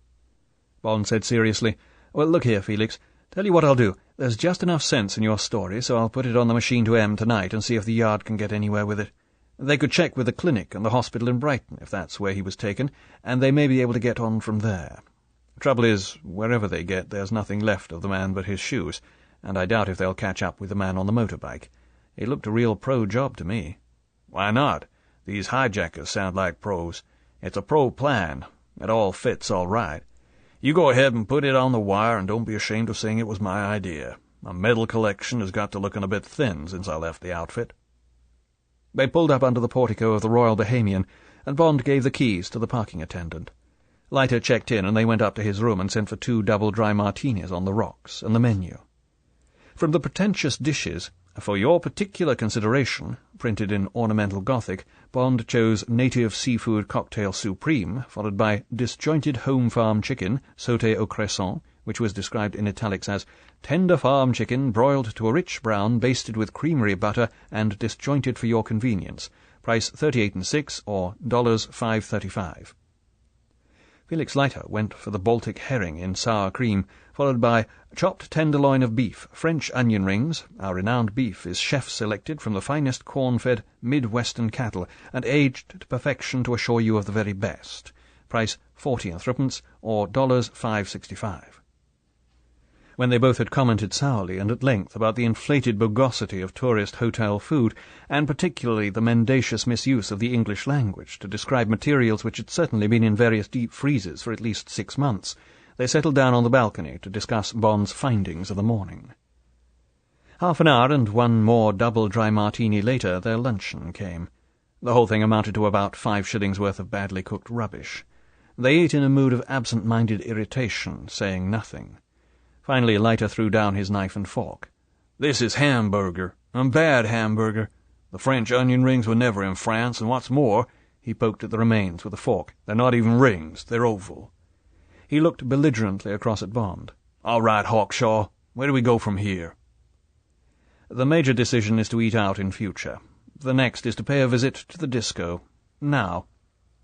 S1: Bond said seriously, "Well, look here, Felix. Tell you what I'll do. There's just enough sense in your story, so I'll put it on the machine to M tonight and see if the Yard can get anywhere with it. They could check with the clinic and the hospital in Brighton, if that's where he was taken, and they may be able to get on from there. Trouble is, wherever they get, there's nothing left of the man but his shoes, and I doubt if they'll catch up with the man on the motorbike. It looked a real pro job to me." "Why not? These hijackers sound like pros. It's a pro plan. It all fits all right. You go ahead and put it on the wire, and don't be ashamed of saying it was my idea. My medal collection has got to looking a bit thin since I left the outfit." They pulled up under the portico of the Royal Bahamian, and Bond gave the keys to the parking attendant. Leiter checked in, and they went up to his room and sent for 2 double dry martinis on the rocks and the menu. From the pretentious dishes, "For your particular consideration," printed in ornamental Gothic, Bond chose native seafood cocktail supreme, followed by disjointed home farm chicken, sauté au cresson, which was described in italics as tender farm chicken broiled to a rich brown, basted with creamery butter, and disjointed for your convenience. Price 38 6 or $5.35. Felix Leiter went for the Baltic herring in sour cream, followed by chopped tenderloin of beef, French onion rings. Our renowned beef is chef-selected from the finest corn-fed mid-western cattle, and aged to perfection to assure you of the very best. Price 40 3 or $5.65. When they both had commented sourly and at length about the inflated bogosity of tourist hotel food, and particularly the mendacious misuse of the English language to describe materials which had certainly been in various deep freezers for at least 6 months, they settled down on the balcony to discuss Bond's findings of the morning. Half an hour and 1 more double dry martini later, their luncheon came. The whole thing amounted to about 5 shillings worth of badly cooked rubbish. They ate in a mood of absent-minded irritation, saying nothing. Finally, Leiter threw down his knife and fork. "This is hamburger, and bad hamburger. The French onion rings were never in France, and what's more," he poked at the remains with a fork, "they're not even rings, they're oval." He looked belligerently across at Bond. "All right, Hawkshaw, where do we go from here?" "The major decision is to eat out in future. The next is to pay a visit to the disco. Now."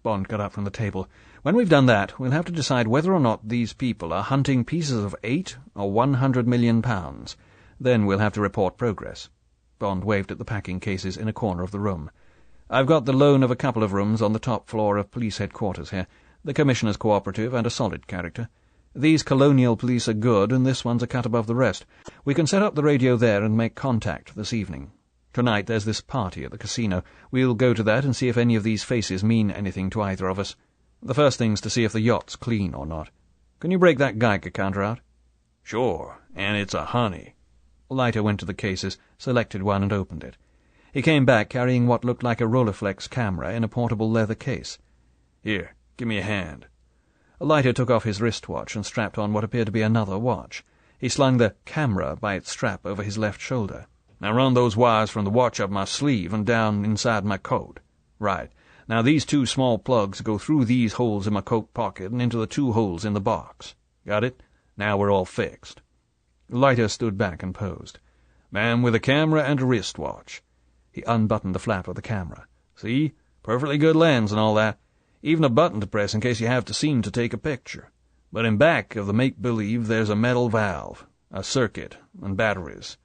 S1: Bond got up from the table. "When we've done that, we'll have to decide whether or not these people are hunting pieces of 8 or 100 million pounds. Then we'll have to report progress." Bond waved at the packing cases in a corner of the room. "I've got the loan of a couple of rooms on the top floor of police headquarters here. The Commissioner's cooperative and a solid character. These colonial police are good, and this one's a cut above the rest. We can set up the radio there and make contact this evening. Tonight there's this party at the casino. We'll go to that and see if any of these faces mean anything to either of us. The first thing's to see if the yacht's clean or not. Can you break that Geiger counter out?" "Sure, and it's a honey." Leiter went to the cases, selected one and opened it. He came back carrying what looked like a Rolleiflex camera in a portable leather case. "Here, give me a hand." Leiter took off his wristwatch and strapped on what appeared to be another watch. He slung the camera by its strap over his left shoulder. "Now run those wires from the watch up my sleeve and down inside my coat. Right. Now these two small plugs go through these holes in my coat pocket and into the two holes in the box. Got it? Now we're all fixed." Leiter stood back and posed. "Man with a camera and a wristwatch." He unbuttoned the flap of the camera. "See? Perfectly good lens and all that. Even a button to press in case you have to seem to take a picture. But in back of the make-believe there's a metal valve, a circuit, and batteries.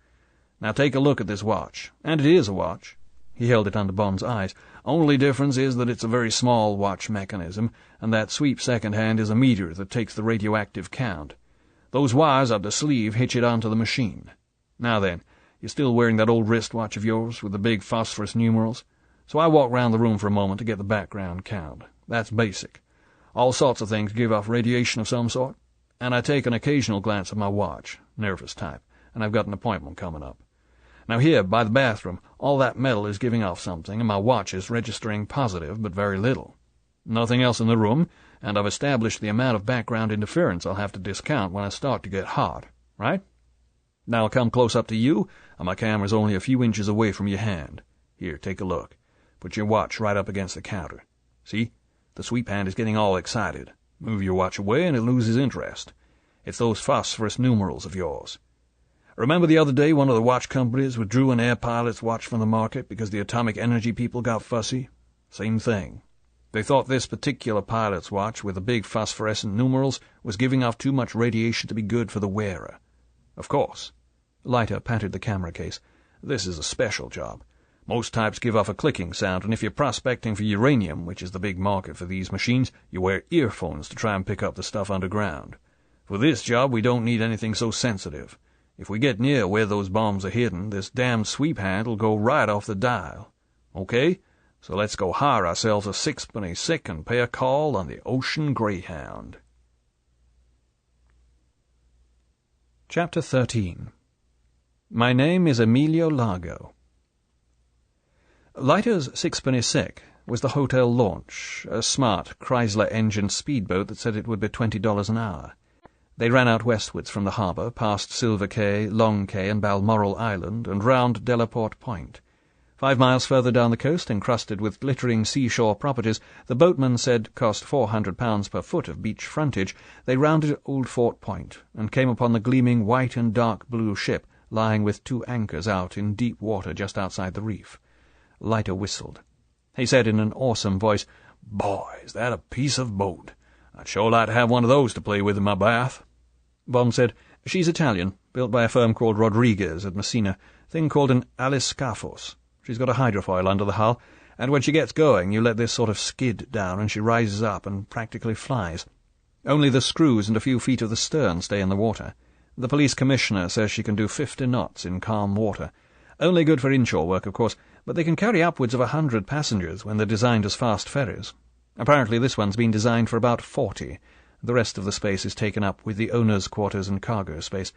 S1: Now take a look at this watch. And it is a watch." He held it under Bond's eyes. "Only difference is that it's a very small watch mechanism, and that sweep second hand is a meter that takes the radioactive count. Those wires up the sleeve hitch it onto the machine. Now then, you're still wearing that old wristwatch of yours with the big phosphorus numerals? So I walk round the room for a moment to get the background count. That's basic. All sorts of things give off radiation of some sort. And I take an occasional glance at my watch, nervous type, and I've got an appointment coming up. Now here, by the bathroom, all that metal is giving off something, and my watch is registering positive, but very little. Nothing else in the room, and I've established the amount of background interference I'll have to discount when I start to get hot, right? Now I'll come close up to you, and my camera's only a few inches away from your hand. Here, take a look. Put your watch right up against the counter. See? The sweep hand is getting all excited. Move your watch away and it loses interest. It's those phosphorus numerals of yours. Remember the other day one of the watch companies withdrew an air pilot's watch from the market because the atomic energy people got fussy? Same thing. They thought this particular pilot's watch with the big phosphorescent numerals was giving off too much radiation to be good for the wearer. Of course. Leiter patted the camera case. This is a special job. Most types give off a clicking sound, and if you're prospecting for uranium, which is the big market for these machines, you wear earphones to try and pick up the stuff underground. For this job, we don't need anything so sensitive. If we get near where those bombs are hidden, this damned sweep hand will go right off the dial. Okay? So let's go hire ourselves a sixpenny sick and pay a call on the Ocean Greyhound. Chapter 13. My name is Emilio Largo. Leiter's Sixpenny Sick was the hotel launch, a smart Chrysler-engined speedboat that said it would be $20 an hour. They ran out westwards from the harbour, past Silver Cay, Long Cay, and Balmoral Island, and round Delaporte Point. 5 miles further down the coast, encrusted with glittering seashore properties, the boatman said cost £400 per foot of beach frontage, they rounded Old Fort Point, and came upon the gleaming white and dark blue ship lying with 2 anchors out in deep water just outside the reef. Leiter whistled. He said in an awesome voice, "Boy, is that a piece of boat! I'd sure like to have one of those to play with in my bath." Bond said, "She's Italian, built by a firm called Rodriguez at Messina, thing called an aliscafos. She's got a hydrofoil under the hull, and when she gets going you let this sort of skid down and she rises up and practically flies. Only the screws and a few feet of the stern stay in the water. The police commissioner says she can do 50 knots in calm water. Only good for inshore work, of course, but they can carry upwards of 100 passengers when they're designed as fast ferries. Apparently this one's been designed for about 40. The rest of the space is taken up with the owner's quarters and cargo space.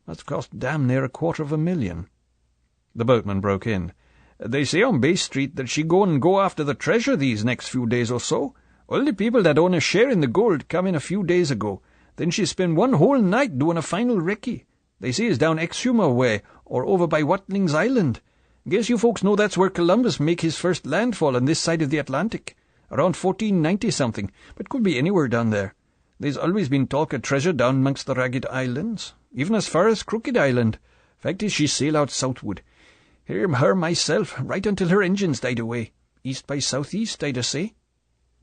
S1: Must have cost damn near $250,000. The boatman broke in. "They say on Bay Street that she go after the treasure these next few days or so. All the people that own a share in the gold come in a few days ago. Then she spent one whole night doing a final recce. They say it's down Exhumer way, or over by Watling's Island. Guess you folks know that's where Columbus make his first landfall on this side of the Atlantic, around 1490-something, but could be anywhere down there. There's always been talk of treasure down amongst the Ragged Islands, even as far as Crooked Island. Fact is, she sailed out southward. Her myself, right until her engines died away. East by southeast, I'd say."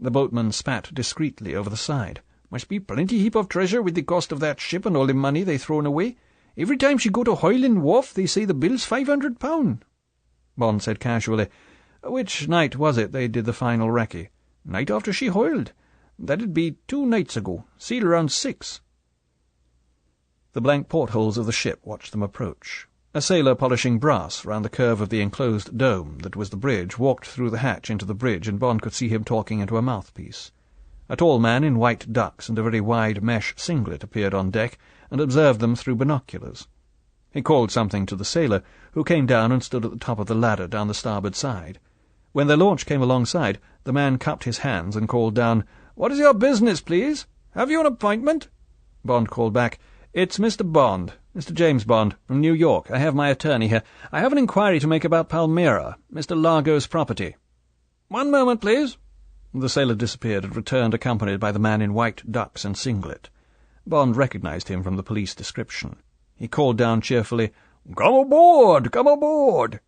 S1: The boatman spat discreetly over the side. "Must be plenty heap of treasure with the cost of that ship and all the money they thrown away. Every time she go to Hoyland Wharf, they say the bill's £500. Bond said casually, "Which night was it they did the final recce?" "Night after she hoiled. That'd be 2 nights ago. Sailed around 6. The blank portholes of the ship watched them approach. A sailor polishing brass round the curve of the enclosed dome that was the bridge walked through the hatch into the bridge, and Bond could see him talking into a mouthpiece. A tall man in white ducks and a very wide mesh singlet appeared on deck and observed them through binoculars. He called something to the sailor, who came down and stood at the top of the ladder down the starboard side. When their launch came alongside, the man cupped his hands and called down, "What is your business, please? Have you an appointment?" Bond called back, "It's Mr. Bond, Mr. James Bond, from New York. I have my attorney here. I have an inquiry to make about Palmyra, Mr. Largo's property." "One moment, please." The sailor disappeared and returned accompanied by the man in white ducks and singlet. Bond recognized him from the police description. He called down cheerfully, "Come aboard! Come aboard!"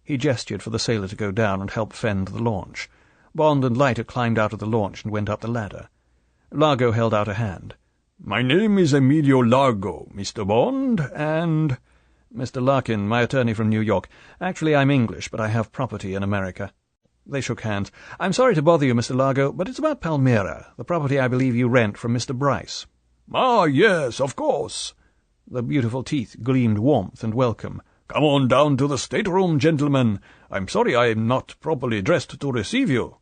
S1: He gestured for the sailor to go down and help fend the launch. Bond and Leiter climbed out of the launch and went up the ladder. Largo held out a hand. "My name is Emilio Largo, Mr. Bond, and—" "Mr. Larkin, my attorney from New York. Actually, I'm English, but I have property in America." They shook hands. "I'm sorry to bother you, Mr. Largo, but it's about Palmyra, the property I believe you rent from Mr. Bryce."
S2: "Ah, yes, of course."
S1: The beautiful teeth gleamed warmth and welcome.
S2: "Come on down to the stateroom, gentlemen. I'm sorry I am not properly dressed to receive you."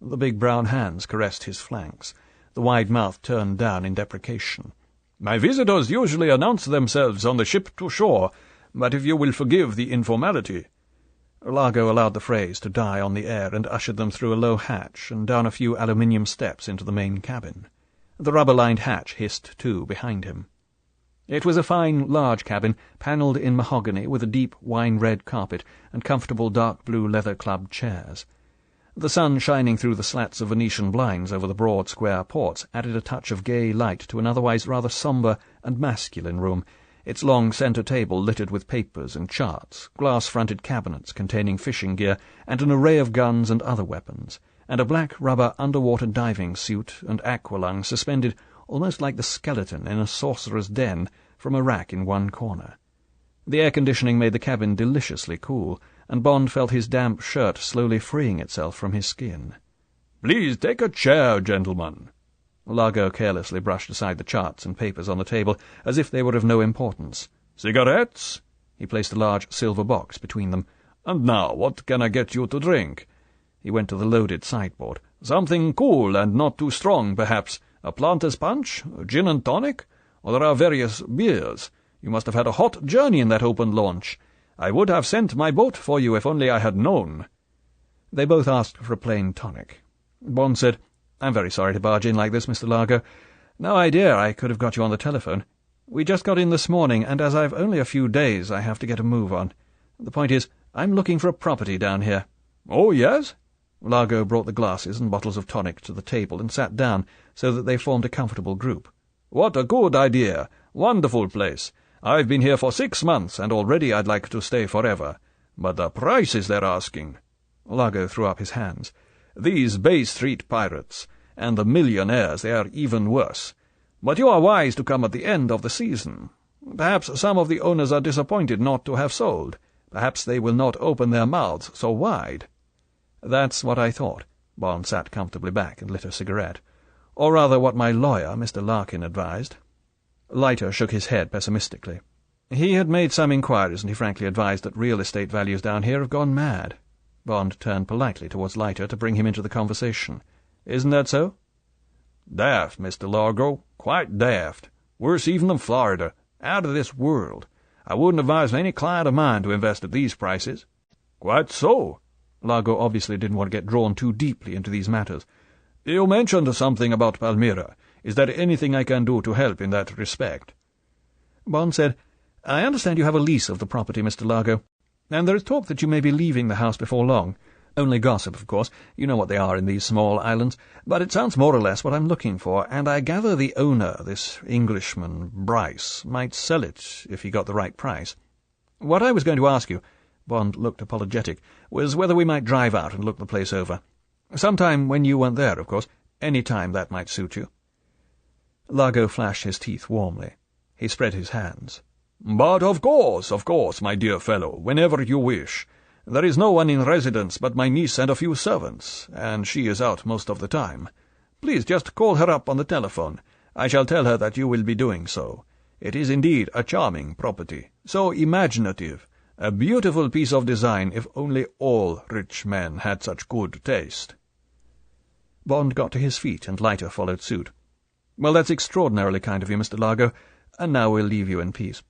S1: The big brown hands caressed his flanks. The wide mouth turned down in deprecation.
S2: "My visitors usually announce themselves on the ship to shore, but if you will forgive the informality—"
S1: Largo allowed the phrase to die on the air and ushered them through a low hatch and down a few aluminium steps into the main cabin. The rubber-lined hatch hissed to behind him. It was a fine, large cabin, panelled in mahogany with a deep wine-red carpet and comfortable dark blue leather-clubbed chairs. The sun shining through the slats of Venetian blinds over the broad square ports added a touch of gay light to an otherwise rather sombre and masculine room, its long centre table littered with papers and charts, glass-fronted cabinets containing fishing gear and an array of guns and other weapons, and a black rubber underwater diving suit and aqualung suspended, almost like the skeleton in a sorcerer's den, from a rack in one corner. The air-conditioning made the cabin deliciously cool, and Bond felt his damp shirt slowly freeing itself from his skin.
S2: "Please take a chair, gentlemen."
S1: Largo carelessly brushed aside the charts and papers on the table, as if they were of no importance.
S2: "Cigarettes?"
S1: He placed a large silver box between them.
S2: "And now, what can I get you to drink?"
S1: He went to the loaded sideboard.
S2: "Something cool and not too strong, perhaps. A Planters punch, a gin and tonic, or there are various beers. You must have had a hot journey in that open launch. I would have sent my boat for you if only I had known."
S1: They both asked for a plain tonic. Bond said, "I'm very sorry to barge in like this, Mr. Largo. No idea I could have got you on the telephone. We just got in this morning, and as I've only a few days, I have to get a move on. The point is, I'm looking for a property down here."
S2: "Oh, yes?"
S1: Largo brought the glasses and bottles of tonic to the table and sat down so that they formed a comfortable group.
S2: "What a good idea. Wonderful place. I've been here for 6 months, and already I'd like to stay forever. But the prices they're asking—"
S1: Largo threw up his hands.
S2: "These Bay Street pirates, and the millionaires, they are even worse. But you are wise to come at the end of the season. Perhaps some of the owners are disappointed not to have sold. Perhaps they will not open their mouths so wide."
S1: "That's what I thought." Bond sat comfortably back and lit a cigarette. "Or rather what my lawyer, Mr. Larkin, advised." Leiter shook his head pessimistically. He had made some inquiries, and he frankly advised that real estate values down here have gone mad. Bond turned politely towards Leiter to bring him into the conversation. "Isn't that so?"
S2: "Daft, Mr. Largo. Quite daft. Worse even than Florida. Out of this world. I wouldn't advise any client of mine to invest at these prices." "Quite so."
S1: Largo obviously didn't want to get drawn too deeply into these matters.
S2: "You mentioned something about Palmyra. Is there anything I can do to help in that respect?"
S1: Bond said, "I understand you have a lease of the property, Mr. Largo, and there is talk that you may be leaving the house before long. Only gossip, of course. You know what they are in these small islands. But it sounds more or less what I'm looking for, and I gather the owner, this Englishman, Bryce, might sell it if he got the right price. What I was going to ask you," Bond looked apologetic, "was whether we might drive out and look the place over. Sometime when you weren't there, of course. Any time that might suit you." Largo flashed his teeth warmly. He spread his hands.
S2: "But of course, my dear fellow, whenever you wish. There is no one in residence but my niece and a few servants, and she is out most of the time. Please just call her up on the telephone. I shall tell her that you will be doing so. It is indeed a charming property, so imaginative, a beautiful piece of design if only all rich men had such good taste."
S1: Bond got to his feet, and Leiter followed suit. "Well, that's extraordinarily kind of you, Mr. Largo, and now we'll leave you in peace."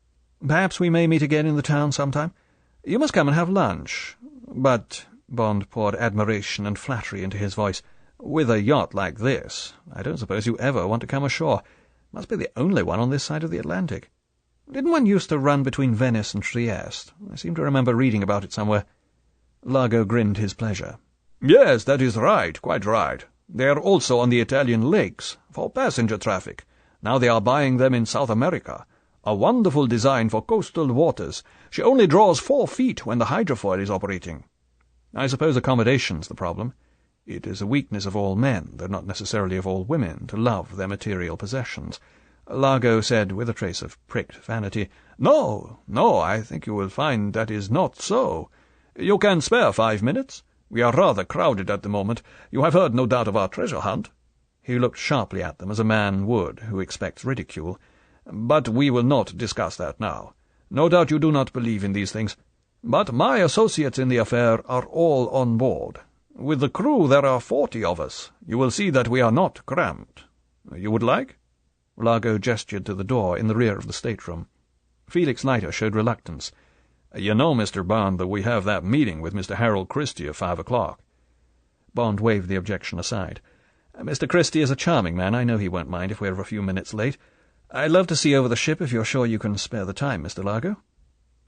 S1: Perhaps we may meet again in the town sometime. You must come and have lunch. But, Bond poured admiration and flattery into his voice, with a yacht like this, I don't suppose you ever want to come ashore. Must be the only one on this side of the Atlantic. Didn't one used to run between Venice and Trieste? I seem to remember reading about it somewhere. Largo grinned his pleasure.
S2: Yes, that is right, quite right. They are also on the Italian lakes, for passenger traffic. Now they are buying them in South America. A wonderful design for coastal waters. She only draws 4 feet when the hydrofoil is operating.
S1: I suppose accommodation's the problem. It is a weakness of all men, though not necessarily of all women, to love their material possessions. Largo said, with a trace of pricked vanity,
S2: No, I think you will find that is not so. You can spare 5 minutes? We are rather crowded at the moment. You have heard, no doubt, of our treasure hunt.
S1: He looked sharply at them, as a man would who expects ridicule.
S2: But we will not discuss that now. No doubt you do not believe in these things. But my associates in the affair are all on board. With the crew there are 40 of us. You will see that we are not cramped. You would like?
S1: Largo gestured to the door in the rear of the stateroom.
S2: Felix Leiter showed reluctance. You know, Mr. Bond, that we have that meeting with Mr. Harold Christie at 5 o'clock.
S1: Bond waved the objection aside. Mr. Christie is a charming man. I know he won't mind if we're a few minutes late. I'd love to see over the ship if you're sure you can spare the time, Mr. Largo.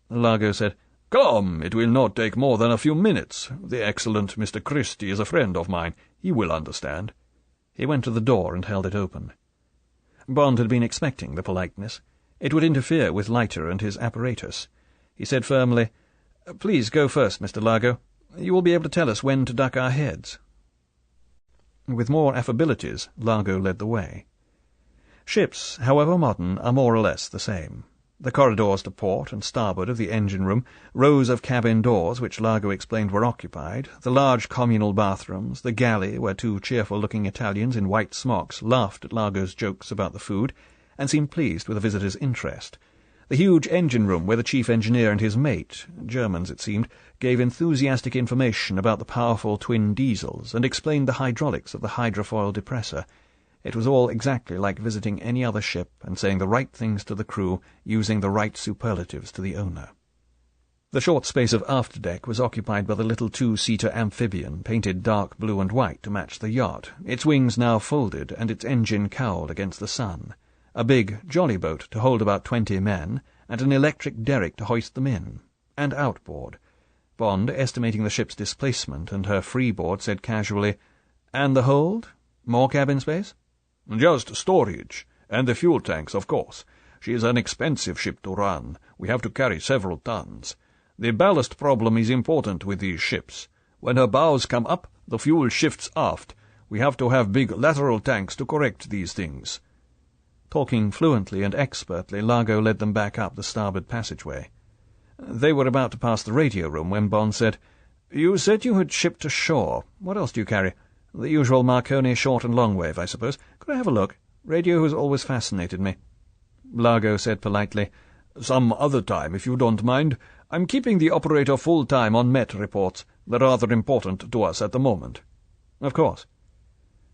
S2: Largo said, Come, it will not take more than a few minutes. The excellent Mr. Christie is a friend of mine. He will understand.
S1: He went to the door and held it open. Bond had been expecting the politeness. It would interfere with Leiter and his apparatus. He said firmly, Please go first, Mr. Largo. You will be able to tell us when to duck our heads. With more affabilities, Largo led the way. Ships, however modern, are more or less the same. The corridors to port and starboard of the engine-room, rows of cabin doors which Largo explained were occupied, the large communal bathrooms, the galley where 2 cheerful-looking Italians in white smocks laughed at Largo's jokes about the food, and seemed pleased with the visitor's interest, the huge engine-room where the chief engineer and his mate, Germans it seemed, gave enthusiastic information about the powerful twin diesels and explained the hydraulics of the hydrofoil depressor. It was all exactly like visiting any other ship and saying the right things to the crew, using the right superlatives to the owner. The short space of afterdeck was occupied by the little 2-seater amphibian, painted dark blue and white to match the yacht, its wings now folded and its engine cowled against the sun, a big jolly boat to hold about 20 men, and an electric derrick to hoist them in, and outboard. Bond, estimating the ship's displacement and her freeboard, said casually, And the hold? More cabin space?
S2: Just storage, and the fuel tanks, of course. She is an expensive ship to run. We have to carry several tons. The ballast problem is important with these ships. When her bows come up, the fuel shifts aft. We have to have big lateral tanks to correct these things.
S1: Talking fluently and expertly, Largo led them back up the starboard passageway. They were about to pass the radio room when Bond said, You said you had shipped ashore. What else do you carry? The usual Marconi short and long wave, I suppose. Could I have a look? Radio has always fascinated me.
S2: Largo said politely, Some other time, if you don't mind. I'm keeping the operator full-time on Met reports. They're rather important to us at the moment.
S1: Of course.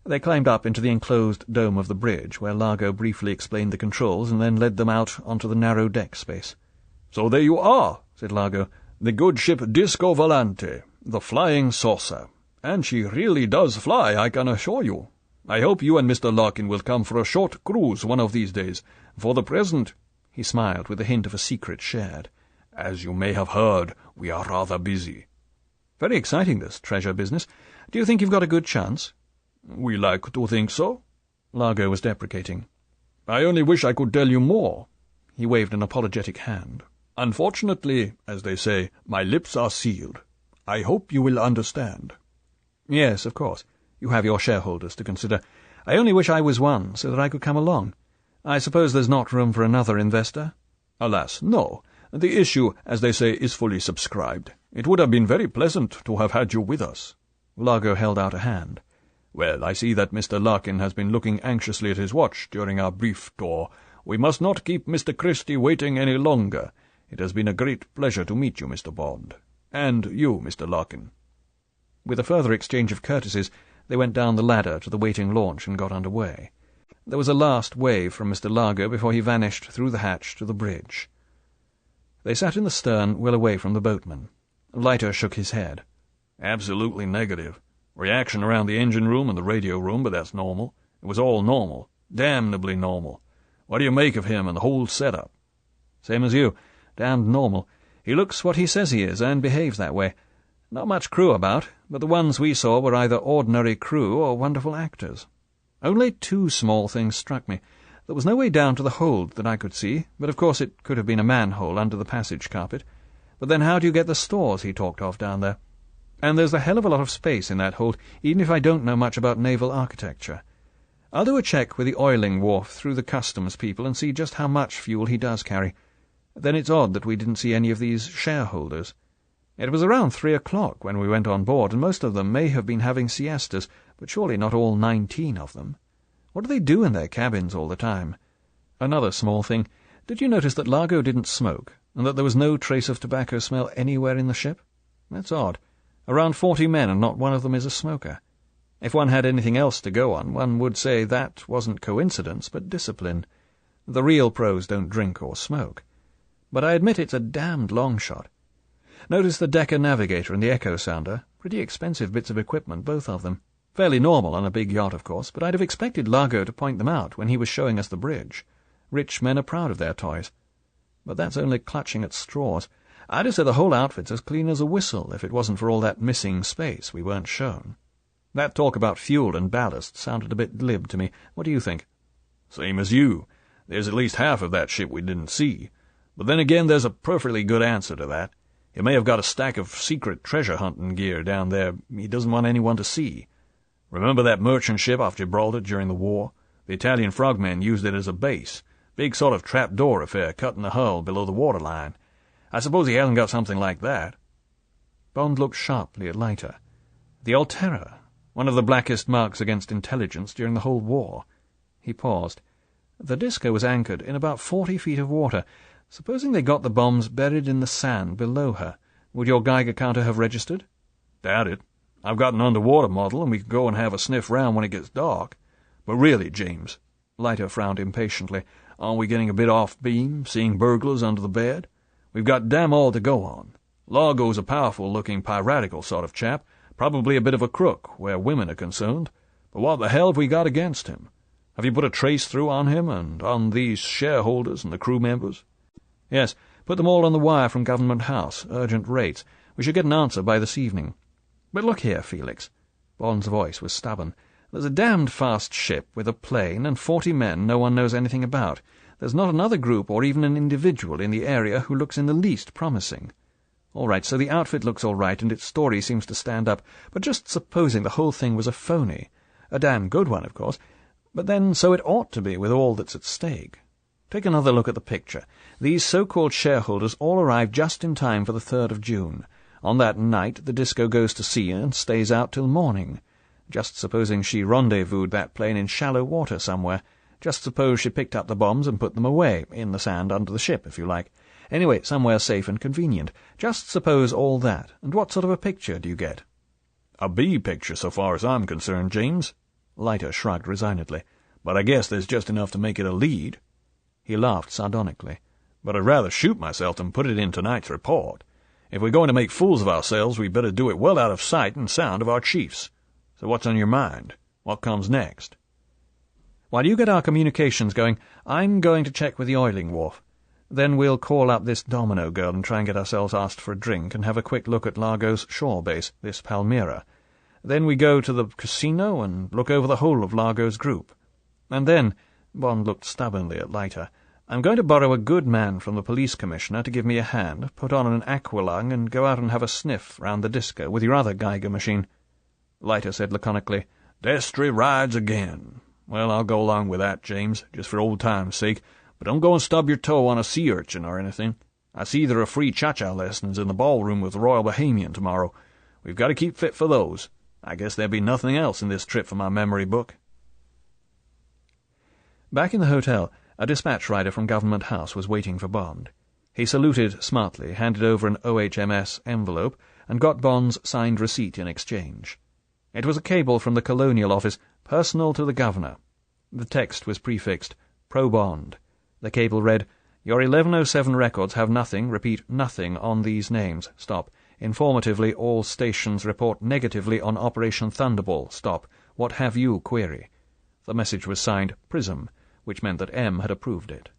S1: They climbed up into the enclosed dome of the bridge, where Largo briefly explained the controls and then led them out onto the narrow deck space.
S2: So there you are, said Largo. The good ship Disco Volante, the flying saucer. And she really does fly, I can assure you. I hope you and Mr. Larkin will come for a short cruise one of these days. For the present, he smiled with a hint of a secret shared, as you may have heard, we are rather busy.
S1: Very exciting, this treasure business. Do you think you've got a good chance?
S2: We like to think so.
S1: Largo was deprecating.
S2: I only wish I could tell you more.
S1: He waved an apologetic hand.
S2: Unfortunately, as they say, my lips are sealed. I hope you will understand.
S1: Yes, of course. You have your shareholders to consider. I only wish I was one, so that I could come along. I suppose there's not room for another investor?
S2: Alas, no. The issue, as they say, is fully subscribed. It would have been very pleasant to have had you with us.
S1: Largo held out a hand.
S2: Well, I see that Mr. Larkin has been looking anxiously at his watch during our brief tour. We must not keep Mr. Christie waiting any longer. It has been a great pleasure to meet you, Mr. Bond. And you, Mr. Larkin.
S1: With a further exchange of courtesies, they went down the ladder to the waiting launch and got under way. There was a last wave from Mr. Largo before he vanished through the hatch to the bridge. They sat in the stern, well away from the boatman. Leiter shook his head.
S2: Absolutely negative. Reaction around the engine room and the radio room, but that's normal. It was all normal. Damnably normal. What do you make of him and the whole setup?
S1: Same as you. Damned normal. He looks what he says he is, and behaves that way. Not much crew about, but the ones we saw were either ordinary crew or wonderful actors. Only two small things struck me. There was no way down to the hold that I could see, but of course it could have been a manhole under the passage carpet. But then how do you get the stores he talked of down there? And there's a hell of a lot of space in that hold, even if I don't know much about naval architecture. I'll do a check with the oiling wharf through the customs people and see just how much fuel he does carry. Then it's odd that we didn't see any of these shareholders. It was around 3 o'clock when we went on board, and most of them may have been having siestas, but surely not all 19 of them. What do they do in their cabins all the time? Another small thing. Did you notice that Largo didn't smoke, and that there was no trace of tobacco smell anywhere in the ship? That's odd. Around 40 men, and not one of them is a smoker. If one had anything else to go on, one would say that wasn't coincidence, but discipline. The real pros don't drink or smoke. But I admit it's a damned long shot. Notice the Decker Navigator and the Echo Sounder. Pretty expensive bits of equipment, both of them. Fairly normal on a big yacht, of course, but I'd have expected Largo to point them out when he was showing us the bridge. Rich men are proud of their toys. But that's only clutching at straws. I'd have said the whole outfit's as clean as a whistle if it wasn't for all that missing space we weren't shown. That talk about fuel and ballast sounded a bit glib to me. What do you think?
S2: Same as you. There's at least half of that ship we didn't see. But then again, there's a perfectly good answer to that. He may have got a stack of secret treasure-hunting gear down there he doesn't want anyone to see. Remember that merchant ship off Gibraltar during the war? The Italian frogmen used it as a base. Big sort of trap-door affair cut in the hull below the waterline. I suppose he hasn't got something like that.
S1: Bond looked sharply at Leiter. The Alterra, one of the blackest marks against intelligence during the whole war. He paused. The disco was anchored in about 40 feet of water. Supposing they got the bombs buried in the sand below her, would your Geiger counter have registered?
S2: Doubt it. I've got an underwater model, and we can go and have a sniff round when it gets dark. But really, James,
S1: Leiter frowned impatiently,
S2: aren't we getting a bit off beam, seeing burglars under the bed? We've got damn all to go on. Largo's a powerful-looking piratical sort of chap, probably a bit of a crook where women are concerned. But what the hell have we got against him? Have you put a trace through on him and on these shareholders and the crew members?
S1: Yes, put them all on the wire from Government House, urgent rates. We should get an answer by this evening. But look here, Felix. Bond's voice was stubborn. There's a damned fast ship with a plane and 40 men no one knows anything about. There's not another group or even an individual in the area who looks in the least promising. All right, so the outfit looks all right and its story seems to stand up, but just supposing the whole thing was a phony. A damn good one, of course. But then so it ought to be with all that's at stake. Take another look at the picture. These so-called shareholders all arrive just in time for the 3rd of June. On that night the disco goes to sea and stays out till morning. Just supposing she rendezvoused that plane in shallow water somewhere. Just suppose she picked up the bombs and put them away, in the sand under the ship, if you like. Anyway, somewhere safe and convenient. Just suppose all that, and what sort of a picture do you get?
S2: A B picture, so far as I'm concerned, James. Leiter shrugged resignedly. But I guess there's just enough to make it a lead.
S1: He laughed sardonically.
S2: But I'd rather shoot myself than put it in tonight's report. If we're going to make fools of ourselves, we'd better do it well out of sight and sound of our chiefs. So what's on your mind? What comes next?
S1: While you get our communications going, I'm going to check with the oiling wharf. Then we'll call up this Domino girl and try and get ourselves asked for a drink and have a quick look at Largo's shore base, this Palmyra. Then we go to the casino and look over the whole of Largo's group. And then, Bond looked stubbornly at Leiter, I'm going to borrow a good man from the police commissioner to give me a hand, put on an aqualung, and go out and have a sniff round the disco with your other Geiger machine. Leiter said laconically,
S2: Destry rides again. Well, I'll go along with that, James, just for old time's sake, but don't go and stub your toe on a sea urchin or anything. I see there are free cha-cha lessons in the ballroom with the Royal Bohemian tomorrow. We've got to keep fit for those. I guess there'd be nothing else in this trip for my memory book.
S1: Back in the hotel, a dispatch rider from Government House was waiting for Bond. He saluted smartly, handed over an OHMS envelope, and got Bond's signed receipt in exchange. It was a cable from the Colonial Office, personal to the Governor. The text was prefixed, Pro Bond. The cable read, Your 1107 records have nothing, repeat, nothing on these names. Stop. Informatively, all stations report negatively on Operation Thunderball. Stop. What have you? Query. The message was signed Prism, which meant that M had approved it.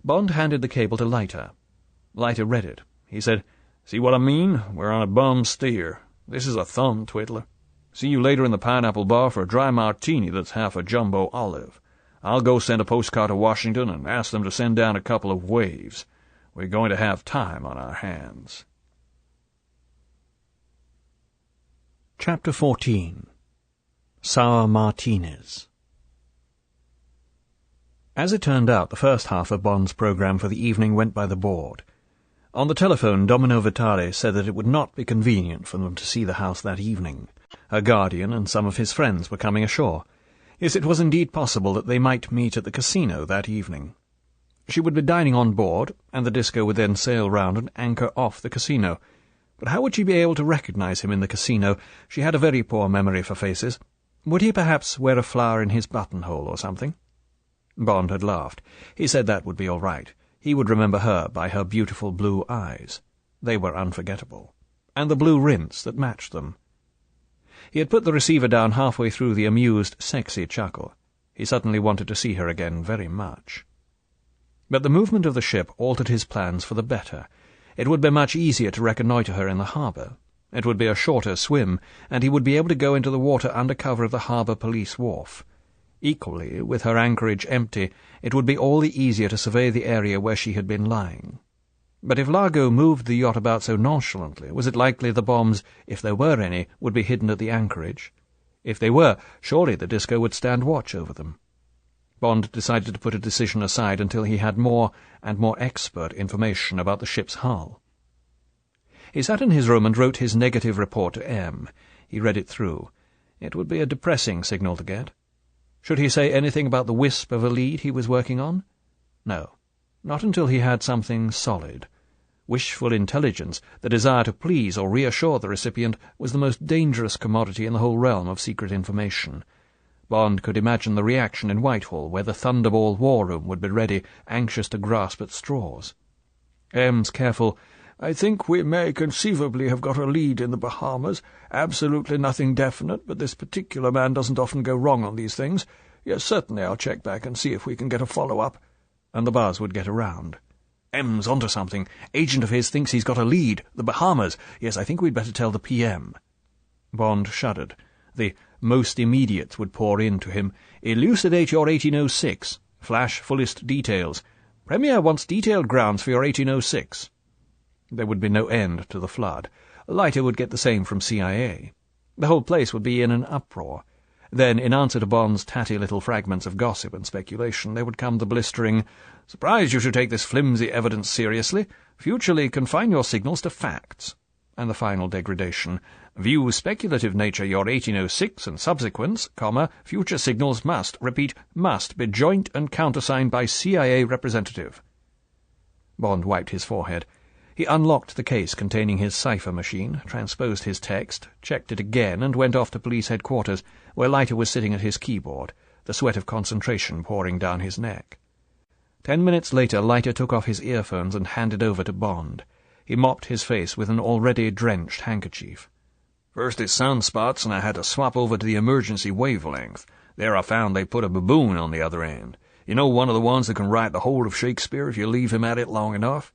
S1: Bond handed the cable to Leiter. Leiter read it. He said, "See what I mean? We're on a bum steer. This is a thumb twiddler. See you later in the Pineapple Bar for a dry martini that's half a jumbo olive. I'll go send a postcard to Washington and ask them to send down a couple of waves. We're going to have time on our hands."
S3: Chapter 14. Sour Martinis. As it turned out, the first half of Bond's programme for the evening went by the board. On the telephone, Domino Vitale said that it would not be convenient for them to see the house that evening. Her guardian and some of his friends were coming ashore. Yes, it was indeed possible that they might meet at the casino that evening. She would be dining on board, and the disco would then sail round and anchor off the casino. But how would she be able to recognize him in the casino? She had a very poor memory for faces. Would he perhaps wear a flower in his buttonhole or something? Bond had laughed. He said that would be all right. He would remember her by her beautiful blue eyes. They were unforgettable. And the blue rinse that matched them. He had put the receiver down halfway through the amused, sexy chuckle. He suddenly wanted to see her again very much. But the movement of the ship altered his plans for the better. It would be much easier to reconnoitre her in the harbour. It would be a shorter swim, and he would be able to go into the water under cover of the harbour police wharf. Equally, with her anchorage empty, it would be all the easier to survey the area where she had been lying. But if Largo moved the yacht about so nonchalantly, was it likely the bombs, if there were any, would be hidden at the anchorage? If they were, surely the disco would stand watch over them. Bond decided to put a decision aside until he had more and more expert information about the ship's hull. He sat in his room and wrote his negative report to M. He read it through. It would be a depressing signal to get. Should he say anything about the wisp of a lead he was working on? No, not until he had something solid. Wishful intelligence, the desire to please or reassure the recipient, was the most dangerous commodity in the whole realm of secret information. Bond could imagine the reaction in Whitehall, where the Thunderball war room would be ready, anxious to grasp at straws. M's careful, "I think we may conceivably have got a lead in the Bahamas. Absolutely nothing definite, but this particular man doesn't often go wrong on these things. Yes, certainly I'll check back and see if we can get a follow-up." And the buzz would get around. "M's onto something. Agent of his thinks he's got a lead. The Bahamas. Yes, I think we'd better tell the PM." Bond shuddered. The most immediate would pour in to him. "Elucidate your 1806. Flash fullest details. Premier wants detailed grounds for your 1806. There would be no end to the flood. Leiter would get the same from CIA. The whole place would be in an uproar. Then, in answer to Bond's tatty little fragments of gossip and speculation, there would come the blistering, "Surprised you should take this flimsy evidence seriously. Futurely confine your signals to facts." And the final degradation, "View speculative nature your 1806 and subsequents, future signals must, repeat, must be joint and countersigned by CIA representative." Bond wiped his forehead. He unlocked the case containing his cipher machine, transposed his text, checked it again, and went off to police headquarters, where Leiter was sitting at his keyboard, the sweat of concentration pouring down his neck. 10 minutes later, Leiter took off his earphones and handed over to Bond. He mopped his face with an already drenched handkerchief. "First it's sunspots, and I had to swap over to the emergency wavelength. There I found they put a baboon on the other end. You know, one of the ones that can write the whole of Shakespeare if you leave him at it long enough."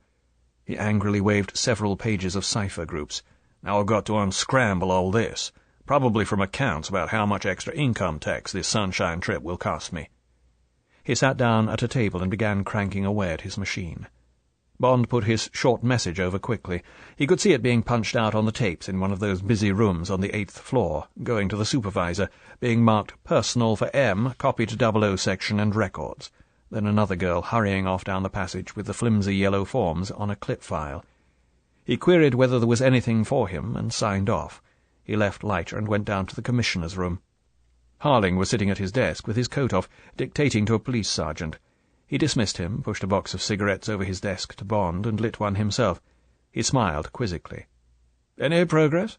S3: He angrily waved several pages of cipher groups. "Now I've got to unscramble all this, probably from accounts about how much extra income tax this sunshine trip will cost me." He sat down at a table and began cranking away at his machine. Bond put his short message over quickly. He could see it being punched out on the tapes in one of those busy rooms on the 8th floor, going to the supervisor, being marked "Personal for M, copy to 00 section and records." Then another girl hurrying off down the passage with the flimsy yellow forms on a clip file. He queried whether there was anything for him, and signed off. He left Leiter and went down to the commissioner's room. Harling was sitting at his desk with his coat off, dictating to a police sergeant. He dismissed him, pushed a box of cigarettes over his desk to Bond, and lit one himself. He smiled quizzically. "Any progress?"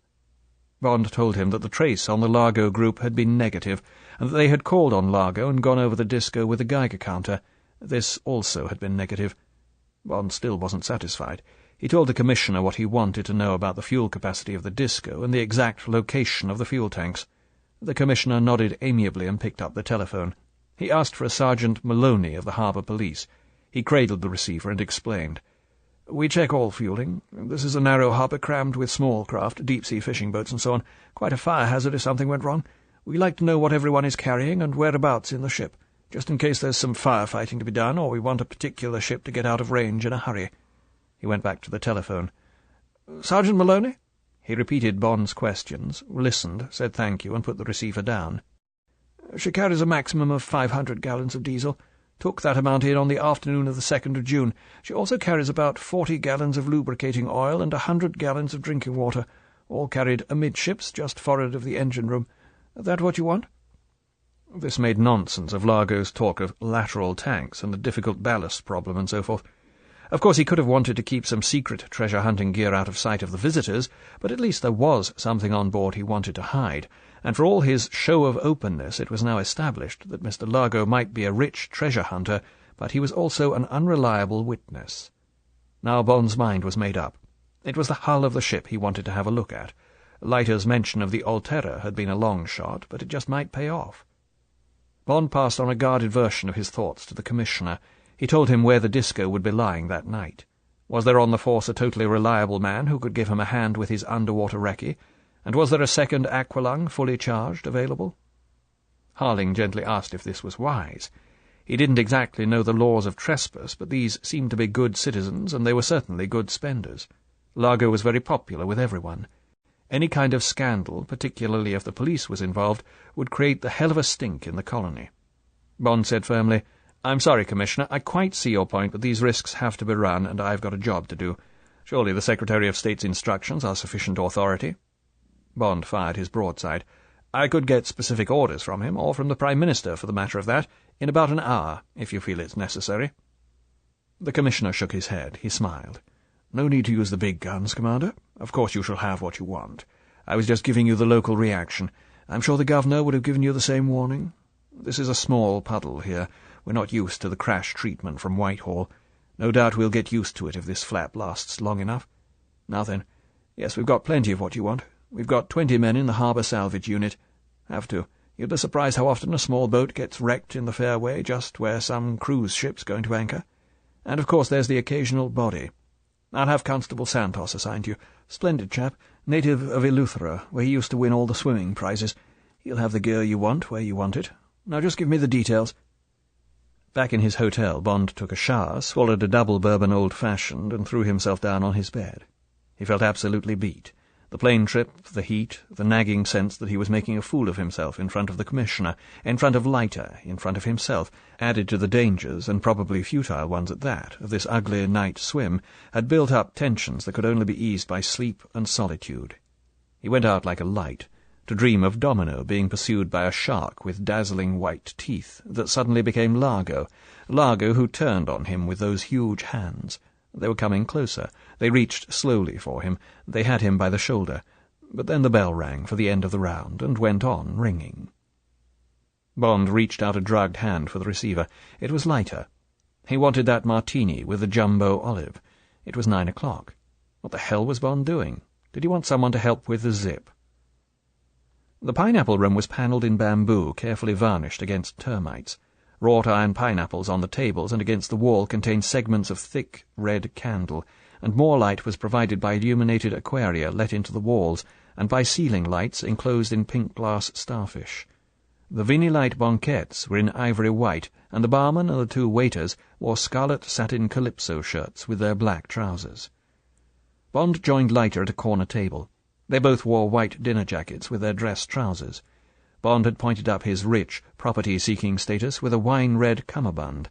S3: Bond told him that the trace on the Largo group had been negative, and that they had called on Largo and gone over the disco with a Geiger counter.
S1: This also had been negative. Bond still wasn't satisfied. He told the Commissioner what he wanted to know about the fuel capacity of the disco and the exact location of the fuel tanks. The Commissioner nodded amiably and picked up the telephone. He asked for a Sergeant Maloney of the Harbour Police. He cradled the receiver and explained. "We check all fueling. This is a narrow harbour crammed with small craft, deep-sea fishing boats and so on. Quite a fire hazard if something went wrong. We like to know what everyone is carrying and whereabouts in the ship, just in case there's some firefighting to be done or we want a particular ship to get out of range in a hurry." He went back to the telephone. "Sergeant Maloney?" He repeated Bond's questions, listened, said thank you, and put the receiver down. "She carries a maximum of 500 gallons of diesel. Took that amount in on the afternoon of the 2nd of June. She also carries about 40 gallons of lubricating oil and 100 gallons of drinking water, all carried amidships, just forward of the engine room. That what you want?" This made nonsense of Largo's talk of lateral tanks and the difficult ballast problem and so forth. Of course, he could have wanted to keep some secret treasure-hunting gear out of sight of the visitors, but at least there was something on board he wanted to hide, and for all his show of openness it was now established that Mr. Largo might be a rich treasure-hunter, but he was also an unreliable witness. Now Bond's mind was made up. It was the hull of the ship he wanted to have a look at. Leiter's mention of the Alterra had been a long shot, but it just might pay off. Bond passed on a guarded version of his thoughts to the Commissioner. He told him where the disco would be lying that night. Was there on the force a totally reliable man who could give him a hand with his underwater recce? And was there a second aqualung, fully charged, available? Harling gently asked if this was wise. He didn't exactly know the laws of trespass, but these seemed to be good citizens, and they were certainly good spenders. Largo was very popular with everyone. Any kind of scandal, particularly if the police was involved, would create the hell of a stink in the colony. Bond said firmly, "I'm sorry, Commissioner, I quite see your point, but these risks have to be run, and I've got a job to do. Surely the Secretary of State's instructions are sufficient authority?" Bond fired his broadside. "I could get specific orders from him, or from the Prime Minister, for the matter of that, in about an hour, if you feel it's necessary." The Commissioner shook his head. He smiled. "No need to use the big guns, Commander. Of course you shall have what you want. I was just giving you the local reaction. I'm sure the Governor would have given you the same warning. This is a small puddle here. We're not used to the crash treatment from Whitehall. No doubt we'll get used to it if this flap lasts long enough. Now then, yes, we've got plenty of what you want. We've got 20 men in the harbour salvage unit. Have to. You'd be surprised how often a small boat gets wrecked in the fairway just where some cruise ship's going to anchor. And of course there's the occasional body. I'll have Constable Santos assigned to you. Splendid chap, native of Eleuthera, where he used to win all the swimming prizes. He'll have the gear you want where you want it. Now just give me the details." Back in his hotel, Bond took a shower, swallowed a double bourbon old-fashioned, and threw himself down on his bed. He felt absolutely beat. The plane trip, the heat, the nagging sense that he was making a fool of himself in front of the Commissioner, in front of Leiter, in front of himself, added to the dangers, and probably futile ones at that, of this ugly night swim, had built up tensions that could only be eased by sleep and solitude. He went out like a light, to dream of Domino being pursued by a shark with dazzling white teeth that suddenly became Largo who turned on him with those huge hands. They were coming closer. They reached slowly for him. They had him by the shoulder. But then the bell rang for the end of the round, and went on ringing. Bond reached out a drugged hand for the receiver. It was Leiter. He wanted that martini with the jumbo olive. It was 9 o'clock. What the hell was Bond doing? Did he want someone to help with the zip? The pineapple room was panelled in bamboo, carefully varnished against termites. Wrought iron pineapples on the tables and against the wall contained segments of thick red candle, and more light was provided by illuminated aquaria let into the walls, and by ceiling lights enclosed in pink glass starfish. The Vinylite banquettes were in ivory white, and the barman and the 2 waiters wore scarlet satin calypso shirts with their black trousers. Bond joined Leiter at a corner table. They both wore white dinner jackets with their dress trousers. Bond had pointed up his rich, property-seeking status with a wine-red cummerbund.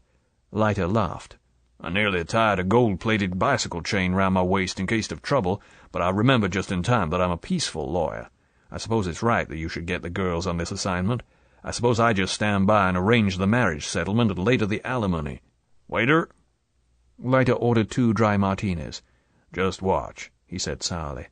S1: Leiter laughed. "I nearly tied a gold-plated bicycle chain round my waist in case of trouble, but I remembered just in time that I'm a peaceful lawyer. I suppose it's right that you should get the girls on this assignment. I suppose I just stand by and arrange the marriage settlement and later the alimony. Waiter!" Leiter ordered 2 dry martinis. "Just watch," he said sourly.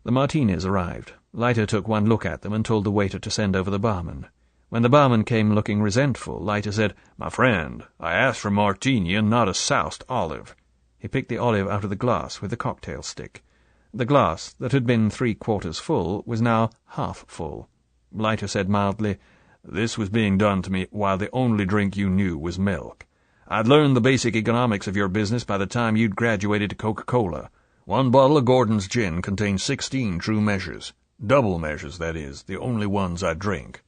S1: The martinis arrived. Leiter took one look at them and told the waiter to send over the barman. When the barman came looking resentful, Leiter said, "My friend, I asked for martini and not a soused olive." He picked the olive out of the glass with the cocktail stick. The glass, that had been 3/4 full, was now half full. Leiter said mildly, "This was being done to me while the only drink you knew was milk. I'd learned the basic economics of your business by the time you'd graduated to Coca-Cola. 1 bottle of Gordon's gin contains 16 true measures. Double measures, that is, the only ones I drink.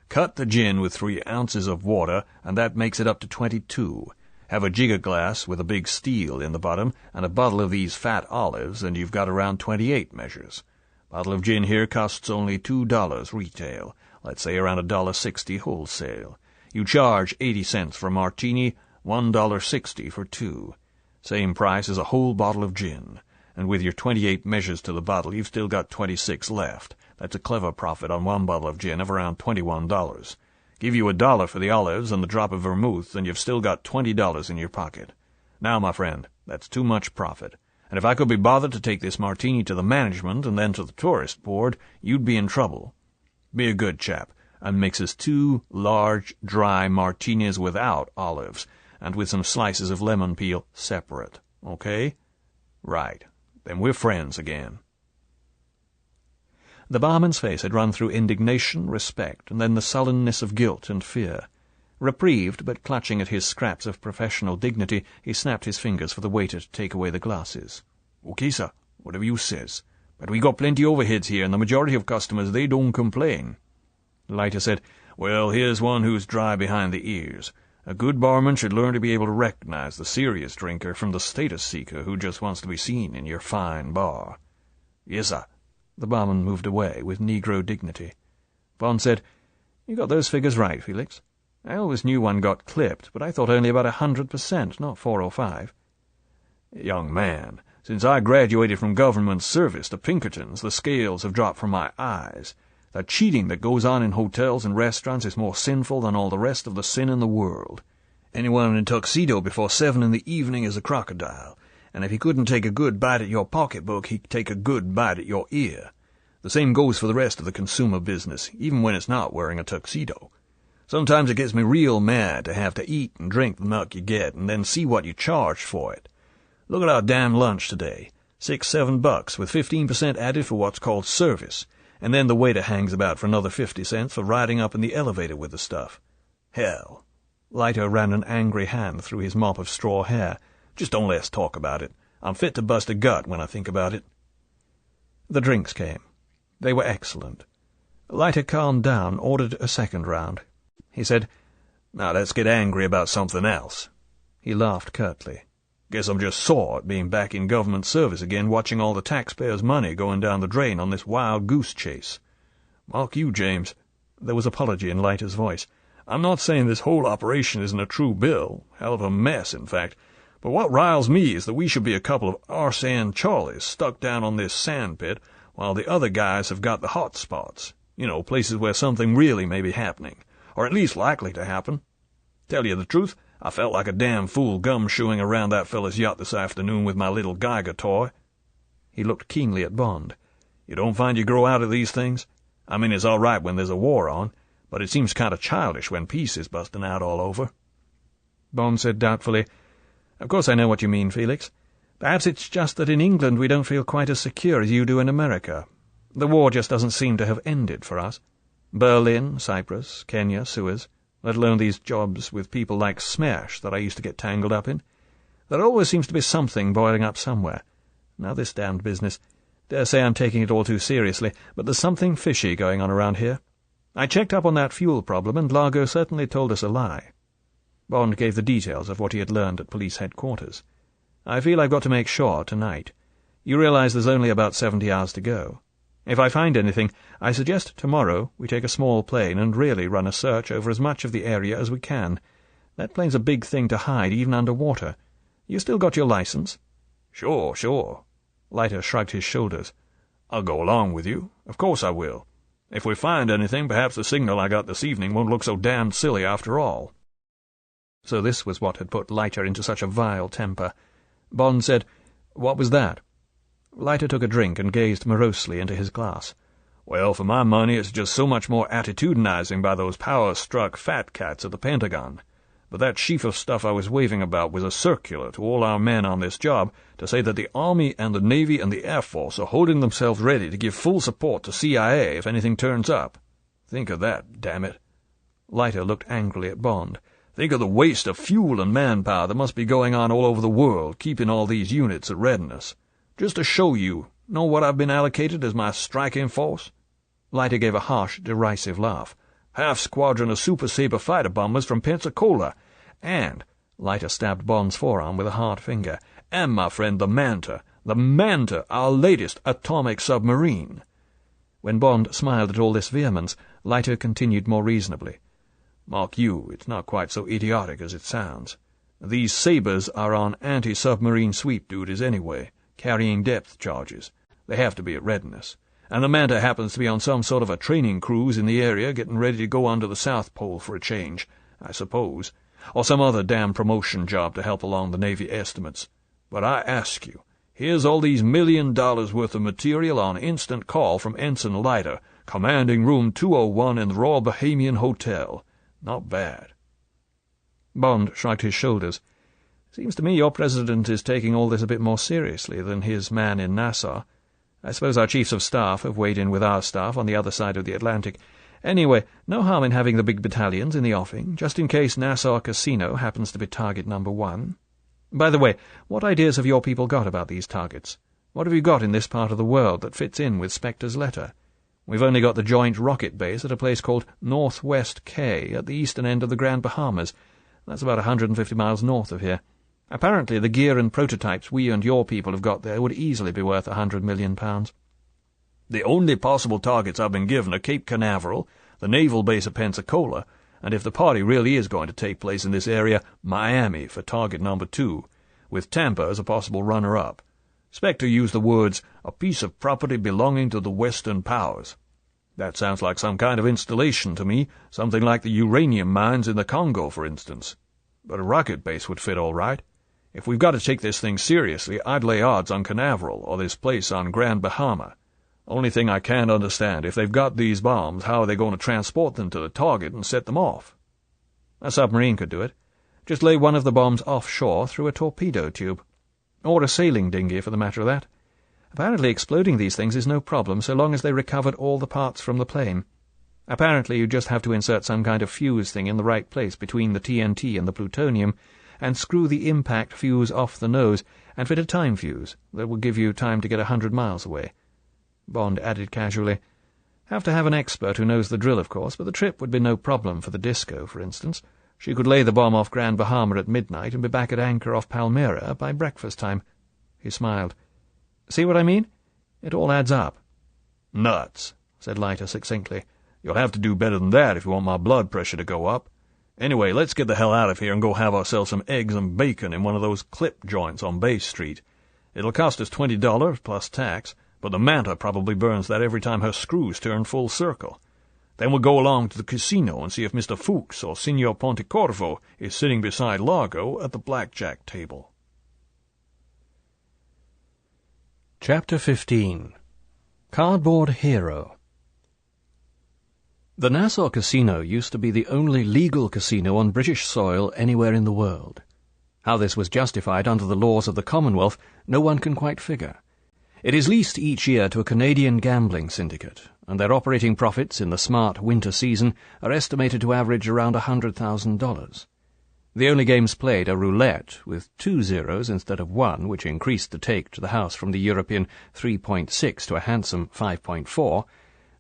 S1: Cut the gin with 3 ounces of water, and that makes it up to 22. Have a jigger glass with a big steel in the bottom, and a bottle of these fat olives, and you've got around 28 measures. Bottle of gin here costs only $2 retail, let's say around $1.60 wholesale. You charge 80 cents for a martini, $1.60 for 2. Same price as a whole bottle of gin. And with your 28 measures to the bottle, you've still got 26 left. That's a clever profit on 1 bottle of gin of around $21. Give you $1 for the olives and the drop of vermouth, and you've still got $20 in your pocket. Now, my friend, that's too much profit. And if I could be bothered to take this martini to the management and then to the tourist board, you'd be in trouble. Be a good chap, and mix us 2 large, dry martinis without olives, and with some slices of lemon peel separate, okay? Right. Then we're friends again." The barman's face had run through indignation, respect, and then the sullenness of guilt and fear. Reprieved, but clutching at his scraps of professional dignity, he snapped his fingers for the waiter to take away the glasses. "Okay, sir, whatever you says. But we got plenty overheads here, and the majority of customers, they don't complain." Leiter said, "Well, here's one who's dry behind the ears. A good barman should learn to be able to recognize the serious drinker from the status seeker who just wants to be seen in your fine bar." "Yes, sir." The barman moved away with Negro dignity. Bond said, "You got those figures right, Felix. I always knew one got clipped, but I thought only about 100%, not 4 or 5. "Young man, since I graduated from government service to Pinkerton's, the scales have dropped from my eyes. The cheating that goes on in hotels and restaurants is more sinful than all the rest of the sin in the world. Anyone in a tuxedo before 7 in the evening is a crocodile, and if he couldn't take a good bite at your pocketbook, he'd take a good bite at your ear. The same goes for the rest of the consumer business, even when it's not wearing a tuxedo. Sometimes it gets me real mad to have to eat and drink the milk you get, and then see what you charge for it. Look at our damn lunch today. $6-7 with 15% added for what's called service, and then the waiter hangs about for another 50 cents for riding up in the elevator with the stuff. Hell." Leiter ran an angry hand through his mop of straw hair. "Just don't let's talk about it. I'm fit to bust a gut when I think about it." The drinks came. They were excellent. Leiter calmed down, ordered a second round. He said, "Now let's get angry about something else." He laughed curtly. "Guess I'm just sore at being back in government service again, watching all the taxpayers' money going down the drain on this wild goose chase. Mark you, James." There was apology in Leiter's voice. "I'm not saying this whole operation isn't a true bill, hell of a mess, in fact, but what riles me is that we should be a couple of arse-and Charlies stuck down on this sand pit while the other guys have got the hot spots, places where something really may be happening, or at least likely to happen. Tell you the truth, I felt like a damn fool gumshoeing around that fella's yacht this afternoon with my little Geiger toy." He looked keenly at Bond. "You don't find you grow out of these things? I mean, it's all right when there's a war on, but it seems kind of childish when peace is busting out all over." Bond said doubtfully, "Of course I know what you mean, Felix. Perhaps it's just that in England we don't feel quite as secure as you do in America. The war just doesn't seem to have ended for us. Berlin, Cyprus, Kenya, Suez, let alone these jobs with people like Smash that I used to get tangled up in. There always seems to be something boiling up somewhere. Now this damned business. Dare say I'm taking it all too seriously, but there's something fishy going on around here. I checked up on that fuel problem, and Largo certainly told us a lie." Bond gave the details of what he had learned at police headquarters. "I feel I've got to make sure tonight. You realize there's only about 70 hours to go. If I find anything, I suggest tomorrow we take a small plane and really run a search over as much of the area as we can. That plane's a big thing to hide, even under water. You still got your license?" Sure. Leiter shrugged his shoulders. "I'll go along with you. Of course I will. If we find anything, perhaps the signal I got this evening won't look so damned silly after all." So this was what had put Leiter into such a vile temper. Bond said, "What was that?" Leiter took a drink and gazed morosely into his glass.
S4: Well, for my money, it's just so much more attitudinizing by those power-struck fat cats at the Pentagon. But that sheaf of stuff I was waving about was a circular to all our men on this job to say that the Army and the Navy and the Air Force are holding themselves ready to give full support to CIA if anything turns up. Think of that, damn it.
S1: Leiter looked angrily at Bond.
S4: Think of the waste of fuel and manpower that must be going on all over the world, keeping all these units at readiness. Just to show you, know what I've been allocated as my striking force?
S1: Leiter gave a harsh, derisive laugh.
S4: Half squadron of Super Sabre fighter bombers from Pensacola, and,
S1: Leiter stabbed Bond's forearm with a hard finger,
S4: and, my friend, the Manta, our latest atomic submarine.
S1: When Bond smiled at all this vehemence, Leiter continued more reasonably.
S4: Mark you, it's not quite so idiotic as it sounds. These Sabres are on anti-submarine sweep duties anyway, carrying depth charges. They have to be at readiness. And the Manta happens to be on some sort of a training cruise in the area, getting ready to go under the South Pole for a change, I suppose, or some other damn promotion job to help along the Navy estimates. But I ask you, here's all these $1 million worth of material on instant call from Ensign Leiter, commanding room 201 in the Royal Bahamian Hotel. Not bad.
S1: Bond shrugged his shoulders. Seems to me your president is taking all this a bit more seriously than his man in Nassau. I suppose our chiefs of staff have weighed in with our staff on the other side of the Atlantic. Anyway, no harm in having the big battalions in the offing, just in case Nassau Casino happens to be target number 1. By the way, what ideas have your people got about these targets? What have you got in this part of the world that fits in with Spectre's letter? We've only got the joint rocket base at a place called Northwest Cay at the eastern end of the Grand Bahamas. That's about 150 miles north of here. Apparently the gear and prototypes we and your people have got there would easily be worth £100 million.
S4: The only possible targets I've been given are Cape Canaveral, the naval base of Pensacola, and if the party really is going to take place in this area, Miami for target number 2, with Tampa as a possible runner-up. Spectre used the words, a piece of property belonging to the Western powers. That sounds like some kind of installation to me, something like the uranium mines in the Congo, for instance. But a rocket base would fit all right. If we've got to take this thing seriously, I'd lay odds on Canaveral or this place on Grand Bahama. Only thing I can't understand, if they've got these bombs, how are they going to transport them to the target and set them off?
S1: A submarine could do it. Just lay one of the bombs offshore through a torpedo tube. Or a sailing dinghy, for the matter of that. Apparently exploding these things is no problem, so long as they recovered all the parts from the plane. Apparently you just have to insert some kind of fuse thing in the right place between the TNT and the plutonium, and screw the impact fuse off the nose, and fit a time fuse that will give you time to get 100 miles away. Bond added casually, Have to have an expert who knows the drill, of course, but the trip would be no problem for the disco, for instance. She could lay the bomb off Grand Bahama at midnight and be back at anchor off Palmyra by breakfast time. He smiled. See what I mean? It all adds up.
S4: Nuts, said Leiter succinctly. You'll have to do better than that if you want my blood pressure to go up. Anyway, let's get the hell out of here and go have ourselves some eggs and bacon in one of those clip joints on Bay Street. It'll cost us $20 plus tax, but the Manta probably burns that every time her screws turn full circle. Then we'll go along to the casino and see if Mr. Fuchs or Signor Pontecorvo is sitting beside Largo at the blackjack table.
S1: Chapter 15. Cardboard Hero. The Nassau Casino used to be the only legal casino on British soil anywhere in the world. How this was justified under the laws of the Commonwealth, no one can quite figure. It is leased each year to a Canadian gambling syndicate, and their operating profits in the smart winter season are estimated to average around $100,000. The only games played are roulette, with 2 zeros instead of 1, which increased the take to the house from the European 3.6 to a handsome 5.4,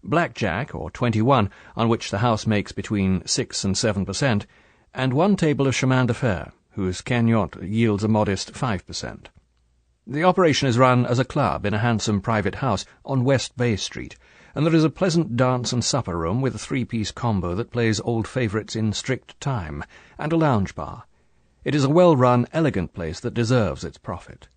S1: blackjack, or 21, on which the house makes between 6 and 7%, and one table of chemin de fer, whose cagnotte yields a modest 5%. The operation is run as a club in a handsome private house on West Bay Street, and there is a pleasant dance and supper room with a 3-piece combo that plays old favourites in strict time, and a lounge bar. It is a well-run, elegant place that deserves its profit.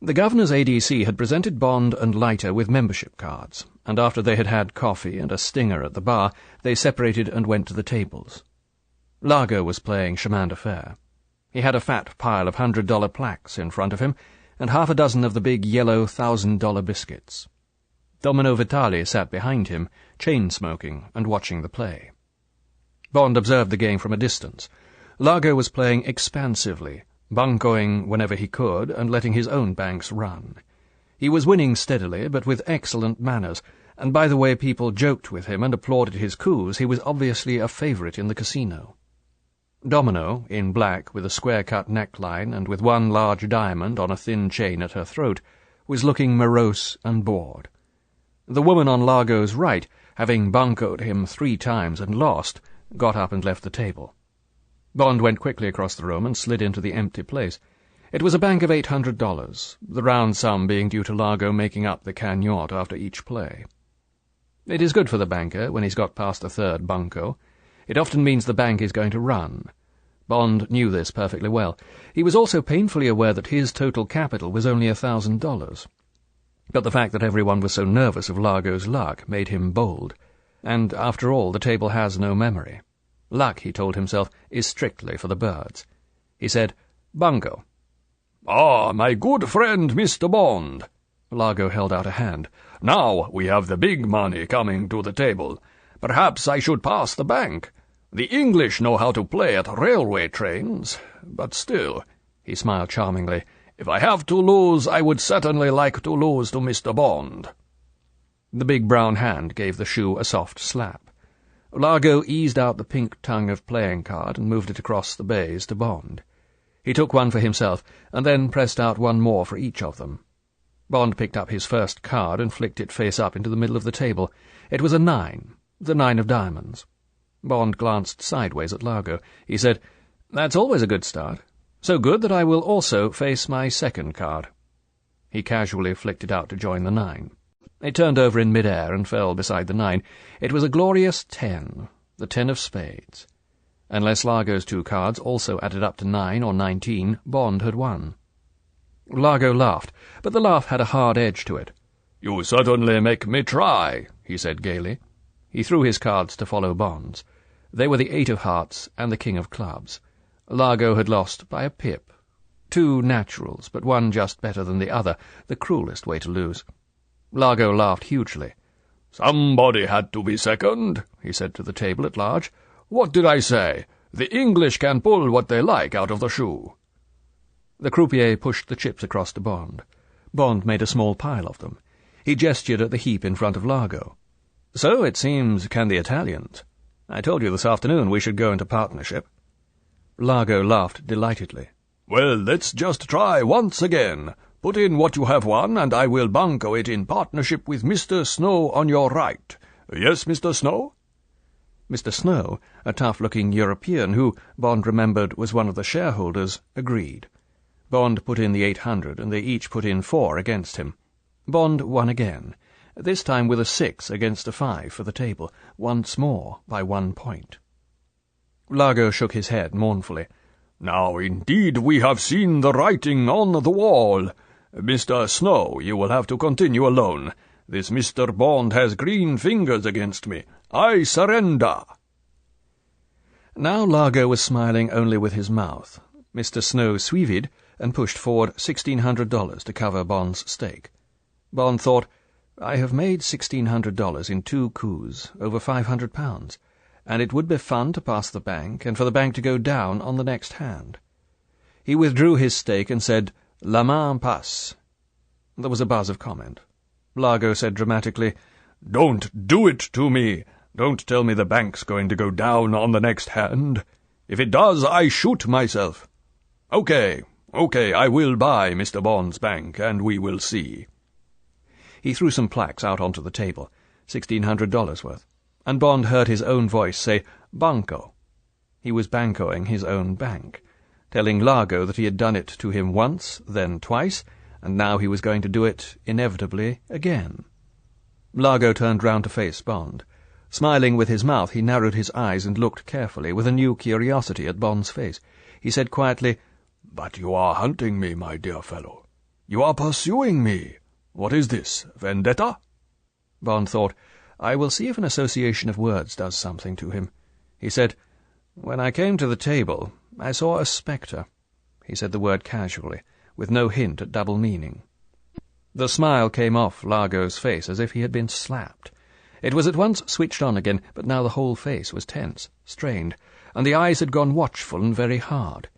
S1: The Governor's ADC had presented Bond and Leiter with membership cards, and after they had had coffee and a stinger at the bar, they separated and went to the tables. Largo was playing chemin de fer. He had a fat pile of $100 plaques in front of him, and half a dozen of the big yellow $1,000 biscuits. Domino Vitale sat behind him, chain-smoking and watching the play. Bond observed the game from a distance. Largo was playing expansively, buncoing whenever he could and letting his own banks run. He was winning steadily, but with excellent manners, and by the way people joked with him and applauded his coups, he was obviously a favourite in the casino. Domino, in black with a square-cut neckline and with one large diamond on a thin chain at her throat, was looking morose and bored. The woman on Largo's right, having buncoed him 3 times and lost, got up and left the table. Bond went quickly across the room and slid into the empty place. It was a bank of $800, the round sum being due to Largo making up the cagnotte after each play. It is good for the banker when he's got past the 3rd bunco. It often means the bank is going to run. Bond knew this perfectly well. He was also painfully aware that his total capital was only $1,000. But the fact that everyone was so nervous of Largo's luck made him bold. And, after all, the table has no memory. Luck, he told himself, is strictly for the birds. He said, "Bunco."
S2: "Ah, my good friend, Mr. Bond." Largo held out a hand. "Now we have the big money coming to the table. Perhaps I should pass the bank. The English know how to play at railway trains. But still," he smiled charmingly, "if I have to lose, I would certainly like to lose to Mr. Bond."
S1: The big brown hand gave the shoe a soft slap. Largo eased out the pink tongue of playing card and moved it across the bays to Bond. He took one for himself, and then pressed out one more for each of them. Bond picked up his first card and flicked it face up into the middle of the table. It was a 9, the 9 of diamonds. Bond glanced sideways at Largo. He said, "That's always a good start. So good that I will also face my second card." He casually flicked it out to join the 9. It turned over in mid-air and fell beside the 9. It was a glorious 10, the 10 of spades. Unless Largo's 2 cards also added up to 9 or 19, Bond had won. Largo laughed, but the laugh had a hard edge to it.
S2: "You certainly make me try," he said gaily.
S1: He threw his cards to follow Bond's. They were the 8 of hearts and the king of clubs. Largo had lost by a pip. 2 naturals, but one just better than the other, the cruelest way to lose. Largo laughed hugely.
S2: "Somebody had to be second," he said to the table at large. "What did I say? The English can pull what they like out of the shoe."
S1: The croupier pushed the chips across to Bond. Bond made a small pile of them. He gestured at the heap in front of Largo. "So, it seems, can the Italians. I told you this afternoon we should go into partnership." Largo laughed delightedly.
S2: "Well, let's just try once again. Put in what you have won, and I will bunco it in partnership with Mr. Snow on your right. Yes, Mr. Snow?"
S1: Mr. Snow, a tough-looking European who, Bond remembered, was one of the shareholders, agreed. Bond put in the 800, and they each put in 4 against him. Bond won again, this time with a 6 against a 5 for the table, once more by 1 point. Largo shook his head mournfully.
S2: "Now, indeed, we have seen the writing on the wall. Mr. Snow, you will have to continue alone. This Mr. Bond has green fingers against me. I surrender."
S1: Now Largo was smiling only with his mouth. Mr. Snow suivied and pushed forward $1,600 to cover Bond's stake. Bond thought, "I have made $1,600 in 2 coups, over £500, and it would be fun to pass the bank, and for the bank to go down on the next hand." He withdrew his stake and said, "La main passe." There was a buzz of comment. Largo said dramatically, "Don't do it to me. Don't tell me the bank's going to go down on the next hand. If it does, I shoot myself. Okay, I will buy Mr. Bond's bank, and we will see." He threw some plaques out onto the table, $1,600 worth, and Bond heard his own voice say, "Banco." He was bancoing his own bank, telling Largo that he had done it to him once, then twice, and now he was going to do it, inevitably, again. Largo turned round to face Bond. Smiling with his mouth, he narrowed his eyes and looked carefully, with a new curiosity, at Bond's face. He said quietly, "But you are hunting me, my dear fellow. You are pursuing me. What is this, vendetta?" Bond thought, "I will see if an association of words does something to him." He said, "When I came to the table, I saw a spectre." He said the word casually, with no hint at double meaning. The smile came off Largo's face as if he had been slapped. It was at once switched on again, but now the whole face was tense, strained, and the eyes had gone watchful and very hard.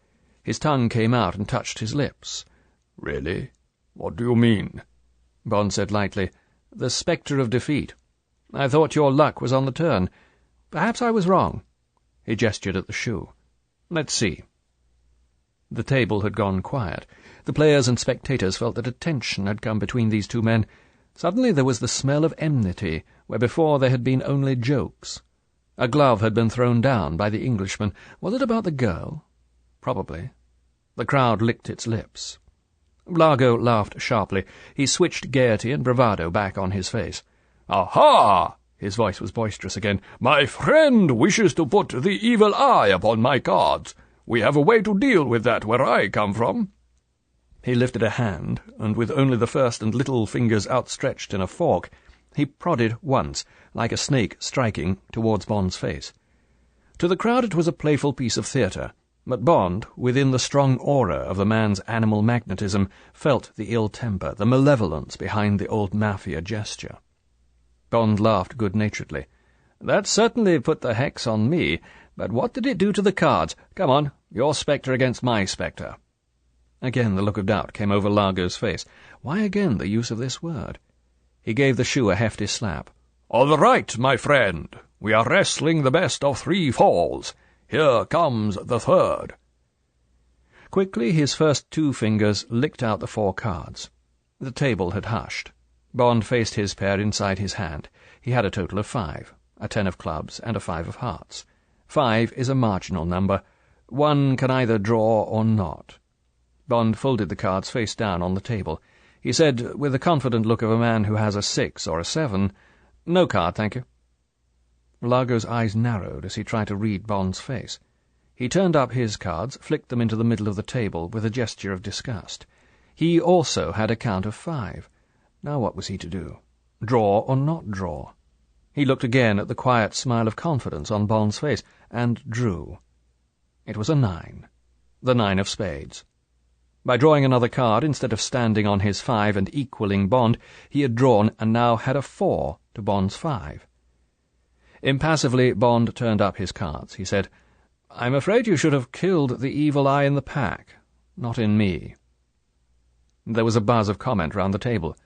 S1: His tongue came out and touched his lips.
S2: "Really? What do you mean?"
S1: Bond said lightly. "The spectre of defeat. I thought your luck was on the turn. Perhaps I was wrong." He gestured at the shoe. "Let's see." The table had gone quiet. The players and spectators felt that a tension had come between these two men. Suddenly there was the smell of enmity, where before there had been only jokes. A glove had been thrown down by the Englishman. Was it about the girl? Probably. The crowd licked its lips. Largo laughed sharply. He switched gaiety and bravado back on his face.
S2: "Aha!"
S1: His voice was boisterous again.
S2: "My friend wishes to put the evil eye upon my cards. We have a way to deal with that where I come from."
S1: He lifted a hand, and with only the first and little fingers outstretched in a fork, he prodded once, like a snake striking, towards Bond's face. To the crowd it was a playful piece of theatre, but Bond, within the strong aura of the man's animal magnetism, felt the ill temper, the malevolence behind the old mafia gesture. Bond laughed good-naturedly. "That certainly put the hex on me, but what did it do to the cards? Come on, your spectre against my spectre." Again the look of doubt came over Largo's face. Why again the use of this word? He gave the shoe a hefty slap.
S2: "All right, my friend. We are wrestling the best of 3 falls. Here comes the third."
S1: Quickly his first 2 fingers licked out the 4 cards. The table had hushed. Bond faced his pair inside his hand. He had a total of 5, a 10 of clubs and a 5 of hearts. 5 is a marginal number. One can either draw or not. Bond folded the cards face down on the table. He said, with the confident look of a man who has a 6 or a 7, "No card, thank you." Largo's eyes narrowed as he tried to read Bond's face. He turned up his cards, flicked them into the middle of the table with a gesture of disgust. He also had a count of 5. Now what was he to do? Draw or not draw? He looked again at the quiet smile of confidence on Bond's face, and drew. It was a 9. The 9 of spades. By drawing another card instead of standing on his 5 and equaling Bond, he had drawn and now had a 4 to Bond's 5. Impassively, Bond turned up his cards. He said, "I'm afraid you should have killed the evil eye in the pack, not in me." There was a buzz of comment round the table.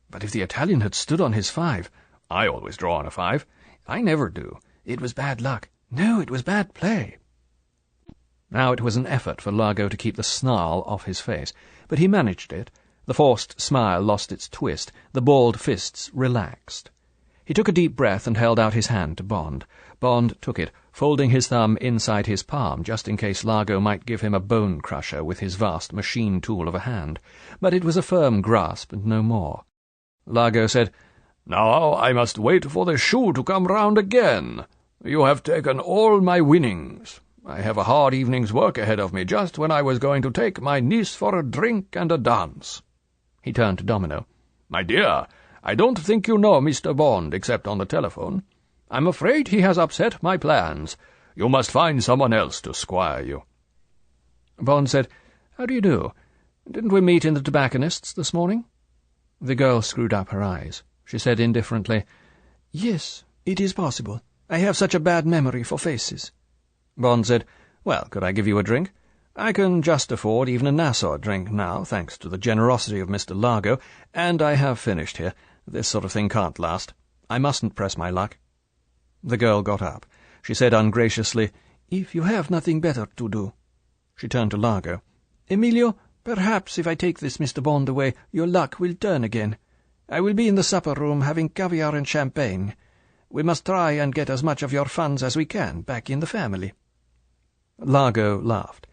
S1: "But if the Italian had stood on his 5, I always draw on a 5. I never do. It was bad luck. No, it was bad play." Now it was an effort for Largo to keep the snarl off his face, but he managed it. The forced smile lost its twist. The balled fists relaxed. He took a deep breath and held out his hand to Bond. Bond took it, folding his thumb inside his palm, just in case Largo might give him a bone-crusher with his vast machine tool of a hand. But it was a firm grasp and no more. Largo said,
S2: "Now I must wait for the shoe to come round again. You have taken all my winnings. I have a hard evening's work ahead of me just when I was going to take my niece for a drink and a dance."
S1: He turned to Domino.
S2: "My dear, I don't think you know Mr. Bond except on the telephone. I'm afraid he has upset my plans. You must find someone else to squire you."
S1: Bond said, "How do you do? Didn't we meet in the tobacconist's this morning?" The girl screwed up her eyes. She said indifferently, "Yes, it is possible. I have such a bad memory for faces." Bond said, "Well, could I give you a drink? I can just afford even a Nassau drink now, thanks to the generosity of Mr. Largo, and I have finished here. This sort of thing can't last. I mustn't press my luck." The girl got up. She said ungraciously, "If you have nothing better to do." She turned to Largo. "Emilio, perhaps if I take this Mr. Bond away, your luck will turn again. I will be in the supper-room having caviar and champagne. We must try and get as much of your funds as we can back in the family." Largo laughed.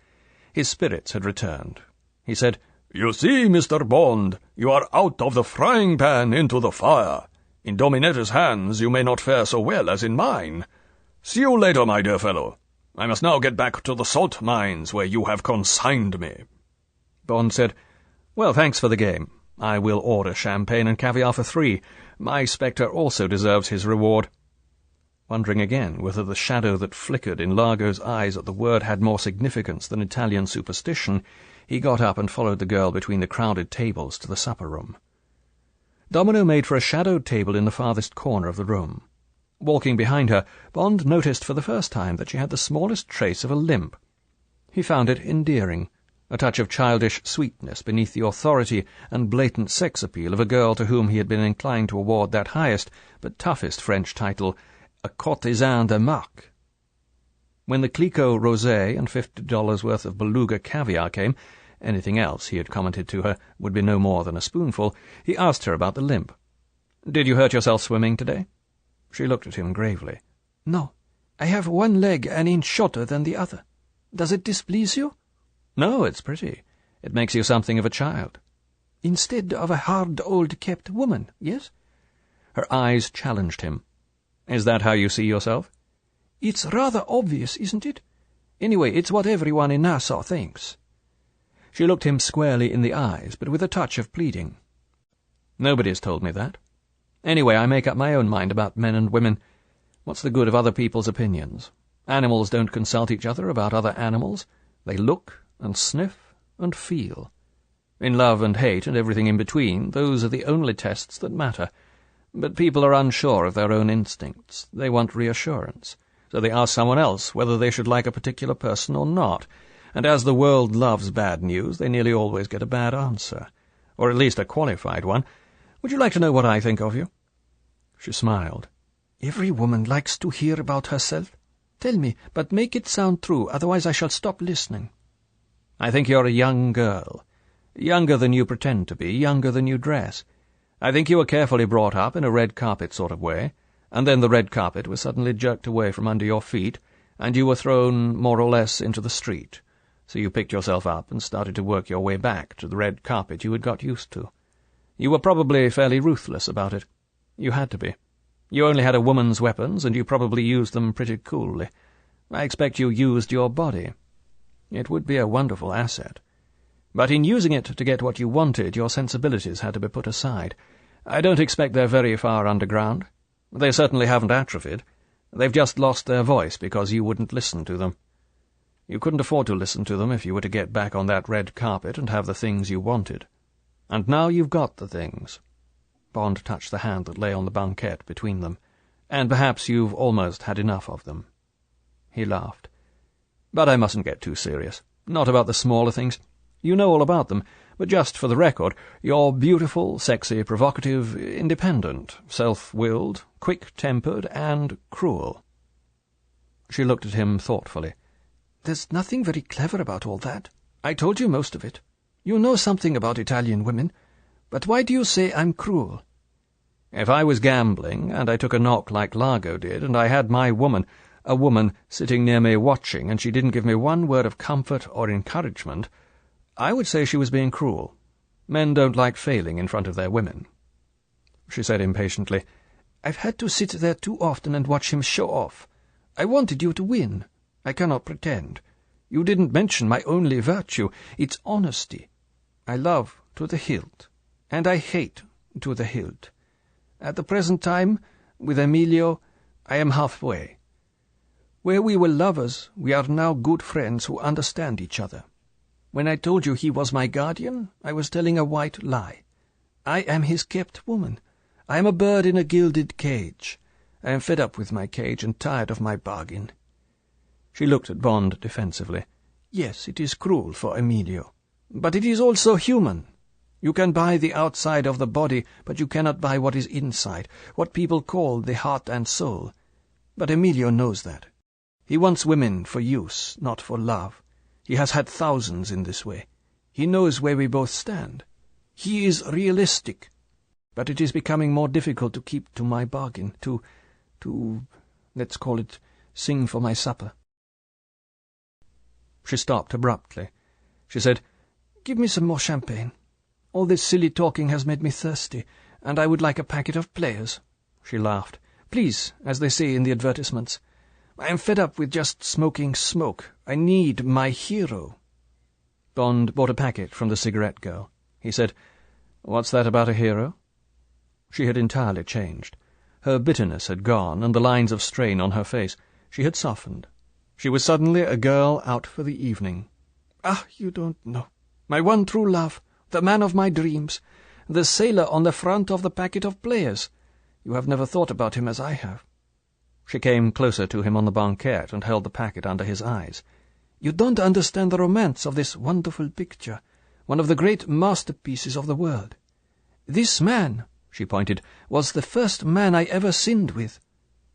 S1: His spirits had returned. He said,
S2: "You see, Mr. Bond, you are out of the frying pan into the fire. In Dominette's hands you may not fare so well as in mine. See you later, my dear fellow. I must now get back to the salt mines where you have consigned me."
S1: Bond said, "Well, thanks for the game. I will order champagne and caviar for 3. My spectre also deserves his reward." Wondering again whether the shadow that flickered in Largo's eyes at the word had more significance than Italian superstition, he got up and followed the girl between the crowded tables to the supper-room. Domino made for a shadowed table in the farthest corner of the room. Walking behind her, Bond noticed for the first time that she had the smallest trace of a limp. He found it endearing, a touch of childish sweetness beneath the authority and blatant sex appeal of a girl to whom he had been inclined to award that highest but toughest French title, a courtisan de marque. When the Clicquot rosé and $50 worth of beluga caviar came, anything else, he had commented to her, would be no more than a spoonful, he asked her about the limp. "Did you hurt yourself swimming today?" She looked at him gravely.
S3: "No. I have one leg an inch shorter than the other. Does it displease you?"
S1: "No, it's pretty. It makes you something of a child."
S3: "Instead of a hard, old-kept woman, yes?"
S1: Her eyes challenged him. "Is that how you see yourself?"
S3: "It's rather obvious, isn't it? Anyway, it's what everyone in Nassau thinks."
S1: She looked him squarely in the eyes, but with a touch of pleading. "Nobody's told me that. Anyway, I make up my own mind about men and women. What's the good of other people's opinions? Animals don't consult each other about other animals. They look and sniff and feel. In love and hate and everything in between, those are the only tests that matter. But people are unsure of their own instincts. They want reassurance. So they ask someone else whether they should like a particular person or not. And as the world loves bad news, they nearly always get a bad answer. Or at least a qualified one. Would you like to know what I think of you?" She smiled.
S3: "Every woman likes to hear about herself. Tell me, but make it sound true, otherwise I shall stop listening."
S1: "I think you're a young girl. Younger than you pretend to be, younger than you dress. I think you were carefully brought up in a red carpet sort of way, and then the red carpet was suddenly jerked away from under your feet, and you were thrown more or less into the street. So you picked yourself up and started to work your way back to the red carpet you had got used to. You were probably fairly ruthless about it. You had to be. You only had a woman's weapons, and you probably used them pretty coolly. I expect you used your body. It would be a wonderful asset. But in using it to get what you wanted, your sensibilities had to be put aside. I don't expect they're very far underground. They certainly haven't atrophied. They've just lost their voice because you wouldn't listen to them. You couldn't afford to listen to them if you were to get back on that red carpet and have the things you wanted. And now you've got the things." Bond touched the hand that lay on the banquette between them. "And perhaps you've almost had enough of them." He laughed. "But I mustn't get too serious. Not about the smaller things. You know all about them, but just for the record, you're beautiful, sexy, provocative, independent, self-willed, quick-tempered, and cruel." She looked at him thoughtfully.
S3: "There's nothing very clever about all that. I told you most of it. You know something about Italian women. But why do you say I'm cruel?"
S1: "If I was gambling, and I took a knock like Largo did, and I had my woman, a woman, sitting near me watching, and she didn't give me one word of comfort or encouragement, I would say she was being cruel. Men don't like failing in front of their women." She said impatiently,
S3: "I've had to sit there too often and watch him show off. I wanted you to win. I cannot pretend. You didn't mention my only virtue. It's honesty. I love to the hilt, and I hate to the hilt. At the present time, with Emilio, I am halfway. Where we were lovers, we are now good friends who understand each other. When I told you he was my guardian, I was telling a white lie. I am his kept woman. I am a bird in a gilded cage. I am fed up with my cage and tired of my bargain." She looked at Bond defensively. "Yes, it is cruel for Emilio. But it is also human. You can buy the outside of the body, but you cannot buy what is inside, what people call the heart and soul. But Emilio knows that. He wants women for use, not for love. He has had thousands in this way. He knows where we both stand. He is realistic. But it is becoming more difficult to keep to my bargain, to, let's call it, sing for my supper." She stopped abruptly. She said, "Give me some more champagne. All this silly talking has made me thirsty, and I would like a packet of Players." She laughed. "Please, as they say in the advertisements. I am fed up with just smoking smoke. I need my hero." Bond bought a packet from the cigarette girl. He said, "What's that about a hero?" She had entirely changed. Her bitterness had gone, and the lines of strain on her face. She had softened. She was suddenly a girl out for the evening. "Ah, you don't know. My one true love, the man of my dreams. the sailor on the front of the packet of players. You have never thought about him as I have."
S1: She came closer to him on the banquette and held the packet under his eyes.
S3: "You don't understand the romance of this wonderful picture, one of the great masterpieces of the world. This man," she pointed, "was the first man I ever sinned with.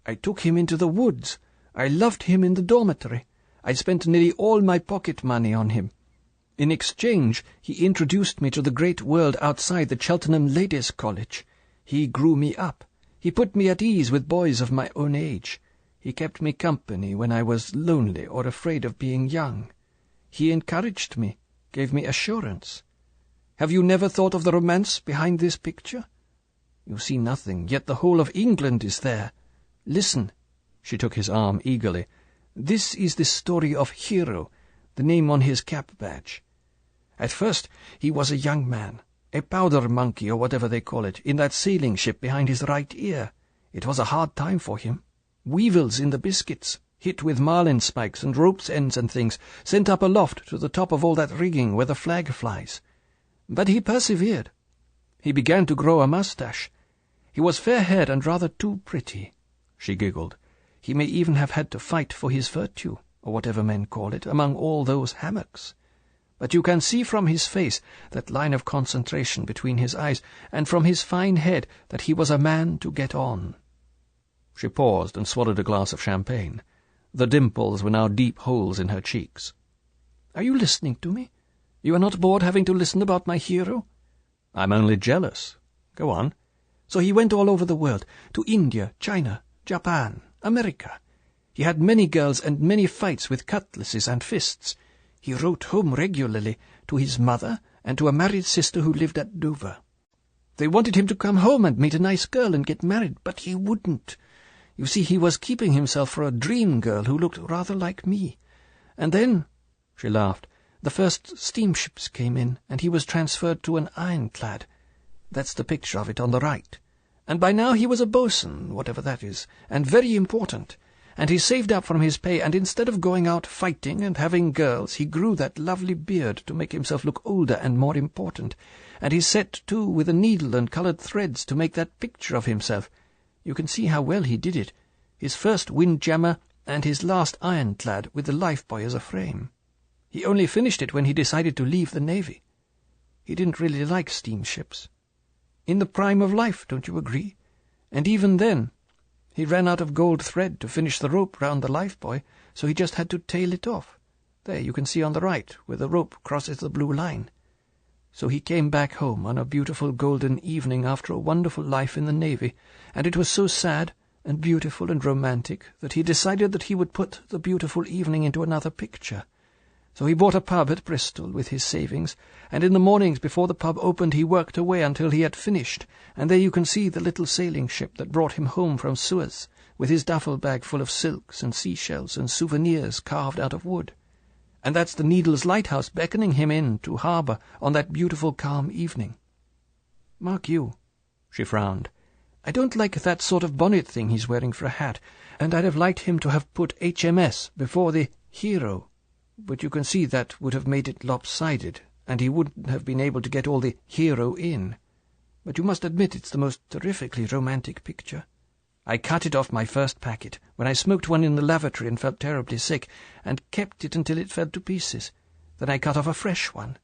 S3: I took him into the woods. I loved him in the dormitory. I spent nearly all my pocket money on him. In exchange, he introduced me to the great world outside the Cheltenham Ladies' College. He grew me up. He put me at ease with boys of my own age. He kept me company when I was lonely or afraid of being young. He encouraged me, gave me assurance. Have you never thought of the romance behind this picture? You see nothing, yet the whole of England is there. Listen." She took his arm eagerly. "This is the story of Hero, the name on his cap badge. At first he was a young man, a powder monkey or whatever they call it, in that sailing ship behind his right ear. It was a hard time for him. Weevils in the biscuits, hit with marlin spikes and ropes' ends and things, sent up aloft to the top of all that rigging where the flag flies. But he persevered. He began to grow a moustache. He was fair-haired and rather too pretty." She giggled. "He may even have had to fight for his virtue, or whatever men call it, among all those hammocks. But you can see from his face, that line of concentration between his eyes, and from his fine head, that he was a man to get on."
S1: She paused and swallowed a glass of champagne. The dimples were now deep holes in her cheeks.
S3: "Are you listening to me? You are not bored having to listen about my hero?"
S1: "I'm only jealous. Go on."
S3: "So he went all over the world, to India, China, Japan, America. He had many girls and many fights with cutlasses and fists. He wrote home regularly to his mother and to a married sister who lived at Dover. They wanted him to come home and meet a nice girl and get married, but he wouldn't. You see, he was keeping himself for a dream girl who looked rather like me. And then," she laughed, "the first steamships came in, and he was transferred to an ironclad. That's the picture of it on the right. And by now he was a boatswain, whatever that is, and very important. And he saved up from his pay, and instead of going out fighting and having girls, he grew that lovely beard to make himself look older and more important. And he set to with a needle and coloured threads to make that picture of himself. You can see how well he did it. His first windjammer and his last ironclad with the lifebuoy as a frame. He only finished it when he decided to leave the Navy. He didn't really like steamships. In the prime of life, don't you agree? And even then, he ran out of gold thread to finish the rope round the lifebuoy, so he just had to tail it off. There, you can see on the right, where the rope crosses the blue line. So he came back home on a beautiful golden evening after a wonderful life in the Navy, and it was so sad and beautiful and romantic that he decided that he would put the beautiful evening into another picture. So he bought a pub at Bristol with his savings, and in the mornings before the pub opened he worked away until he had finished, and there you can see the little sailing ship that brought him home from Suez, with his duffel bag full of silks and seashells and souvenirs carved out of wood. And that's the Needles Lighthouse beckoning him in to harbour on that beautiful calm evening. Mark you," she frowned, "I don't like that sort of bonnet thing he's wearing for a hat, and I'd have liked him to have put HMS before the Hero. But you can see that would have made it lopsided, and he wouldn't have been able to get all the hero in. But you must admit it's the most terrifically romantic picture. I cut it off my first packet, when I smoked one in the lavatory and felt terribly sick, and kept it until it fell to pieces. Then I cut off a fresh one.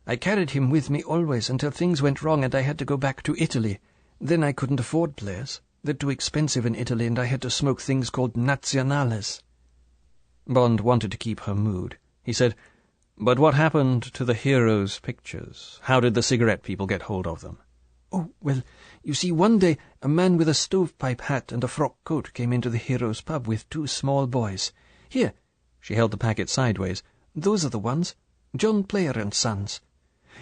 S3: I carried him with me always until things went wrong and I had to go back to Italy. Then I couldn't afford players. They're too expensive in Italy, and I had to smoke things called nazionales."
S1: Bond wanted to keep her mood. He said, "But what happened to the hero's pictures? How did the cigarette people get hold of them?"
S3: "Oh, well, you see, one day a man with a stovepipe hat and a frock coat came into the hero's pub with 2 small boys. Here," she held the packet sideways, "those are the ones. John Player and Sons.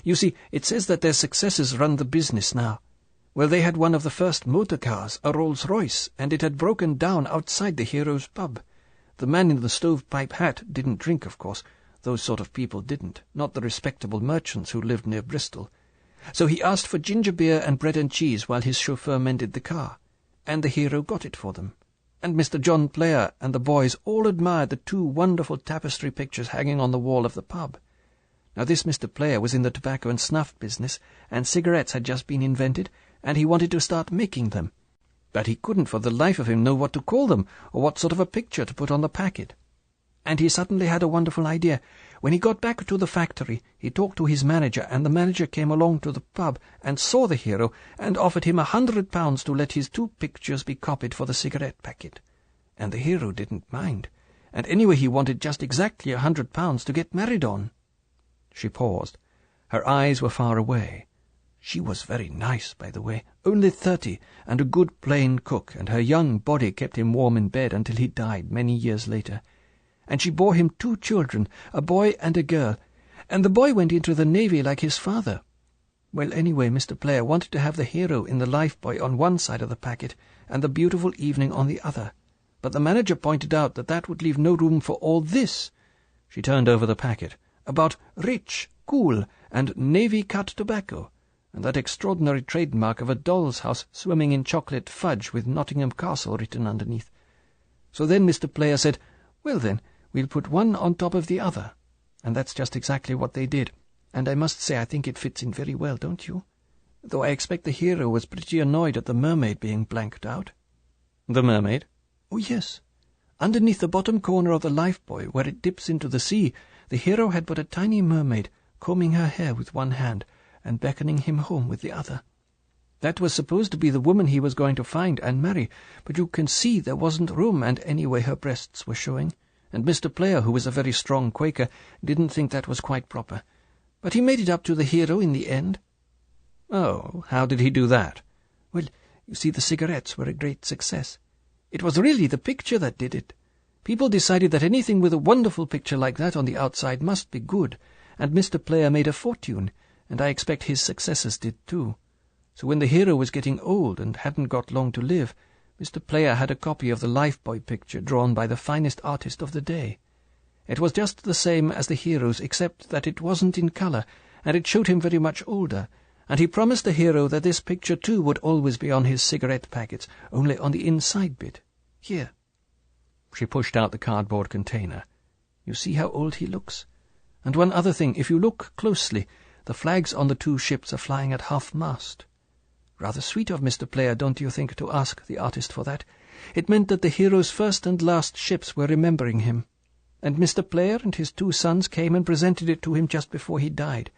S3: You see, it says that their successors run the business now. Well, they had one of the first motor cars, a Rolls-Royce, and it had broken down outside the hero's pub. The man in the stovepipe hat didn't drink, of course. Those sort of people didn't, not the respectable merchants who lived near Bristol. So he asked for ginger beer and bread and cheese while his chauffeur mended the car, and the hero got it for them. And Mr. John Player and the boys all admired the 2 wonderful tapestry pictures hanging on the wall of the pub. Now this Mr. Player was in the tobacco and snuff business, and cigarettes had just been invented, and he wanted to start making them. But he couldn't for the life of him know what to call them, or what sort of a picture to put on the packet. And he suddenly had a wonderful idea. When he got back to the factory, he talked to his manager, and the manager came along to the pub and saw the hero and offered him £100 to let his 2 pictures be copied for the cigarette packet. And the hero didn't mind. And anyway, he wanted just exactly £100 to get married on. She paused. Her eyes were far away. She was very nice, by the way, only 30, and a good plain cook, and her young body kept him warm in bed until he died many years later. And she bore him 2 children, a boy and a girl, and the boy went into the Navy like his father. Well, anyway, Mr. Player wanted to have the hero in the lifebuoy on one side of the packet, and the beautiful evening on the other. But the manager pointed out that that would leave no room for all this. She turned over the packet, about rich, cool, and Navy-cut tobacco, and that extraordinary trademark of a doll's house swimming in chocolate fudge with Nottingham Castle written underneath. So then Mr. Player said, "Well then, we'll put one on top of the other." And that's just exactly what they did. And I must say I think it fits in very well, don't you? Though I expect the hero was pretty annoyed at the mermaid being blanked out.
S1: The mermaid?
S3: Oh, yes. Underneath the bottom corner of the lifebuoy, where it dips into the sea, the hero had put a tiny mermaid, combing her hair with one hand and beckoning him home with the other. That was supposed to be the woman he was going to find and marry, but you can see there wasn't room, and anyway her breasts were showing, and Mr. Player, who was a very strong Quaker, didn't think that was quite proper. But he made it up to the hero in the end.
S1: Oh, how did he do that?
S3: Well, you see, the cigarettes were a great success. It was really the picture that did it. People decided that anything with a wonderful picture like that on the outside must be good, and Mr. Player made a fortune, and I expect his successors did too. So when the hero was getting old and hadn't got long to live, Mr. Player had a copy of the lifebuoy picture drawn by the finest artist of the day. It was just the same as the hero's, except that it wasn't in colour, and it showed him very much older, and he promised the hero that this picture too would always be on his cigarette packets, only on the inside bit. Here. She pushed out the cardboard container. You see how old he looks? And one other thing, if you look closely, the flags on the 2 ships are flying at half-mast. Rather sweet of Mr. Player, don't you think, to ask the artist for that? It meant that the hero's first and last ships were remembering him. And Mr. Player and his 2 sons came and presented it to him just before he died.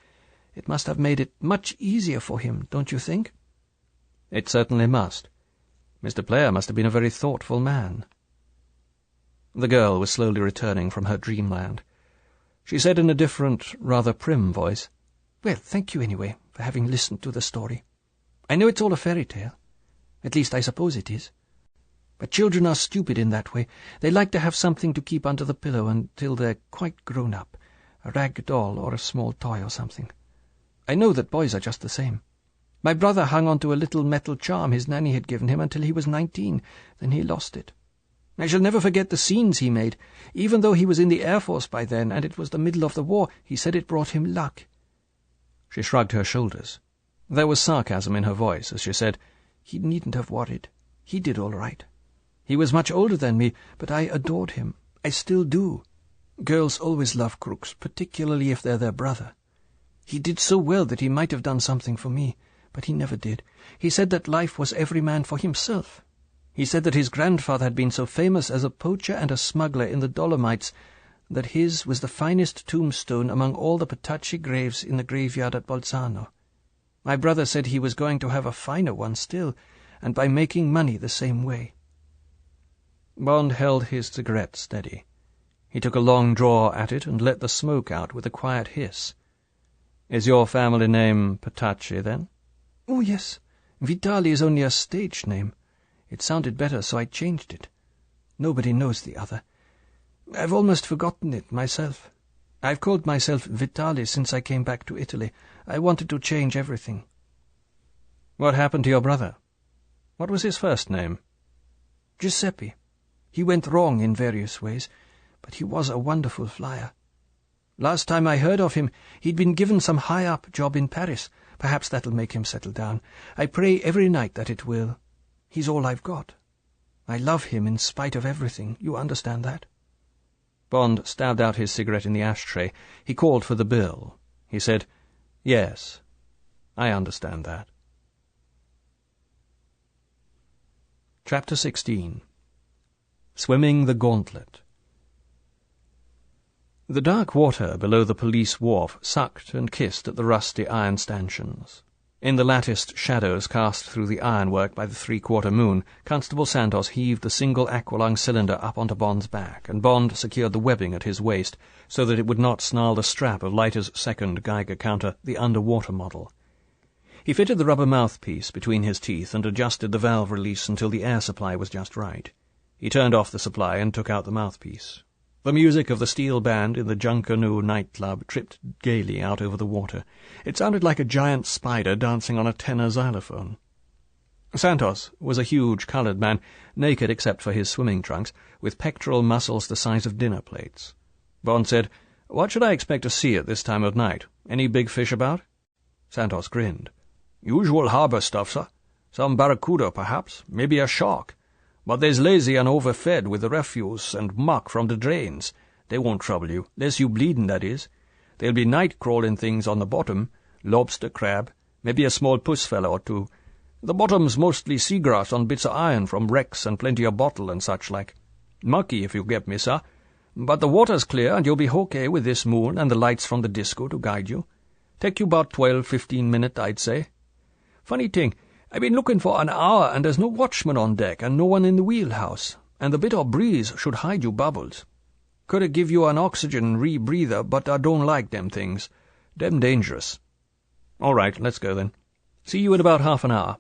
S3: It must have made it much easier for him, don't you think?
S1: It certainly must. Mr. Player must have been a very thoughtful man. The girl was slowly returning from her dreamland. She said in a different, rather prim voice, "Well, thank you anyway for having listened to the story. I know it's all a fairy tale. At least I suppose it is. But children are stupid in that way. They like to have something to keep under the pillow until they're quite grown up, a rag doll or a small toy or something. I know that boys are just the same. My brother hung on to a little metal charm his nanny had given him until he was 19. Then he lost it. I shall never forget the scenes he made. Even though he was in the Air Force by then, and it was the middle of the war, he said it brought him luck." She shrugged her shoulders. There was sarcasm in her voice as she said, "He needn't have worried. He did all right. He was much older than me, but I adored him. I still do. Girls always love crooks, particularly if they're their brother. He did so well that he might have done something for me, but he never did. He said that life was every man for himself. He said that his grandfather had been so famous as a poacher and a smuggler in the Dolomites that his was the finest tombstone among all the Petacci graves in the graveyard at Bolzano. My brother said he was going to have a finer one still, and by making money the same way." Bond held his cigarette steady. He took a long draw at it and let the smoke out with a quiet hiss. "Is your family name Petacci, then?" "Oh, yes. Vitali is only a stage name. It sounded better, so I changed it. Nobody knows the other. I've almost forgotten it myself. I've called myself Vitali since I came back to Italy. I wanted to change everything." "What happened to your brother? What was his first name?" "Giuseppe. He went wrong in various ways, but he was a wonderful flyer. Last time I heard of him, he'd been given some high-up job in Paris. Perhaps that'll make him settle down. I pray every night that it will. He's all I've got. I love him in spite of everything. You understand that?" Bond stabbed out his cigarette in the ashtray. He called for the bill. He said, "Yes, I understand that." Chapter 16. Swimming the Gauntlet. The dark water below the police wharf sucked and kissed at the rusty iron stanchions. In the latticed shadows cast through the ironwork by the three-quarter moon, Constable Santos heaved the single aqualung cylinder up onto Bond's back, and Bond secured the webbing at his waist so that it would not snarl the strap of Leiter's second Geiger counter, the underwater model. He fitted the rubber mouthpiece between his teeth and adjusted the valve release until the air supply was just right. He turned off the supply and took out the mouthpiece. The music of the steel band in the Junkanoo nightclub tripped gaily out over the water. It sounded like a giant spider dancing on a tenor xylophone. Santos was a huge coloured man, naked except for his swimming trunks, with pectoral muscles the size of dinner plates. Bond said, "What should I expect to see at this time of night? Any big fish about?" Santos grinned. "Usual harbour stuff, sir. Some barracuda, perhaps, maybe a shark. But there's lazy and overfed with the refuse and muck from the drains. They won't trouble you, less you bleedin', that is. There'll be night-crawling things on the bottom, lobster, crab, maybe a small puss fella or two. The bottom's mostly seagrass on bits of iron from wrecks and plenty of bottle and such like. Mucky, if you get me, sir. But the water's clear, and you'll be okay with this moon and the lights from the disco to guide you. Take you about 12-15 minutes, I'd say. Funny thing, I've been looking for an hour, and there's no watchman on deck, and no one in the wheelhouse, and the bit of breeze should hide you bubbles. Coulda give you an oxygen rebreather, but I don't like them things. Them dangerous." "All right, let's go then. See you in about half an hour."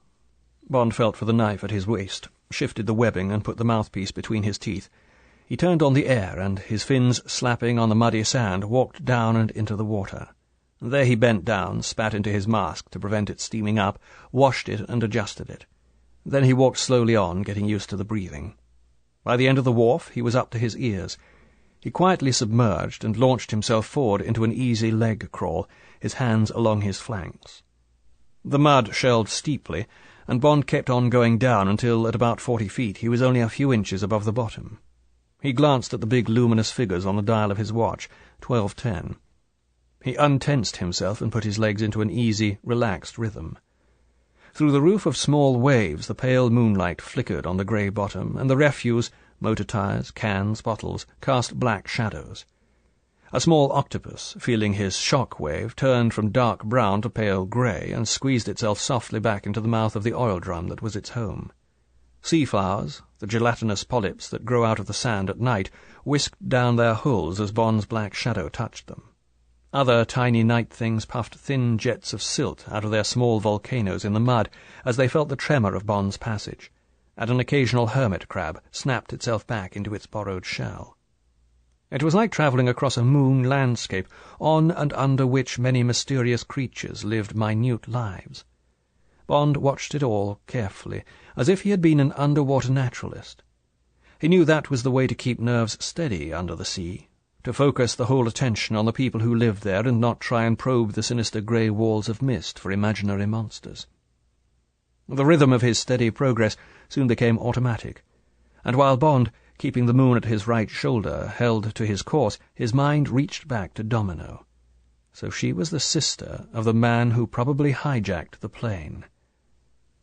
S1: Bond felt for the knife at his waist, shifted the webbing, and put the mouthpiece between his teeth. He turned on the air, and, his fins slapping on the muddy sand, walked down and into the water. There he bent down, spat into his mask to prevent it steaming up, washed it and adjusted it. Then he walked slowly on, getting used to the breathing. By the end of the wharf he was up to his ears. He quietly submerged and launched himself forward into an easy leg crawl, his hands along his flanks. The mud shelved steeply, and Bond kept on going down until, at about 40 feet, he was only a few inches above the bottom. He glanced at the big luminous figures on the dial of his watch, 12:10. He untensed himself and put his legs into an easy, relaxed rhythm. Through the roof of small waves the pale moonlight flickered on the grey bottom, and the refuse, motor tyres, cans, bottles, cast black shadows. A small octopus, feeling his shock wave, turned from dark brown to pale grey, and squeezed itself softly back into the mouth of the oil drum that was its home. Sea flowers, the gelatinous polyps that grow out of the sand at night, whisked down their hulls as Bond's black shadow touched them. Other tiny night things puffed thin jets of silt out of their small volcanoes in the mud as they felt the tremor of Bond's passage, and an occasional hermit crab snapped itself back into its borrowed shell. It was like travelling across a moon landscape, on and under which many mysterious creatures lived minute lives. Bond watched it all carefully, as if he had been an underwater naturalist. He knew that was the way to keep nerves steady under the sea, to focus the whole attention on the people who lived there and not try and probe the sinister grey walls of mist for imaginary monsters. The rhythm of his steady progress soon became automatic, and while Bond, keeping the moon at his right shoulder, held to his course, his mind reached back to Domino. So she was the sister of the man who probably hijacked the plane.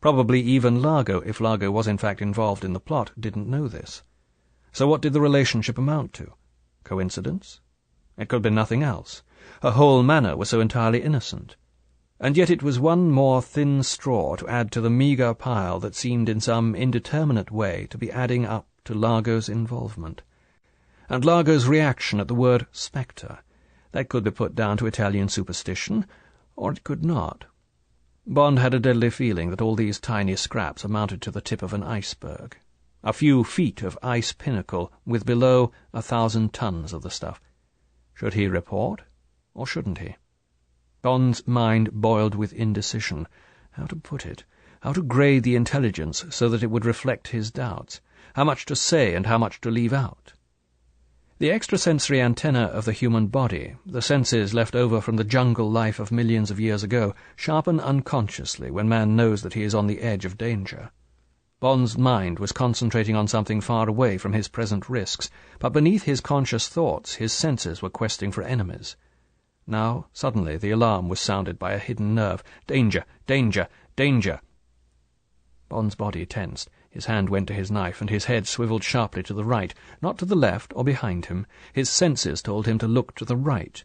S1: Probably even Largo, if Largo was in fact involved in the plot, didn't know this. So what did the relationship amount to? Coincidence? It could be nothing else. Her whole manner was so entirely innocent. And yet it was one more thin straw to add to the meagre pile that seemed in some indeterminate way to be adding up to Largo's involvement. And Largo's reaction at the word spectre, that could be put down to Italian superstition, or it could not. Bond had a deadly feeling that all these tiny scraps amounted to the tip of an iceberg. A few feet of ice pinnacle, with below 1,000 tons of the stuff. Should he report, or shouldn't he? Bond's mind boiled with indecision. How to put it? How to grade the intelligence so that it would reflect his doubts? How much to say and how much to leave out? The extrasensory antenna of the human body, the senses left over from the jungle life of millions of years ago, sharpen unconsciously when man knows that he is on the edge of danger. Bond's mind was concentrating on something far away from his present risks, but beneath his conscious thoughts his senses were questing for enemies. Now, suddenly, the alarm was sounded by a hidden nerve. Danger! Danger! Danger! Bond's body tensed. His hand went to his knife, and his head swiveled sharply to the right, not to the left or behind him. His senses told him to look to the right.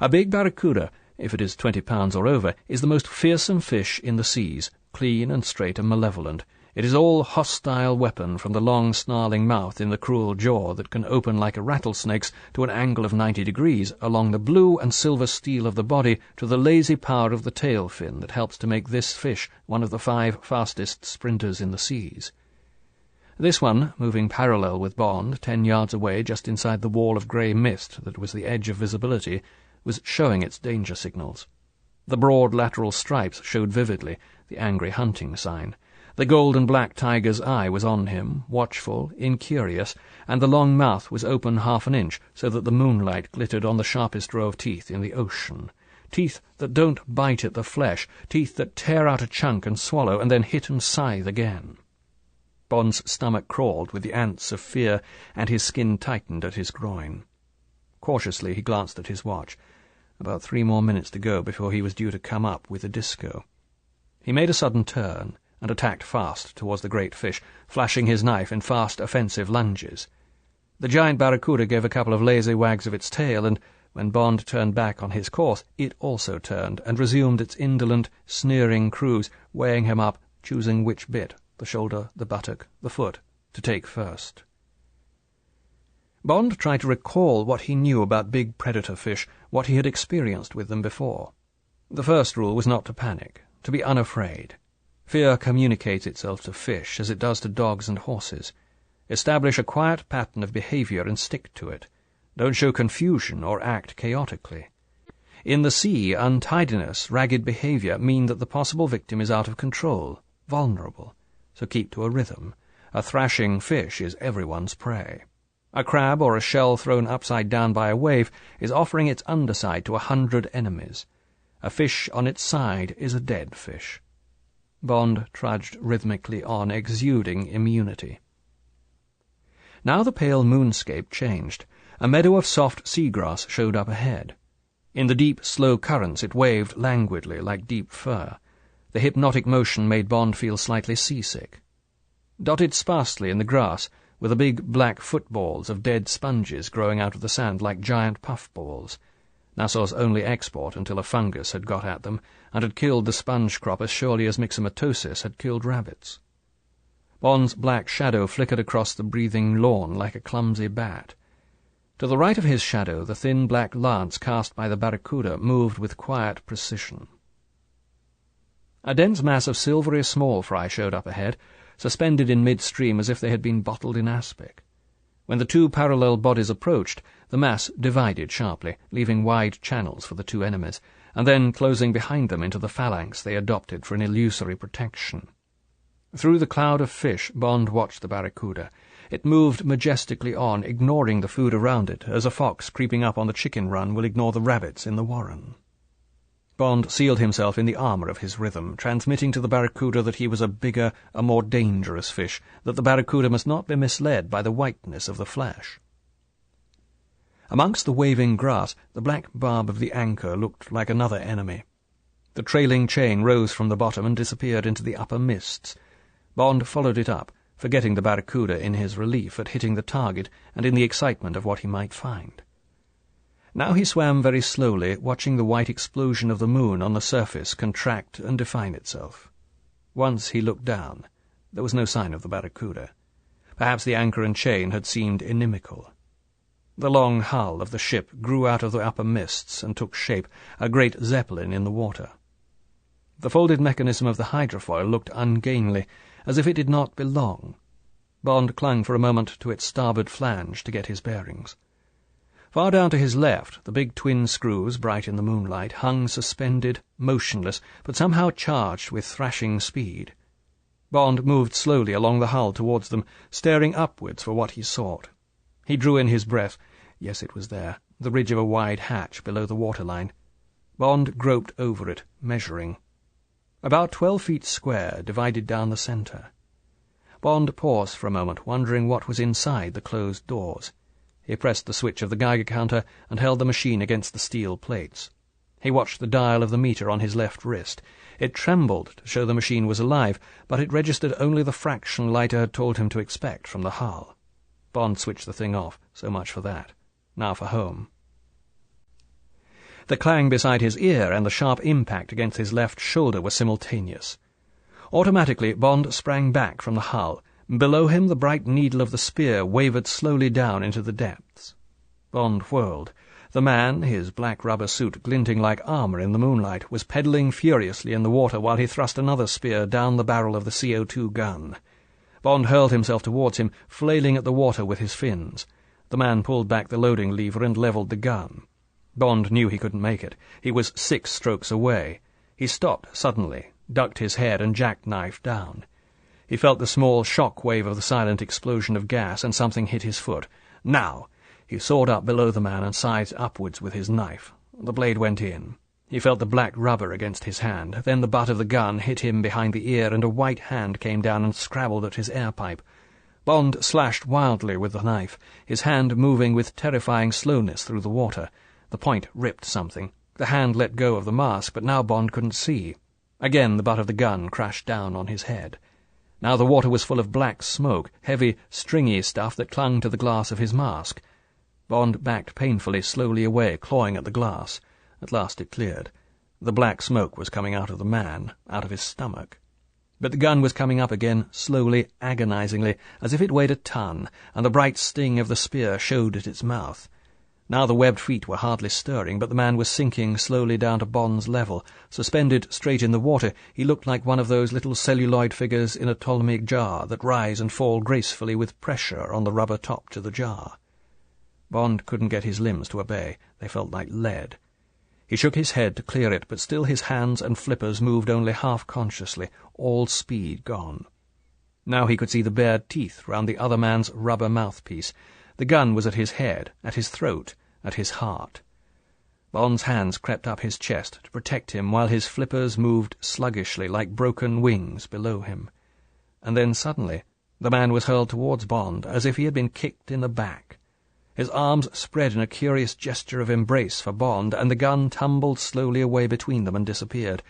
S1: A big barracuda, if it is 20 pounds or over, is the most fearsome fish in the seas, clean and straight and malevolent. It is all hostile weapon, from the long snarling mouth in the cruel jaw that can open like a rattlesnake's to an angle of 90 degrees, along the blue and silver steel of the body to the lazy power of the tail fin that helps to make this fish one of the 5 fastest sprinters in the seas. This one, moving parallel with Bond, 10 yards away just inside the wall of grey mist that was the edge of visibility, was showing its danger signals. The broad lateral stripes showed vividly, the angry hunting sign. The gold and black tiger's eye was on him, watchful, incurious, and the long mouth was open 1/2 an inch, so that the moonlight glittered on the sharpest row of teeth in the ocean. Teeth that don't bite at the flesh, teeth that tear out a chunk and swallow, and then hit and scythe again. Bond's stomach crawled with the ants of fear, and his skin tightened at his groin. Cautiously he glanced at his watch. About 3 more minutes to go before he was due to come up with a disco. He made a sudden turn, and attacked fast towards the great fish, flashing his knife in fast offensive lunges. The giant barracuda gave a couple of lazy wags of its tail, and when Bond turned back on his course, it also turned, and resumed its indolent, sneering cruise, weighing him up, choosing which bit, the shoulder, the buttock, the foot, to take first. Bond tried to recall what he knew about big predator fish, what he had experienced with them before. The first rule was not to panic, to be unafraid. Fear communicates itself to fish as it does to dogs and horses. Establish a quiet pattern of behavior and stick to it. Don't show confusion or act chaotically. In the sea, untidiness, ragged behavior mean that the possible victim is out of control, vulnerable. So keep to a rhythm. A thrashing fish is everyone's prey. A crab or a shell thrown upside down by a wave is offering its underside to 100 enemies. A fish on its side is a dead fish. Bond trudged rhythmically on, exuding immunity. Now the pale moonscape changed. A meadow of soft seagrass showed up ahead. In the deep, slow currents it waved languidly like deep fur. The hypnotic motion made Bond feel slightly seasick. Dotted sparsely in the grass were the big black footballs of dead sponges growing out of the sand like giant puffballs. Nassau's only export until a fungus had got at them and had killed the sponge crop as surely as myxomatosis had killed rabbits. Bond's black shadow flickered across the breathing lawn like a clumsy bat. To the right of his shadow, the thin black lance cast by the barracuda moved with quiet precision. A dense mass of silvery small fry showed up ahead, suspended in mid-stream as if they had been bottled in aspic. When the 2 parallel bodies approached, the mass divided sharply, leaving wide channels for the 2 enemies, and then closing behind them into the phalanx they adopted for an illusory protection. Through the cloud of fish, Bond watched the barracuda. It moved majestically on, ignoring the food around it, as a fox creeping up on the chicken run will ignore the rabbits in the warren. Bond sealed himself in the armour of his rhythm, transmitting to the barracuda that he was a bigger, a more dangerous fish, that the barracuda must not be misled by the whiteness of the flesh. Amongst the waving grass, the black barb of the anchor looked like another enemy. The trailing chain rose from the bottom and disappeared into the upper mists. Bond followed it up, forgetting the barracuda in his relief at hitting the target and in the excitement of what he might find. Now he swam very slowly, watching the white explosion of the moon on the surface contract and define itself. Once he looked down. There was no sign of the barracuda. Perhaps the anchor and chain had seemed inimical. The long hull of the ship grew out of the upper mists and took shape, a great zeppelin in the water. The folded mechanism of the hydrofoil looked ungainly, as if it did not belong. Bond clung for a moment to its starboard flange to get his bearings. Far down to his left, the big twin screws, bright in the moonlight, hung suspended, motionless, but somehow charged with thrashing speed. Bond moved slowly along the hull towards them, staring upwards for what he sought. He drew in his breath. Yes, it was there, the ridge of a wide hatch below the waterline. Bond groped over it, measuring. About 12 feet square, divided down the centre. Bond paused for a moment, wondering what was inside the closed doors. He pressed the switch of the Geiger counter and held the machine against the steel plates. He watched the dial of the meter on his left wrist. It trembled to show the machine was alive, but it registered only the fraction Leiter had told him to expect from the hull. Bond switched the thing off. So much for that. Now for home. The clang beside his ear and the sharp impact against his left shoulder were simultaneous. Automatically, Bond sprang back from the hull. Below him, the bright needle of the spear wavered slowly down into the depths. Bond whirled. The man, his black rubber suit glinting like armour in the moonlight, was pedalling furiously in the water while he thrust another spear down the barrel of the CO2 gun. Bond hurled himself towards him, flailing at the water with his fins. The man pulled back the loading lever and levelled the gun. Bond knew he couldn't make it. He was 6 strokes away. He stopped suddenly, ducked his head, and jackknifed down. He felt the small shock wave of the silent explosion of gas, and something hit his foot. Now! He soared up below the man and sized upwards with his knife. The blade went in. He felt the black rubber against his hand. Then the butt of the gun hit him behind the ear, and a white hand came down and scrabbled at his air pipe. Bond slashed wildly with the knife, his hand moving with terrifying slowness through the water. The point ripped something. The hand let go of the mask, but now Bond couldn't see. Again the butt of the gun crashed down on his head. Now the water was full of black smoke, heavy, stringy stuff that clung to the glass of his mask. Bond backed painfully, slowly away, clawing at the glass. At last it cleared. The black smoke was coming out of the man, out of his stomach. But the gun was coming up again, slowly, agonizingly, as if it weighed a ton, and the bright sting of the spear showed at its mouth. Now the webbed feet were hardly stirring, but the man was sinking slowly down to Bond's level. Suspended straight in the water, he looked like one of those little celluloid figures in a Ptolemaic jar that rise and fall gracefully with pressure on the rubber top to the jar. Bond couldn't get his limbs to obey. They felt like lead. He shook his head to clear it, but still his hands and flippers moved only half-consciously, all speed gone. Now he could see the bared teeth round the other man's rubber mouthpiece. The gun was at his head, at his throat, at his heart. Bond's hands crept up his chest to protect him while his flippers moved sluggishly like broken wings below him. And then suddenly the man was hurled towards Bond as if he had been kicked in the back. His arms spread in a curious gesture of embrace for Bond, and the gun tumbled slowly away between them and disappeared.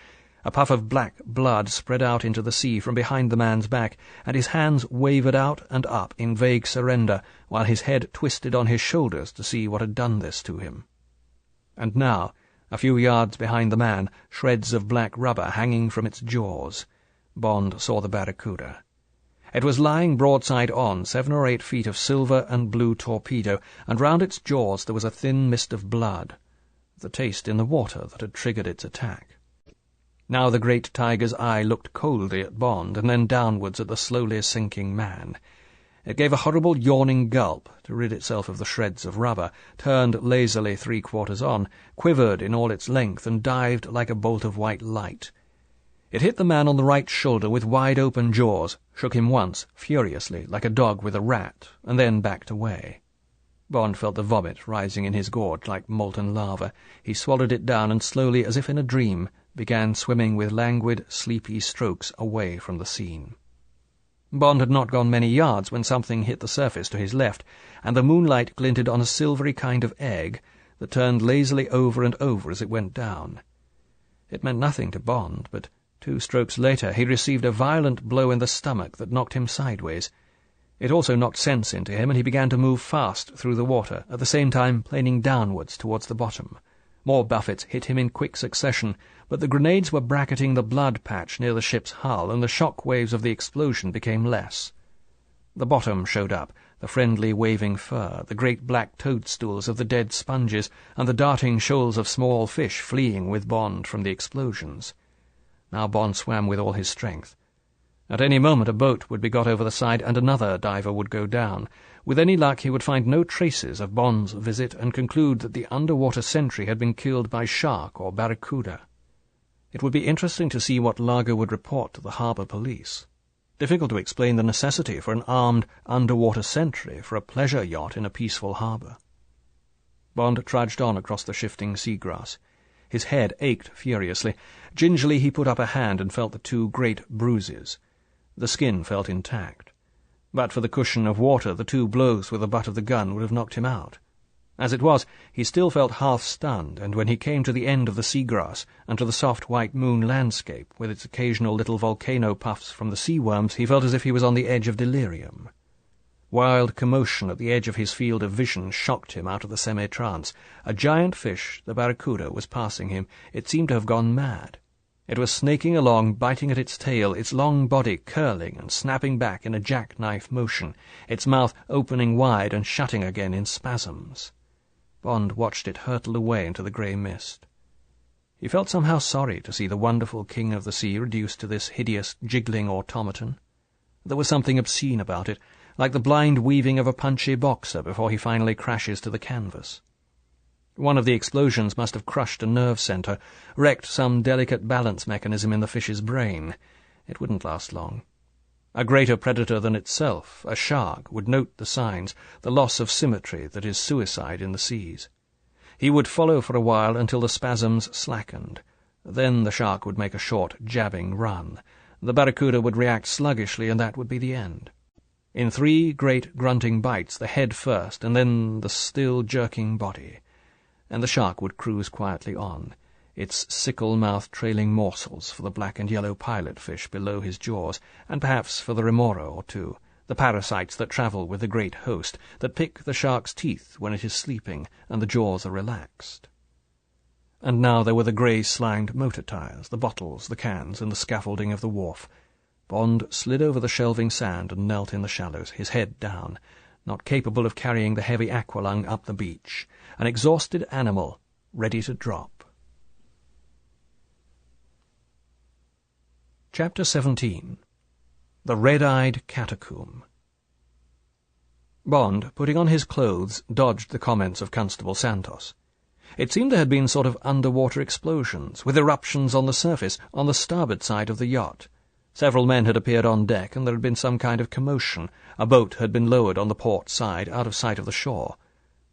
S1: A puff of black blood spread out into the sea from behind the man's back, and his hands wavered out and up in vague surrender, while his head twisted on his shoulders to see what had done this to him. And now, a few yards behind the man, shreds of black rubber hanging from its jaws. Bond saw the barracuda. It was lying broadside on, 7 or 8 feet of silver and blue torpedo, and round its jaws there was a thin mist of blood, the taste in the water that had triggered its attack. Now the great tiger's eye looked coldly at Bond, and then downwards at the slowly sinking man. It gave a horrible yawning gulp to rid itself of the shreds of rubber, turned lazily 3/4 on, quivered in all its length, and dived like a bolt of white light. It hit the man on the right shoulder with wide-open jaws, shook him once, furiously, like a dog with a rat, and then backed away. Bond felt the vomit rising in his gorge like molten lava. He swallowed it down and slowly, as if in a dream, began swimming with languid, sleepy strokes away from the scene. Bond had not gone many yards when something hit the surface to his left, and the moonlight glinted on a silvery kind of egg that turned lazily over and over as it went down. It meant nothing to Bond, but 2 strokes later he received a violent blow in the stomach that knocked him sideways. It also knocked sense into him, and he began to move fast through the water, at the same time planing downwards towards the bottom. More buffets hit him in quick succession, but the grenades were bracketing the blood patch near the ship's hull, and the shock waves of the explosion became less. The bottom showed up, the friendly waving fur, the great black toadstools of the dead sponges, and the darting shoals of small fish fleeing with Bond from the explosions. Now Bond swam with all his strength. At any moment a boat would be got over the side, and another diver would go down. With any luck he would find no traces of Bond's visit, and conclude that the underwater sentry had been killed by shark or barracuda. It would be interesting to see what Largo would report to the harbour police. Difficult to explain the necessity for an armed underwater sentry for a pleasure yacht in a peaceful harbour. Bond trudged on across the shifting seagrass. His head ached furiously. Gingerly he put up a hand and felt the 2 great bruises. The skin felt intact. But for the cushion of water, the 2 blows with the butt of the gun would have knocked him out. As it was, he still felt half-stunned, and when he came to the end of the seagrass and to the soft white moon landscape, with its occasional little volcano puffs from the sea-worms, he felt as if he was on the edge of delirium. Wild commotion at the edge of his field of vision shocked him out of the semi-trance. A giant fish, the barracuda, was passing him. It seemed to have gone mad. It was snaking along, biting at its tail, its long body curling and snapping back in a jackknife motion, its mouth opening wide and shutting again in spasms. Bond watched it hurtle away into the grey mist. He felt somehow sorry to see the wonderful king of the sea reduced to this hideous, jiggling automaton. There was something obscene about it, like the blind weaving of a punchy boxer before he finally crashes to the canvas. One of the explosions must have crushed a nerve centre, wrecked some delicate balance mechanism in the fish's brain. It wouldn't last long. A greater predator than itself, a shark, would note the signs, the loss of symmetry that is suicide in the seas. He would follow for a while until the spasms slackened. Then the shark would make a short, jabbing run. The barracuda would react sluggishly, and that would be the end. In 3 great grunting bites, the head first, and then the still jerking body. And the shark would cruise quietly on, its sickle-mouth trailing morsels for the black and yellow pilot fish below his jaws, and perhaps for the remora or 2, the parasites that travel with the great host, that pick the shark's teeth when it is sleeping and the jaws are relaxed. And now there were the grey-slimed motor tyres, the bottles, the cans, and the scaffolding of the wharf. Bond slid over the shelving sand and knelt in the shallows, his head down, not capable of carrying the heavy aqualung up the beach, an exhausted animal ready to drop. Chapter 17. The Red-Eyed Catacomb. Bond, putting on his clothes, dodged the comments of Constable Santos. It seemed there had been sort of underwater explosions, with eruptions on the surface, on the starboard side of the yacht. Several men had appeared on deck, and there had been some kind of commotion. A boat had been lowered on the port side, out of sight of the shore.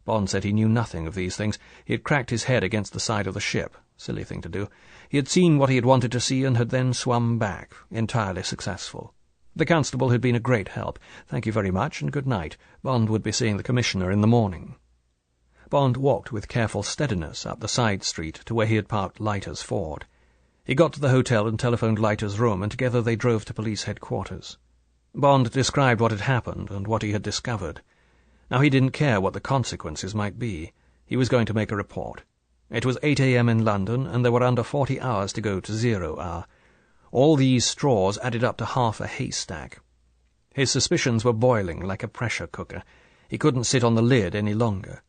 S1: Bond said he knew nothing of these things. He had cracked his head against the side of the ship. Silly thing to do. He had seen what he had wanted to see, and had then swum back, entirely successful. The constable had been a great help. Thank you very much, and good night. Bond would be seeing the commissioner in the morning. Bond walked with careful steadiness up the side street to where he had parked Leiter's Ford. He got to the hotel and telephoned Leiter's room, and together they drove to police headquarters. Bond described what had happened and what he had discovered. Now he didn't care what the consequences might be. He was going to make a report. It was 8 a.m. in London, and there were under 40 hours to go to 0 hour. All these straws added up to half a haystack. His suspicions were boiling like a pressure cooker. He couldn't sit on the lid any longer.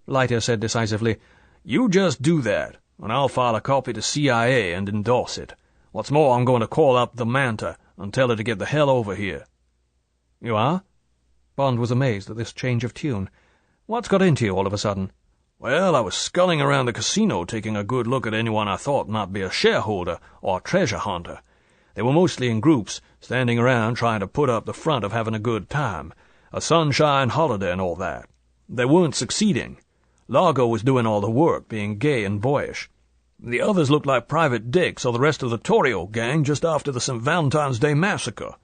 S1: Leiter said decisively, "You just do that, and I'll file a copy to CIA and endorse it. What's more, I'm going to call up the Manta and tell her to get the hell over here." "You are?" Bond was amazed at this change of tune. "What's got into you all of a sudden?"
S2: "Well, I was sculling around the casino taking a good look at anyone I thought might be a shareholder or a treasure hunter. They were mostly in groups, standing around trying to put up the front of having a good time, a sunshine holiday and all that. They weren't succeeding. Largo was doing all the work, being gay and boyish. The others looked like Private Dicks or the rest of the Torrio gang just after the St. Valentine's Day massacre.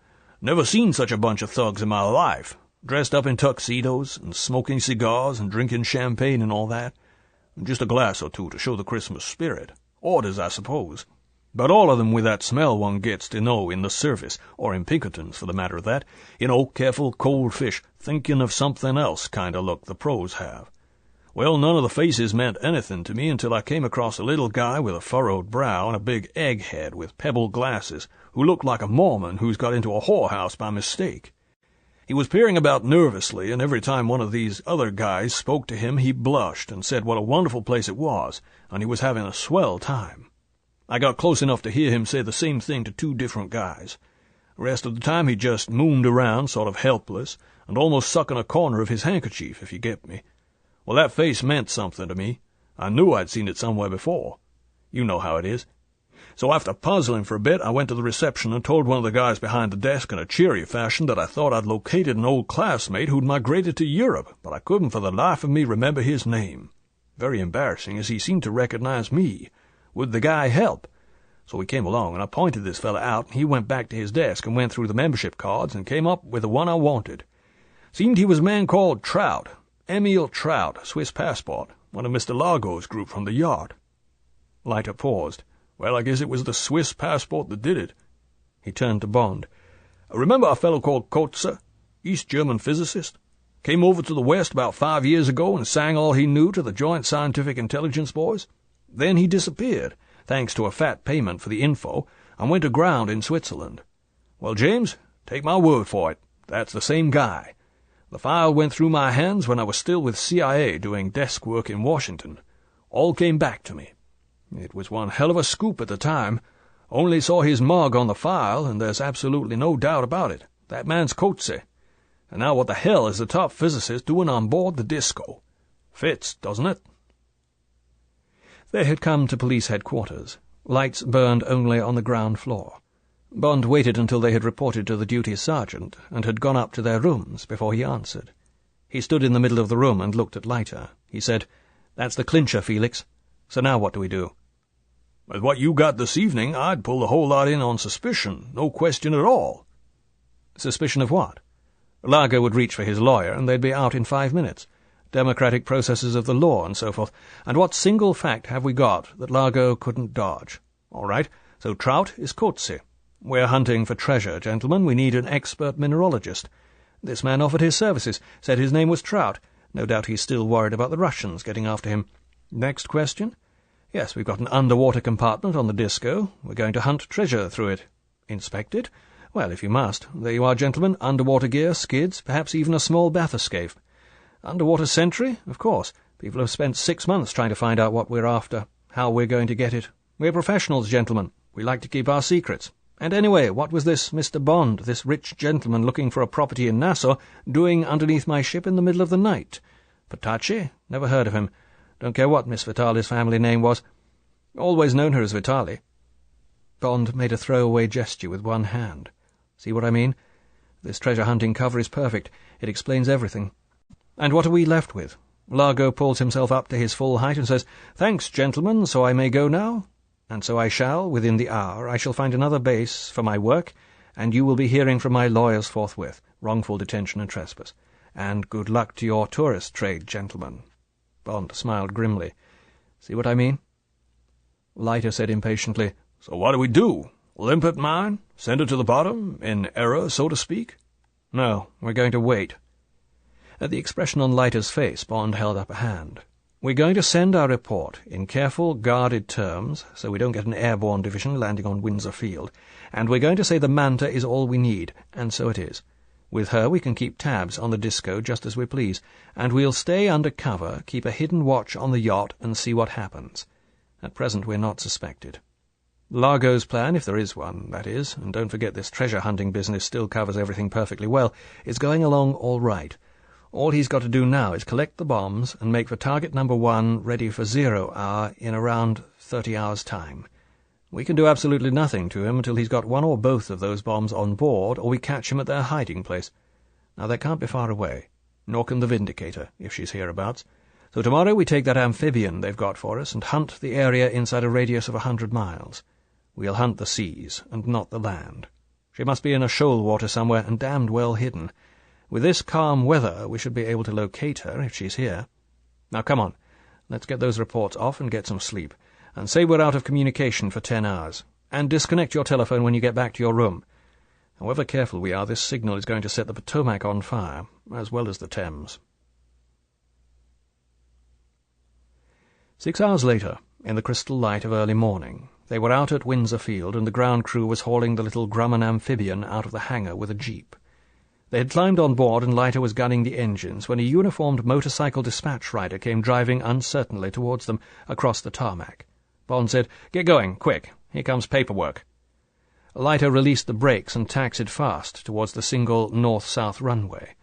S2: Never seen such a bunch of thugs in my life, dressed up in tuxedos and smoking cigars and drinking champagne and all that. Just a glass or 2 to show the Christmas spirit. Orders, I suppose. But all of them with that smell one gets to know in the service, or in Pinkerton's for the matter of that. Careful, cold fish, thinking of something else kind of look the pros have. Well, none of the faces meant anything to me until I came across a little guy with a furrowed brow and a big egg head with pebble glasses, who looked like a Mormon who's got into a whorehouse by mistake. He was peering about nervously, and every time one of these other guys spoke to him he blushed and said what a wonderful place it was, and he was having a swell time. I got close enough to hear him say the same thing to 2 different guys. The rest of the time he just mooned around, sort of helpless, and almost sucking a corner of his handkerchief, if you get me. Well, that face meant something to me. I knew I'd seen it somewhere before. You know how it is. So after puzzling for a bit, I went to the reception and told one of the guys behind the desk in a cheery fashion that I thought I'd located an old classmate who'd migrated to Europe, but I couldn't for the life of me remember his name. Very embarrassing, as he seemed to recognize me. Would the guy help?
S4: So we came along, and I pointed this fella out, and he went back to his desk and went through the membership cards and came up with the one I wanted. Seemed he was a man called Trout, Emil Trout, Swiss passport, one of Mr. Largo's group from the yard. Leiter paused. Well, I guess it was the Swiss passport that did it. He turned to Bond. Remember a fellow called Kotze, East German physicist? Came over to the West about 5 years ago and sang all he knew to the Joint Scientific Intelligence boys. Then he disappeared, thanks to a fat payment for the info, and went aground in Switzerland. Well, James, take my word for it, that's the same guy. The file went through my hands when I was still with CIA doing desk work in Washington. All came back to me. It was one hell of a scoop at the time. Only saw his mug on the file, and there's absolutely no doubt about it. That man's Kotze. And now what the hell is the top physicist doing on board the Disco? Fits, doesn't it?
S1: They had come to police headquarters. Lights burned only on the ground floor. Bond waited until they had reported to the duty sergeant and had gone up to their rooms before he answered. He stood in the middle of the room and looked at Leiter. He said, "That's the clincher, Felix. So now what do we do?"
S4: With what you got this evening, I'd pull the whole lot in on suspicion, no question at all.
S1: Suspicion of what? Largo would reach for his lawyer, and they'd be out in 5 minutes. Democratic processes of the law and so forth. And what single fact have we got that Largo couldn't dodge? All right, so Trout is Kotze. We're hunting for treasure, gentlemen. We need an expert mineralogist. This man offered his services, said his name was Trout. No doubt he's still worried about the Russians getting after him. Next question? Yes, we've got an underwater compartment on the Disco. We're going to hunt treasure through it. Inspect it? Well, if you must. There you are, gentlemen. Underwater gear, skids, perhaps even a small bathyscaphe. Underwater sentry? Of course. People have spent 6 months trying to find out what we're after, how we're going to get it. We're professionals, gentlemen. We like to keep our secrets. And anyway, what was this Mr. Bond, this rich gentleman looking for a property in Nassau, doing underneath my ship in the middle of the night? Petacci? Never heard of him. Don't care what Miss Vitali's family name was. Always known her as Vitali. Bond made a throwaway gesture with one hand. See what I mean? This treasure-hunting cover is perfect. It explains everything. And what are we left with? Largo pulls himself up to his full height and says, "Thanks, gentlemen, so I may go now?" And so I shall, within the hour. I shall find another base for my work, and you will be hearing from my lawyers forthwith. Wrongful detention and trespass. And good luck to your tourist trade, gentlemen. Bond smiled grimly. See what I mean? Leiter said impatiently,
S4: So what do we do? Limp at mine? Send her to the bottom? In error, so to speak?
S1: No, we're going to wait. At the expression on Leiter's face, Bond held up a hand. We're going to send our report in careful, guarded terms, so we don't get an airborne division landing on Windsor Field, and we're going to say the Manta is all we need, and so it is. With her we can keep tabs on the Disco just as we please, and we'll stay under cover, keep a hidden watch on the yacht, and see what happens. At present we're not suspected. Largo's plan, if there is one, that is, and don't forget this treasure-hunting business still covers everything perfectly well, is going along all right. All he's got to do now is collect the bombs and make for target number 1 ready for 0 hour in around 30 hours' time. We can do absolutely nothing to him until he's got one or both of those bombs on board, or we catch him at their hiding place. Now, they can't be far away, nor can the Vindicator, if she's hereabouts. So tomorrow we take that amphibian they've got for us and hunt the area inside a radius of 100 miles. We'll hunt the seas, and not the land. She must be in a shoal water somewhere, and damned well hidden. With this calm weather, we should be able to locate her if she's here. Now, come on. Let's get those reports off and get some sleep. And say we're out of communication for 10 hours. And disconnect your telephone when you get back to your room. However careful we are, this signal is going to set the Potomac on fire, as well as the Thames. 6 hours later, in the crystal light of early morning, they were out at Windsor Field, and the ground crew was hauling the little Grumman amphibian out of the hangar with a jeep. They had climbed on board, and Leiter was gunning the engines, when a uniformed motorcycle dispatch rider came driving uncertainly towards them across the tarmac. Bond said, "Get going, quick. Here comes paperwork." Leiter released the brakes and taxied fast towards the single north-south runway.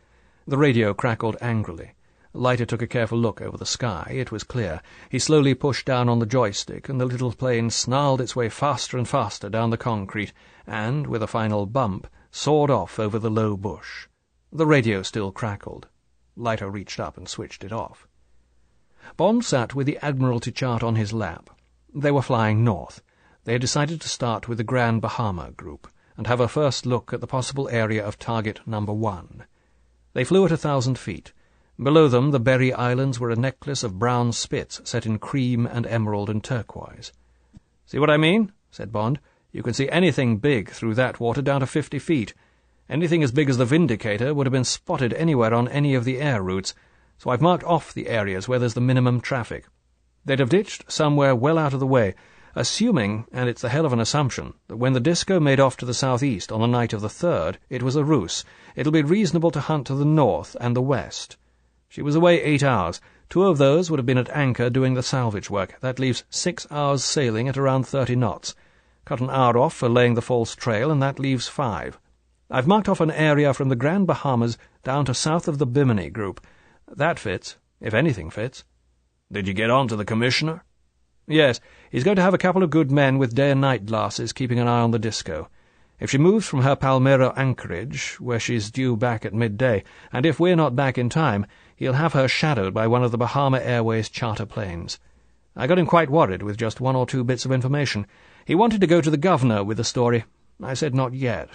S1: The radio crackled angrily. Leiter took a careful look over the sky. It was clear. He slowly pushed down on the joystick, and the little plane snarled its way faster and faster down the concrete, and, with a final bump, soared off over the low bush. The radio still crackled. Leiter reached up and switched it off. Bond sat with the Admiralty chart on his lap. They were flying north. They had decided to start with the Grand Bahama group and have a first look at the possible area of target number 1. They flew at 1,000 feet. Below them the Berry Islands were a necklace of brown spits set in cream and emerald and turquoise. "See what I mean?" said Bond. "You can see anything big through that water down to 50 feet. Anything as big as the Vindicator would have been spotted anywhere on any of the air routes, so I've marked off the areas where there's the minimum traffic. They'd have ditched somewhere well out of the way, assuming, and it's a hell of an assumption, that when the disco made off to the southeast on the night of the 3rd, it was a ruse. It'll be reasonable to hunt to the north and the west. She was away 8 hours. 2 of those would have been at anchor doing the salvage work. That leaves 6 hours sailing at around 30 knots. Cut an hour off for laying the false trail, and that leaves 5. I've marked off an area from the Grand Bahamas down to south of the Bimini group. That fits, if anything fits."
S4: "Did you get on to the Commissioner?"
S1: "Yes, he's going to have a couple of good men with day and night glasses keeping an eye on the disco. If she moves from her Palmyra anchorage, where she's due back at midday, and if we're not back in time, he'll have her shadowed by one of the Bahama Airways charter planes. I got him quite worried with just 1 or 2 bits of information. He wanted to go to the governor with the story. I said not yet.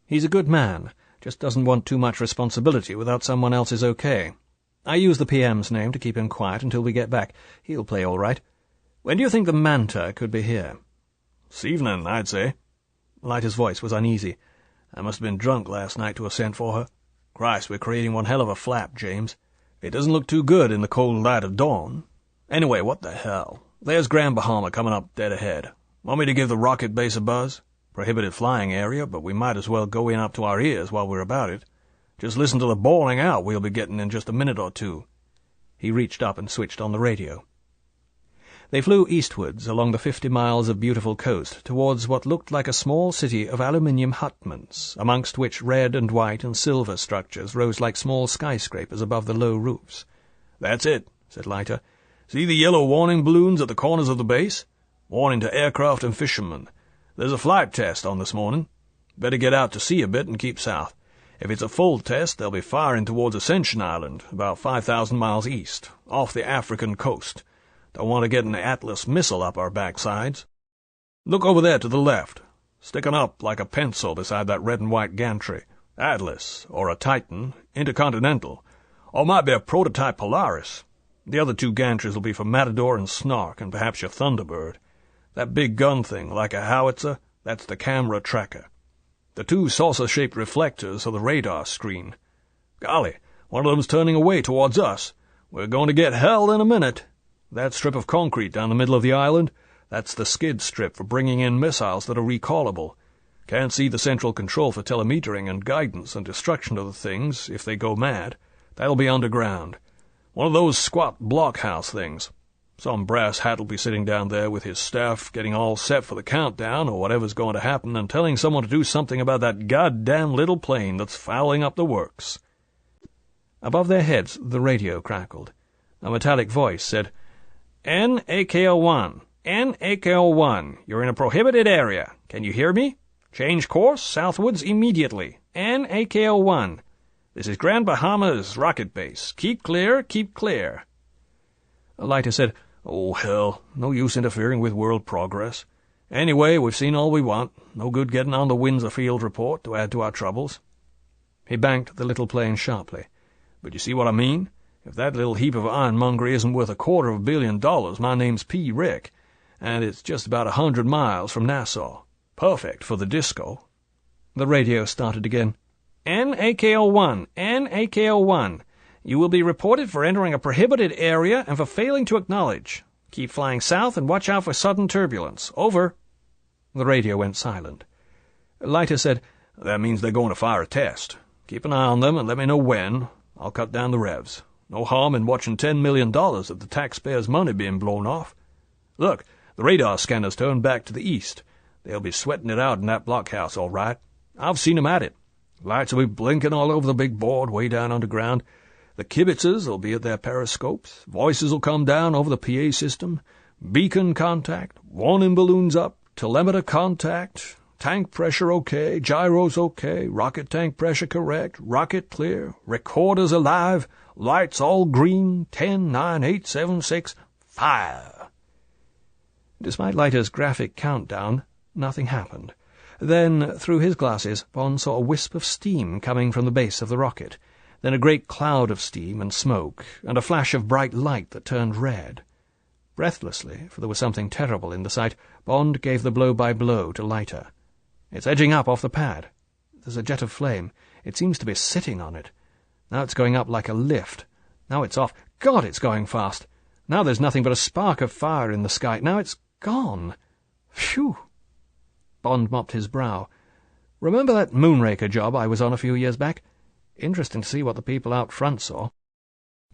S1: He's a good man, just doesn't want too much responsibility without someone else's okay. I use the PM's name to keep him quiet until we get back. He'll play all right. When do you think the Manta could be here?"
S4: "'S'evening, I'd say."
S1: Leiter's voice was uneasy.
S4: "I must have been drunk last night to have sent for her. Christ, we're creating one hell of a flap, James. It doesn't look too good in the cold light of dawn. Anyway, what the hell? There's Grand Bahama coming up dead ahead. Want me to give the rocket base a buzz? Prohibited flying area, but we might as well go in up to our ears while we're about it. Just listen to the bawling out we'll be getting in just a minute or 2.
S1: He reached up and switched on the radio. They flew eastwards along the 50 miles of beautiful coast towards what looked like a small city of aluminium hutments, amongst which red and white and silver structures rose like small skyscrapers above the low roofs.
S4: "That's it," said Leiter. "See the yellow warning balloons at the corners of the base? Warning to aircraft and fishermen. There's a flight test on this morning. Better get out to sea a bit and keep south. If it's a full test, they'll be firing towards Ascension Island, about 5,000 miles east, off the African coast. Don't want to get an Atlas missile up our backsides. Look over there to the left, sticking up like a pencil beside that red and white gantry. Atlas, or a Titan, Intercontinental, or might be a prototype Polaris. The other 2 gantries will be for Matador and Snark, and perhaps your Thunderbird. That big gun thing, like a howitzer, that's the camera tracker. The 2 saucer-shaped reflectors are the radar screen. Golly, one of them's turning away towards us. We're going to get hell in a minute. That strip of concrete down the middle of the island, that's the skid strip for bringing in missiles that are recallable. Can't see the central control for telemetering and guidance and destruction of the things if they go mad. That'll be underground. One of those squat blockhouse things. Some brass hat'll be sitting down there with his staff getting all set for the countdown or whatever's going to happen and telling someone to do something about that goddamn little plane that's fouling up the works."
S1: Above their heads the radio crackled. A metallic voice said, "NAKO-1, NAKO-1, you're in a prohibited area. Can you hear me? Change course southwards immediately. NAKO-1. This is Grand Bahama's rocket base. Keep clear, keep clear." Leiter said, "Oh, hell, no use interfering with world progress. Anyway, we've seen all we want. No good getting on the Windsor Field report to add to our troubles." He banked the little plane sharply. "But you see what I mean? If that little heap of ironmongery isn't worth $250 million, my name's P. Rick, and it's just about 100 miles from Nassau. Perfect for the disco." The radio started again. "NAKO-1, NAKO-1. You will be reported for entering a prohibited area and for failing to acknowledge. Keep flying south and watch out for sudden turbulence. Over." The radio went silent. Leiter said,
S4: "That means they're going to fire a test. Keep an eye on them and let me know when. I'll cut down the revs. No harm in watching $10 million of the taxpayers' money being blown off. Look, the radar scanner's turned back to the east. They'll be sweating it out in that blockhouse, all right. I've seen 'em at it. Lights will be blinking all over the big board way down underground. The kibitzers will be at their periscopes. Voices will come down over the PA system. Beacon contact, warning balloons up, telemeter contact, tank pressure okay, gyros okay, rocket tank pressure correct, rocket clear, recorders alive, lights all green, 10, 9, 8, 7, 6, fire."
S1: Despite Leiter's graphic countdown, nothing happened. Then, through his glasses, Bond saw a wisp of steam coming from the base of the rocket, then a great cloud of steam and smoke, and a flash of bright light that turned red. Breathlessly, for there was something terrible in the sight, Bond gave the blow-by-blow to Leiter. "It's edging up off the pad. There's a jet of flame. It seems to be sitting on it. Now it's going up like a lift. Now it's off. God, it's going fast. Now there's nothing but a spark of fire in the sky. Now it's gone. Phew!" Bond mopped his brow. "Remember that moonraker job I was on a few years back? Interesting to see what the people out front saw."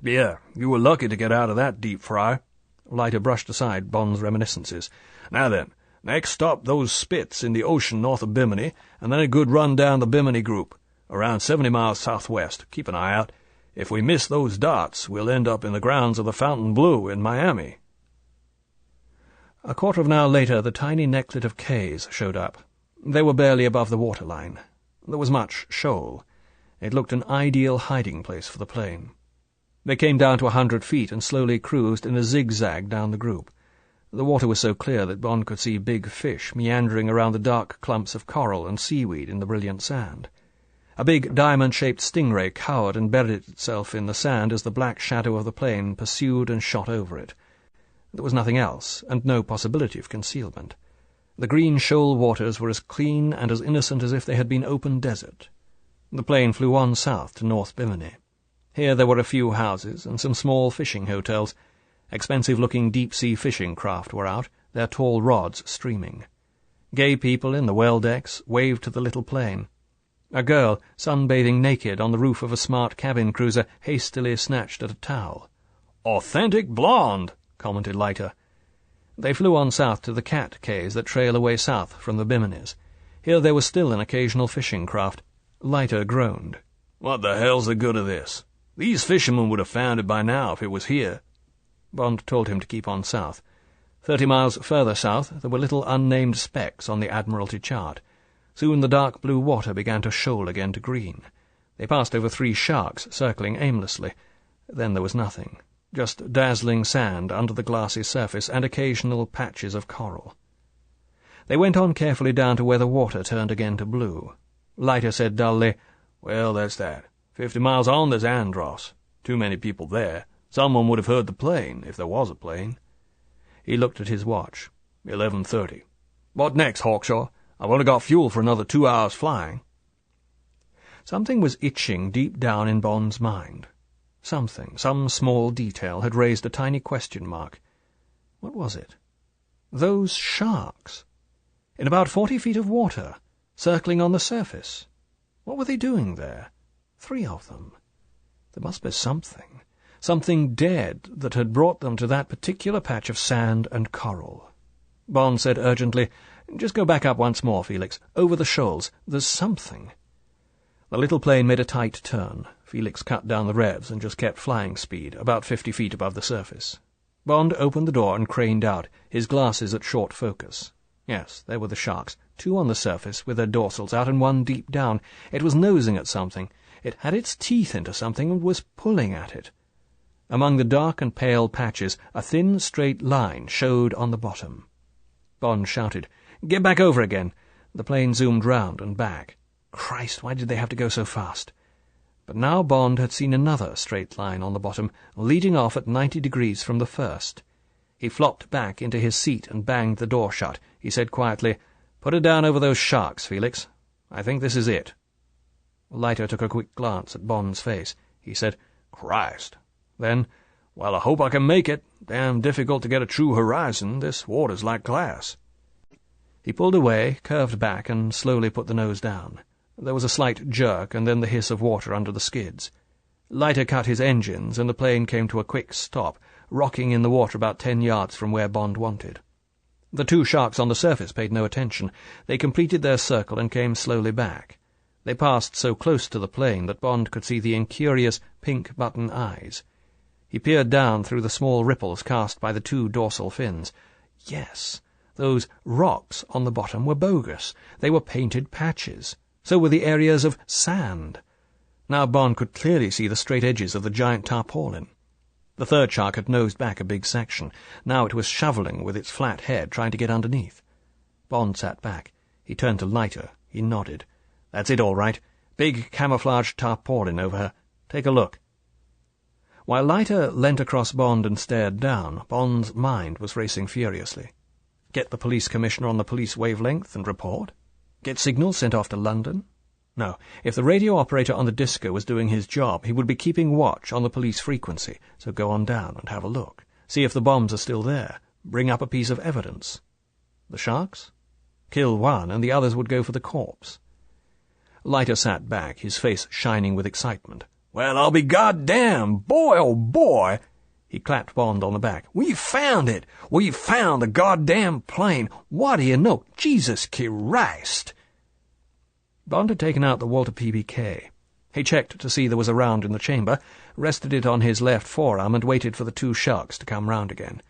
S4: "Yeah, you were lucky to get out of that deep fry." Leiter brushed aside Bond's reminiscences. "Now then, next stop those spits in the ocean north of Bimini, and then a good run down the Bimini Group, around 70 miles southwest. Keep an eye out. If we miss those dots, we'll end up in the grounds of the Fontainebleau in Miami."
S1: A quarter of an hour later, the tiny necklet of Ks showed up. They were barely above the waterline. There was much shoal. It looked an ideal hiding place for the plane. They came down to 100 feet and slowly cruised in a zigzag down the group. The water was so clear that Bond could see big fish meandering around the dark clumps of coral and seaweed in the brilliant sand. A big diamond-shaped stingray cowered and buried itself in the sand as the black shadow of the plane pursued and shot over it. There was nothing else, and no possibility of concealment. The green shoal waters were as clean and as innocent as if they had been open desert. The plane flew on south to North Bimini. Here there were a few houses and some small fishing hotels. Expensive-looking deep-sea fishing craft were out, their tall rods streaming. Gay people in the well decks waved to the little plane. A girl, sunbathing naked on the roof of a smart cabin cruiser, hastily snatched at a towel.
S4: "Authentic blonde," commented Leiter.
S1: They flew on south to the cat cays that trail away south from the Biminis. Here there was still an occasional fishing craft. Leiter groaned.
S4: "What the hell's the good of this? These fishermen would have found it by now if it was here."
S1: Bond told him to keep on south. 30 miles further south there were little unnamed specks on the Admiralty chart. Soon the dark blue water began to shoal again to green. They passed over 3 sharks, circling aimlessly. Then there was nothing. Just dazzling sand under the glassy surface and occasional patches of coral. They went on carefully down to where the water turned again to blue. Leiter said dully,
S4: "Well, that's that. 50 miles on there's Andros. Too many people there. Someone would have heard the plane, if there was a plane."
S1: He looked at his watch.
S4: 11:30. "What next, Hawkshaw? I've only got fuel for another 2 hours flying."
S1: Something was itching deep down in Bond's mind. Something, some small detail, had raised a tiny question mark. What was it? Those sharks. In about 40 feet of water, circling on the surface. What were they doing there? 3 of them. There must be something. Something dead that had brought them to that particular patch of sand and coral. Bond said urgently, "Just go back up once more, Felix. Over the shoals. There's something." The little plane made a tight turn. Felix cut down the revs and just kept flying speed, about 50 feet above the surface. Bond opened the door and craned out, his glasses at short focus. Yes, there were the sharks, 2 on the surface with their dorsals out and 1 deep down. It was nosing at something. It had its teeth into something and was pulling at it. Among the dark and pale patches, a thin, straight line showed on the bottom. Bond shouted, "Get back over again!" The plane zoomed round and back. Christ, why did they have to go so fast? But now Bond had seen another straight line on the bottom, leading off at 90 degrees from the first. He flopped back into his seat and banged the door shut. He said quietly, "Put her down over those sharks, Felix. I think this is it." Leiter took a quick glance at Bond's face. He said,
S4: "Christ." Then, "Well, I hope I can make it. Damn difficult to get a true horizon. This water's like glass."
S1: He pulled away, curved back, and slowly put the nose down. There was a slight jerk, and then the hiss of water under the skids. Leiter cut his engines, and the plane came to a quick stop, rocking in the water about 10 yards from where Bond wanted. The 2 sharks on the surface paid no attention. They completed their circle and came slowly back. They passed so close to the plane that Bond could see the incurious pink button eyes. He peered down through the small ripples cast by the 2 dorsal fins. Yes, those rocks on the bottom were bogus. They were painted patches. So were the areas of sand. Now Bond could clearly see the straight edges of the giant tarpaulin. The third shark had nosed back a big section. Now it was shovelling with its flat head, trying to get underneath. Bond sat back. He turned to Leiter. He nodded. "That's it, all right. Big camouflage tarpaulin over her. Take a look." While Leiter leant across Bond and stared down, Bond's mind was racing furiously. Get the police commissioner on the police wavelength and report? Get signals sent off to London? No, if the radio operator on the Disco was doing his job, he would be keeping watch on the police frequency, so go on down and have a look. See if the bombs are still there. Bring up a piece of evidence. The sharks? Kill one, and the others would go for the corpse. Leiter sat back, his face shining with excitement. "Well, I'll be goddamned! Boy, oh boy!" He clapped Bond on the back. "We've found it! We've found the goddamn plane! What do you know? Jesus Christ!" Bond had taken out the Walter PBK. He checked to see there was a round in the chamber, rested it on his left forearm, and waited for the two sharks to come round again.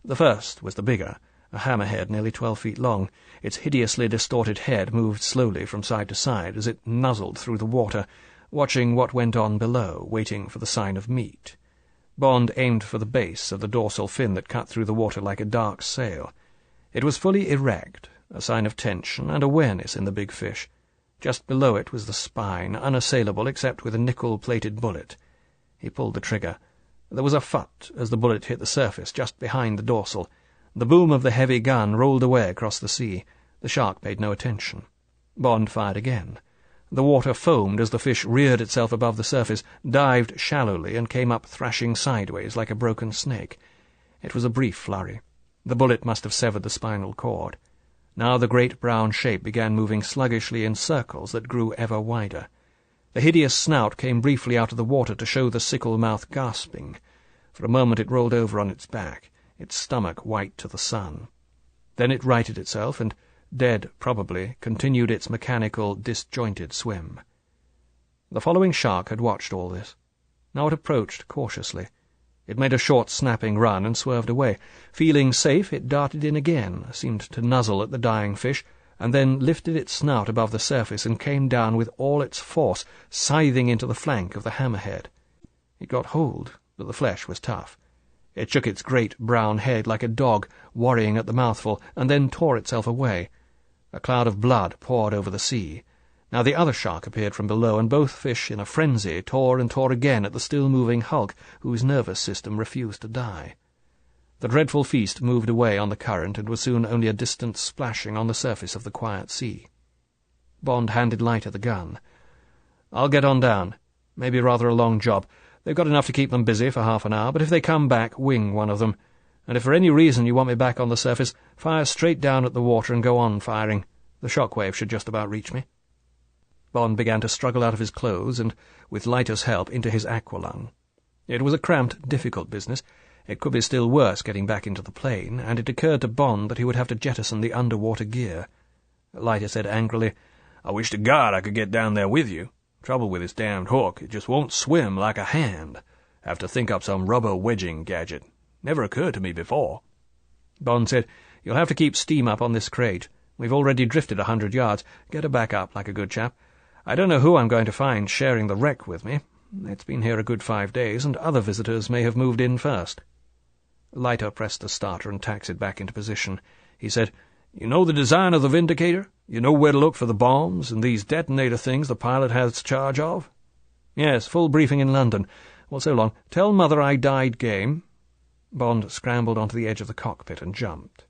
S1: The first was the bigger, a hammerhead nearly 12 feet long. Its hideously distorted head moved slowly from side to side as it nuzzled through the water, watching what went on below, waiting for the sign of meat. Bond aimed for the base of the dorsal fin that cut through the water like a dark sail. It was fully erect, a sign of tension and awareness in the big fish. Just below it was the spine, unassailable except with a nickel-plated bullet. He pulled the trigger. There was a phut as the bullet hit the surface, just behind the dorsal. The boom of the heavy gun rolled away across the sea. The shark paid no attention. Bond fired again. The water foamed as the fish reared itself above the surface, dived shallowly, and came up thrashing sideways like a broken snake. It was a brief flurry. The bullet must have severed the spinal cord. Now the great brown shape began moving sluggishly in circles that grew ever wider. The hideous snout came briefly out of the water to show the sickle mouth gasping. For a moment it rolled over on its back, its stomach white to the sun. Then it righted itself and, dead probably, continued its mechanical, disjointed swim. The following shark had watched all this. Now it approached cautiously. It made a short snapping run and swerved away. Feeling safe, it darted in again, seemed to nuzzle at the dying fish, and then lifted its snout above the surface and came down with all its force, scything into the flank of the hammerhead. It got hold, but the flesh was tough. It shook its great brown head like a dog, worrying at the mouthful, and then tore itself away. A cloud of blood poured over the sea. Now the other shark appeared from below, and both fish, in a frenzy, tore and tore again at the still-moving hulk, whose nervous system refused to die. The dreadful feast moved away on the current, and was soon only a distant splashing on the surface of the quiet sea. Bond handed Leiter the gun. "I'll get on down. Maybe rather a long job. They've got enough to keep them busy for half an hour, but if they come back, wing one of them. And if for any reason you want me back on the surface, fire straight down at the water and go on firing. The shockwave should just about reach me." Bond began to struggle out of his clothes and, with Leiter's help, into his aqualung. It was a cramped, difficult business. It could be still worse getting back into the plane, and it occurred to Bond that he would have to jettison the underwater gear. Leiter said angrily, "I wish to God I could get down there with you. Trouble with this damned hook, it just won't swim like a hand. Have to think up some rubber wedging gadget. Never occurred to me before." Bond said, "You'll have to keep steam up on this crate. We've already drifted 100 yards. Get her back up like a good chap. I don't know who I'm going to find sharing the wreck with me. It's been here a good 5 days, and other visitors may have moved in first." Leiter pressed the starter and taxied back into position. He said, "You know the design of the Vindicator? You know where to look for the bombs and these detonator things the pilot has charge of?" "Yes, full briefing in London. Well, so long. Tell Mother I died game." Bond scrambled onto the edge of the cockpit and jumped.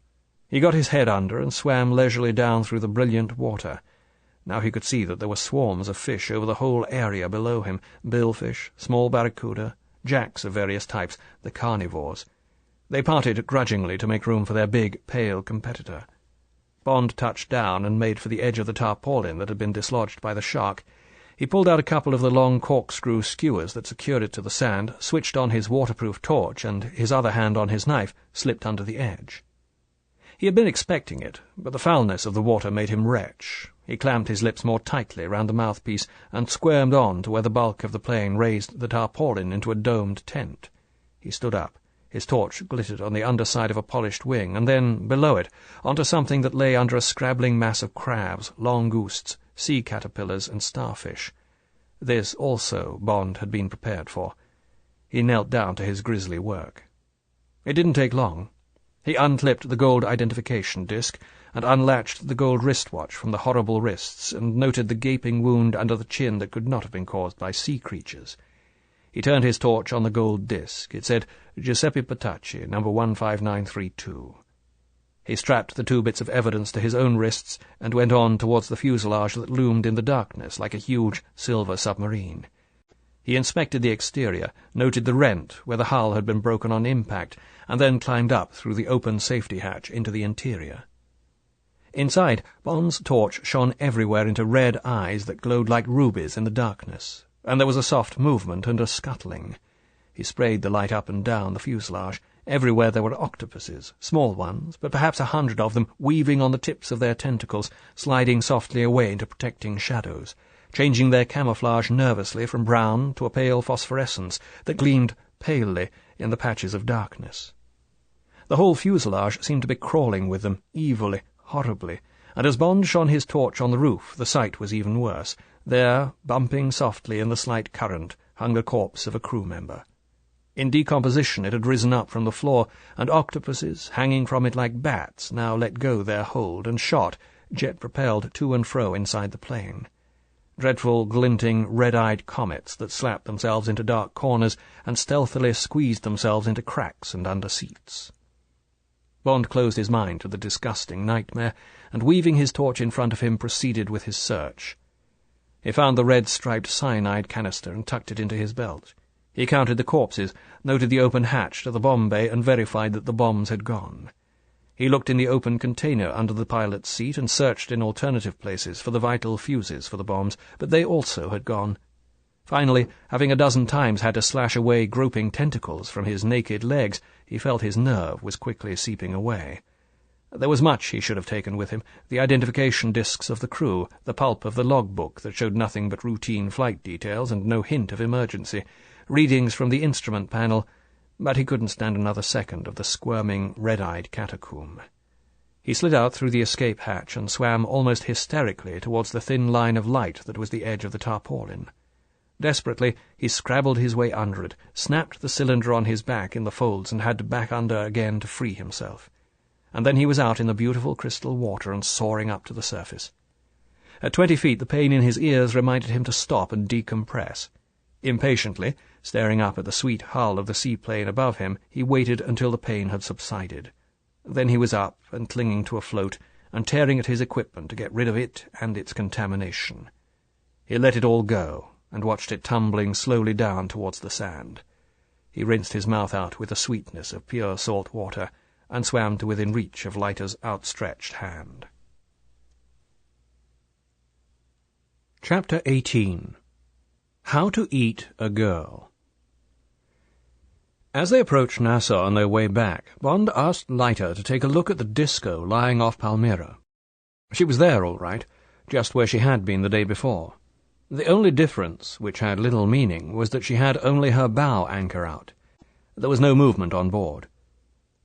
S1: He got his head under and swam leisurely down through the brilliant water. Now he could see that there were swarms of fish over the whole area below him, billfish, small barracuda, jacks of various types, the carnivores. They parted grudgingly to make room for their big, pale competitor. Bond touched down and made for the edge of the tarpaulin that had been dislodged by the shark. He pulled out a couple of the long corkscrew skewers that secured it to the sand, switched on his waterproof torch, and, his other hand on his knife, slipped under the edge. He had been expecting it, but the foulness of the water made him retch. He clamped his lips more tightly round the mouthpiece and squirmed on to where the bulk of the plane raised the tarpaulin into a domed tent. He stood up. His torch glittered on the underside of a polished wing, and then, below it, onto something that lay under a scrabbling mass of crabs, longousts, sea caterpillars, and starfish. This also Bond had been prepared for. He knelt down to his grisly work. It didn't take long. He unclipped the gold identification disc and unlatched the gold wristwatch from the horrible wrists and noted the gaping wound under the chin that could not have been caused by sea creatures. He turned his torch on the gold disc. It said, Giuseppe Petacci, number 15932. He strapped the 2 bits of evidence to his own wrists and went on towards the fuselage that loomed in the darkness like a huge silver submarine. He inspected the exterior, noted the rent where the hull had been broken on impact, and then climbed up through the open safety hatch into the interior. Inside, Bond's torch shone everywhere into red eyes that glowed like rubies in the darkness, and there was a soft movement and a scuttling. He sprayed the light up and down the fuselage. Everywhere there were octopuses, small ones, but perhaps 100 of them, weaving on the tips of their tentacles, sliding softly away into protecting shadows, changing their camouflage nervously from brown to a pale phosphorescence that gleamed palely in the patches of darkness. The whole fuselage seemed to be crawling with them, evilly, horribly, and as Bond shone his torch on the roof, the sight was even worse. There, bumping softly in the slight current, hung the corpse of a crew member. In decomposition it had risen up from the floor, and octopuses, hanging from it like bats, now let go their hold and shot, jet-propelled to and fro inside the plane. Dreadful, glinting, red-eyed comets that slapped themselves into dark corners and stealthily squeezed themselves into cracks and under seats. Bond closed his mind to the disgusting nightmare, and weaving his torch in front of him, proceeded with his search. He found the red-striped cyanide canister and tucked it into his belt. He counted the corpses, noted the open hatch to the bomb bay, and verified that the bombs had gone. He looked in the open container under the pilot's seat and searched in alternative places for the vital fuses for the bombs, but they also had gone. Finally, having a dozen times had to slash away groping tentacles from his naked legs, he felt his nerve was quickly seeping away. There was much he should have taken with him: the identification discs of the crew, the pulp of the logbook that showed nothing but routine flight details and no hint of emergency, readings from the instrument panel, but he couldn't stand another second of the squirming, red-eyed catacomb. He slid out through the escape hatch and swam almost hysterically towards the thin line of light that was the edge of the tarpaulin. Desperately, he scrabbled his way under it, snapped the cylinder on his back in the folds, and had to back under again to free himself. And then he was out in the beautiful crystal water and soaring up to the surface. At 20 feet, the pain in his ears reminded him to stop and decompress. Impatiently, staring up at the sweet hull of the seaplane above him, he waited until the pain had subsided. Then he was up and clinging to a float, and tearing at his equipment to get rid of it and its contamination. He let it all go, and watched it tumbling slowly down towards the sand. He rinsed his mouth out with the sweetness of pure salt water, and swam to within reach of Leiter's outstretched hand. Chapter 18. How to Eat a Girl. As they approached Nassau on their way back, Bond asked Leiter to take a look at the disco lying off Palmyra. She was there, all right, just where she had been the day before. The only difference, which had little meaning, was that she had only her bow anchor out. There was no movement on board.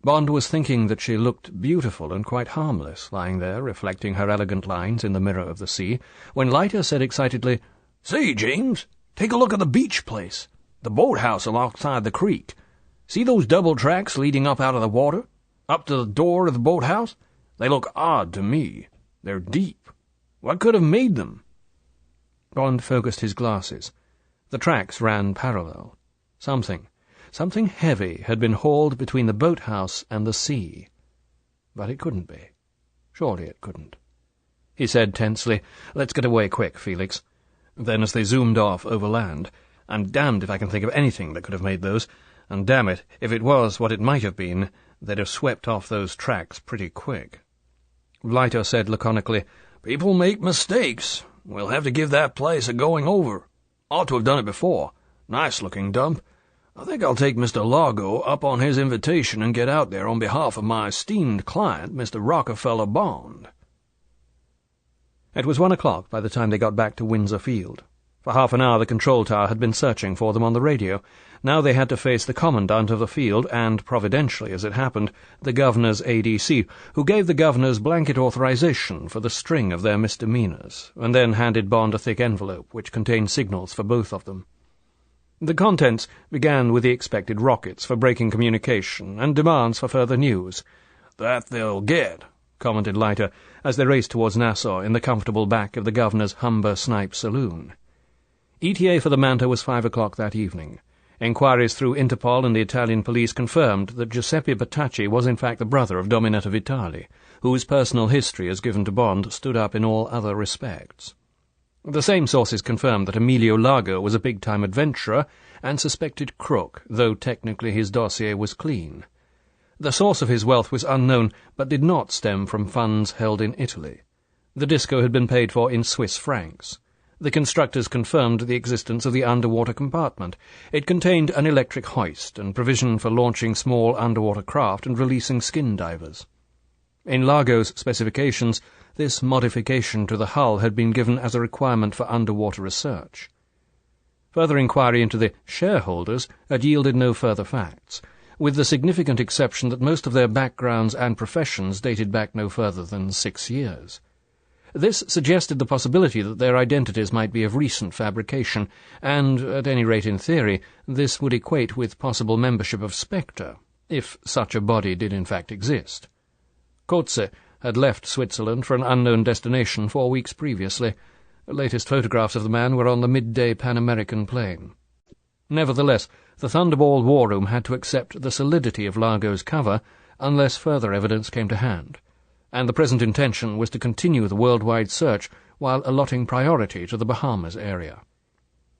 S1: Bond was thinking that she looked beautiful and quite harmless, lying there, reflecting her elegant lines in the mirror of the sea, when Leiter said excitedly, "Say, James, take a look at the beach place, the boathouse alongside the creek. See those double tracks leading up out of the water, up to the door of the boathouse? They look odd to me. They're deep. What could have made them?" Bond focused his glasses. The tracks ran parallel. Something heavy had been hauled between the boathouse and the sea. But it couldn't be. Surely it couldn't. He said tensely, "Let's get away quick, Felix." Then, as they zoomed off overland, "I'm damned if I can think of anything that could have made those, and damn it, if it was what it might have been, they'd have swept off those tracks pretty quick." Leiter said laconically, "People make mistakes. We'll have to give that place a going over. Ought to have done it before. Nice-looking dump. I think I'll take Mr. Largo up on his invitation and get out there on behalf of my esteemed client, Mr. Rockefeller Bond." It was 1 o'clock by the time they got back to Windsor Field. For half an hour the control tower had been searching for them on the radio. Now they had to face the commandant of the field and, providentially as it happened, the governor's ADC, who gave the governors blanket authorization for the string of their misdemeanors, and then handed Bond a thick envelope which contained signals for both of them. The contents began with the expected rockets for breaking communication and demands for further news.
S4: "That they'll get,"
S1: commented Leiter, as they raced towards Nassau in the comfortable back of the governor's Humber Snipe saloon. ETA for the Manta was 5 o'clock that evening. Enquiries through Interpol and the Italian police confirmed that Giuseppe Batacci was in fact the brother of Dominetta Vitali, whose personal history as given to Bond stood up in all other respects. The same sources confirmed that Emilio Largo was a big-time adventurer and suspected crook, though technically his dossier was clean. The source of his wealth was unknown, but did not stem from funds held in Italy. The disco had been paid for in Swiss francs. The constructors confirmed the existence of the underwater compartment. It contained an electric hoist and provision for launching small underwater craft and releasing skin divers. In Largo's specifications, this modification to the hull had been given as a requirement for underwater research. Further inquiry into the shareholders had yielded no further facts, with the significant exception that most of their backgrounds and professions dated back no further than 6 years. This suggested the possibility that their identities might be of recent fabrication, and, at any rate in theory, this would equate with possible membership of Spectre, if such a body did in fact exist. Kotze had left Switzerland for an unknown destination 4 weeks previously. The latest photographs of the man were on the midday Pan-American plane. Nevertheless, the Thunderball war room had to accept the solidity of Largo's cover unless further evidence came to hand, and the present intention was to continue the worldwide search while allotting priority to the Bahamas area.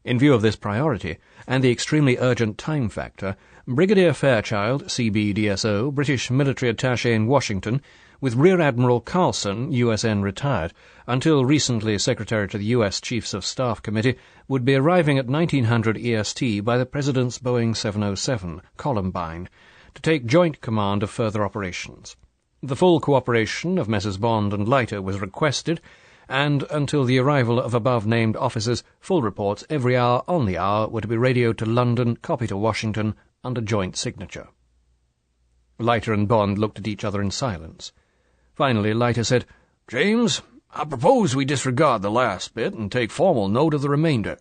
S1: In view of this priority, and the extremely urgent time factor, Brigadier Fairchild, CBDSO, British military attaché in Washington, with Rear Admiral Carlson, USN retired, until recently Secretary to the U.S. Chiefs of Staff Committee, would be arriving at 1900 EST by the President's Boeing 707, Columbine, to take joint command of further operations. The full cooperation of Messrs. Bond and Leiter was requested, and until the arrival of above-named officers, full reports every hour on the hour were to be radioed to London, copied to Washington, under joint signature. Leiter and Bond looked at each other in silence. Finally, Leiter said,
S4: "James, I propose we disregard the last bit and take formal note of the remainder.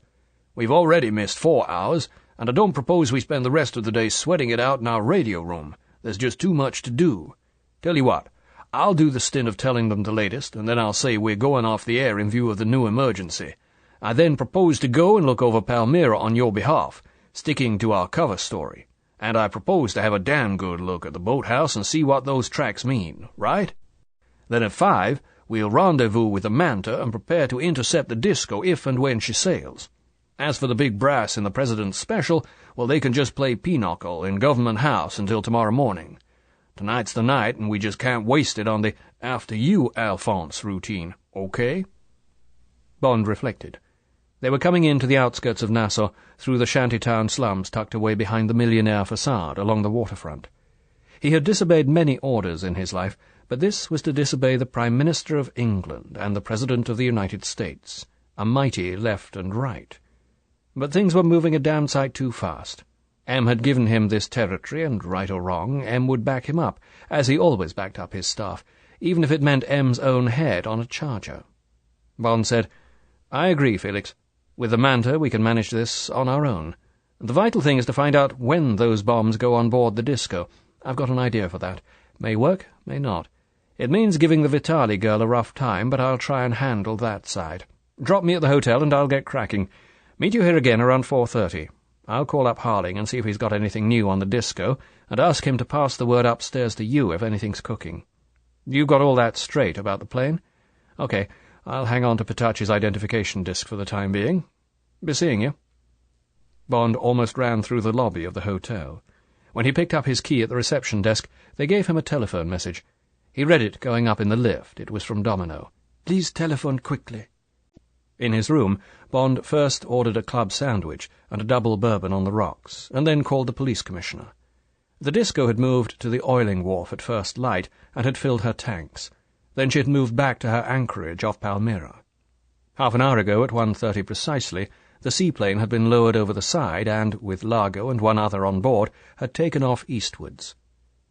S4: We've already missed 4 hours, and I don't propose we spend the rest of the day sweating it out in our radio room. There's just too much to do. Tell you what, I'll do the stint of telling them the latest, and then I'll say we're going off the air in view of the new emergency. I then propose to go and look over Palmyra on your behalf, sticking to our cover story, and I propose to have a damn good look at the boathouse and see what those tracks mean, right? Then at 5, we'll rendezvous with the Manta and prepare to intercept the disco if and when she sails. As for the big brass in the President's Special, well, they can just play pinochle in Government House until tomorrow morning. Tonight's the night, and we just can't waste it on the after you, Alphonse routine, okay?"
S1: Bond reflected. They were coming in to the outskirts of Nassau through the shantytown slums tucked away behind the millionaire facade along the waterfront. He had disobeyed many orders in his life, but this was to disobey the Prime Minister of England and the President of the United States, a mighty left and right. But things were moving a damn sight too fast. M had given him this territory, and right or wrong, M would back him up, as he always backed up his staff, even if it meant M's own head on a charger. Bond said, "I agree, Felix. With the Manta we can manage this on our own. The vital thing is to find out when those bombs go on board the disco. I've got an idea for that. May work, may not. It means giving the Vitali girl a rough time, but I'll try and handle that side. Drop me at the hotel and I'll get cracking. Meet you here again around 4:30. I'll call up Harling and see if he's got anything new on the disco, and ask him to pass the word upstairs to you if anything's cooking. You got all that straight about the plane? Okay, I'll hang on to Petacci's identification disc for the time being. Be seeing you." Bond almost ran through the lobby of the hotel. When he picked up his key at the reception desk, they gave him a telephone message. He read it going up in the lift. It was from Domino. "Please telephone quickly." In his room, Bond first ordered a club sandwich and a double bourbon on the rocks, and then called the police commissioner. The disco had moved to the oiling wharf at first light and had filled her tanks. Then she had moved back to her anchorage off Palmyra. Half an hour ago, at 1:30 precisely, the seaplane had been lowered over the side and, with Largo and one other on board, had taken off eastwards.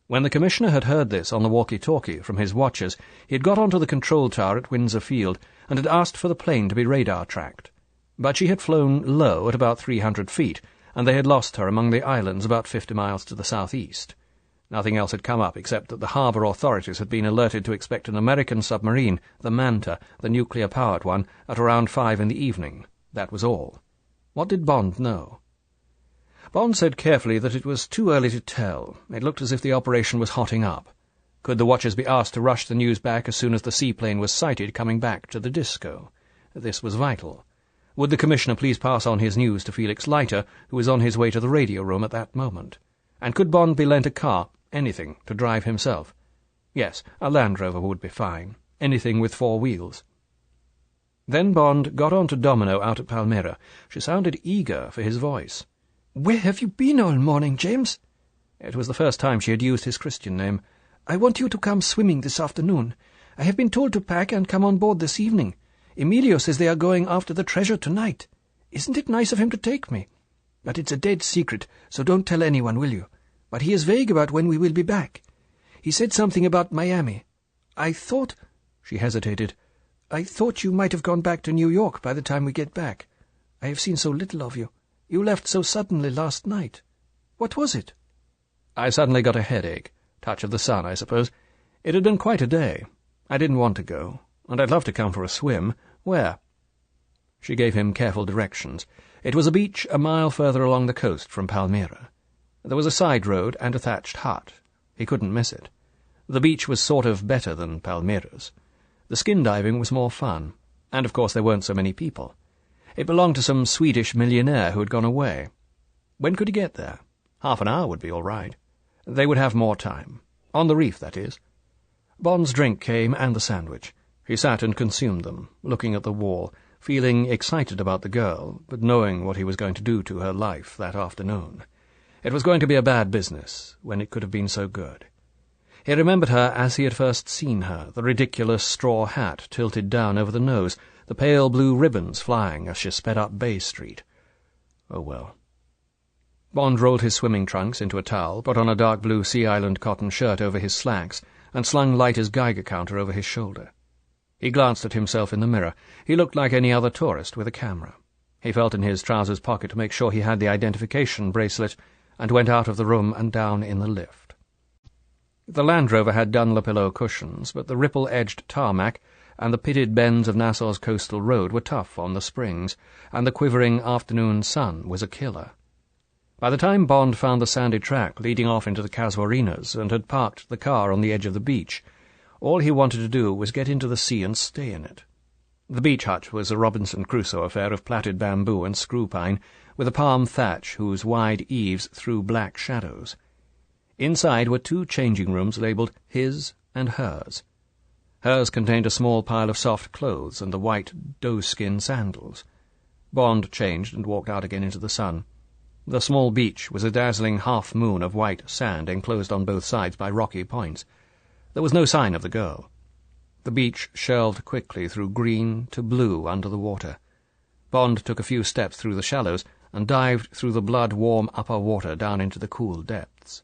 S1: When the Commissioner had heard this on the walkie-talkie from his watchers, he had got onto the control tower at Windsor Field and had asked for the plane to be radar-tracked. But she had flown low at about 300 feet, and they had lost her among the islands about 50 miles to the southeast. Nothing else had come up except that the harbour authorities had been alerted to expect an American submarine, the Manta, the nuclear-powered one, at around 5 in the evening. That was all. What did Bond know? Bond said carefully that it was too early to tell. It looked as if the operation was hotting up. Could the watchers be asked to rush the news back as soon as the seaplane was sighted coming back to the disco? This was vital. Would the Commissioner please pass on his news to Felix Leiter, who was on his way to the radio room at that moment? And could Bond be lent a car, anything, to drive himself? Yes, a Land Rover would be fine. Anything with 4 wheels. Then Bond got on to Domino out at Palmyra. She sounded eager for his voice.
S3: "Where have you been all morning, James?"
S1: It was the first time she had used his Christian name.
S3: "I want you to come swimming this afternoon. I have been told to pack and come on board this evening. Emilio says they are going after the treasure tonight. Isn't it nice of him to take me? But it's a dead secret, so don't tell anyone, will you? But he is vague about when we will be back. He said something about Miami. I thought—"
S1: She hesitated.
S3: "I thought you might have gone back to New York by the time we get back. I have seen so little of you. You left so suddenly last night. What was it?"
S1: "I suddenly got a headache. Touch of the sun, I suppose. It had been quite a day. I didn't want to go, and I'd love to come for a swim. Where?" She gave him careful directions. It was a beach a mile further along the coast from Palmyra. There was a side road and a thatched hut. He couldn't miss it. The beach was sort of better than Palmyra's. The skin diving was more fun, and of course there weren't so many people. It belonged to some Swedish millionaire who had gone away. When could he get there? Half an hour would be all right. They would have more time. On the reef, that is. Bond's drink came and the sandwich. He sat and consumed them, looking at the wall, feeling excited about the girl, but knowing what he was going to do to her life that afternoon. It was going to be a bad business, when it could have been so good. He remembered her as he had first seen her, the ridiculous straw hat tilted down over the nose, the pale blue ribbons flying as she sped up Bay Street. Oh well. Bond rolled his swimming trunks into a towel, put on a dark blue Sea Island cotton shirt over his slacks, and slung Leiter's Geiger counter over his shoulder. He glanced at himself in the mirror. He looked like any other tourist with a camera. He felt in his trousers pocket to make sure he had the identification bracelet, and went out of the room and down in the lift. The Land Rover had Dunlopillow cushions, but the ripple-edged tarmac and the pitted bends of Nassau's coastal road were tough on the springs, and the quivering afternoon sun was a killer. By the time Bond found the sandy track leading off into the Casuarinas and had parked the car on the edge of the beach, all he wanted to do was get into the sea and stay in it. The beach hut was a Robinson Crusoe affair of plaited bamboo and screw pine, with a palm thatch whose wide eaves threw black shadows. Inside were 2 changing rooms labelled his and hers. Hers contained a small pile of soft clothes and the white doeskin sandals. Bond changed and walked out again into the sun. The small beach was a dazzling half-moon of white sand enclosed on both sides by rocky points. There was no sign of the girl. The beach shelved quickly through green to blue under the water. Bond took a few steps through the shallows and dived through the blood-warm upper water down into the cool depths.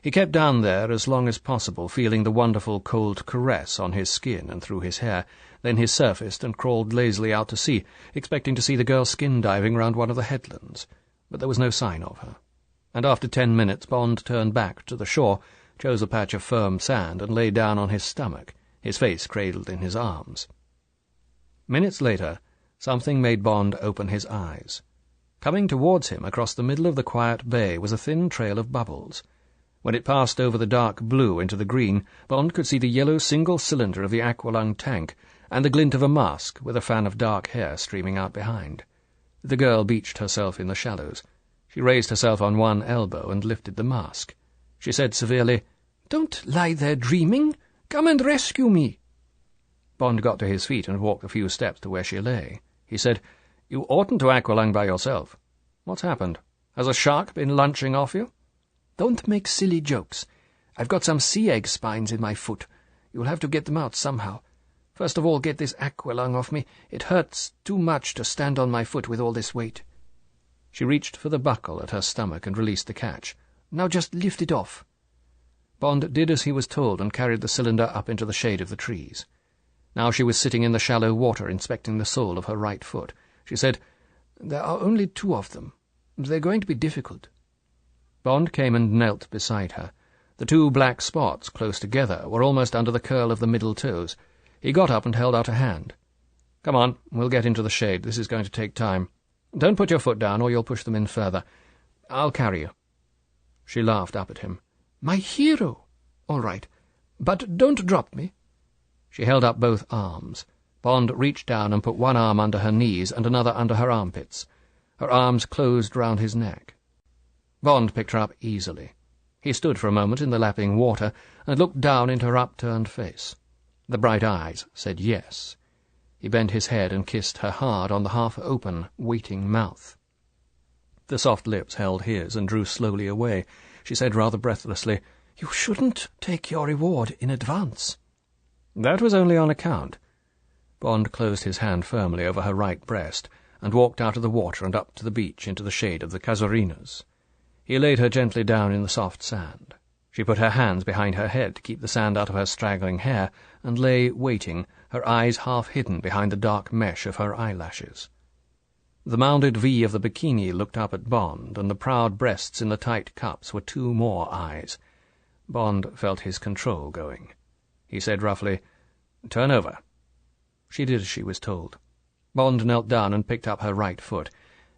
S1: He kept down there as long as possible, feeling the wonderful cold caress on his skin and through his hair. Then he surfaced and crawled lazily out to sea, expecting to see the girl skin-diving round one of the headlands. But there was no sign of her. And after 10 minutes Bond turned back to the shore, chose a patch of firm sand, and lay down on his stomach, his face cradled in his arms. Minutes later, something made Bond open his eyes. Coming towards him across the middle of the quiet bay was a thin trail of bubbles. When it passed over the dark blue into the green, Bond could see the yellow single cylinder of the aqualung tank, and the glint of a mask with a fan of dark hair streaming out behind. The girl beached herself in the shallows. She raised herself on one elbow and lifted the mask. She said severely, "Don't lie there dreaming. Come and rescue me." Bond got to his feet and walked a few steps to where she lay. He said, "You oughtn't to aqualung by yourself. What's happened? Has a shark been lunching off you?"
S3: "Don't make silly jokes. I've got some sea egg spines in my foot. You'll have to get them out somehow. First of all, get this aqualung off me. It hurts too much to stand on my foot with all this weight." She reached for the buckle at her stomach and released the catch. "Now just lift it off." Bond did as he was told and carried the cylinder up into the shade of the trees. Now she was sitting in the shallow water inspecting the sole of her right foot. She said, "There are only 2 of them. They're going to be difficult.
S1: Bond came and knelt beside her. The two black spots, close together, were almost under the curl of the middle toes. He got up and held out a hand. "Come on, we'll get into the shade. This is going to take time. Don't put your foot down, or you'll push them in further. I'll carry you." She laughed up at him.
S3: "My hero! All right. But don't drop me."
S1: She held up both arms. Bond reached down and put one arm under her knees and another under her armpits. Her arms closed round his neck. Bond picked her up easily. He stood for a moment in the lapping water and looked down into her upturned face. The bright eyes said yes. He bent his head and kissed her hard on the half-open, waiting mouth. The soft lips held his and drew slowly away. She said rather breathlessly,
S3: "You shouldn't take your reward in advance."
S1: "That was only on account." Bond closed his hand firmly over her right breast and walked out of the water and up to the beach into the shade of the casuarinas. He laid her gently down in the soft sand. She put her hands behind her head to keep the sand out of her straggling hair, and lay waiting, her eyes half hidden behind the dark mesh of her eyelashes. The mounded V of the bikini looked up at Bond, and the proud breasts in the tight cups were two more eyes. Bond felt his control going. He said roughly, "Turn over." She did as she was told. Bond knelt down and picked up her right foot.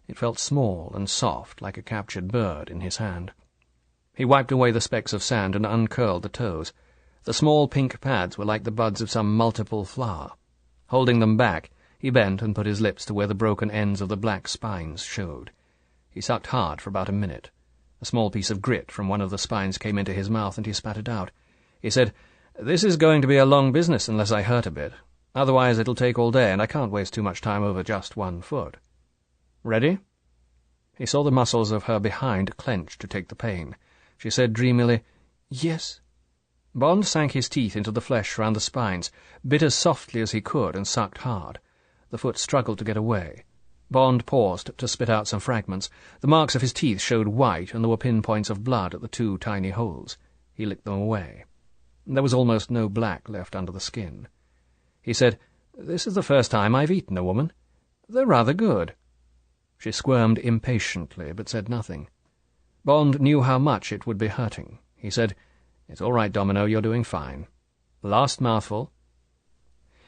S1: It felt small and soft, like a captured bird, in his hand. He wiped away the specks of sand and uncurled the toes. The small pink pads were like the buds of some multiple flower. Holding them back, he bent and put his lips to where the broken ends of the black spines showed. He sucked hard for about a minute. A small piece of grit from one of the spines came into his mouth, and he spat it out. He said, "This is going to be a long business unless I hurt a bit. Otherwise it'll take all day, and I can't waste too much time over just one foot. Ready?" He saw the muscles of her behind clench to take the pain. She said dreamily, "Yes." Bond sank his teeth into the flesh round the spines, bit as softly as he could, and sucked hard. The foot struggled to get away. Bond paused to spit out some fragments. The marks of his teeth showed white, and there were pinpoints of blood at the two tiny holes. He licked them away. There was almost no black left under the skin. He said, "This is the first time I've eaten a woman. They're rather good." She squirmed impatiently, but said nothing. Bond knew how much it would be hurting. He said, "It's all right, Domino, you're doing fine. Last mouthful."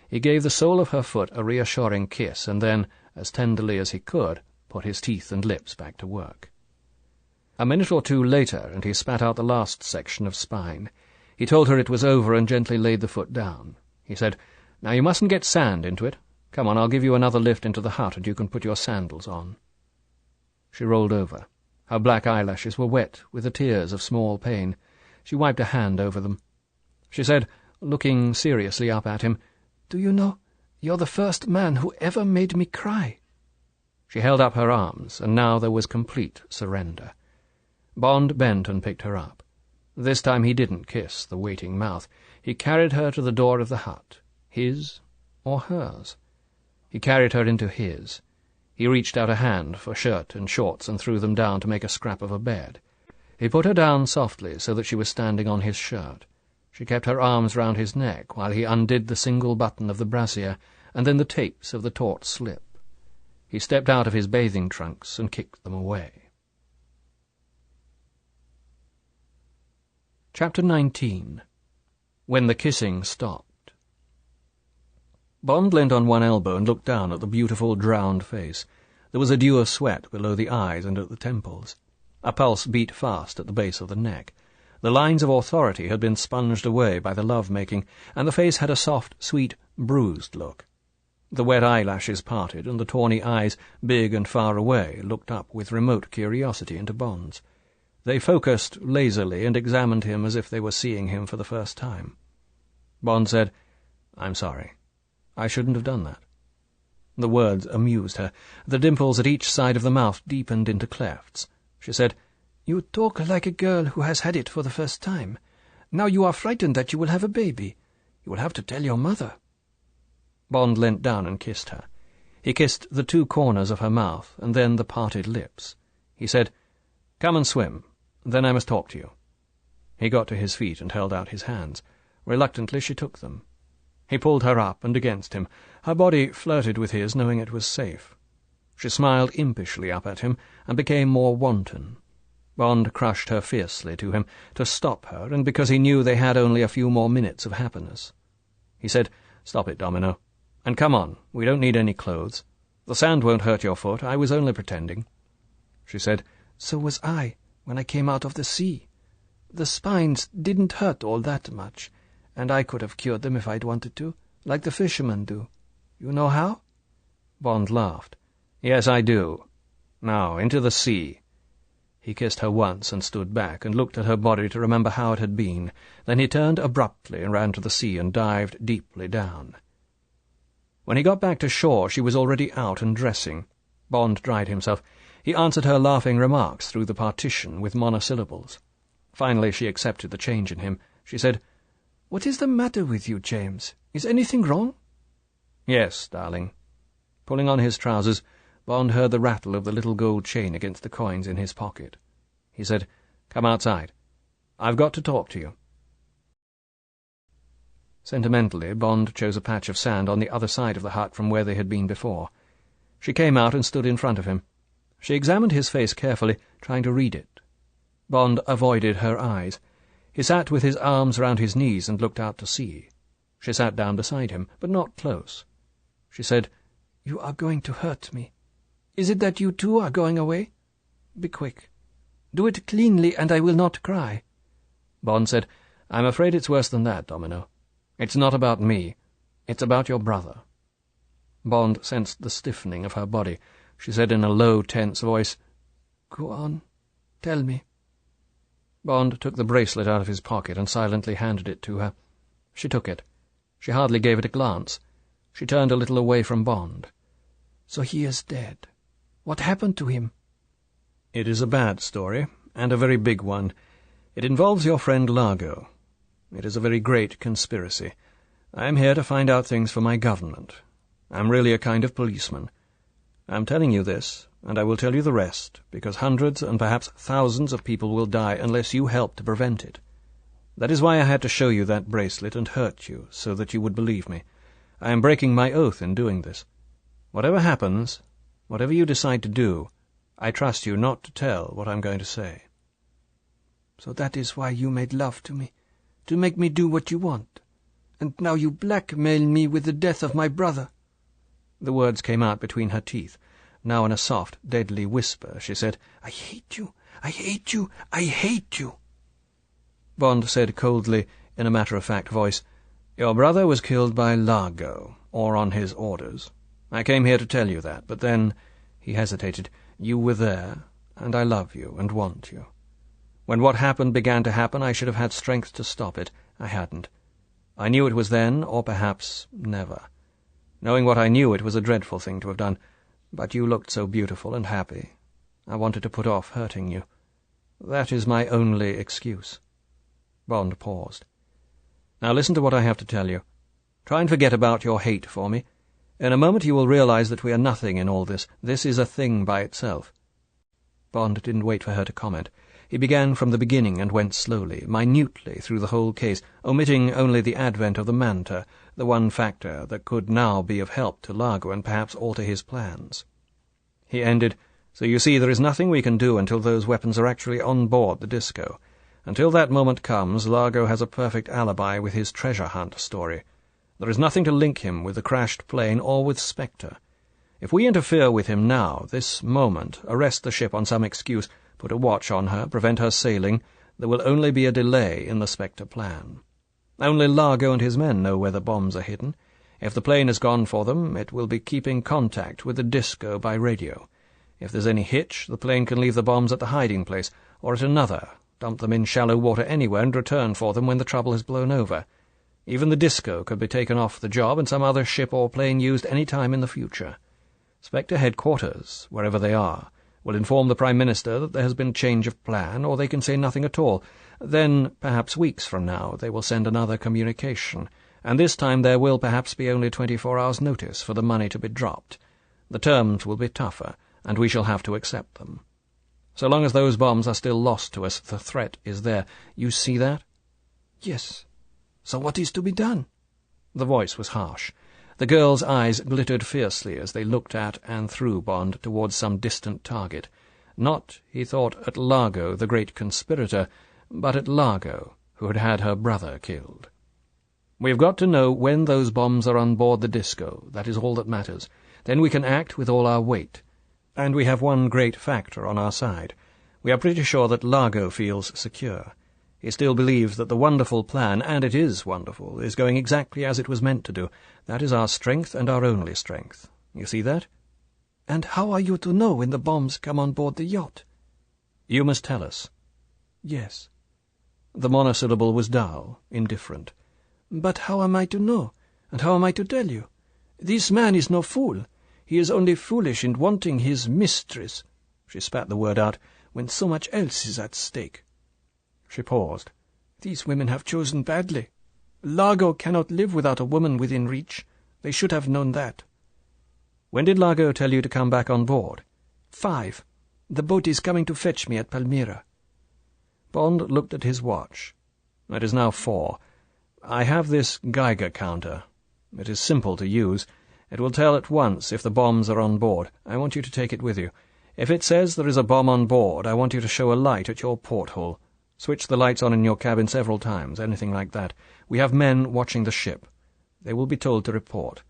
S1: He gave the sole of her foot a reassuring kiss, and then, as tenderly as he could, put his teeth and lips back to work. A minute or two later, and he spat out the last section of spine. He told her it was over and gently laid the foot down. He said, "Now you mustn't get sand into it. Come on, I'll give you another lift into the hut, and you can put your sandals on." She rolled over. Her black eyelashes were wet with the tears of small pain. She wiped a hand over them. She said, looking seriously up at him, "Do you know, you're the first man who ever made me cry." She held up her arms, and now there was complete surrender. Bond bent and picked her up. This time he didn't kiss the waiting mouth. He carried her to the door of the hut, his or hers. He carried her into his. He reached out a hand for shirt and shorts and threw them down to make a scrap of a bed. He put her down softly so that she was standing on his shirt. She kept her arms round his neck while he undid the single button of the brassiere and then the tapes of the taut slip. He stepped out of his bathing trunks and kicked them away. Chapter 19. When the kissing stopped. Bond leant on one elbow and looked down at the beautiful drowned face. There was a dew of sweat below the eyes and at the temples. A pulse beat fast at the base of the neck. The lines of authority had been sponged away by the love-making, and the face had a soft, sweet, bruised look. The wet eyelashes parted, and the tawny eyes, big and far away, looked up with remote curiosity into Bond's. They focused lazily and examined him as if they were seeing him for the first time. Bond said, "I'm sorry. I shouldn't have done that." The words amused her. The dimples at each side of the mouth deepened into clefts. She said, "You talk like a girl who has had it for the first time. Now you are frightened that you will have a baby. You will have to tell your mother." Bond leant down and kissed her. He kissed the two corners of her mouth, and then the parted lips. He said, "Come and swim. Then I must talk to you." He got to his feet and held out his hands. Reluctantly she took them. He pulled her up and against him. Her body flirted with his, knowing it was safe. She smiled impishly up at him, and became more wanton. Bond crushed her fiercely to him, to stop her, and because he knew they had only a few more minutes of happiness. He said, "Stop it, Domino. And come on, we don't need any clothes. The sand won't hurt your foot, I was only pretending."
S3: She said, "So was I, when I came out of the sea. The spines didn't hurt all that much, and I could have cured them if I'd wanted to, like the fishermen do. You know how?"
S1: Bond laughed. "Yes, I do. Now, into the sea." He kissed her once and stood back and looked at her body to remember how it had been. Then he turned abruptly and ran to the sea and dived deeply down. When he got back to shore, she was already out and dressing. Bond dried himself. He answered her laughing remarks through the partition with monosyllables. Finally she accepted the change in him. She said,
S3: "What is the matter with you, James? Is anything wrong?"
S1: "Yes, darling." Pulling on his trousers, Bond heard the rattle of the little gold chain against the coins in his pocket. He said, "Come outside. I've got to talk to you." Sentimentally, Bond chose a patch of sand on the other side of the hut from where they had been before. She came out and stood in front of him. She examined his face carefully, trying to read it. Bond avoided her eyes. He sat with his arms round his knees and looked out to sea. She sat down beside him, but not close. She said, "You are going to hurt me. Is it that you too are going away? Be quick. Do it cleanly, and I will not cry." Bond said, "I'm afraid it's worse than that, Domino. It's not about me. It's about your brother." Bond sensed the stiffening of her body. She said in a low, tense voice, "Go on. Tell me." Bond took the bracelet out of his pocket and silently handed it to her. She took it. She hardly gave it a glance. She turned a little away from Bond. "So he is dead. What happened to him?" "It is a bad story, and a very big one. It involves your friend Largo. It is a very great conspiracy. I am here to find out things for my government. I am really a kind of policeman. I am telling you this, and I will tell you the rest, because hundreds and perhaps thousands of people will die unless you help to prevent it. That is why I had to show you that bracelet and hurt you, so that you would believe me. I am breaking my oath in doing this. Whatever happens, whatever you decide to do, I trust you not to tell what I'm going to say." "So that is why you made love to me, to make me do what you want. And now you blackmail me with the death of my brother." The words came out between her teeth. Now in a soft, deadly whisper she said, "I hate you, I hate you, I hate you." Bond said coldly, in a matter-of-fact voice, "Your brother was killed by Largo, or on his orders. I came here to tell you that, but then," he hesitated, "you were there, and I love you and want you. When what happened began to happen, I should have had strength to stop it. I hadn't. I knew it was then, or perhaps never. Knowing what I knew, it was a dreadful thing to have done, but you looked so beautiful and happy. I wanted to put off hurting you. That is my only excuse." Bond paused. "Now listen to what I have to tell you. Try and forget about your hate for me. In a moment you will realize that we are nothing in all this. This is a thing by itself." Bond didn't wait for her to comment. He began from the beginning and went slowly, minutely through the whole case, omitting only the advent of the manta, the one factor that could now be of help to Largo and perhaps alter his plans. He ended, "So you see there is nothing we can do until those weapons are actually on board the Disco. Until that moment comes, Largo has a perfect alibi with his treasure hunt story. There is nothing to link him with the crashed plane or with Spectre. If we interfere with him now, this moment, arrest the ship on some excuse, put a watch on her, prevent her sailing, there will only be a delay in the Spectre plan. Only Largo and his men know where the bombs are hidden. If the plane has gone for them, it will be keeping contact with the Disco by radio. If there's any hitch, the plane can leave the bombs at the hiding place, or at another, dump them in shallow water anywhere and return for them when the trouble has blown over. Even the Disco could be taken off the job and some other ship or plane used any time in the future. Spectre headquarters, wherever they are, will inform the Prime Minister that there has been a change of plan, or they can say nothing at all. Then, perhaps weeks from now, they will send another communication, and this time there will perhaps be only 24 hours' notice for the money to be dropped. The terms will be tougher, and we shall have to accept them. So long as those bombs are still lost to us, the threat is there. You see that?" "Yes. So what is to be done?" The voice was harsh. The girl's eyes glittered fiercely as they looked at and through Bond towards some distant target. Not, he thought, at Largo, the great conspirator, but at Largo, who had had her brother killed. "We've got to know when those bombs are on board the Disco. That is all that matters. Then we can act with all our weight. And we have one great factor on our side. We are pretty sure that Largo feels secure. He still believes that the wonderful plan, and it is wonderful, is going exactly as it was meant to do. That is our strength and our only strength. You see that?"
S3: "And how are you to know when the bombs come on board the yacht?"
S1: "You must tell us."
S3: "Yes."
S1: The monosyllable was dull, indifferent.
S3: "But how am I to know? And how am I to tell you? This man is no fool. He is only foolish in wanting his mistress," she spat the word out, "when so much else is at stake."
S1: She paused.
S3: "These women have chosen badly. Largo cannot live without a woman within reach. They should have known that."
S1: "When did Largo tell you to come back on board?"
S3: 5. The boat is coming to fetch me at Palmyra."
S1: Bond looked at his watch. "It is now 4. I have this Geiger counter. It is simple to use. It will tell at once if the bombs are on board. I want you to take it with you. If it says there is a bomb on board, I want you to show a light at your porthole. Switch the lights on in your cabin several times, anything like that. We have men watching the ship. They will be told to report.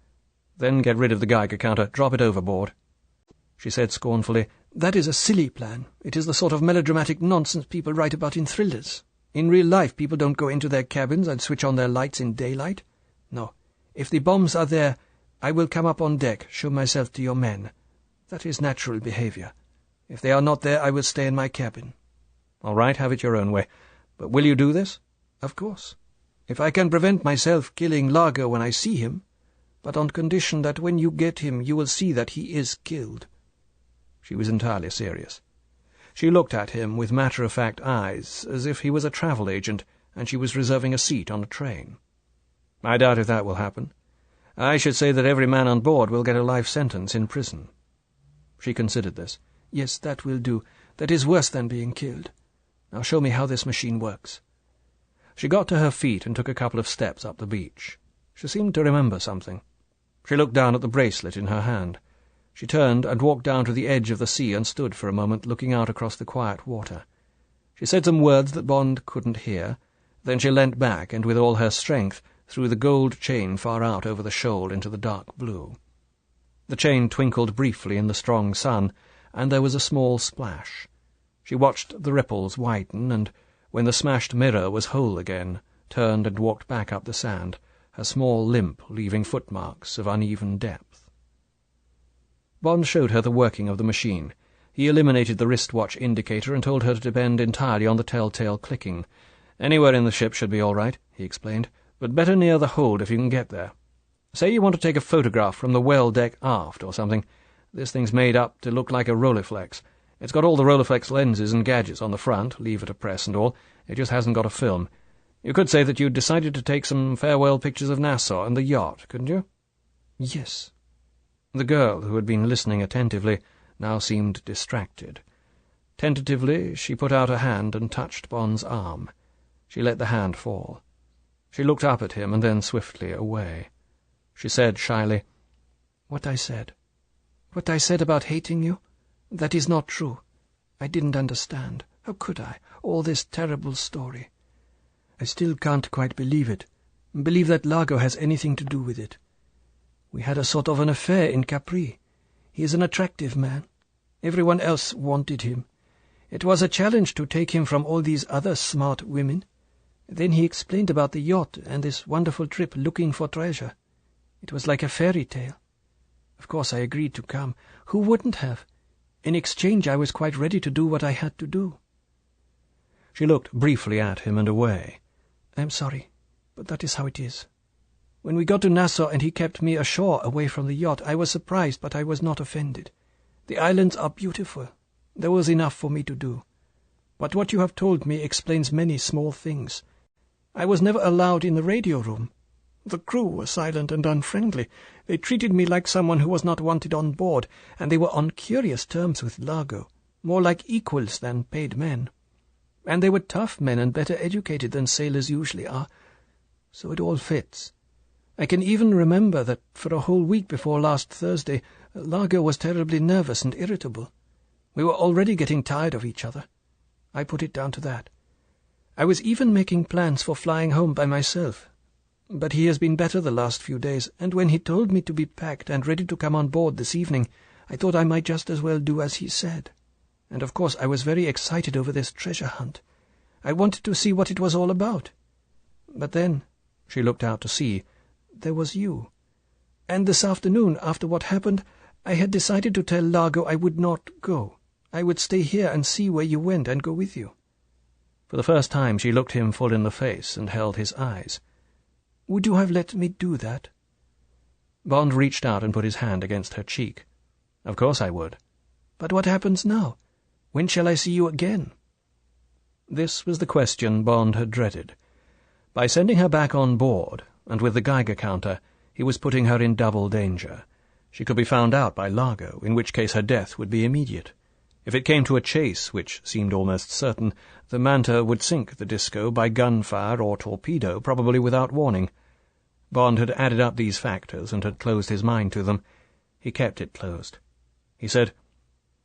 S1: Then get rid of the Geiger counter. Drop it overboard." She said scornfully,
S3: "That is a silly plan. It is the sort of melodramatic nonsense people write about in thrillers. In real life, people don't go into their cabins and switch on their lights in daylight. No, if the bombs are there, I will come up on deck, show myself to your men. That is natural behavior. If they are not there, I will stay in my cabin."
S1: "All right, have it your own way. But will you do this?"
S3: "Of course. If I can prevent myself killing Largo when I see him, but on condition that when you get him you will see that he is killed."
S1: She was entirely serious. She looked at him with matter-of-fact eyes, as if he was a travel agent and she was reserving a seat on a train. "I doubt if that will happen. I should say that every man on board will get a life sentence in prison." She considered this.
S3: "Yes, that will do. That is worse than being killed. Now show me how this machine works."
S1: She got to her feet and took a couple of steps up the beach. She seemed to remember something. She looked down at the bracelet in her hand. She turned and walked down to the edge of the sea and stood for a moment looking out across the quiet water. She said some words that Bond couldn't hear. Then she leant back and with all her strength threw the gold chain far out over the shoal into the dark blue. The chain twinkled briefly in the strong sun, and there was a small splash. She watched the ripples widen, and when the smashed mirror was whole again, turned and walked back up the sand, her small limp leaving footmarks of uneven depth. Bond showed her the working of the machine. He eliminated the wristwatch indicator and told her to depend entirely on the telltale clicking. "Anywhere in the ship should be all right," he explained, "but better near the hold if you can get there. Say you want to take a photograph from the well deck aft or something. This thing's made up to look like a Rolleiflex. It's got all the Rolleiflex lenses and gadgets on the front, lever to press and all. It just hasn't got a film. You could say that you'd decided to take some farewell pictures of Nassau and the yacht, couldn't you?"
S3: "Yes."
S1: The girl, who had been listening attentively, now seemed distracted. Tentatively, she put out a hand and touched Bond's arm. She let the hand fall. She looked up at him and then swiftly away. She said shyly,
S3: What I said about hating you, that is not true. I didn't understand. How could I? All this terrible story. I still can't quite believe it. Believe that Largo has anything to do with it. We had a sort of an affair in Capri. He is an attractive man. Everyone else wanted him. It was a challenge to take him from all these other smart women. Then he explained about the yacht and this wonderful trip looking for treasure. It was like a fairy tale. Of course I agreed to come. Who wouldn't have? In exchange I was quite ready to do what I had to do.
S1: She looked briefly at him and away.
S3: I'm sorry, but that is how it is. When we got to Nassau and he kept me ashore away from the yacht, I was surprised, but I was not offended. The islands are beautiful. There was enough for me to do. But what you have told me explains many small things. I was never allowed in the radio room. The crew were silent and unfriendly. They treated me like someone who was not wanted on board, and they were on curious terms with Largo, more like equals than paid men. And they were tough men and better educated than sailors usually are. So it all fits. I can even remember that for a whole week before last Thursday, Largo was terribly nervous and irritable. We were already getting tired of each other. I put it down to that. I was even making plans for flying home by myself. But he has been better the last few days, and when he told me to be packed and ready to come on board this evening, I thought I might just as well do as he said. And of course I was very excited over this treasure hunt. I wanted to see what it was all about. But then, she looked out to sea, there was you. And this afternoon, after what happened, I had decided to tell Largo I would not go. I would stay here and see where you went and go with you.
S1: For the first time she looked him full in the face and held his eyes.
S3: Would you have let me do that?
S1: Bond reached out and put his hand against her cheek. Of course I would.
S3: But what happens now? When shall I see you again?
S1: This was the question Bond had dreaded. By sending her back on board, and with the Geiger counter, he was putting her in double danger. She could be found out by Largo, in which case her death would be immediate. If it came to a chase, which seemed almost certain, the Manta would sink the Disco by gunfire or torpedo, probably without warning. Bond had added up these factors and had closed his mind to them. He kept it closed. He said,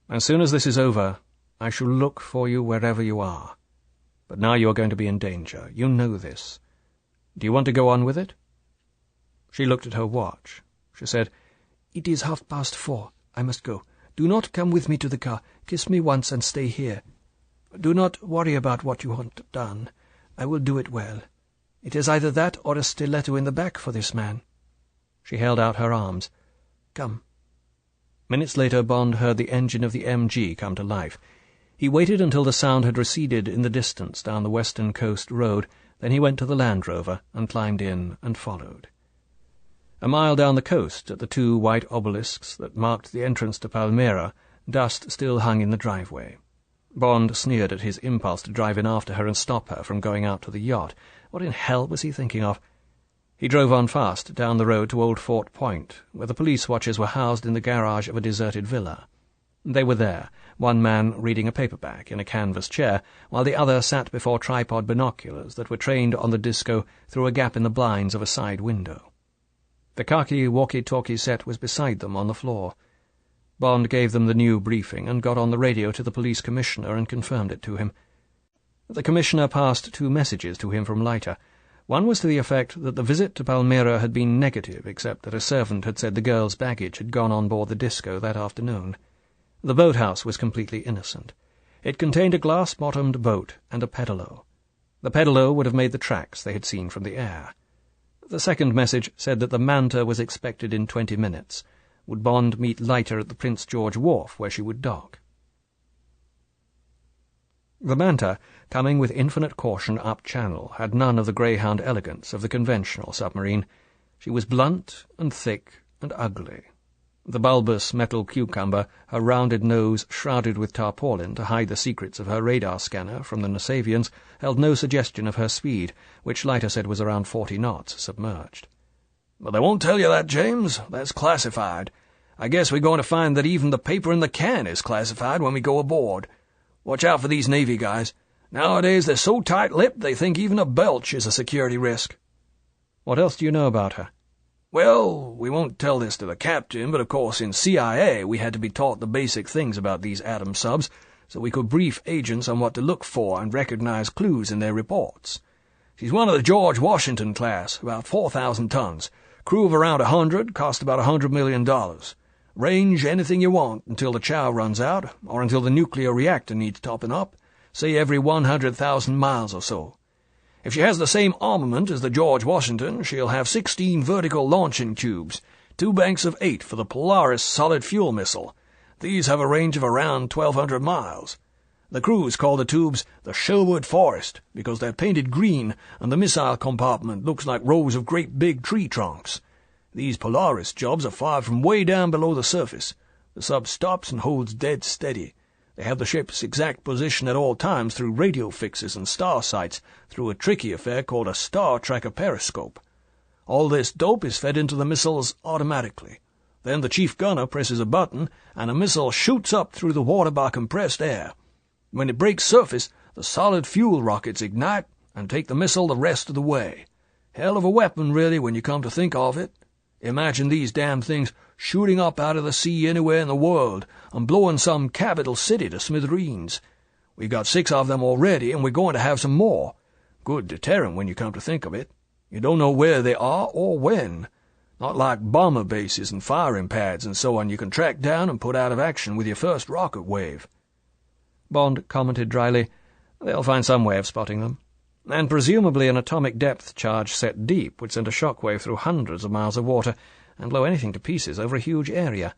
S1: "As soon as this is over, I shall look for you wherever you are. But now you are going to be in danger. You know this. Do you want to go on with it?" She looked at her watch. She said,
S3: "It is 4:30. I must go. Do not come with me to the car. Kiss me once and stay here. Do not worry about what you want done. I will do it well. It is either that or a stiletto in the back for this man."
S1: She held out her arms.
S3: "Come."
S1: Minutes later Bond heard the engine of the MG come to life. He waited until the sound had receded in the distance down the Western Coast Road, then he went to the Land Rover and climbed in and followed. A mile down the coast, at the two white obelisks that marked the entrance to Palmyra, dust still hung in the driveway. Bond sneered at his impulse to drive in after her and stop her from going out to the yacht. What in hell was he thinking of? He drove on fast down the road to Old Fort Point, where the police watchers were housed in the garage of a deserted villa. They were there, one man reading a paperback in a canvas chair, while the other sat before tripod binoculars that were trained on the Disco through a gap in the blinds of a side window. The khaki walkie-talkie set was beside them on the floor. Bond gave them the new briefing and got on the radio to the police commissioner and confirmed it to him. The commissioner passed two messages to him from Leiter. One was to the effect that the visit to Palmyra had been negative, except that a servant had said the girl's baggage had gone on board the Disco that afternoon. The boathouse was completely innocent. It contained a glass-bottomed boat and a pedalo. The pedalo would have made the tracks they had seen from the air. The second message said that the Manta was expected in 20 minutes. Would Bond meet Leiter at the Prince George Wharf, where she would dock? The Manta, coming with infinite caution up Channel, had none of the greyhound elegance of the conventional submarine. She was blunt and thick and ugly. The bulbous metal cucumber, her rounded nose shrouded with tarpaulin to hide the secrets of her radar scanner from the Nasavians, held no suggestion of her speed, which Leiter said was around 40 knots submerged.
S2: "But they won't tell you that, James. That's classified. I guess we're going to find that even the paper in the can is classified when we go aboard. Watch out for these Navy guys. Nowadays they're so tight-lipped they think even a belch is a security risk."
S1: "What else do you know about her?"
S2: "Well, we won't tell this to the captain, but of course in CIA we had to be taught the basic things about these atom subs, so we could brief agents on what to look for and recognize clues in their reports. She's one of the George Washington class, about 4,000 tons. Crew of around 100, cost about $100 million. Range anything you want until the chow runs out, or until the nuclear reactor needs topping up, say every 100,000 miles or so. If she has the same armament as the George Washington, she'll have 16 vertical launching tubes, 2 banks of 8 for the Polaris solid fuel missile. These have a range of around 1,200 miles. The crews call the tubes the Sherwood Forest because they're painted green and the missile compartment looks like rows of great big tree trunks. These Polaris jobs are fired from way down below the surface. The sub stops and holds dead steady. They have the ship's exact position at all times through radio fixes and star sights through a tricky affair called a star tracker periscope. All this dope is fed into the missiles automatically. Then the chief gunner presses a button and a missile shoots up through the water by compressed air. When it breaks surface, the solid fuel rockets ignite and take the missile the rest of the way. Hell of a weapon, really, when you come to think of it. Imagine these damn things shooting up out of the sea anywhere in the world and blowing some capital city to smithereens. We've got 6 of them already, and we're going to have some more. Good deterrent when you come to think of it. You don't know where they are or when. Not like bomber bases and firing pads and so on you can track down and put out of action with your first rocket wave.
S1: Bond commented dryly, "They'll find some way of spotting them. And presumably an atomic depth charge set deep would send a shockwave through hundreds of miles of water and blow anything to pieces over a huge area.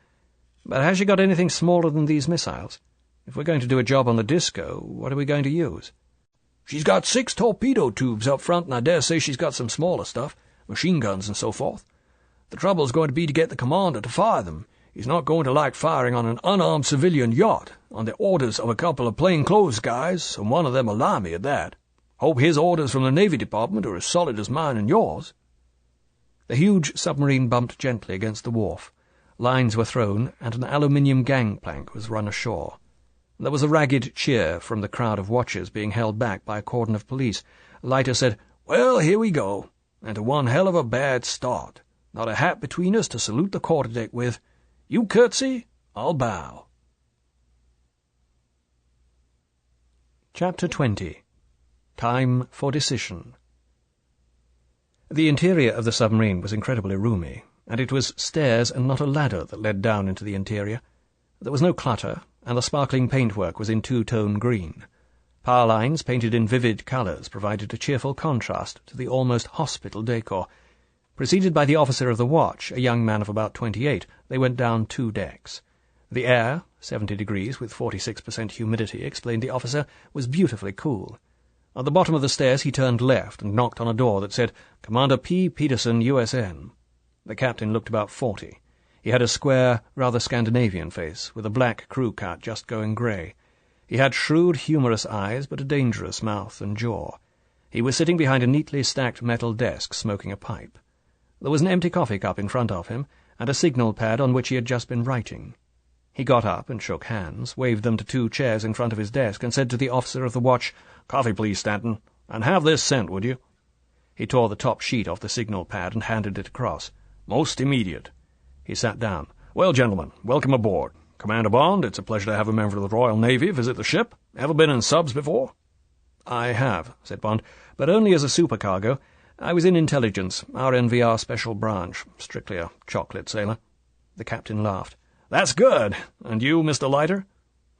S1: But has she got anything smaller than these missiles? If we're going to do a job on the Disco, what are we going to use?"
S2: "She's got 6 torpedo tubes up front, and I dare say she's got some smaller stuff, machine guns and so forth. The trouble's going to be to get the commander to fire them. He's not going to like firing on an unarmed civilian yacht, on the orders of a couple of plainclothes guys, and one of them a limey at that. Hope his orders from the Navy Department are as solid as mine and yours."
S1: The huge submarine bumped gently against the wharf. Lines were thrown, and an aluminium gangplank was run ashore. There was a ragged cheer from the crowd of watchers being held back by a cordon of police. Leiter said, "Well, here we go, and to one hell of a bad start. Not a hat between us to salute the quarterdeck with. You curtsy, I'll bow." Chapter 20. Time for Decision. The interior of the submarine was incredibly roomy, and it was stairs and not a ladder that led down into the interior. There was no clutter, and the sparkling paintwork was in two-tone green. Power lines painted in vivid colours provided a cheerful contrast to the almost hospital decor. Preceded by the officer of the watch, a young man of about 28, they went down 2 decks. The air, 70 degrees with 46% humidity, explained the officer, was beautifully cool. At the bottom of the stairs he turned left and knocked on a door that said, "Commander P. Peterson, USN." The captain looked about 40. He had a square, rather Scandinavian face, with a black crew cut just going grey. He had shrewd, humorous eyes, but a dangerous mouth and jaw. He was sitting behind a neatly stacked metal desk, smoking a pipe. There was an empty coffee cup in front of him, and a signal pad on which he had just been writing. He got up and shook hands, waved them to 2 chairs in front of his desk, and said to the officer of the watch, "Coffee, please, Stanton, and have this sent, would you?" He tore the top sheet off the signal pad and handed it across. "Most immediate." He sat down. "Well, gentlemen, welcome aboard. Commander Bond, it's a pleasure to have a member of the Royal Navy visit the ship. Ever been in subs before?" "I have," said Bond, "but only as a supercargo. I was in intelligence, RNVR Special Branch, strictly a chocolate sailor." The captain laughed. "That's good. And you, Mr. Leiter?"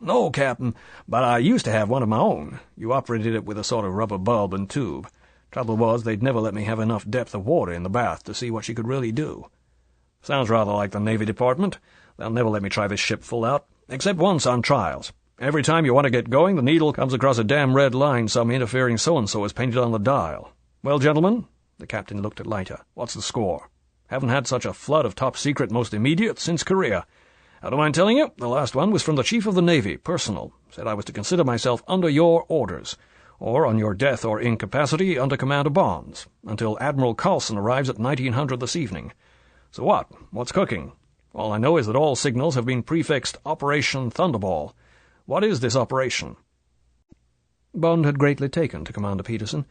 S1: "No, Captain, but I used to have one of my own. You operated it with a sort of rubber bulb and tube. Trouble was, they'd never let me have enough depth of water in the bath to see what she could really do." "Sounds rather like the Navy Department. They'll never let me try this ship full out, except once on trials. Every time you want to get going, the needle comes across a damn red line some interfering so-and-so has painted on the dial. Well, gentlemen," the captain looked at Leiter, "what's the score? Haven't had such a flood of top-secret most immediate since Korea. I don't mind telling you, the last one was from the Chief of the Navy, personal. Said I was to consider myself under your orders, or on your death or incapacity under Commander Bond's, until Admiral Carlson arrives at 1900 this evening. So what? What's cooking? All I know is that all signals have been prefixed Operation Thunderball. What is this operation?" Bond had greatly taken to Commander Peterson.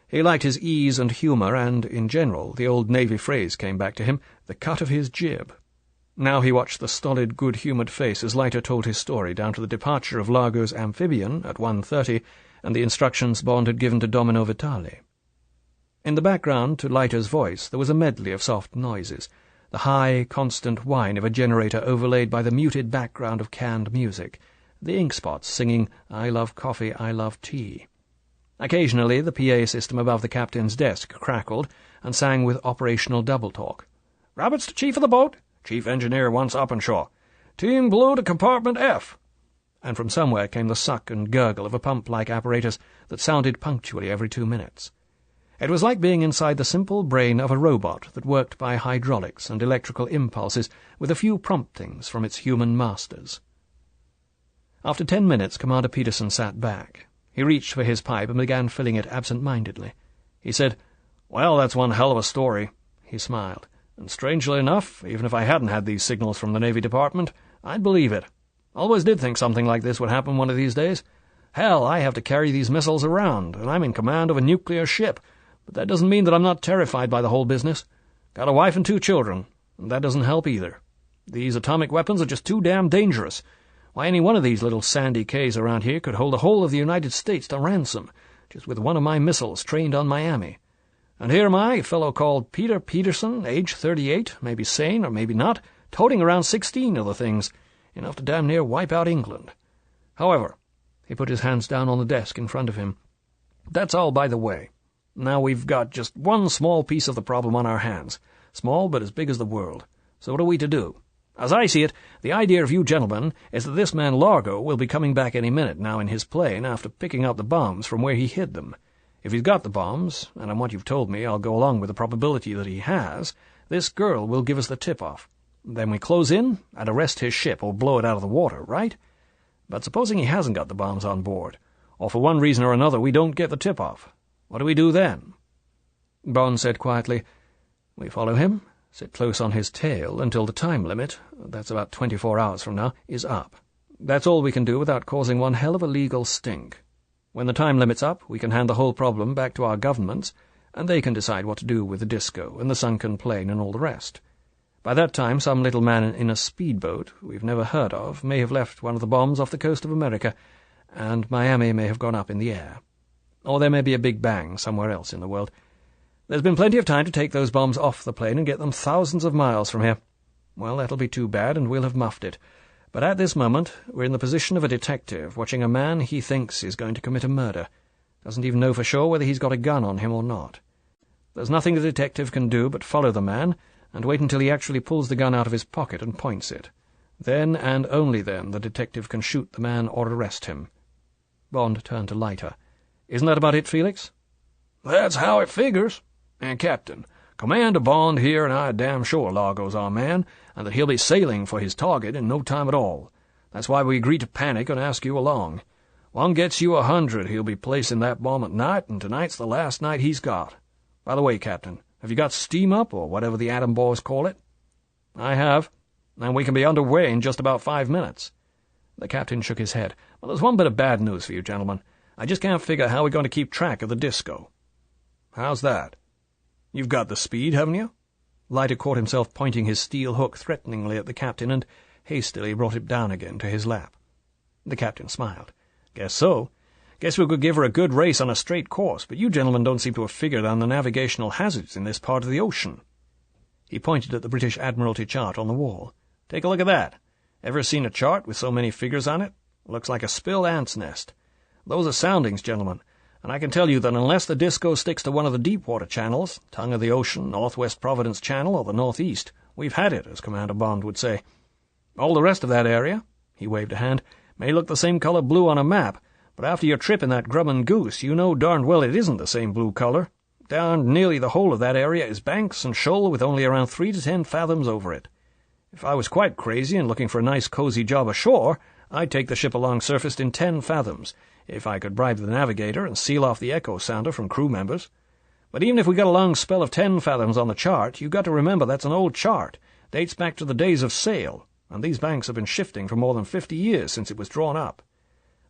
S1: He liked his ease and humour, and, in general, the old Navy phrase came back to him, the cut of his jib. Now he watched the stolid, good-humoured face as Leiter told his story down to the departure of Largo's amphibian at 1:30 and the instructions Bond had given to Domino Vitale. In the background, to Leiter's voice, there was a medley of soft noises, the high, constant whine of a generator overlaid by the muted background of canned music, the ink spots singing "I love coffee, I love tea." Occasionally the PA system above the captain's desk crackled and sang with operational double-talk. "Roberts to chief of the boat. Chief engineer wants Openshaw. Team Blue to compartment F." And from somewhere came the suck and gurgle of a pump-like apparatus that sounded punctually every 2 minutes. It was like being inside the simple brain of a robot that worked by hydraulics and electrical impulses with a few promptings from its human masters. After 10 minutes, Commander Peterson sat back. He reached for his pipe and began filling it absent-mindedly. He said, "Well, that's one hell of a story." He smiled. "And strangely enough, even if I hadn't had these signals from the Navy Department, I'd believe it. Always did think something like this would happen one of these days. Hell, I have to carry these missiles around, and I'm in command of a nuclear ship.
S4: But that doesn't mean that I'm not terrified by the whole business. Got a wife and 2 children, and that doesn't help either. These atomic weapons are just too damn dangerous. Why, any one of these little sandy cays around here could hold the whole of the United States to ransom, just with one of my missiles trained on Miami. And here am I, a fellow called Peter Peterson, age 38, maybe sane or maybe not, toting around 16 of the things, enough to damn near wipe out England. However, he put his hands down on the desk in front of him. That's all by the way. Now we've got just one small piece of the problem on our hands, small but as big as the world. So what are we to do? As I see it, the idea of you gentlemen is that this man Largo will be coming back any minute now in his plane after picking up the bombs from where he hid them. If he's got the bombs, and on what you've told me I'll go along with the probability that he has, this girl will give us the tip-off. Then we close in and arrest his ship or blow it out of the water, right? But supposing he hasn't got the bombs on board, or for one reason or another we don't get the tip-off, what do we do then?
S1: Bond said quietly, We follow him, sit close on his tail until the time limit, that's about 24 hours from now, is up. That's all we can do without causing one hell of a legal stink. When the time limit's up, we can hand the whole problem back to our governments, and they can decide what to do with the disco and the sunken plane and all the rest. By that time, some little man in a speedboat we've never heard of may have left one of the bombs off the coast of America, and Miami may have gone up in the air. Or there may be a big bang somewhere else in the world. There's been plenty of time to take those bombs off the plane and get them thousands of miles from here. Well, that'll be too bad, and we'll have muffed it. But at this moment, we're in the position of a detective watching a man he thinks is going to commit a murder. Doesn't even know for sure whether he's got a gun on him or not. There's nothing the detective can do but follow the man and wait until he actually pulls the gun out of his pocket and points it. Then, and only then, the detective can shoot the man or arrest him. Bond turned to Leiter. Isn't that about it, Felix?
S2: That's how it figures. And, Captain, Commander Bond here and I are damn sure Largo's our man, and that he'll be sailing for his target in no time at all. That's why we agreed to panic and ask you along. One gets you 100 he'll be placing that bomb at night, and tonight's the last night he's got. By the way, Captain, have you got steam up, or whatever the atom boys call it?
S4: I have, and we can be underway in just about 5 minutes.
S1: The captain shook his head.
S4: Well, there's one bit of bad news for you, gentlemen. I just can't figure how we're going to keep track of the disco.
S2: How's that?
S4: You've got the speed, haven't you? Leiter caught himself pointing his steel hook threateningly at the captain and hastily brought it down again to his lap. The captain smiled. Guess so. Guess we could give her a good race on a straight course, but you gentlemen don't seem to have figured on the navigational hazards in this part of the ocean. He pointed at the British Admiralty chart on the wall. Take a look at that. Ever seen a chart with so many figures on it? Looks like a spilled ant's nest. Those are soundings, gentlemen, and I can tell you that unless the disco sticks to one of the deep-water channels, tongue of the ocean, northwest Providence Channel, or the northeast, we've had it, as Commander Bond would say. All the rest of that area, he waved a hand, may look the same color blue on a map, but after your trip in that Grumman Goose, you know darned well it isn't the same blue color. Down nearly the whole of that area is banks and shoal with only around 3 to 10 fathoms over it. If I was quite crazy and looking for a nice cozy job ashore, I'd take the ship along surfaced in 10 fathoms, if I could bribe the navigator and seal off the echo sounder from crew members. But even if we got a long spell of 10 fathoms on the chart, you've got to remember that's an old chart, dates back to the days of sail, and these banks have been shifting for more than 50 years since it was drawn up.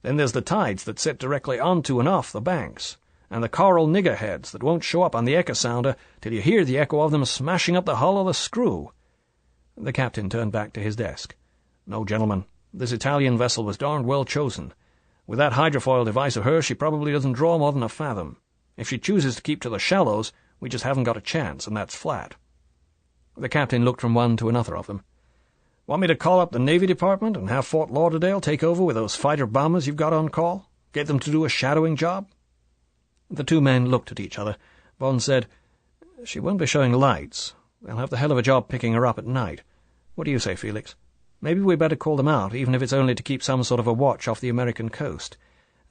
S4: Then there's the tides that set directly onto and off the banks, and the coral niggerheads that won't show up on the echo sounder till you hear the echo of them smashing up the hull of the screw. The captain turned back to his desk. No, gentlemen, this Italian vessel was darned well chosen. With that hydrofoil device of hers, she probably doesn't draw more than a fathom. If she chooses to keep to the shallows, we just haven't got a chance, and that's flat. The captain looked from one to another of them. Want me to call up the Navy Department and have Fort Lauderdale take over with those fighter-bombers you've got on call? Get them to do a shadowing job?
S1: The two men looked at each other. Bond said, She won't be showing lights. They'll have the hell of a job picking her up at night. What do you say, Felix? Maybe we'd better call them out, even if it's only to keep some sort of a watch off the American coast.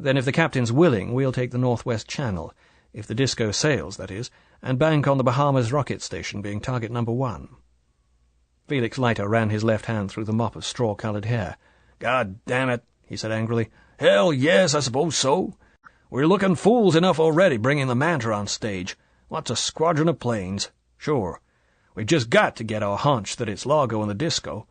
S1: Then if the captain's willing, we'll take the Northwest Channel, if the disco sails, that is, and bank on the Bahamas rocket station being target number 1. Felix Leiter ran his left hand through the mop of straw-coloured hair.
S2: God damn it, he said angrily. Hell, yes, I suppose so. We're looking fools enough already bringing the Manta on stage. What's a squadron of planes? Sure. We've just got to get our hunch that it's Largo and the disco.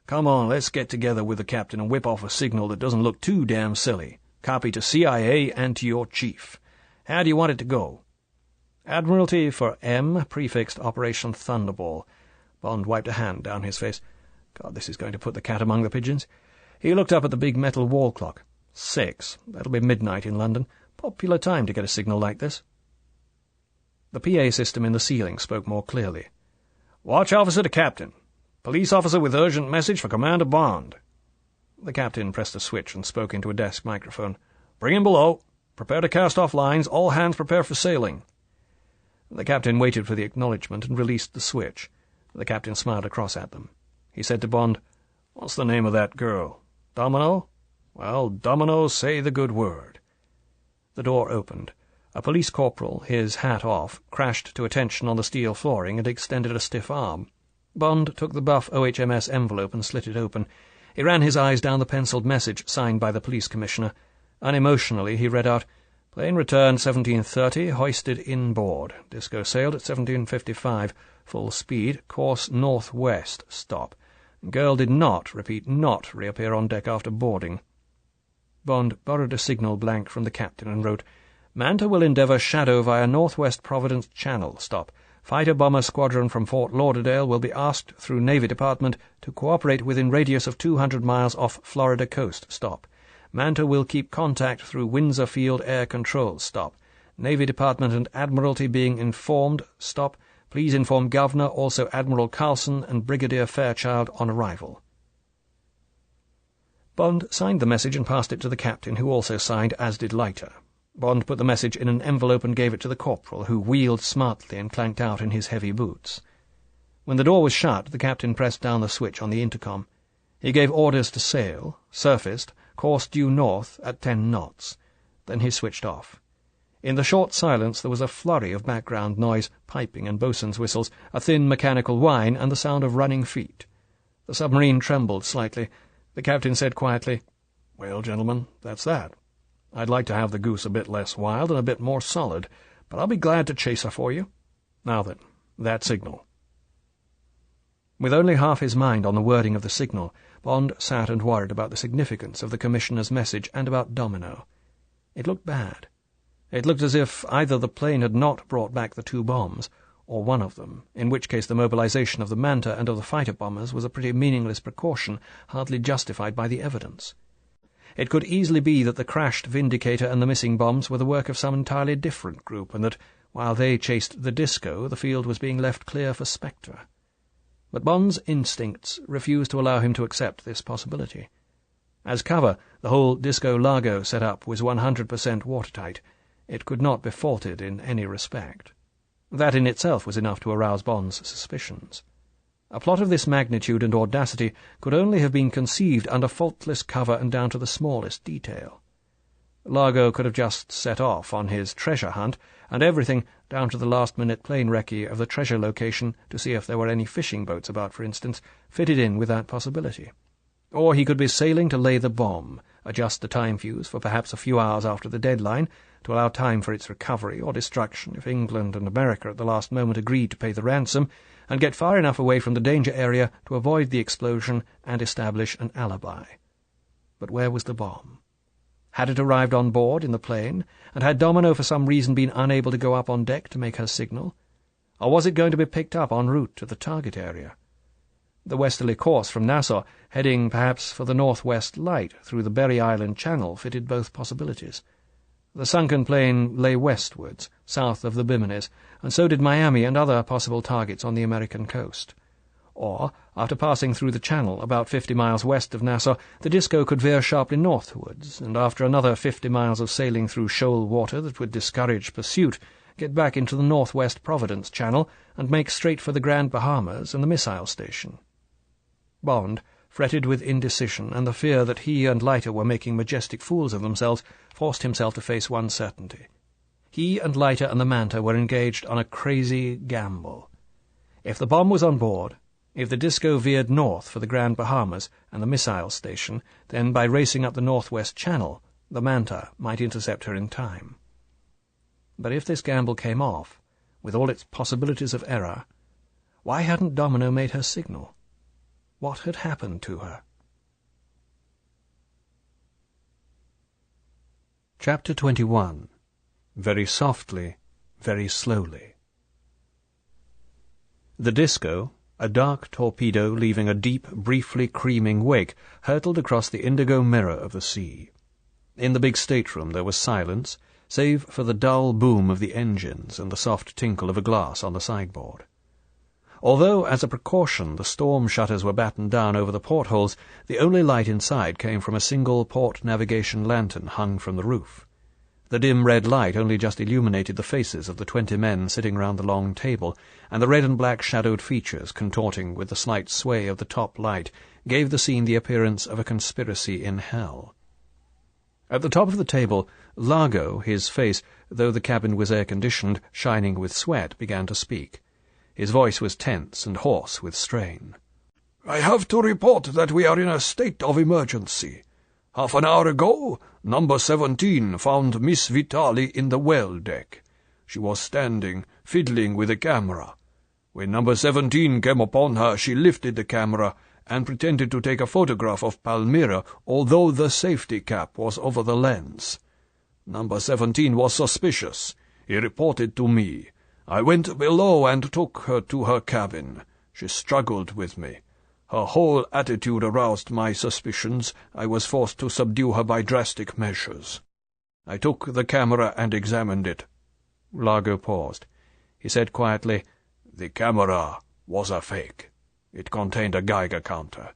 S2: Come on, let's get together with the captain and whip off a signal that doesn't look too damn silly. Copy to CIA and to your chief. How do you want it to go?
S1: Admiralty for M, prefixed Operation Thunderball. Bond wiped a hand down his face. God, this is going to put the cat among the pigeons. He looked up at the big metal wall clock. 6. That'll be midnight in London. Popular time to get a signal like this. The PA system in the ceiling spoke more clearly. "Watch officer to captain. Police officer with urgent message for Commander Bond." The captain pressed a switch and spoke into a desk microphone. "Bring him below. Prepare to cast off lines. All hands prepare for sailing." The captain waited for the acknowledgement and released the switch. The captain smiled across at them. He said to Bond, "What's the name of that girl? Domino? Well, Domino, say the good word." The door opened. A police corporal, his hat off, crashed to attention on the steel flooring and extended a stiff arm. Bond took the buff OHMS envelope and slit it open. He ran his eyes down the penciled message signed by the police commissioner. Unemotionally, he read out, "Plane returned 17:30, hoisted inboard. Disco sailed at 17:55, full speed, course northwest, stop. Girl did not, repeat, not reappear on deck after boarding." Bond borrowed a signal blank from the captain and wrote, "Manta will endeavour shadow via Northwest Providence Channel, stop. Fighter-bomber squadron from Fort Lauderdale will be asked through Navy Department to cooperate within radius of 200 miles off Florida coast, stop. Manta will keep contact through Windsor Field Air Control, stop. Navy Department and Admiralty being informed, stop. Please inform Governor, also Admiral Carlson and Brigadier Fairchild on arrival." Bond signed the message and passed it to the captain, who also signed, as did Leiter. Bond put the message in an envelope and gave it to the corporal, who wheeled smartly and clanked out in his heavy boots. When the door was shut, the captain pressed down the switch on the intercom. He gave orders to sail, surfaced, course due north at 10 knots. Then he switched off. In the short silence there was a flurry of background noise, piping and boatswain's whistles, a thin mechanical whine, and the sound of running feet. The submarine trembled slightly. The captain said quietly, "Well, gentlemen, that's that. I'd like to have the goose a bit less wild and a bit more solid, but I'll be glad to chase her for you. Now then, that signal." With only half his mind on the wording of the signal, Bond sat and worried about the significance of the commissioner's message and about Domino. It looked bad. It looked as if either the plane had not brought back the 2 bombs, or one of them, in which case the mobilization of the Manta and of the fighter-bombers was a pretty meaningless precaution, hardly justified by the evidence. It could easily be that the crashed Vindicator and the missing bombs were the work of some entirely different group, and that, while they chased the Disco, the field was being left clear for Spectre. But Bond's instincts refused to allow him to accept this possibility. As cover, the whole Disco Largo set-up was 100% watertight. It could not be faulted in any respect. That in itself was enough to arouse Bond's suspicions. A plot of this magnitude and audacity could only have been conceived under faultless cover and down to the smallest detail. Largo could have just set off on his treasure hunt, and everything, down to the last-minute plane recce of the treasure location to see if there were any fishing boats about, for instance, fitted in with that possibility. Or he could be sailing to lay the bomb, adjust the time fuse for perhaps a few hours after the deadline, to allow time for its recovery or destruction if England and America at the last moment agreed to pay the ransom, and get far enough away from the danger area to avoid the explosion and establish an alibi. But where was the bomb? Had it arrived on board in the plane, and had Domino for some reason been unable to go up on deck to make her signal? Or was it going to be picked up en route to the target area? The westerly course from Nassau, heading perhaps for the northwest light through the Berry Island Channel, fitted both possibilities. The sunken plane lay westwards, south of the Bimines, and so did Miami and other possible targets on the American coast. Or, after passing through the Channel about 50 miles west of Nassau, the Disco could veer sharply northwards, and after another 50 miles of sailing through shoal water that would discourage pursuit, get back into the northwest Providence Channel and make straight for the Grand Bahamas and the missile station. Bond, fretted with indecision and the fear that he and Leiter were making majestic fools of themselves, forced himself to face one certainty. He and Leiter and the Manta were engaged on a crazy gamble. If the bomb was on board, if the Disco veered north for the Grand Bahamas and the missile station, then by racing up the northwest channel, the Manta might intercept her in time. But if this gamble came off, with all its possibilities of error, why hadn't Domino made her signal? What had happened to her? Chapter 21. Very softly, very slowly. The Disco, a dark torpedo leaving a deep, briefly creaming wake, hurtled across the indigo mirror of the sea. In the big stateroom there was silence, save for the dull boom of the engines and the soft tinkle of a glass on the sideboard. Although, as a precaution, the storm shutters were battened down over the portholes, the only light inside came from a single port navigation lantern hung from the roof. The dim red light only just illuminated the faces of the 20 men sitting round the long table, and the red and black shadowed features contorting with the slight sway of the top light gave the scene the appearance of a conspiracy in hell. At the top of the table, Largo, his face, though the cabin was air-conditioned, shining with sweat, began to speak. His voice was tense and hoarse with strain.
S2: "I have to report that we are in a state of emergency. Half an hour ago, number 17 found Miss Vitali in the well deck. She was standing, fiddling with a camera. When number 17 came upon her, she lifted the camera and pretended to take a photograph of Palmyra, although the safety cap was over the lens. Number 17 was suspicious. He reported to me. I went below and took her to her cabin. She struggled with me. Her whole attitude aroused my suspicions. I was forced to subdue her by drastic measures. I took the camera and examined it."
S1: Largo paused. He said quietly,
S2: "The camera was a fake. It contained a Geiger counter.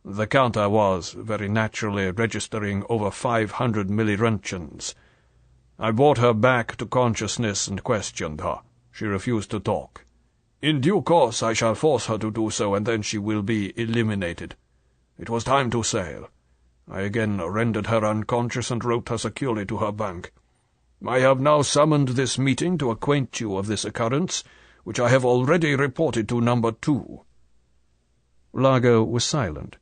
S2: The counter was, very naturally, registering over 500 milliroentgens. I brought her back to consciousness and questioned her. She refused to talk. In due course I shall force her to do so, and then she will be eliminated. It was time to sail. I again rendered her unconscious and wrote her securely to her bank. I have now summoned this meeting to acquaint you of this occurrence, which I have already reported to number 2.
S1: Largo was silent.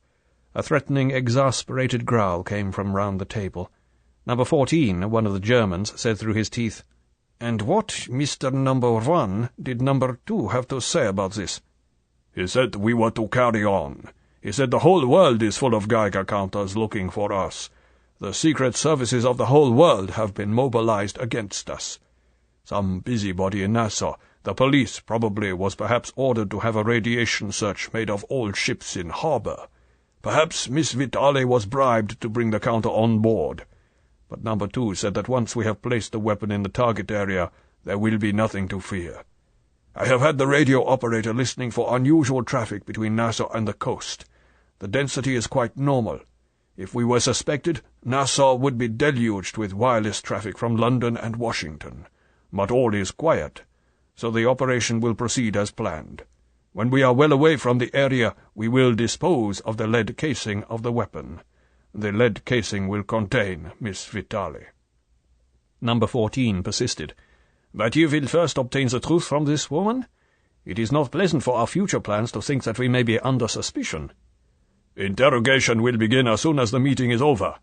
S1: A threatening, exasperated growl came from round the table. Number 14, one of the Germans, said through his teeth, "And what, Mr. Number 1, did Number 2 have to say about this?"
S2: "He said we were to carry on. He said the whole world is full of Geiger counters looking for us. The secret services of the whole world have been mobilized against us. Some busybody in Nassau, the police probably, was perhaps ordered to have a radiation search made of all ships in harbor. Perhaps Miss Vitali was bribed to bring the counter on board. But number 2 said that once we have placed the weapon in the target area, there will be nothing to fear. I have had the radio operator listening for unusual traffic between Nassau and the coast. The density is quite normal. If we were suspected, Nassau would be deluged with wireless traffic from London and Washington. But all is quiet, so the operation will proceed as planned. When we are well away from the area, we will dispose of the lead casing of the weapon. The lead casing will contain Miss Vitali."
S1: Number 14 persisted. "But you will first obtain the truth from this woman? It is not pleasant for our future plans to think that we may be under suspicion."
S2: "Interrogation will begin as soon as the meeting is over.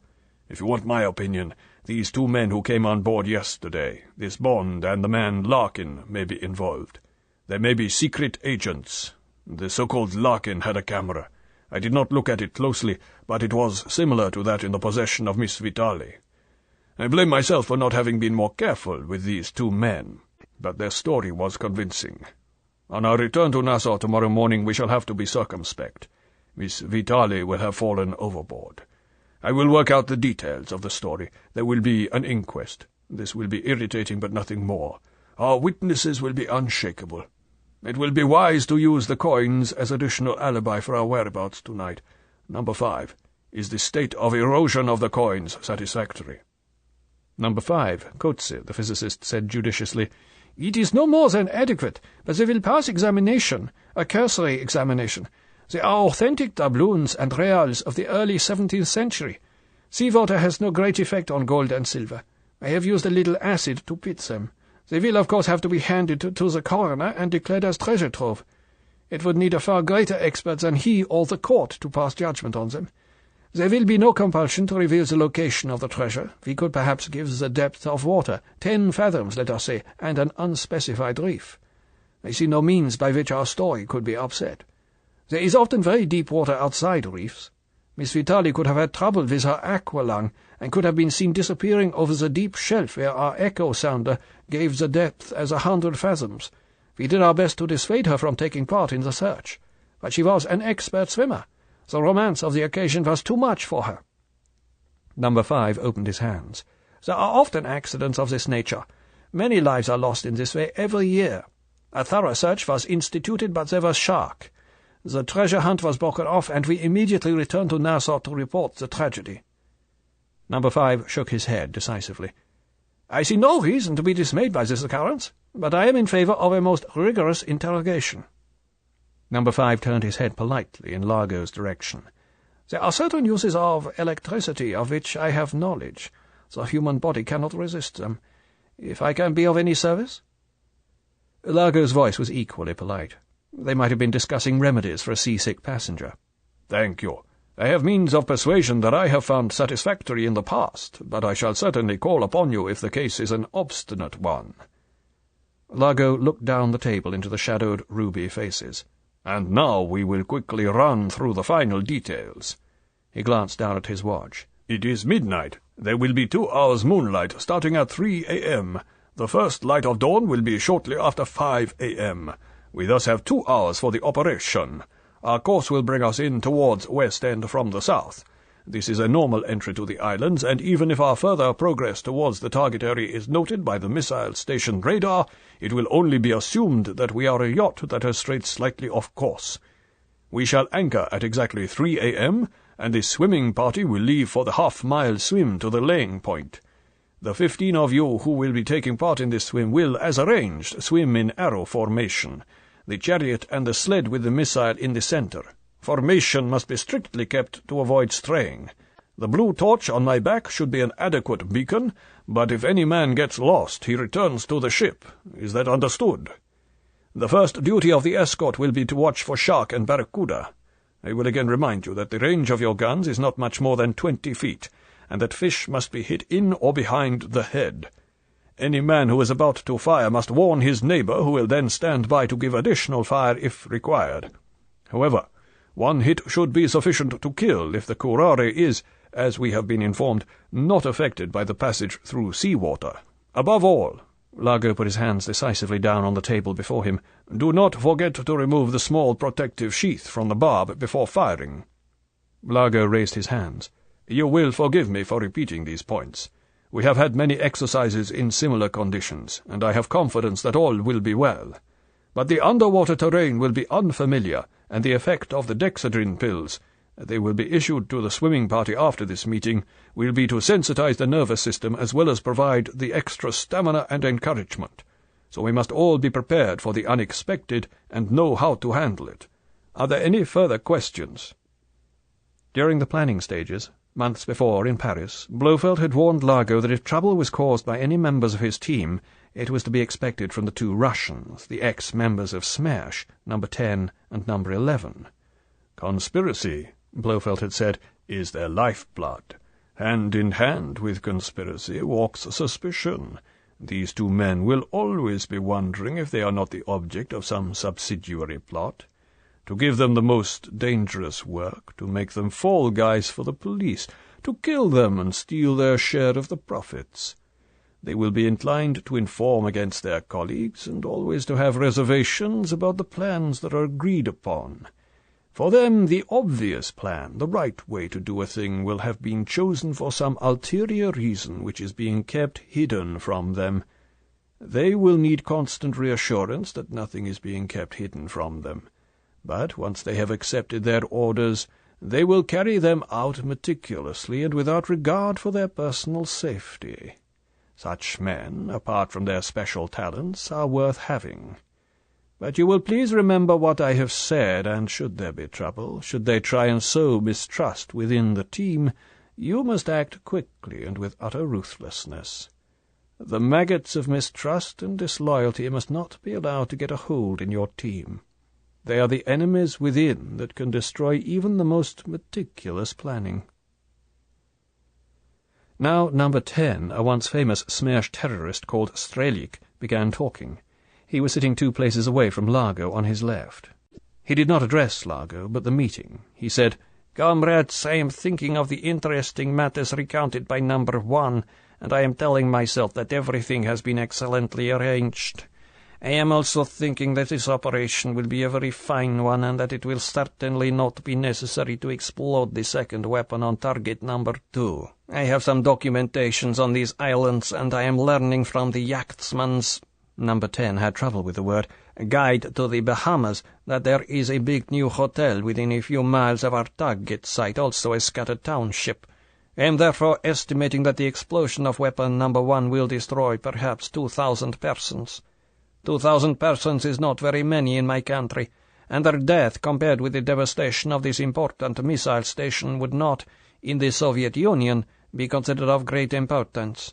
S2: If you want my opinion, these 2 men who came on board yesterday, this Bond and the man Larkin, may be involved. They may be secret agents. The so-called Larkin had a camera. I did not look at it closely, but it was similar to that in the possession of Miss Vitali. I blame myself for not having been more careful with these 2 men, but their story was convincing. On our return to Nassau tomorrow morning we shall have to be circumspect. Miss Vitali will have fallen overboard. I will work out the details of the story. There will be an inquest. This will be irritating, but nothing more. Our witnesses will be unshakable. It will be wise to use the coins as additional alibi for our whereabouts tonight. Number 5, is the state of erosion of the coins satisfactory?"
S1: Number 5, Coetzee, the physicist, said judiciously,
S3: "It is no more than adequate, but they will pass examination, a cursory examination. They are authentic doubloons and reals of the early 17th century. Seawater has no great effect on gold and silver. I have used a little acid to pit them. They will, of course, have to be handed to the coroner and declared as treasure trove. It would need a far greater expert than he or the court to pass judgment on them. There will be no compulsion to reveal the location of the treasure. We could perhaps give the depth of water, 10 fathoms, let us say, and an unspecified reef. I see no means by which our story could be upset. There is often very deep water outside reefs. Miss Vitali could have had trouble with her aqualung,
S2: and could have been seen disappearing over the deep shelf where our echo sounder gave the depth as 100 fathoms. We did our best to dissuade her from taking part in the search, but she was an expert swimmer. The romance of the occasion was too much for her.
S1: Number 5 opened his hands.
S2: There are often accidents of this nature. Many lives are lost in this way every year. A thorough search was instituted, but there was shark. The treasure hunt was broken off, and we immediately returned to Nassau to report the tragedy.
S1: Number 5 shook his head decisively.
S2: I see no reason to be dismayed by this occurrence, but I am in favour of a most rigorous interrogation.
S1: Number 5 turned his head politely in Largo's direction.
S2: There are certain uses of electricity of which I have knowledge. The human body cannot resist them. If I can be of any service?
S1: Largo's voice was equally polite. They might have been discussing remedies for a seasick passenger.
S2: Thank you. I have means of persuasion that I have found satisfactory in the past, but I shall certainly call upon you if the case is an obstinate one.
S1: Largo looked down the table into the shadowed ruby faces.
S2: And now we will quickly run through the final details.
S1: He glanced down at his watch.
S2: It is midnight. There will be 2 hours moonlight starting at 3 a.m. The first light of dawn will be shortly after 5 a.m. We thus have 2 hours for the operation. Our course will bring us in towards West End from the south. This is a normal entry to the islands, and even if our further progress towards the target area is noted by the missile station radar, it will only be assumed that we are a yacht that has strayed slightly off course. We shall anchor at exactly 3 a.m., and the swimming party will leave for the half-mile swim to the laying point. The 15 of you who will be taking part in this swim will, as arranged, swim in arrow formation, the chariot and the sled with the missile in the center. Formation must be strictly kept to avoid straying. The blue torch on my back should be an adequate beacon, but if any man gets lost, he returns to the ship. Is that understood? The first duty of the escort will be to watch for shark and barracuda. I will again remind you that the range of your guns is not much more than 20 feet, and that fish must be hit in or behind the head. Any man who is about to fire must warn his neighbor, who will then stand by to give additional fire if required. However, 1 hit should be sufficient to kill if the curare is, as we have been informed, not affected by the passage through sea-water. Above all,
S1: Largo put his hands decisively down on the table before him,
S2: do not forget to remove the small protective sheath from the barb before firing.
S1: Largo raised his hands.
S2: You will forgive me for repeating these points. We have had many exercises in similar conditions, and I have confidence that all will be well. But the underwater terrain will be unfamiliar, and the effect of the dexedrine pills, they will be issued to the swimming party after this meeting, will be to sensitize the nervous system as well as provide the extra stamina and encouragement. So we must all be prepared for the unexpected and know how to handle it. Are there any further questions?
S1: During the planning stages, months before in Paris, Blofeld had warned Largo that if trouble was caused by any members of his team, it was to be expected from the 2 Russians, the ex-members of SMERSH, number 10 and number 11.
S2: Conspiracy, Blofeld had said, is their lifeblood. Hand in hand with conspiracy walks suspicion. These 2 men will always be wondering if they are not the object of some subsidiary plot. To give them the most dangerous work, to make them fall guys for the police, to kill them and steal their share of the profits. They will be inclined to inform against their colleagues, and always to have reservations about the plans that are agreed upon. For them, the obvious plan, the right way to do a thing, will have been chosen for some ulterior reason which is being kept hidden from them. They will need constant reassurance that nothing is being kept hidden from them. But once they have accepted their orders, they will carry them out meticulously and without regard for their personal safety. Such men, apart from their special talents, are worth having. But you will please remember what I have said, and should there be trouble, should they try and sow mistrust within the team, you must act quickly and with utter ruthlessness. The maggots of mistrust and disloyalty must not be allowed to get a hold in your team. They are the enemies within that can destroy even the most meticulous planning.
S1: Now number 10, a once famous SMERSH terrorist called Strelik, began talking. He was sitting 2 places away from Largo on his left. He did not address Largo, but the meeting. He said,
S4: Comrades, I am thinking of the interesting matters recounted by number 1, and I am telling myself that everything has been excellently arranged. I am also thinking that this operation will be a very fine one, and that it will certainly not be necessary to explode the second weapon on target number 2. I have some documentations on these islands, and I am learning from the yachtsman's— Number 10 had trouble with the word— guide to the Bahamas, that there is a big new hotel within a few miles of our target site, also a scattered township. I am therefore estimating that the explosion of weapon number 1 will destroy perhaps 2,000 persons. 2,000 persons is not very many in my country, and their death compared with the devastation of this important missile station would not, in the Soviet Union, be considered of great importance.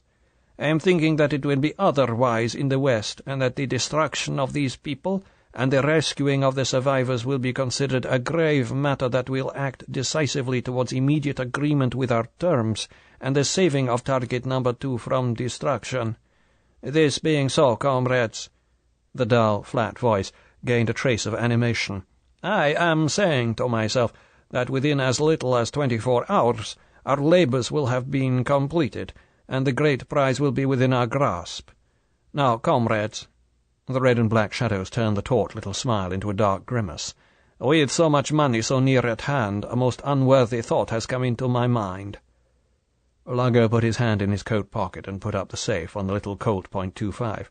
S4: I am thinking that it will be otherwise in the West, and that the destruction of these people and the rescuing of the survivors will be considered a grave matter that will act decisively towards immediate agreement with our terms and the saving of target number 2 from destruction. This being so, comrades— the dull, flat voice gained a trace of animation— I am saying to myself that within as little as 24 hours our labours will have been completed, and the great prize will be within our grasp. Now, comrades— the red and black shadows turned the taut little smile into a dark grimace— with so much money so near at hand, a most unworthy thought has come into my mind. Largo put his hand in his coat pocket and put up the safe on the little Colt .25.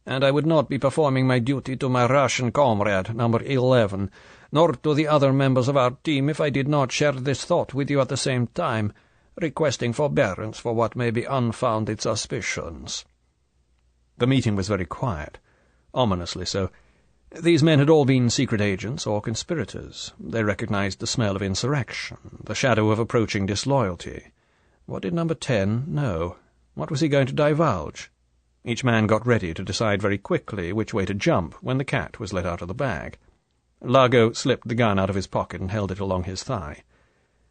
S4: And I would not be performing my duty to my Russian comrade, number 11, nor to the other members of our team, if I did not share this thought with you at the same time, requesting forbearance for what may be unfounded suspicions. The meeting was very quiet, ominously so. These men had all been secret agents or conspirators. They recognized the smell of insurrection, the shadow of approaching disloyalty. What did number 10 know? What was he going to divulge? Each man got ready to decide very quickly which way to jump when the cat was let out of the bag. Largo slipped the gun out of his pocket and held it along his thigh.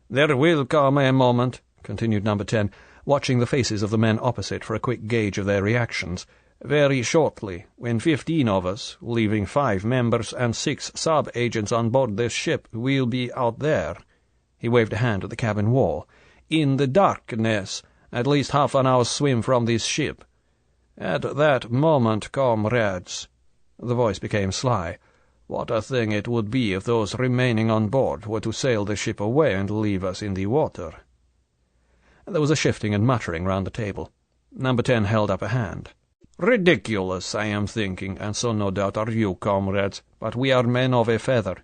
S4: "There will come a moment," continued number 10, watching the faces of the men opposite for a quick gauge of their reactions, "very shortly, when 15 of us, leaving 5 members and 6 sub-agents on board this ship, will be out there," he waved a hand at the cabin wall, "in the darkness, at least half an hour's swim from this ship. At that moment, comrades," the voice became sly, "what a thing it would be if those remaining on board were to sail the ship away and leave us in the water." There was a shifting and muttering round the table. Number 10 held up a hand. "Ridiculous, I am thinking, and so no doubt are you, comrades, but we are men of a feather.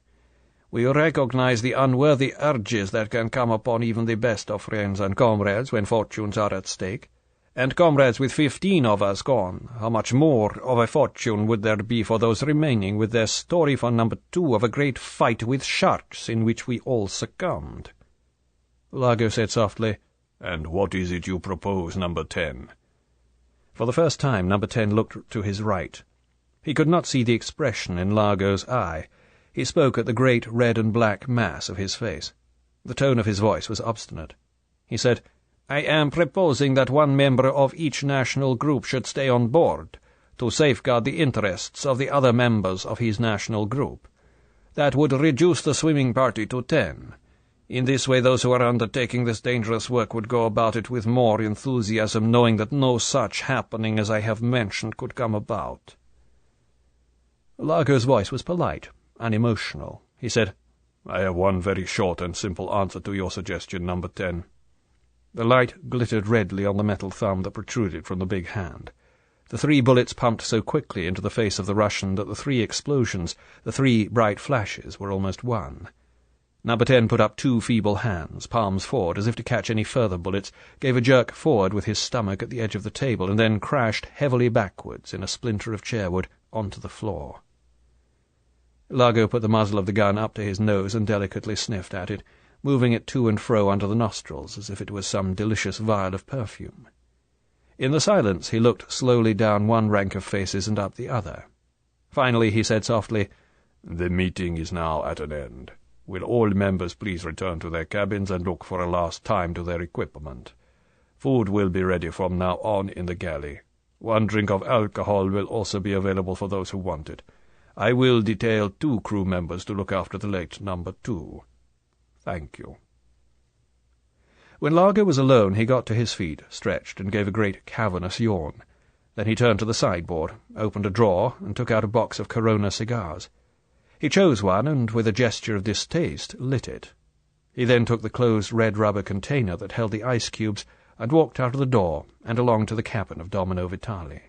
S4: We recognize the unworthy urges that can come upon even the best of friends and comrades when fortunes are at stake. And, comrades, with 15 of us gone, how much more of a fortune would there be for those remaining with their story for number 2 of a great fight with sharks in which we all succumbed?" Largo said softly, "And what is it you propose, number 10? For the first time, number 10 looked to his right. He could not see the expression in Largo's eye. He spoke at the great red and black mass of his face. The tone of his voice was obstinate. He said, "I am proposing that one member of each national group should stay on board, to safeguard the interests of the other members of his national group. That would reduce the swimming party to 10. In this way those who are undertaking this dangerous work would go about it with more enthusiasm, knowing that no such happening as I have mentioned could come about." Largo's voice was polite, unemotional. He said, "I have one very short and simple answer to your suggestion, number 10. The light glittered redly on the metal thumb that protruded from the big hand. The 3 bullets pumped so quickly into the face of the Russian that the 3 explosions, the 3 bright flashes, were almost one. Number 10 put up 2 feeble hands, palms forward, as if to catch any further bullets, gave a jerk forward with his stomach at the edge of the table, and then crashed heavily backwards in a splinter of chairwood onto the floor. Largo put the muzzle of the gun up to his nose and delicately sniffed at it, moving it to and fro under the nostrils as if it was some delicious vial of perfume. In the silence he looked slowly down one rank of faces and up the other. Finally he said softly, "The meeting is now at an end. Will all members please return to their cabins and look for a last time to their equipment? Food will be ready from now on in the galley. 1 drink of alcohol will also be available for those who want it. I will detail 2 crew members to look after the late number 2. Thank you."
S1: When Largo was alone, he got to his feet, stretched, and gave a great cavernous yawn. Then he turned to the sideboard, opened a drawer, and took out a box of Corona cigars. He chose one, and, with a gesture of distaste, lit it. He then took the closed red rubber container that held the ice cubes and walked out of the door and along to the cabin of Domino Vitale.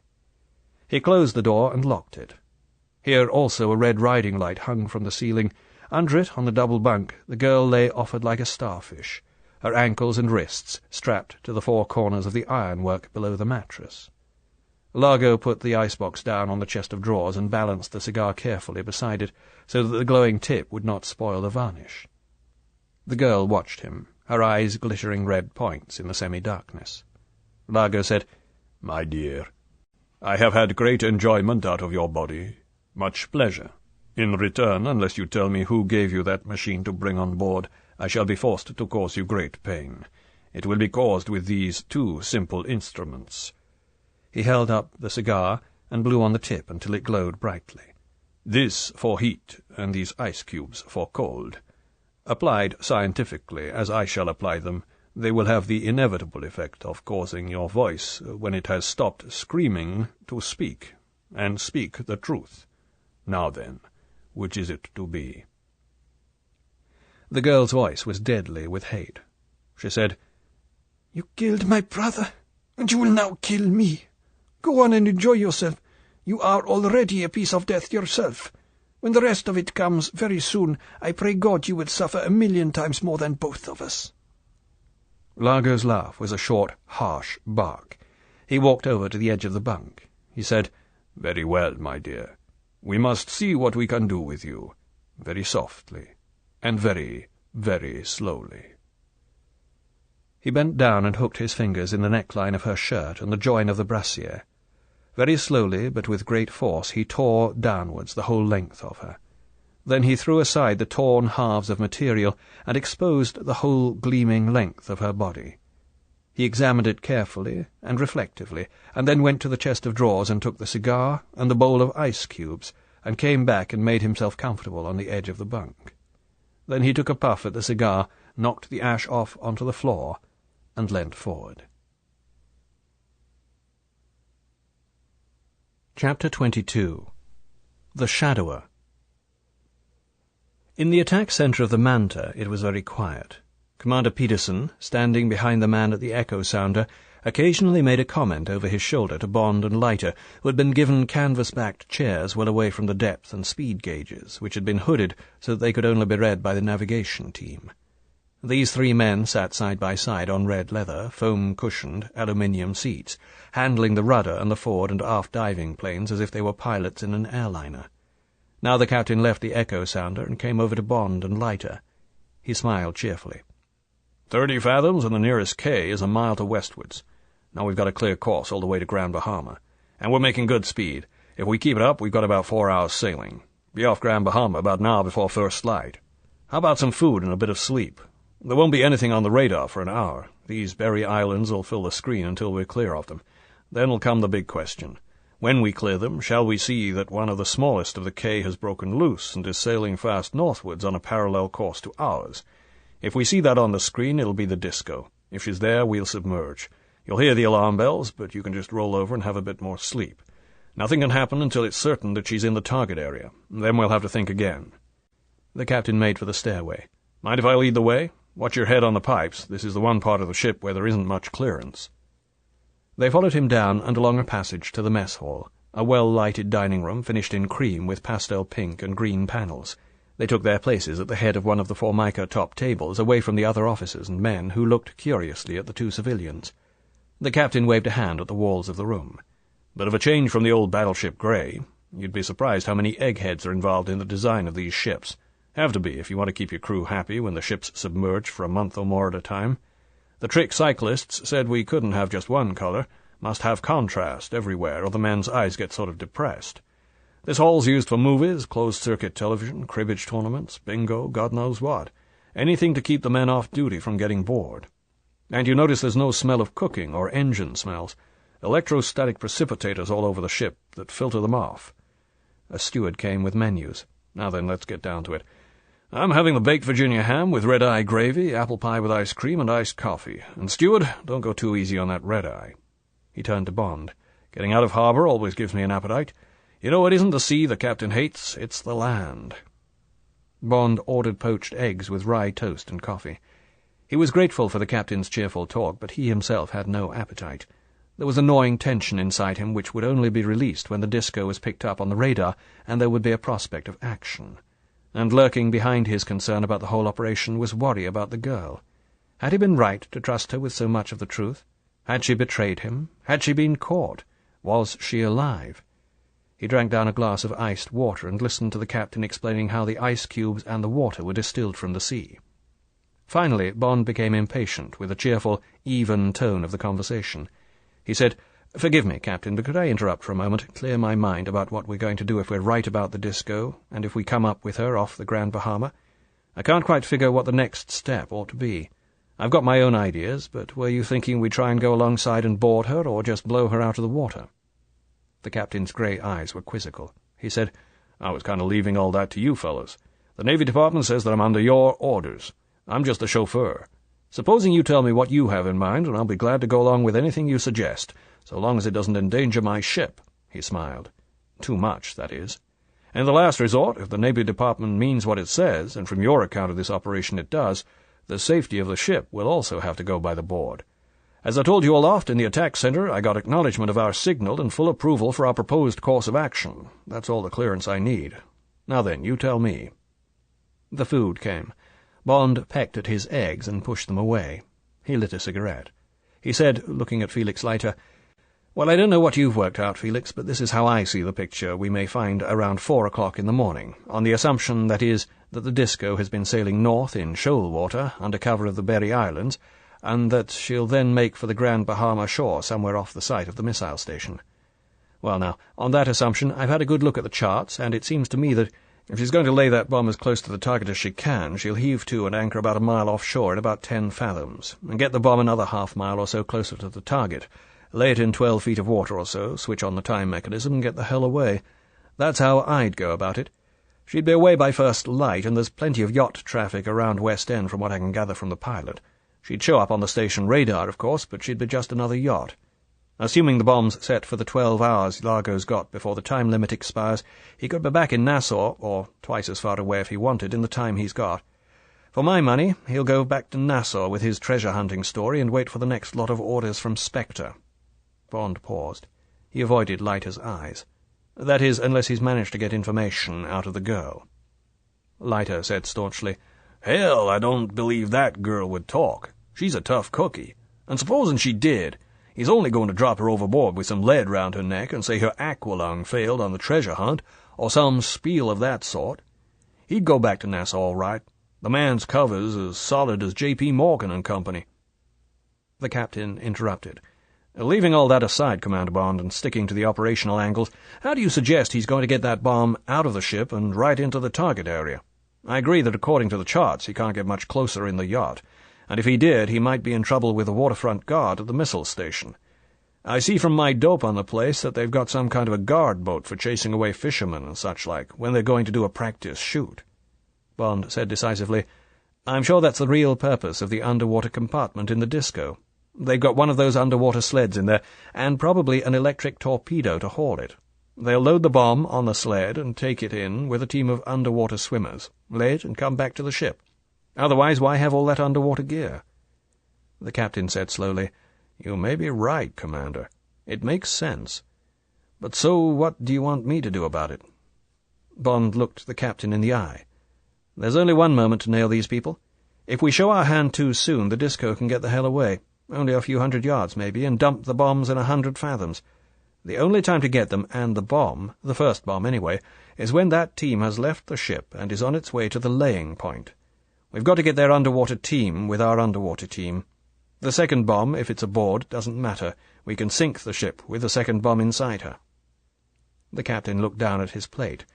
S1: He closed the door and locked it. Here also a red riding light hung from the ceiling. Under it, on the double bunk, the girl lay offered like a starfish, her ankles and wrists strapped to the four corners of the ironwork below the mattress. Largo put the icebox down on the chest of drawers and balanced the cigar carefully beside it so that the glowing tip would not spoil the varnish. The girl watched him, her eyes glittering red points in the semi-darkness. Largo said, "My dear, I have had great enjoyment out of your body. Much pleasure. In return, unless you tell me who gave you that machine to bring on board, I shall be forced to cause you great pain. It will be caused with these two simple instruments." He held up the cigar and blew on the tip until it glowed brightly. "This for heat, and these ice cubes for cold. Applied scientifically, as I shall apply them, they will have the inevitable effect of causing your voice, when it has stopped screaming, to speak, and speak the truth. Now then, which is it to be?" The girl's voice was deadly with hate. She said, "You killed my brother, and you will now kill me. Go on and enjoy yourself. You are already a piece of death yourself. When the rest of it comes very soon, I pray God you would suffer 1,000,000 times more than both of us." Largo's laugh was a short, harsh bark. He walked over to the edge of the bunk. He said, "Very well, my dear. We must see what we can do with you. Very softly, and very, very slowly." He bent down and hooked his fingers in the neckline of her shirt and the join of the brassiere. Very slowly, but with great force, he tore downwards the whole length of her. Then he threw aside the torn halves of material and exposed the whole gleaming length of her body. He examined it carefully and reflectively, and then went to the chest of drawers and took the cigar and the bowl of ice cubes, and came back and made himself comfortable on the edge of the bunk. Then he took a puff at the cigar, knocked the ash off onto the floor, and leant forward. Chapter 22. The Shadower. In the attack centre of the Manta it was very quiet. Commander Peterson, standing behind the man at the echo sounder, occasionally made a comment over his shoulder to Bond and Leiter, who had been given canvas-backed chairs well away from the depth and speed gauges, which had been hooded so that they could only be read by the navigation team. These three men sat side by side on red leather, foam-cushioned, aluminium seats, handling the rudder and the forward and aft diving planes as if they were pilots in an airliner. Now the captain left the echo sounder and came over to Bond and Leiter. He smiled cheerfully. 30 fathoms, and the nearest K is a mile to westwards. Now we've got a clear course all the way to Grand Bahama, and we're making good speed. If we keep it up, we've got about 4 hours sailing. Be off Grand Bahama about an hour before first light. How about some food and a bit of sleep? There won't be anything on the radar for an hour. These Berry Islands will fill the screen until we're clear of them. Then will come the big question. When we clear them, shall we see that one of the smallest of the K has broken loose and is sailing fast northwards on a parallel course to ours? If we see that on the screen, it'll be the disco. If she's there, we'll submerge. You'll hear the alarm bells, but you can just roll over and have a bit more sleep. Nothing can happen until it's certain that she's in the target area. Then we'll have to think again. The captain made for the stairway. Mind if I lead the way? Watch your head on the pipes. This is the one part of the ship where there isn't much clearance. They followed him down and along a passage to the mess hall, a well-lighted dining room finished in cream with pastel pink and green panels. They took their places at the head of one of the formica top tables, away from the other officers and men who looked curiously at the two civilians. The captain waved a hand at the walls of the room. Bit of a change from the old battleship Grey. You'd be surprised how many eggheads are involved in the design of these ships. Have to be if you want to keep your crew happy when the ship's submerged for a month or more at a time. The trick cyclists said we couldn't have just one colour, must have contrast everywhere, or the men's eyes get sort of depressed. This hall's used for movies, closed-circuit television, cribbage tournaments, bingo, God knows what. Anything to keep the men off duty from getting bored. And you notice there's no smell of cooking or engine smells. Electrostatic precipitators all over the ship that filter them off. A steward came with menus. Now then, let's get down to it.
S4: I'm having the baked Virginia ham with red-eye gravy, apple pie with ice cream, and iced coffee. And, steward, don't go too easy on that red-eye." He turned to Bond. "Getting out of harbour always gives me an appetite. You know, it isn't the sea the captain hates, it's the land." Bond ordered poached eggs with rye toast and coffee. He was grateful for the captain's cheerful talk, but he himself had no appetite. There was a gnawing tension inside him which would only be released when the disco was picked up on the radar and there would be a prospect of action. And lurking behind his concern about the whole operation was worry about the girl. Had he been right to trust her with so much of the truth? Had she betrayed him? Had she been caught? Was she alive? He drank down a glass of iced water and listened to the captain explaining how the ice cubes and the water were distilled from the sea. Finally, Bond became impatient with the cheerful, even tone of the conversation. He said, "Forgive me, Captain, but could I interrupt for a moment, clear my mind about what we're going to do if we're right about the disco, and if we come up with her off the Grand Bahama? I can't quite figure what the next step ought to be. I've got my own ideas, but were you thinking we'd try and go alongside and board her, or just blow her out of the water?" The captain's grey eyes were quizzical. He said, "I was kind of leaving all that to you fellows. The Navy Department says that I'm under your orders. I'm just the chauffeur. Supposing you tell me what you have in mind, and I'll be glad to go along with anything you suggest, so long as it doesn't endanger my ship." He smiled. "Too much, that is. In the last resort, if the Navy Department means what it says, and from your account of this operation it does, the safety of the ship will also have to go by the board. As I told you aloft in the attack center, I got acknowledgment of our signal and full approval for our proposed course of action. That's all the clearance I need. Now then, you tell me." The food came. Bond pecked at his eggs and pushed them away. He lit a cigarette. He said, looking at Felix Leiter, "Well, I don't know what you've worked out, Felix, but this is how I see the picture we may find around 4 o'clock in the morning, on the assumption, that is, that the disco has been sailing north in shoal water under cover of the Berry Islands, and that she'll then make for the Grand Bahama shore somewhere off the site of the missile station. Well, now, on that assumption, I've had a good look at the charts, and it seems to me that if she's going to lay that bomb as close to the target as she can, she'll heave to and anchor about a mile offshore in about 10 fathoms, and get the bomb another half-mile or so closer to the target, lay it in 12 feet of water or so, switch on the time mechanism, and get the hell away. That's how I'd go about it. She'd be away by first light, and there's plenty of yacht traffic around West End from what I can gather from the pilot. She'd show up on the station radar, of course, but she'd be just another yacht. Assuming the bomb's set for the 12 hours Largo's got before the time limit expires, he could be back in Nassau, or twice as far away if he wanted, in the time he's got. For my money, he'll go back to Nassau with his treasure-hunting story and wait for the next lot of orders from Spectre." Bond paused. He avoided Leiter's eyes. "That is, unless he's managed to get information out of the girl." Leiter said staunchly, "Hell, I don't believe that girl would talk. She's a tough cookie. And supposing she did, he's only going to drop her overboard with some lead round her neck and say her aqualung failed on the treasure hunt, or some spiel of that sort. He'd go back to Nassau all right. The man's cover's as solid as J.P. Morgan and Company." The captain interrupted. "Leaving all that aside, Commander Bond, and sticking to the operational angles, how do you suggest he's going to get that bomb out of the ship and right into the target area? I agree that according to the charts he can't get much closer in the yacht, and if he did, he might be in trouble with the waterfront guard at the missile station. I see from my dope on the place that they've got some kind of a guard boat for chasing away fishermen and such like, when they're going to do a practice shoot." Bond said decisively, "I'm sure that's the real purpose of the underwater compartment in the disco. They've got one of those underwater sleds in there, and probably an electric torpedo to haul it. They'll load the bomb on the sled and take it in with a team of underwater swimmers, lay it and come back to the ship. Otherwise, why have all that underwater gear?" The captain said slowly, "You may be right, Commander. It makes sense. But so what do you want me to do about it?" Bond looked the captain in the eye. "There's only one moment to nail these people. If we show our hand too soon, the disco can get the hell away, only a few hundred yards maybe, and dump the bombs in 100 fathoms. The only time to get them, and the bomb, the first bomb anyway, is when that team has left the ship and is on its way to the laying point. We've got to get their underwater team with our underwater team. The second bomb, if it's aboard, doesn't matter. We can sink the ship with the second bomb inside her." The captain looked down at his plate.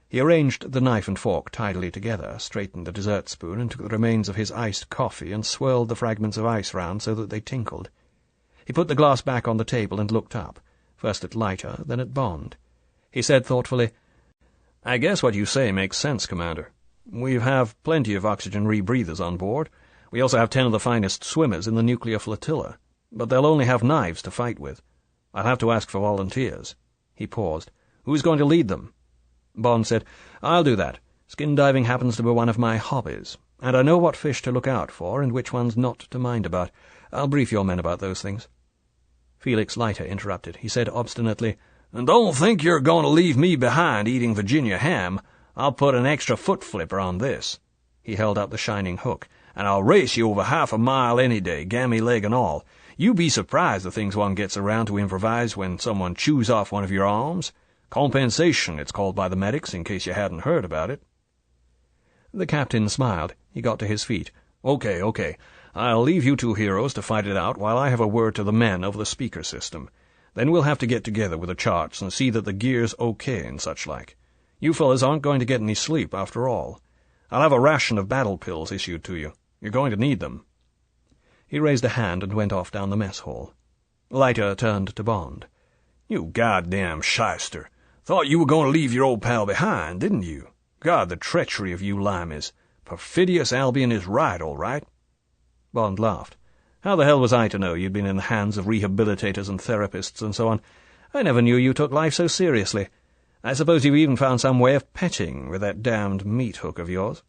S4: He arranged the knife and fork tidily together, straightened the dessert spoon, and took the remains of his iced coffee and swirled the fragments of ice round so that they tinkled. He put the glass back on the table and looked up, first at Leiter, then at Bond. He said thoughtfully, "I guess what you say makes sense, Commander. We have plenty of oxygen rebreathers on board. We also have 10 of the finest swimmers in the nuclear flotilla. But they'll only have knives to fight with. I'll have to ask for volunteers." He paused. "Who's going to lead them?" Bond said, "I'll do that. Skin diving happens to be one of my hobbies, and I know what fish to look out for and which ones not to mind about. I'll brief your men about those things." Felix Leiter interrupted. He said obstinately, "And don't think you're going to leave me behind eating Virginia ham. I'll put an extra foot flipper on this." He held up the shining hook. "And I'll race you over half a mile any day, gammy leg and all. You'd be surprised the things one gets around to improvise when someone chews off one of your arms. Compensation, it's called by the medics, in case you hadn't heard about it." The captain smiled. He got to his feet. Okay. I'll leave you two heroes to fight it out while I have a word to the men over the speaker system. Then we'll have to get together with the charts and see that the gear's okay and such like. You fellas aren't going to get any sleep, after all. I'll have a ration of battle pills issued to you. You're going to need them." He raised a hand and went off down the mess hall. Leiter turned to Bond. "You goddamn shyster. Thought you were going to leave your old pal behind, didn't you? God, the treachery of you limeys. Perfidious Albion is right, all right." Bond laughed. "How the hell was I to know you'd been in the hands of rehabilitators and therapists and so on? I never knew you took life so seriously. I suppose you've even found some way of petting with that damned meat hook of yours."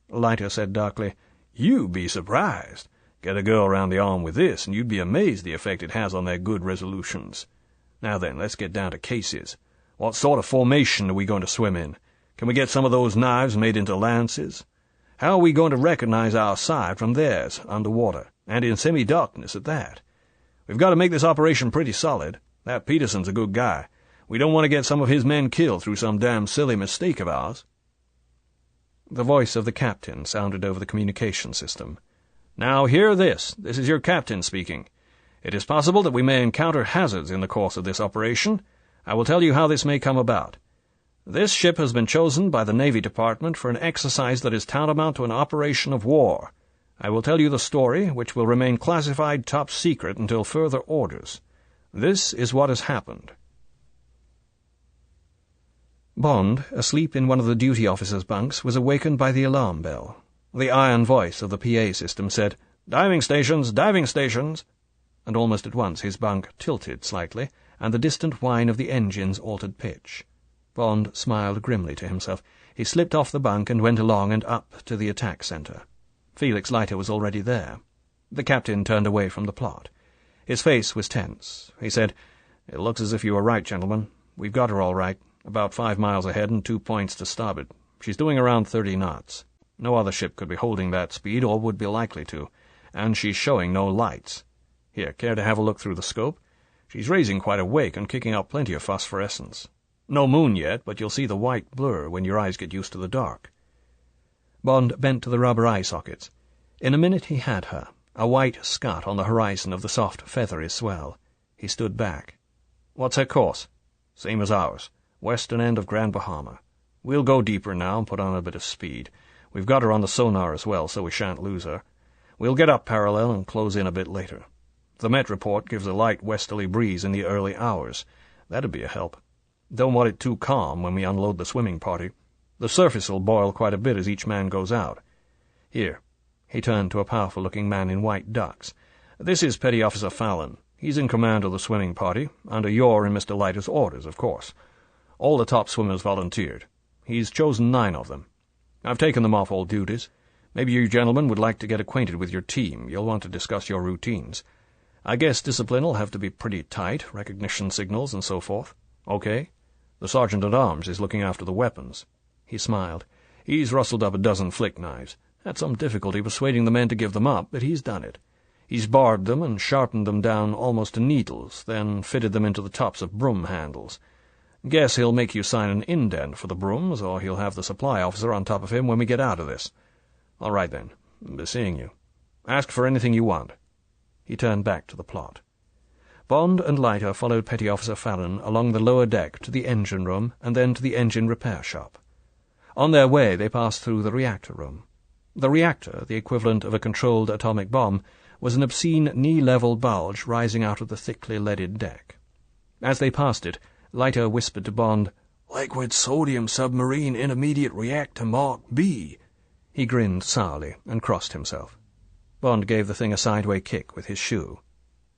S4: Leiter said darkly, "You'd be surprised. Get a girl round the arm with this, and you'd be amazed the effect it has on their good resolutions. Now then, let's get down to cases. What sort of formation are we going to swim in? Can we get some of those knives made into lances? How are we going to recognize our side from theirs underwater, and in semi-darkness at that? We've got to make this operation pretty solid. That Peterson's a good guy. We don't want to get some of his men killed through some damn silly mistake of ours." The voice of the captain sounded over the communication system. "Now hear this. This is your captain speaking. It is possible that we may encounter hazards in the course of this operation. I will tell you how this may come about. This ship has been chosen by the Navy Department for an exercise that is tantamount to an operation of war. I will tell you the story, which will remain classified top secret until further orders. This is what has happened." Bond, asleep in one of the duty officers' bunks, was awakened by the alarm bell. The iron voice of the PA system said, "Diving stations, diving stations!" And almost at once his bunk tilted slightly, and the distant whine of the engines altered pitch. Bond smiled grimly to himself. He slipped off the bunk and went along and up to the attack centre. Felix Leiter was already there. The captain turned away from the plot. His face was tense. He said, "It looks as if you were right, gentlemen. We've got her all right. About 5 miles ahead and 2 points to starboard. She's doing around 30 knots. No other ship could be holding that speed, or would be likely to. And she's showing no lights. Here, care to have a look through the scope? She's raising quite a wake and kicking up plenty of phosphorescence. No moon yet, but you'll see the white blur when your eyes get used to the dark." Bond bent to the rubber eye sockets. In a minute he had her, a white scut on the horizon of the soft, feathery swell. He stood back. "What's her course?" "Same as ours. Western end of Grand Bahama. We'll go deeper now and put on a bit of speed. We've got her on the sonar as well, so we shan't lose her. We'll get up parallel and close in a bit later. The Met report gives a light westerly breeze in the early hours. That'd be a help. Don't want it too calm when we unload the swimming party. The surface'll boil quite a bit as each man goes out. Here." He turned to a powerful-looking man in white ducks. "This is Petty Officer Fallon. He's in command of the swimming party, under your and Mr. Leiter's orders, of course. All the top swimmers volunteered. He's chosen 9 of them. I've taken them off all duties. Maybe you gentlemen would like to get acquainted with your team. You'll want to discuss your routines. I guess discipline'll have to be pretty tight, recognition signals and so forth. Okay? The sergeant-at-arms is looking after the weapons." He smiled. "He's rustled up a dozen flick knives. Had some difficulty persuading the men to give them up, but he's done it. He's barred them and sharpened them down almost to needles, then fitted them into the tops of broom handles. Guess he'll make you sign an indent for the brooms, or he'll have the supply officer on top of him when we get out of this. All right, then. Be seeing you. Ask for anything you want." He turned back to the plot. Bond and Leiter followed Petty Officer Fallon along the lower deck to the engine room and then to the engine repair shop. On their way they passed through the reactor room. The reactor, the equivalent of a controlled atomic bomb, was an obscene knee-level bulge rising out of the thickly leaded deck. As they passed it, Leiter whispered to Bond, "Liquid sodium submarine intermediate reactor Mark B.
S1: He grinned sourly and crossed himself. Bond gave the thing a sideway kick with his shoe.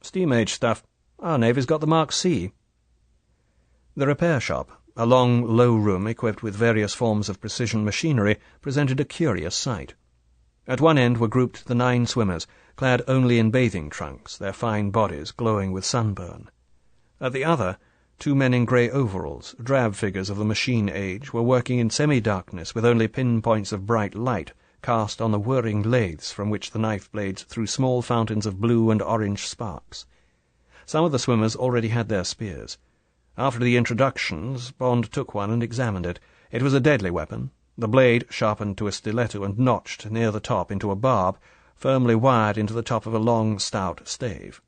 S1: "Steam-age stuff. Our Navy's got the Mark C." The repair shop, a long, low room equipped with various forms of precision machinery, presented a curious sight. At one end were grouped the 9 swimmers, clad only in bathing trunks, their fine bodies glowing with sunburn. At the other, 2 men in grey overalls, drab figures of the machine age, were working in semi-darkness with only pinpoints of bright light cast on the whirring lathes from which the knife blades threw small fountains of blue and orange sparks. Some of the swimmers already had their spears. After the introductions, Bond took one and examined it. It was a deadly weapon, the blade sharpened to a stiletto and notched near the top into a barb, firmly wired into the top of a long, stout stave.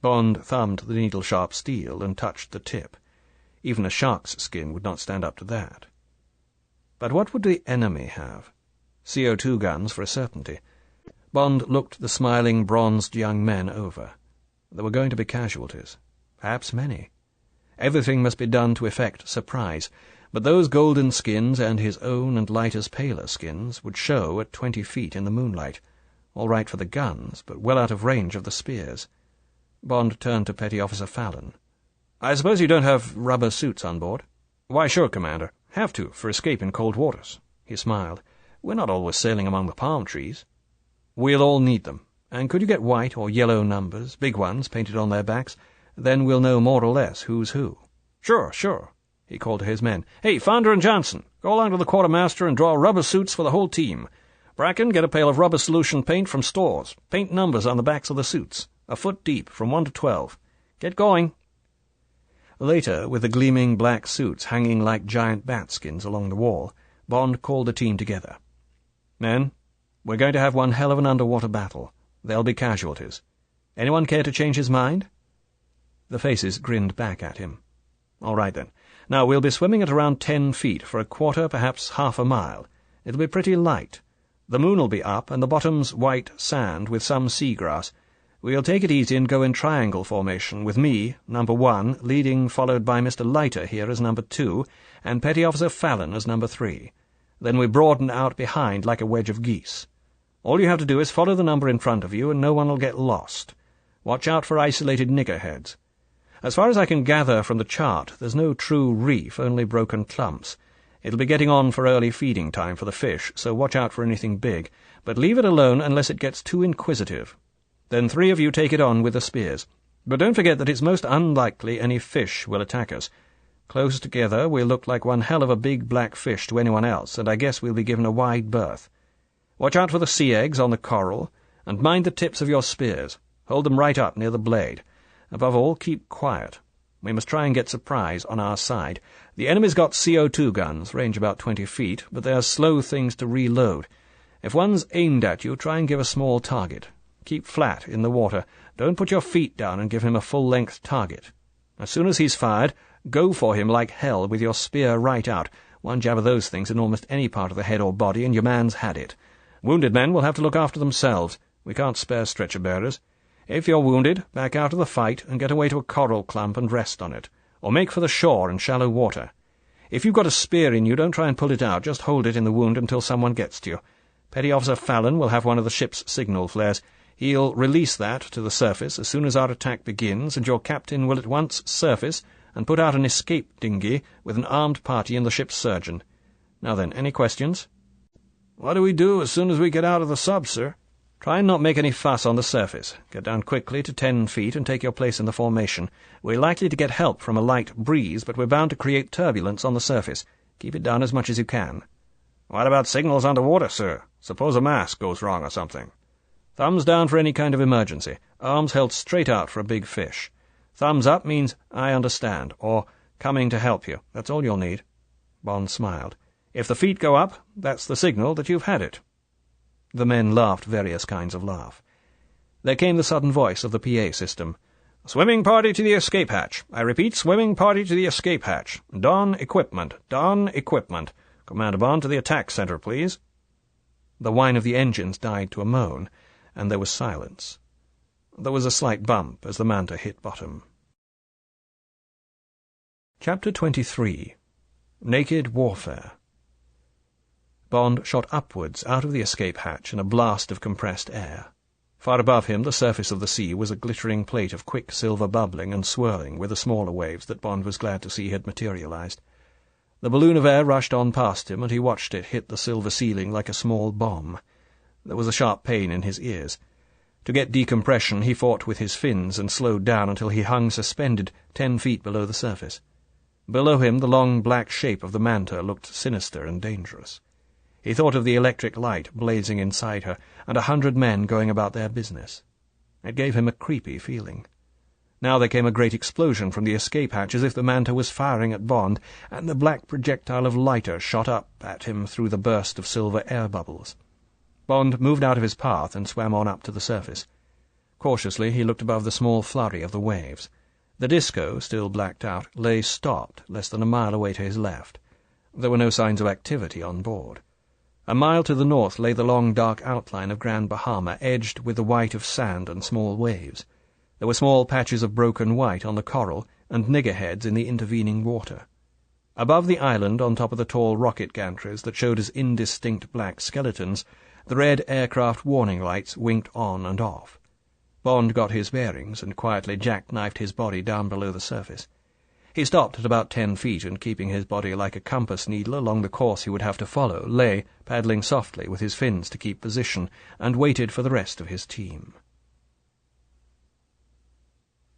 S1: Bond thumbed the needle-sharp steel and touched the tip. Even a shark's skin would not stand up to that. But what would the enemy have? CO2 guns for a certainty. Bond looked the smiling, bronzed young men over. There were going to be casualties. Perhaps many. Everything must be done to effect surprise, but those golden skins and his own and Leiter's paler skins would show at 20 feet in the moonlight. All right for the guns, but well out of range of the spears. Bond turned to Petty Officer Fallon. "I suppose you don't have rubber suits on board?" "Why, sure, Commander. Have to, for escape in cold waters." He smiled. "We're not always sailing among the palm trees." "We'll all need them. And could you get white or yellow numbers, big ones, painted on their backs? Then we'll know more or less who's who." "Sure, sure." He called to his men. "Hey, Founder and Johnson, go along to the quartermaster and draw rubber suits for the whole team. Bracken, get a pail of rubber solution paint from stores. Paint numbers on the backs of the suits, a foot deep, from 1 to 12. Get going." Later, with the gleaming black suits hanging like giant bat skins along the wall, Bond called the team together. "Men, we're going to have one hell of an underwater battle. There'll be casualties. Anyone care to change his mind?" The faces grinned back at him. "All right, then. Now, we'll be swimming at around 10 feet for a quarter, perhaps half a mile. It'll be pretty light. The moon'll be up, and the bottom's white sand with some seagrass. We'll take it easy and go in triangle formation, with me, number 1, leading, followed by Mr. Leiter here as number 2, and Petty Officer Fallon as number 3. Then we broaden out behind like a wedge of geese. All you have to do is follow the number in front of you, and no one will get lost. Watch out for isolated niggerheads. As far as I can gather from the chart, there's no true reef, only broken clumps. It'll be getting on for early feeding time for the fish, so watch out for anything big, but leave it alone unless it gets too inquisitive. Then 3 of you take it on with the spears. But don't forget that it's most unlikely any fish will attack us. Close together, we'll look like one hell of a big black fish to anyone else, and I guess we'll be given a wide berth. Watch out for the sea eggs on the coral, and mind the tips of your spears. Hold them right up near the blade. Above all, keep quiet. We must try and get surprise on our side. The enemy's got CO2 guns, range about 20 feet, but they're slow things to reload. If one's aimed at you, try and give a small target. Keep flat in the water. Don't put your feet down and give him a full-length target. As soon as he's fired, go for him like hell with your spear right out. One jab of those things in almost any part of the head or body, and your man's had it. Wounded men will have to look after themselves. We can't spare stretcher-bearers. If you're wounded, back out of the fight and get away to a coral clump and rest on it, or make for the shore and shallow water. If you've got a spear in you, don't try and pull it out, just hold it in the wound until someone gets to you. Petty Officer Fallon will have one of the ship's signal flares. He'll release that to the surface as soon as our attack begins, and your captain will at once surface and put out an escape dinghy with an armed party and the ship's surgeon. Now then, any questions?" "What do we do as soon as we get out of the sub, sir?" "Try and not make any fuss on the surface. Get down quickly to 10 feet and take your place in the formation. We're likely to get help from a light breeze, but we're bound to create turbulence on the surface. Keep it down as much as you can." "What about signals underwater, sir? Suppose a mast goes wrong or something?" "Thumbs down for any kind of emergency. Arms held straight out for a big fish. Thumbs up means, 'I understand,' or 'coming to help you.' That's all you'll need." Bond smiled. "If the feet go up, that's the signal that you've had it." The men laughed various kinds of laugh. There came the sudden voice of the PA system. "Swimming party to the escape hatch. I repeat, swimming party to the escape hatch. Don equipment. Don equipment. Commander Bond to the attack center, please." The whine of the engines died to a moan, and there was silence. There was a slight bump as the Manta hit bottom. Chapter 23. Naked Warfare. Bond shot upwards out of the escape hatch in a blast of compressed air. Far above him, the surface of the sea was a glittering plate of quicksilver bubbling and swirling with the smaller waves that Bond was glad to see had materialized. The balloon of air rushed on past him, and he watched it hit the silver ceiling like a small bomb. There was a sharp pain in his ears. To get decompression, he fought with his fins and slowed down until he hung suspended 10 feet below the surface. Below him, the long black shape of the manta looked sinister and dangerous. He thought of the electric light blazing inside her, and 100 men going about their business. It gave him a creepy feeling. Now there came a great explosion from the escape hatch, as if the manta was firing at Bond, and the black projectile of lighter shot up at him through the burst of silver air bubbles. Bond moved out of his path and swam on up to the surface. Cautiously he looked above the small flurry of the waves. The disco, still blacked out, lay stopped less than a mile away to his left. There were no signs of activity on board. A mile to the north lay the long dark outline of Grand Bahama, edged with the white of sand and small waves. There were small patches of broken white on the coral and niggerheads in the intervening water. Above the island, on top of the tall rocket gantries that showed as indistinct black skeletons, the red aircraft warning lights winked on and off. Bond got his bearings and quietly jackknifed his body down below the surface. He stopped at about 10 feet, and keeping his body like a compass needle along the course he would have to follow, lay, paddling softly with his fins to keep position, and waited for the rest of his team.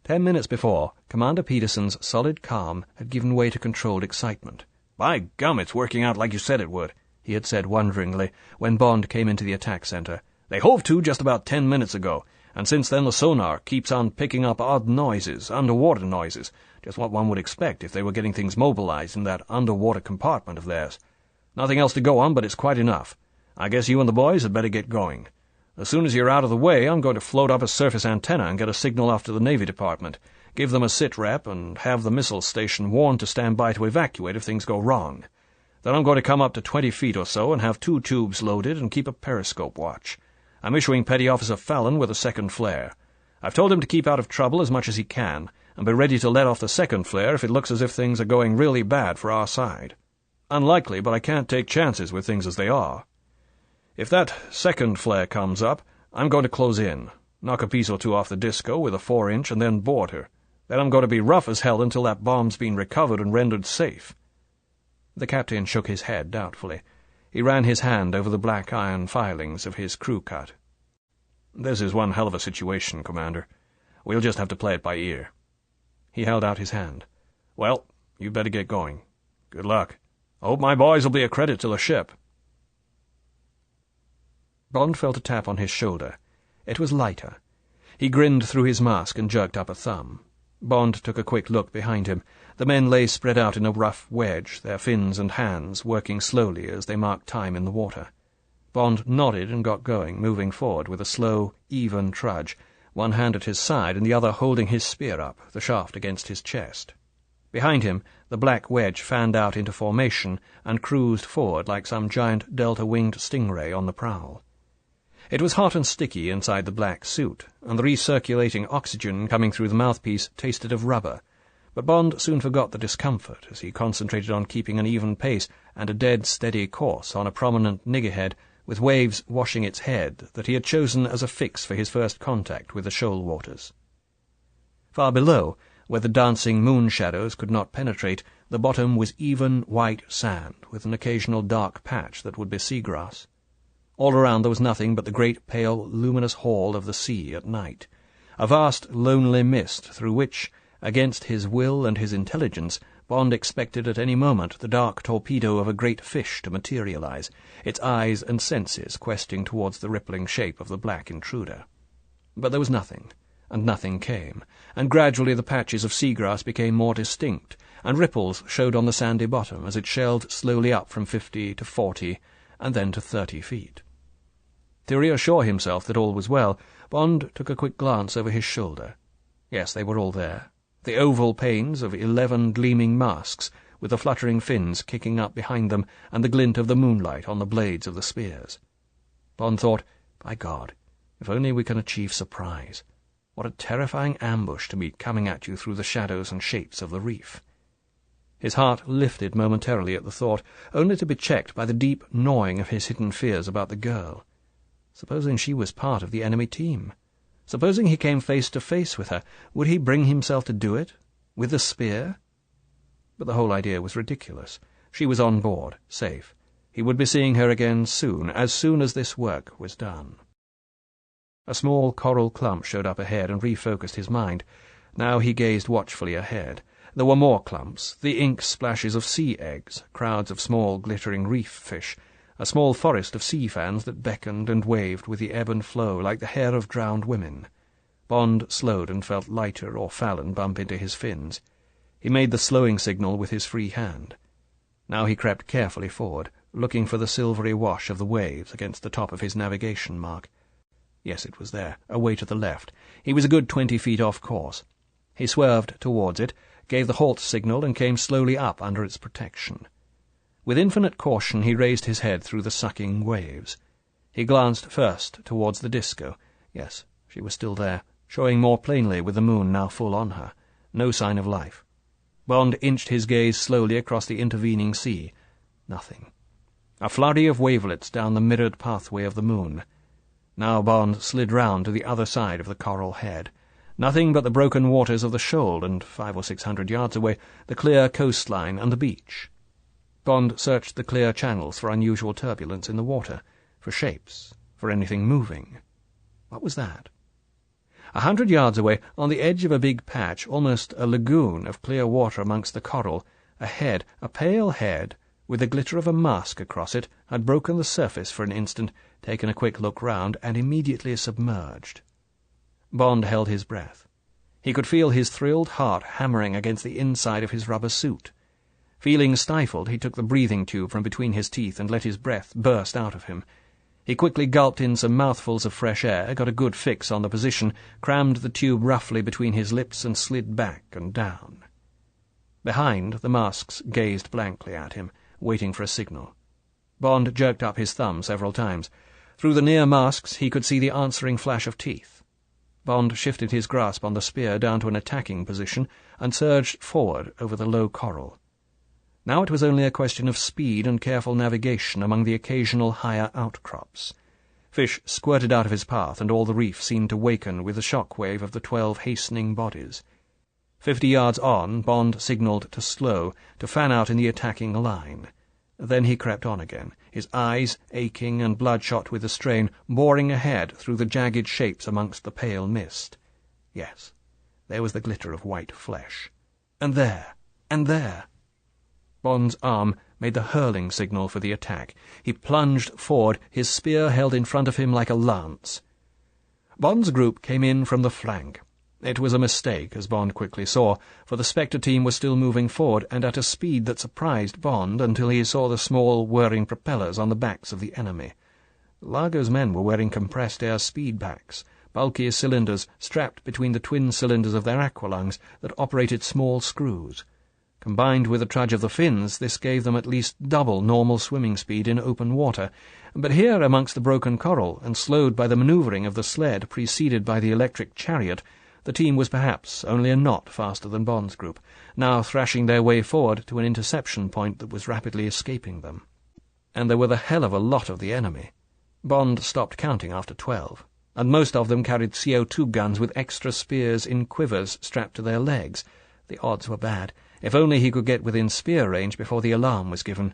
S1: 10 minutes before, Commander Peterson's solid calm had given way to controlled excitement.
S4: "By gum, it's working out like you said it would,"
S1: he had said wonderingly when Bond came into the attack center.
S4: "They hove to just about 10 minutes ago, and since then the sonar keeps on picking up odd noises, underwater noises, just what one would expect if they were getting things mobilized in that underwater compartment of theirs. Nothing else to go on, but it's quite enough. I guess you and the boys had better get going. As soon as you're out of the way, I'm going to float up a surface antenna and get a signal off to the Navy Department, give them a sit-rep, and have the missile station warned to stand by to evacuate if things go wrong. Then I'm going to come up to 20 feet or so and have 2 tubes loaded and keep a periscope watch. I'm issuing Petty Officer Fallon with a second flare. I've told him to keep out of trouble as much as he can, and be ready to let off the second flare if it looks as if things are going really bad for our side. Unlikely, but I can't take chances with things as they are. If that second flare comes up, I'm going to close in, knock a piece or two off the disco with a 4-inch, and then board her. Then I'm going to be rough as hell until that bomb's been recovered and rendered safe."
S1: The captain shook his head doubtfully. He ran his hand over the black iron filings of his crew cut.
S4: "This is one hell of a situation, Commander. We'll just have to play it by ear."
S1: He held out his hand.
S4: "Well, you'd better get going. Good luck. I hope my boys will be a credit to the ship."
S1: Bond felt a tap on his shoulder. It was lighter. He grinned through his mask and jerked up a thumb. Bond took a quick look behind him. The men lay spread out in a rough wedge, their fins and hands working slowly as they marked time in the water. Bond nodded and got going, moving forward with a slow, even trudge, one hand at his side and the other holding his spear up, the shaft against his chest. Behind him, the black wedge fanned out into formation and cruised forward like some giant delta-winged stingray on the prowl. It was hot and sticky inside the black suit, and the recirculating oxygen coming through the mouthpiece tasted of rubber, but Bond soon forgot the discomfort as he concentrated on keeping an even pace and a dead steady course on a prominent niggerhead with waves washing its head that he had chosen as a fix for his first contact with the shoal waters. Far below, where the dancing moon shadows could not penetrate, the bottom was even white sand, with an occasional dark patch that would be seagrass. All around there was nothing but the great pale luminous hall of the sea at night, a vast lonely mist through which, against his will and his intelligence, Bond expected at any moment the dark torpedo of a great fish to materialize, its eyes and senses questing towards the rippling shape of the black intruder. But there was nothing, and nothing came, and gradually the patches of seagrass became more distinct, and ripples showed on the sandy bottom as it shelved slowly up from 50 to 40, and then to 30 feet. To reassure himself that all was well, Bond took a quick glance over his shoulder. Yes, they were all there, the oval panes of 11 gleaming masks, with the fluttering fins kicking up behind them and the glint of the moonlight on the blades of the spears. Bond thought, by God, if only we can achieve surprise. What a terrifying ambush to meet coming at you through the shadows and shapes of the reef. His heart lifted momentarily at the thought, only to be checked by the deep gnawing of his hidden fears about the girl. Supposing she was part of the enemy team? Supposing he came face to face with her, would he bring himself to do it? With the spear? But the whole idea was ridiculous. She was on board, safe. He would be seeing her again soon as this work was done. A small coral clump showed up ahead and refocused his mind. Now he gazed watchfully ahead. There were more clumps, the ink splashes of sea eggs, crowds of small glittering reef fish, a small forest of sea fans that beckoned and waved with the ebb and flow like the hair of drowned women. Bond slowed and felt lighter or Fallon bump into his fins. He made the slowing signal with his free hand. Now he crept carefully forward, looking for the silvery wash of the waves against the top of his navigation mark. Yes, it was there, away to the left. He was a good 20 feet off course. He swerved towards it, gave the halt signal, and came slowly up under its protection. With infinite caution he raised his head through the sucking waves. He glanced first towards the disco. Yes, she was still there, showing more plainly with the moon now full on her. No sign of life. Bond inched his gaze slowly across the intervening sea. Nothing. A flurry of wavelets down the mirrored pathway of the moon. Now Bond slid round to the other side of the coral head. Nothing but the broken waters of the shoal, and 500 or 600 yards away, the clear coastline and the beach. Bond searched the clear channels for unusual turbulence in the water, for shapes, for anything moving. What was that? 100 yards away, on the edge of a big patch, almost a lagoon of clear water amongst the coral, a head, a pale head, with the glitter of a mask across it, had broken the surface for an instant, taken a quick look round, and immediately submerged. Bond held his breath. He could feel his thrilled heart hammering against the inside of his rubber suit. Feeling stifled, he took the breathing tube from between his teeth and let his breath burst out of him. He quickly gulped in some mouthfuls of fresh air, got a good fix on the position, crammed the tube roughly between his lips, and slid back and down. Behind, the masks gazed blankly at him, waiting for a signal. Bond jerked up his thumb several times. Through the near masks he could see the answering flash of teeth. Bond shifted his grasp on the spear down to an attacking position and surged forward over the low coral. Now it was only a question of speed and careful navigation among the occasional higher outcrops. Fish squirted out of his path, and all the reef seemed to waken with the shock wave of the 12 hastening bodies. 50 yards on, Bond signalled to slow, to fan out in the attacking line. Then he crept on again, his eyes, aching and bloodshot with the strain, boring ahead through the jagged shapes amongst the pale mist. Yes, there was the glitter of white flesh. And there! Bond's arm made the hurling signal for the attack. He plunged forward, his spear held in front of him like a lance. Bond's group came in from the flank. It was a mistake, as Bond quickly saw, for the Spectre team was still moving forward, and at a speed that surprised Bond until he saw the small, whirring propellers on the backs of the enemy. Largo's men were wearing compressed-air speed packs, bulky cylinders strapped between the twin cylinders of their aqualungs that operated small screws. Combined with the trudge of the fins, this gave them at least double normal swimming speed in open water, but here amongst the broken coral, and slowed by the manoeuvring of the sled preceded by the electric chariot, the team was perhaps only a knot faster than Bond's group, now thrashing their way forward to an interception point that was rapidly escaping them. And there were the hell of a lot of the enemy. Bond stopped counting after 12, and most of them carried CO2 guns with extra spears in quivers strapped to their legs. The odds were bad. If only he could get within spear range before the alarm was given.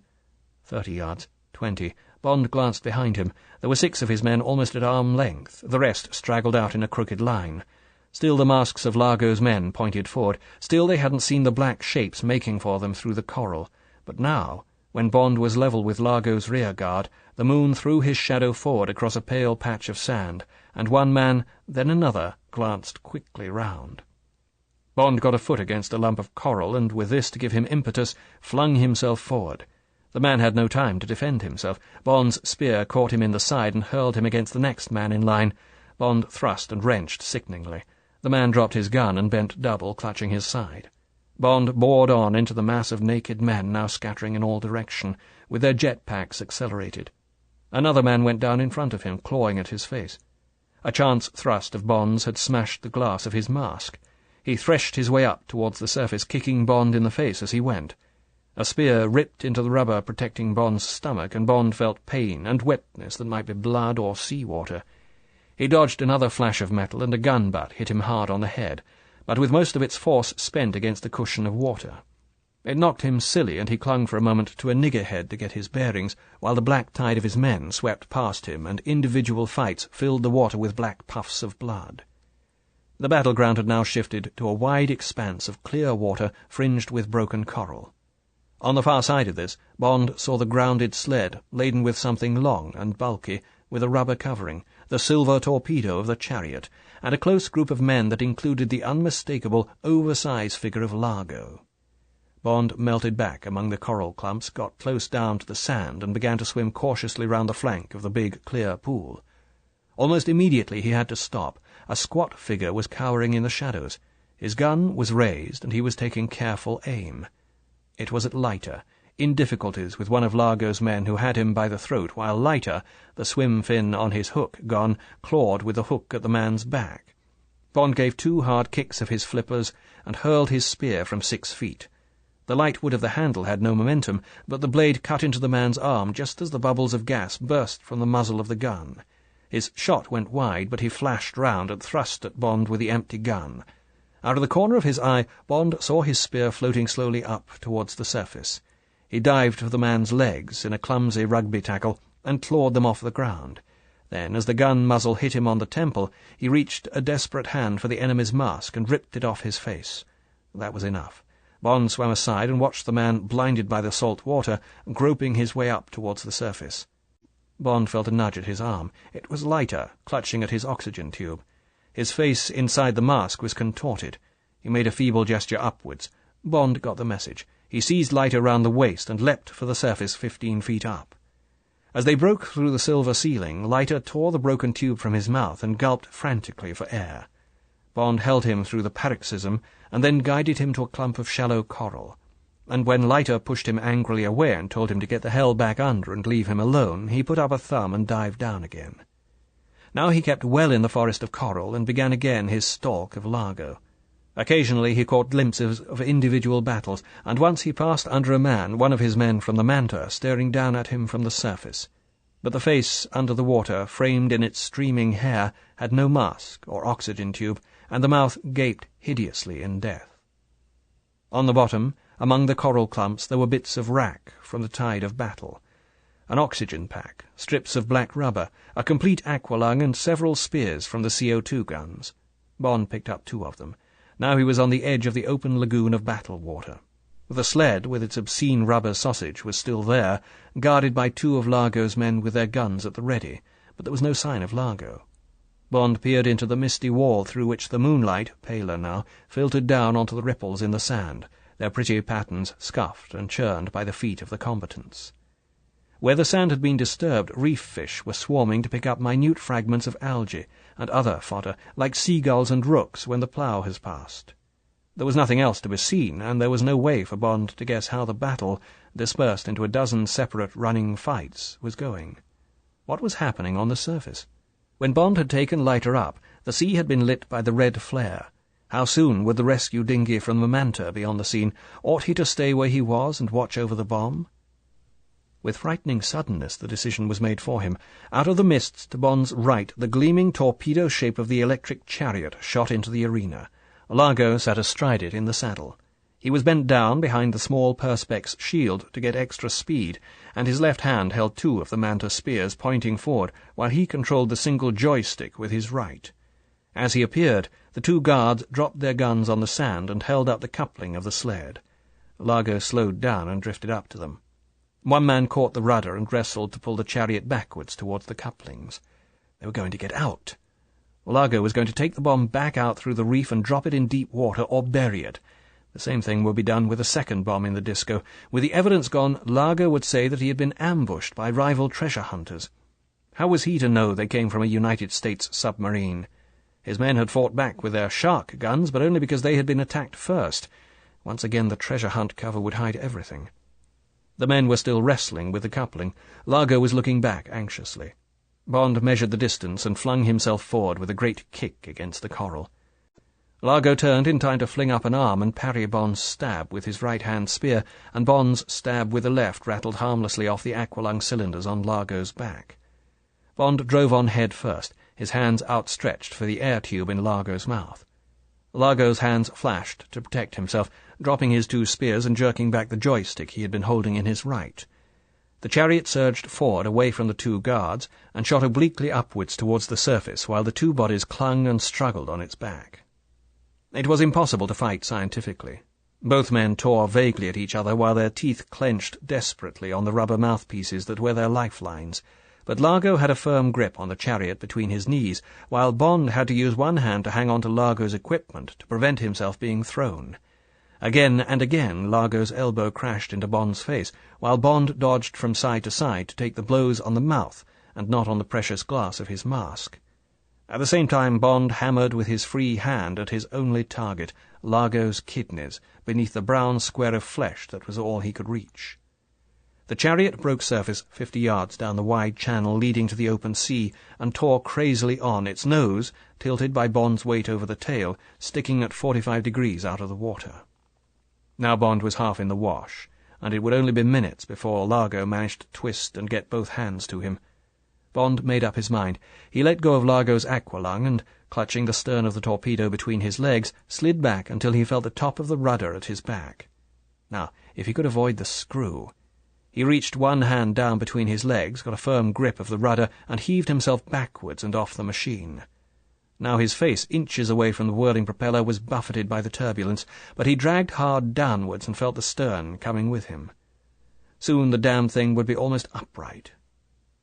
S1: 30 yards, 20. Bond glanced behind him. There were 6 of his men almost at arm length. The rest straggled out in a crooked line. Still the masks of Largo's men pointed forward. Still they hadn't seen the black shapes making for them through the coral. But now, when Bond was level with Largo's rear guard, the moon threw his shadow forward across a pale patch of sand, and one man, then another, glanced quickly round. Bond got a foot against a lump of coral, and with this to give him impetus, flung himself forward. The man had no time to defend himself. Bond's spear caught him in the side and hurled him against the next man in line. Bond thrust and wrenched sickeningly. The man dropped his gun and bent double, clutching his side. Bond bored on into the mass of naked men now scattering in all direction, with their jet-packs accelerated. Another man went down in front of him, clawing at his face. A chance thrust of Bond's had smashed the glass of his mask. He threshed his way up towards the surface, kicking Bond in the face as he went. A spear ripped into the rubber protecting Bond's stomach, and Bond felt pain and wetness that might be blood or seawater. He dodged another flash of metal, and a gun butt hit him hard on the head, but with most of its force spent against the cushion of water. It knocked him silly, and he clung for a moment to a niggerhead to get his bearings, while the black tide of his men swept past him, and individual fights filled the water with black puffs of blood. The battleground had now shifted to a wide expanse of clear water fringed with broken coral. On the far side of this, Bond saw the grounded sled, laden with something long and bulky, with a rubber covering, the silver torpedo of the chariot, and a close group of men that included the unmistakable, oversized figure of Largo. Bond melted back among the coral clumps, got close down to the sand, and began to swim cautiously round the flank of the big, clear pool. Almost immediately he had to stop. A squat figure was cowering in the shadows. His gun was raised, and he was taking careful aim. It was at Leiter, in difficulties with one of Largo's men who had him by the throat, while Leiter, the swim fin on his hook gone, clawed with the hook at the man's back. Bond gave 2 hard kicks of his flippers and hurled his spear from 6 feet. The light wood of the handle had no momentum, but the blade cut into the man's arm just as the bubbles of gas burst from the muzzle of the gun. His shot went wide, but he flashed round and thrust at Bond with the empty gun. Out of the corner of his eye, Bond saw his spear floating slowly up towards the surface. He dived for the man's legs in a clumsy rugby tackle and clawed them off the ground. Then, as the gun muzzle hit him on the temple, he reached a desperate hand for the enemy's mask and ripped it off his face. That was enough. Bond swam aside and watched the man, blinded by the salt water, groping his way up towards the surface. Bond felt a nudge at his arm. It was Leiter, clutching at his oxygen tube. His face inside the mask was contorted. He made a feeble gesture upwards. Bond got the message. He seized Leiter round the waist and leapt for the surface 15 feet up. As they broke through the silver ceiling, Leiter tore the broken tube from his mouth and gulped frantically for air. Bond held him through the paroxysm, and then guided him to a clump of shallow coral. And when Leiter pushed him angrily away and told him to get the hell back under and leave him alone, he put up a thumb and dived down again. Now he kept well in the forest of coral, and began again his stalk of Largo. Occasionally he caught glimpses of individual battles, and once he passed under a man, one of his men from the Manta, staring down at him from the surface. But the face under the water, framed in its streaming hair, had no mask or oxygen tube, and the mouth gaped hideously in death. On the bottom, among the coral clumps, there were bits of wrack from the tide of battle. An oxygen pack, strips of black rubber, a complete aqualung, and several spears from the CO2 guns. Bond picked up 2 of them. Now he was on the edge of the open lagoon of battle water. The sled, with its obscene rubber sausage, was still there, guarded by 2 of Largo's men with their guns at the ready, but there was no sign of Largo. Bond peered into the misty wall through which the moonlight, paler now, filtered down onto the ripples in the sand, their pretty patterns scuffed and churned by the feet of the combatants. Where the sand had been disturbed, reef fish were swarming to pick up minute fragments of algae and other fodder, like seagulls and rooks when the plough has passed. There was nothing else to be seen, and there was no way for Bond to guess how the battle, dispersed into a dozen separate running fights, was going. What was happening on the surface? When Bond had taken Leiter up, the sea had been lit by the red flare. How soon would the rescue dinghy from the Manta be on the scene? Ought he to stay where he was and watch over the bomb? With frightening suddenness the decision was made for him. Out of the mists to Bond's right, the gleaming torpedo shape of the electric chariot shot into the arena. Largo sat astride it in the saddle. He was bent down behind the small perspex shield to get extra speed, and his left hand held 2 of the Manta spears pointing forward, while he controlled the single joystick with his right. As he appeared, the 2 guards dropped their guns on the sand and held up the coupling of the sled. Largo slowed down and drifted up to them. One man caught the rudder and wrestled to pull the chariot backwards towards the couplings. They were going to get out. Largo was going to take the bomb back out through the reef and drop it in deep water or bury it. The same thing would be done with a second bomb in the disco. With the evidence gone, Largo would say that he had been ambushed by rival treasure hunters. How was he to know they came from a United States submarine? His men had fought back with their shark guns, but only because they had been attacked first. Once again the treasure hunt cover would hide everything. The men were still wrestling with the coupling. Largo was looking back anxiously. Bond measured the distance and flung himself forward with a great kick against the coral. Largo turned in time to fling up an arm and parry Bond's stab with his right-hand spear, and Bond's stab with the left rattled harmlessly off the aqualung cylinders on Largo's back. Bond drove on head first, his hands outstretched for the air tube in Largo's mouth. Largo's hands flashed to protect himself, dropping his 2 spears and jerking back the joystick he had been holding in his right. The chariot surged forward away from the 2 guards and shot obliquely upwards towards the surface while the 2 bodies clung and struggled on its back. It was impossible to fight scientifically. Both men tore vaguely at each other while their teeth clenched desperately on the rubber mouthpieces that were their lifelines, but Largo had a firm grip on the chariot between his knees, while Bond had to use one hand to hang on to Largo's equipment to prevent himself being thrown. Again and again Largo's elbow crashed into Bond's face, while Bond dodged from side to side to take the blows on the mouth and not on the precious glass of his mask. At the same time Bond hammered with his free hand at his only target, Largo's kidneys, beneath the brown square of flesh that was all he could reach. The chariot broke surface 50 yards down the wide channel leading to the open sea and tore crazily on, its nose, tilted by Bond's weight over the tail, sticking at 45 degrees out of the water. Now Bond was half in the wash, and it would only be minutes before Largo managed to twist and get both hands to him. Bond made up his mind. He let go of Largo's aqualung and, clutching the stern of the torpedo between his legs, slid back until he felt the top of the rudder at his back. Now, if he could avoid the screw... He reached one hand down between his legs, got a firm grip of the rudder, and heaved himself backwards and off the machine. Now his face, inches away from the whirling propeller, was buffeted by the turbulence, but he dragged hard downwards and felt the stern coming with him. Soon the damned thing would be almost upright.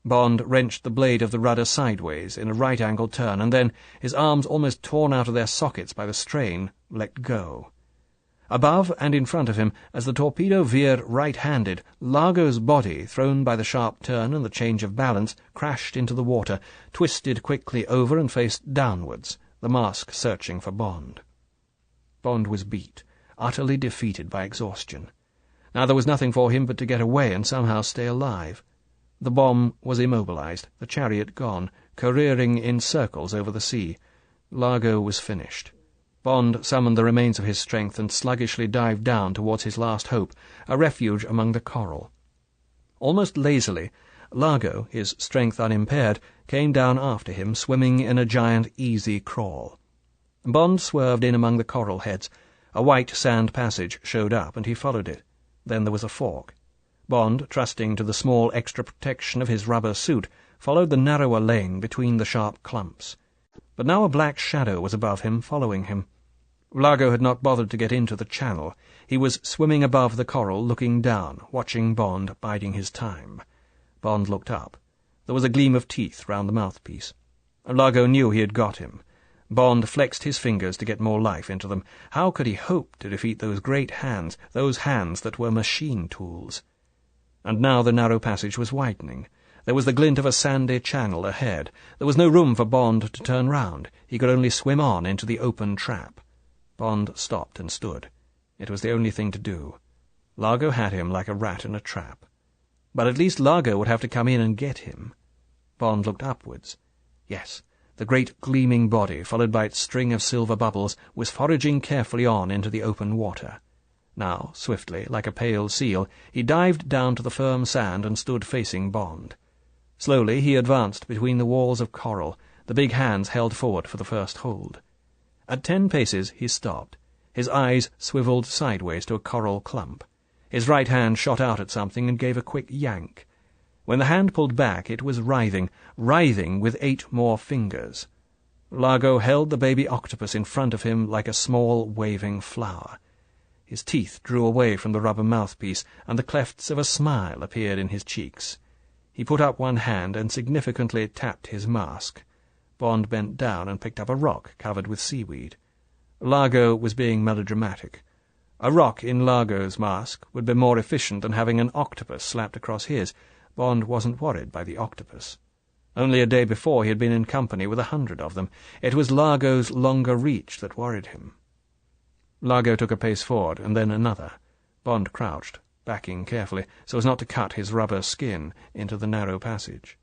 S1: Bond wrenched the blade of the rudder sideways in a right-angled turn, and then, his arms almost torn out of their sockets by the strain, let go. Above and in front of him, as the torpedo veered right-handed, Largo's body, thrown by the sharp turn and the change of balance, crashed into the water, twisted quickly over and faced downwards, the mask searching for Bond. Bond was beat, utterly defeated by exhaustion. Now there was nothing for him but to get away and somehow stay alive. The bomb was immobilized, the chariot gone, careering in circles over the sea. Largo was finished. Bond summoned the remains of his strength and sluggishly dived down towards his last hope, a refuge among the coral. Almost lazily, Largo, his strength unimpaired, came down after him, swimming in a giant easy crawl. Bond swerved in among the coral heads. A white sand passage showed up, and he followed it. Then there was a fork. Bond, trusting to the small extra protection of his rubber suit, followed the narrower lane between the sharp clumps. But now a black shadow was above him, following him. Largo had not bothered to get into the channel. He was swimming above the coral, looking down, watching Bond, biding his time. Bond looked up. There was a gleam of teeth round the mouthpiece. Largo knew he had got him. Bond flexed his fingers to get more life into them. How could he hope to defeat those great hands, those hands that were machine tools? And now the narrow passage was widening. There was the glint of a sandy channel ahead. There was no room for Bond to turn round. He could only swim on into the open trap. Bond stopped and stood. It was the only thing to do. Largo had him like a rat in a trap. But at least Largo would have to come in and get him. Bond looked upwards. Yes, the great gleaming body, followed by its string of silver bubbles, was foraging carefully on into the open water. Now, swiftly, like a pale seal, he dived down to the firm sand and stood facing Bond. Slowly he advanced between the walls of coral, the big hands held forward for the first hold. At 10 paces he stopped. His eyes swiveled sideways to a coral clump. His right hand shot out at something and gave a quick yank. When the hand pulled back, it was writhing with 8 more fingers. Largo held the baby octopus in front of him like a small waving flower. His teeth drew away from the rubber mouthpiece, and the clefts of a smile appeared in his cheeks. He put up one hand and significantly tapped his mask. Bond bent down and picked up a rock covered with seaweed. Largo was being melodramatic. A rock in Largo's mask would be more efficient than having an octopus slapped across his. Bond wasn't worried by the octopus. Only a day before he had been in company with 100 of them. It was Largo's longer reach that worried him. Largo took a pace forward, and then another. Bond crouched, backing carefully, so as not to cut his rubber skin into the narrow passage.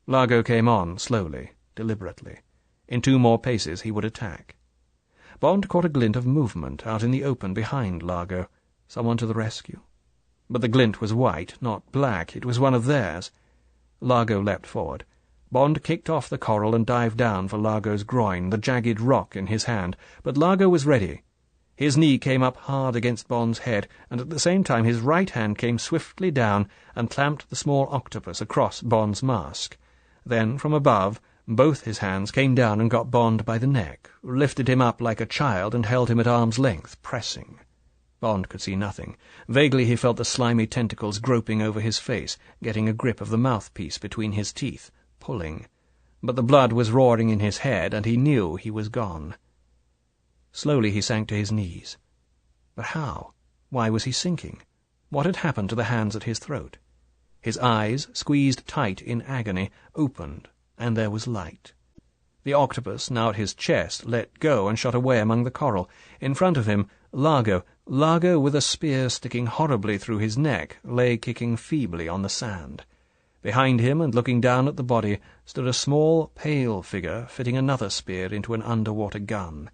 S1: Largo came on, slowly, deliberately. In 2 more paces he would attack. Bond caught a glint of movement out in the open behind Largo. Someone to the rescue. But the glint was white, not black. It was one of theirs. Largo leapt forward. Bond kicked off the coral and dived down for Largo's groin, the jagged rock in his hand. But Largo was ready. His knee came up hard against Bond's head, and at the same time his right hand came swiftly down and clamped the small octopus across Bond's mask. Then, from above, both his hands came down and got Bond by the neck, lifted him up like a child and held him at arm's length, pressing. Bond could see nothing. Vaguely he felt the slimy tentacles groping over his face, getting a grip of the mouthpiece between his teeth, pulling. But the blood was roaring in his head, and he knew he was gone. Slowly he sank to his knees. But how? Why was he sinking? What had happened to the hands at his throat? His eyes, squeezed tight in agony, opened, and there was light. The octopus, now at his chest, let go and shot away among the coral. In front of him, Largo with a spear sticking horribly through his neck, lay kicking feebly on the sand. Behind him, and looking down at the body, stood a small, pale figure fitting another spear into an underwater gun.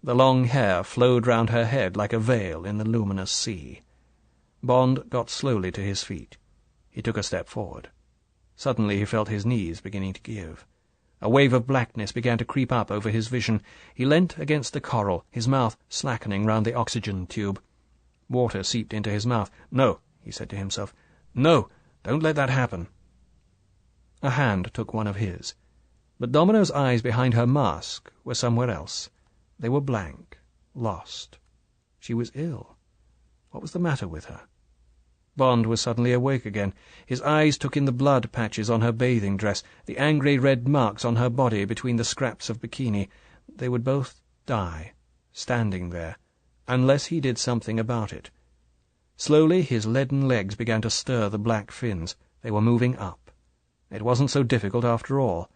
S1: The long hair flowed round her head like a veil in the luminous sea. Bond got slowly to his feet. He took a step forward. Suddenly he felt his knees beginning to give. A wave of blackness began to creep up over his vision. He leant against the coral, his mouth slackening round the oxygen tube. Water seeped into his mouth. "No," he said to himself. "No, don't let that happen." A hand took one of his. But Domino's eyes behind her mask were somewhere else. They were blank, lost. She was ill. What was the matter with her? Bond was suddenly awake again. His eyes took in the blood patches on her bathing dress, the angry red marks on her body between the scraps of bikini. They would both die, standing there, unless he did something about it. Slowly his leaden legs began to stir the black fins. They were moving up. It wasn't so difficult after all.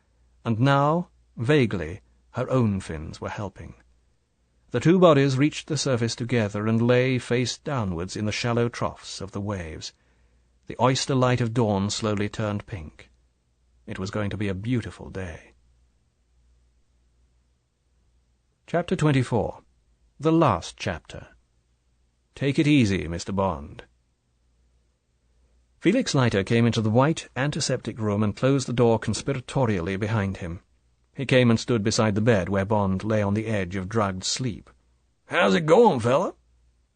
S1: And now, vaguely, her own fins were helping. The two bodies reached the surface together and lay face downwards in the shallow troughs of the waves. The oyster light of dawn slowly turned pink. It was going to be a beautiful day. Chapter 24. The last chapter. Take it easy, Mr. Bond. Felix Leiter came into the white, antiseptic room and closed the door conspiratorially behind him. He came and stood beside the bed where Bond lay on the edge of drugged sleep.
S2: "How's it going, fella?"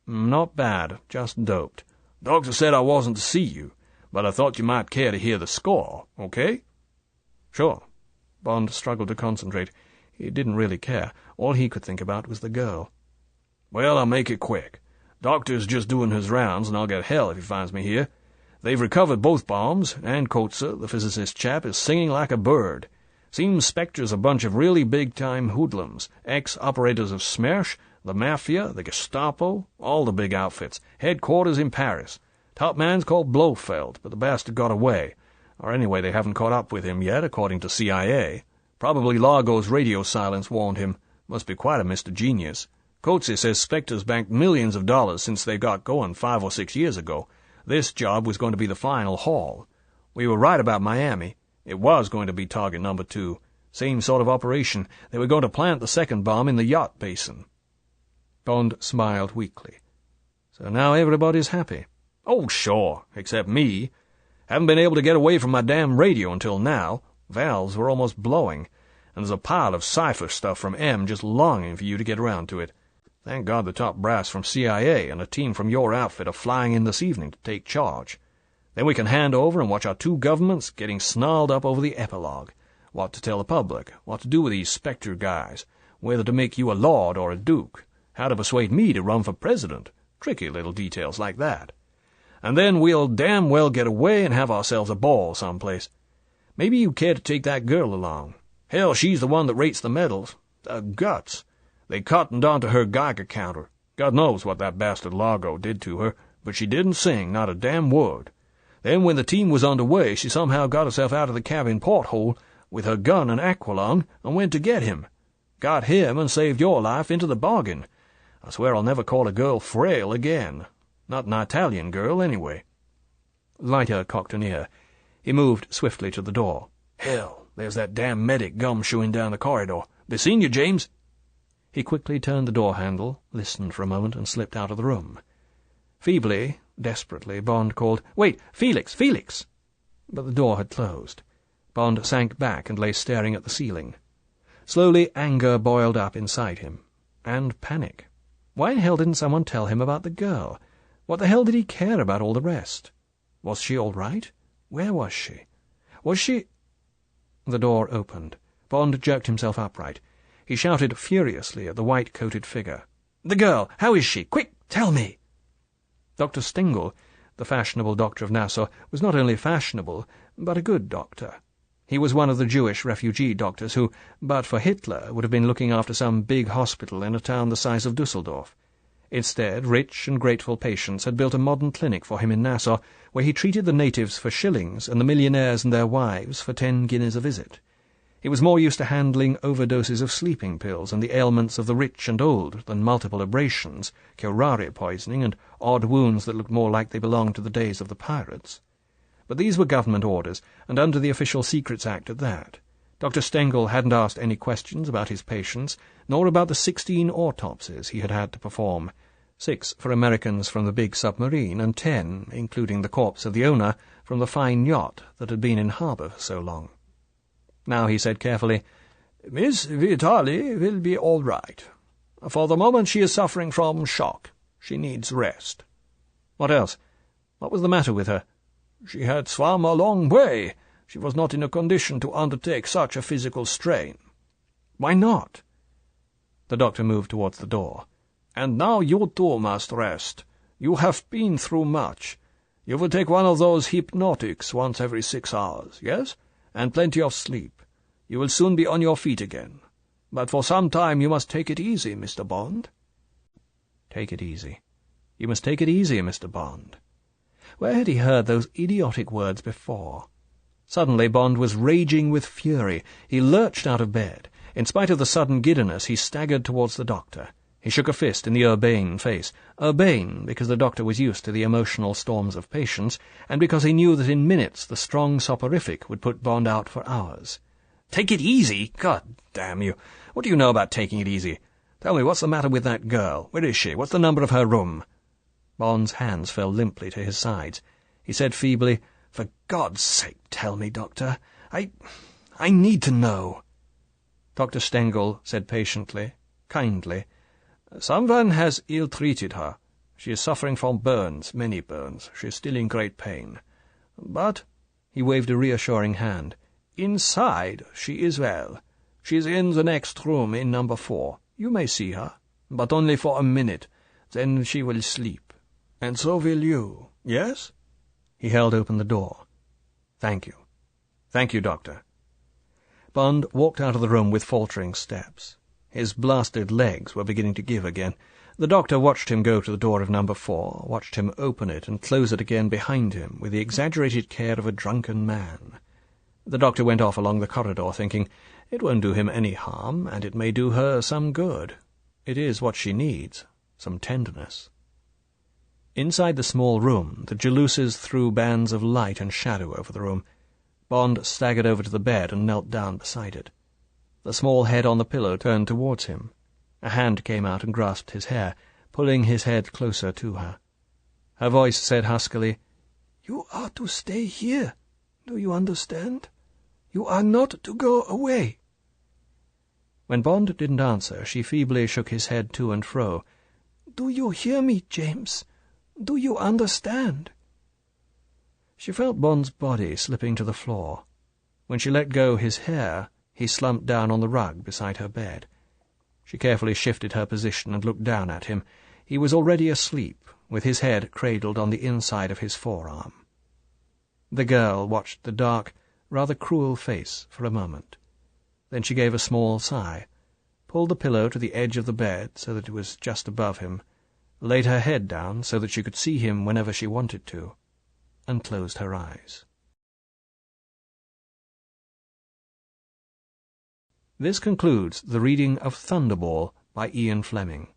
S1: "Not bad, just doped."
S2: "Doctor said I wasn't to see you, but I thought you might care to hear the score, okay?"
S1: "Sure." Bond struggled to concentrate. He didn't really care. All he could think about was the girl.
S2: "Well, I'll make it quick. Doctor's just doing his rounds, and I'll get hell if he finds me here. They've recovered both bombs, and Coates, the physicist chap, is singing like a bird. Seems Spectre's a bunch of really big-time hoodlums, ex-operators of Smersh, the Mafia, the Gestapo, all the big outfits. Headquarters in Paris. Top man's called Blofeld, but the bastard got away. Or anyway, they haven't caught up with him yet, according to CIA. Probably Largo's radio silence warned him. Must be quite a Mr. Genius. Coates says Spectre's banked millions of dollars since they got going 5 or 6 years ago. This job was going to be the final haul. We were right about Miami. It was going to be target number 2. Same sort of operation. They were going to plant the second bomb in the yacht basin.
S1: Bond smiled weakly. So now everybody's happy.
S2: "Oh, sure, except me. Haven't been able to get away from my damn radio until now. Valves were almost blowing, and there's a pile of cipher stuff from M just longing for you to get around to it. Thank God the top brass from CIA and a team from your outfit are flying in this evening to take charge. Then we can hand over and watch our two governments getting snarled up over the epilogue. What to tell the public, what to do with these Spectre guys, whether to make you a lord or a duke, how to persuade me to run for president, tricky little details like that. And then we'll damn well get away and have ourselves a ball someplace. Maybe you care to take that girl along. Hell, she's the one that rates the medals. The guts. They cottoned onto her Geiger counter. God knows what that bastard Largo did to her, but she didn't sing, not a damn word. Then when the team was underway, she somehow got herself out of the cabin porthole with her gun and aqualung and went to get him. Got him and saved your life into the bargain. I swear I'll never call a girl frail again. Not an Italian girl, anyway."
S1: Leiter cocked an ear. He moved swiftly to the door.
S2: "Hell, there's that damn medic gumshoeing down the corridor. They seen you, James?"
S1: He quickly turned the door handle, listened for a moment, and slipped out of the room. Feebly, desperately, Bond called, "Wait, Felix, Felix!" But the door had closed. Bond sank back and lay staring at the ceiling. Slowly, anger boiled up inside him. And panic. Why in hell didn't someone tell him about the girl? What the hell did he care about all the rest? Was she all right? Where was she? Was she— The door opened. Bond jerked himself upright. He shouted furiously at the white-coated figure. "The girl! How is she? Quick, tell me!" Dr. Stengel, the fashionable doctor of Nassau, was not only fashionable, but a good doctor. He was one of the Jewish refugee doctors who, but for Hitler, would have been looking after some big hospital in a town the size of Dusseldorf. Instead, rich and grateful patients had built a modern clinic for him in Nassau, where he treated the natives for shillings and the millionaires and their wives for 10 guineas a visit. He was more used to handling overdoses of sleeping pills and the ailments of the rich and old than multiple abrasions, curare poisoning, and odd wounds that looked more like they belonged to the days of the pirates. But these were government orders, and under the Official Secrets Act at that. Dr. Stengel hadn't asked any questions about his patients, nor about the 16 autopsies he had had to perform. 6 for Americans from the big submarine, and 10, including the corpse of the owner, from the fine yacht that had been in harbour for so long. Now he said carefully, "Miss Vitali will be all right. For the moment she is suffering from shock. She needs rest." "What else? What was the matter with her?" "She had swum a long way. She was not in a condition to undertake such a physical strain." "Why not?" The doctor moved towards the door. "And now you too must rest. You have been through much. You will take one of those hypnotics once every 6 hours, yes? And plenty of sleep. You will soon be on your feet again. But for some time you must take it easy, Mr. Bond." Take it easy. You must take it easy, Mr. Bond. Where had he heard those idiotic words before? Suddenly Bond was raging with fury. He lurched out of bed. In spite of the sudden giddiness, he staggered towards the doctor. He shook a fist in the urbane face. Urbane, because the doctor was used to the emotional storms of patients, and because he knew that in minutes the strong soporific would put Bond out for hours. "Take it easy? God damn you! What do you know about taking it easy? Tell me, what's the matter with that girl? Where is she? What's the number of her room?" Bond's hands fell limply to his sides. He said feebly, "For God's sake, tell me, Doctor. I need to know." Dr. Stengel said patiently, kindly, "Someone has ill-treated her. She is suffering from burns, many burns. She is still in great pain. But," he waved a reassuring hand, "inside she is well. She is in the next room in number 4. You may see her, but only for a minute. Then she will sleep. And so will you. Yes?" He held open the door. "Thank you. Thank you, Doctor." Bond walked out of the room with faltering steps. His blasted legs were beginning to give again. The doctor watched him go to the door of number 4, watched him open it and close it again behind him with the exaggerated care of a drunken man. The doctor went off along the corridor, thinking, "It won't do him any harm, and it may do her some good. It is what she needs, some tenderness." Inside the small room, the jalousies threw bands of light and shadow over the room. Bond staggered over to the bed and knelt down beside it. The small head on the pillow turned towards him. A hand came out and grasped his hair, pulling his head closer to her. Her voice said huskily, "You are to stay here. Do you understand? You are not to go away." When Bond didn't answer, she feebly shook his head to and fro. "Do you hear me, James? Do you understand?" She felt Bond's body slipping to the floor. When she let go his hair, he slumped down on the rug beside her bed. She carefully shifted her position and looked down at him. He was already asleep, with his head cradled on the inside of his forearm. The girl watched the dark, rather cruel face for a moment. Then she gave a small sigh, pulled the pillow to the edge of the bed so that it was just above him, laid her head down so that she could see him whenever she wanted to, and closed her eyes. This concludes the reading of Thunderball by Ian Fleming.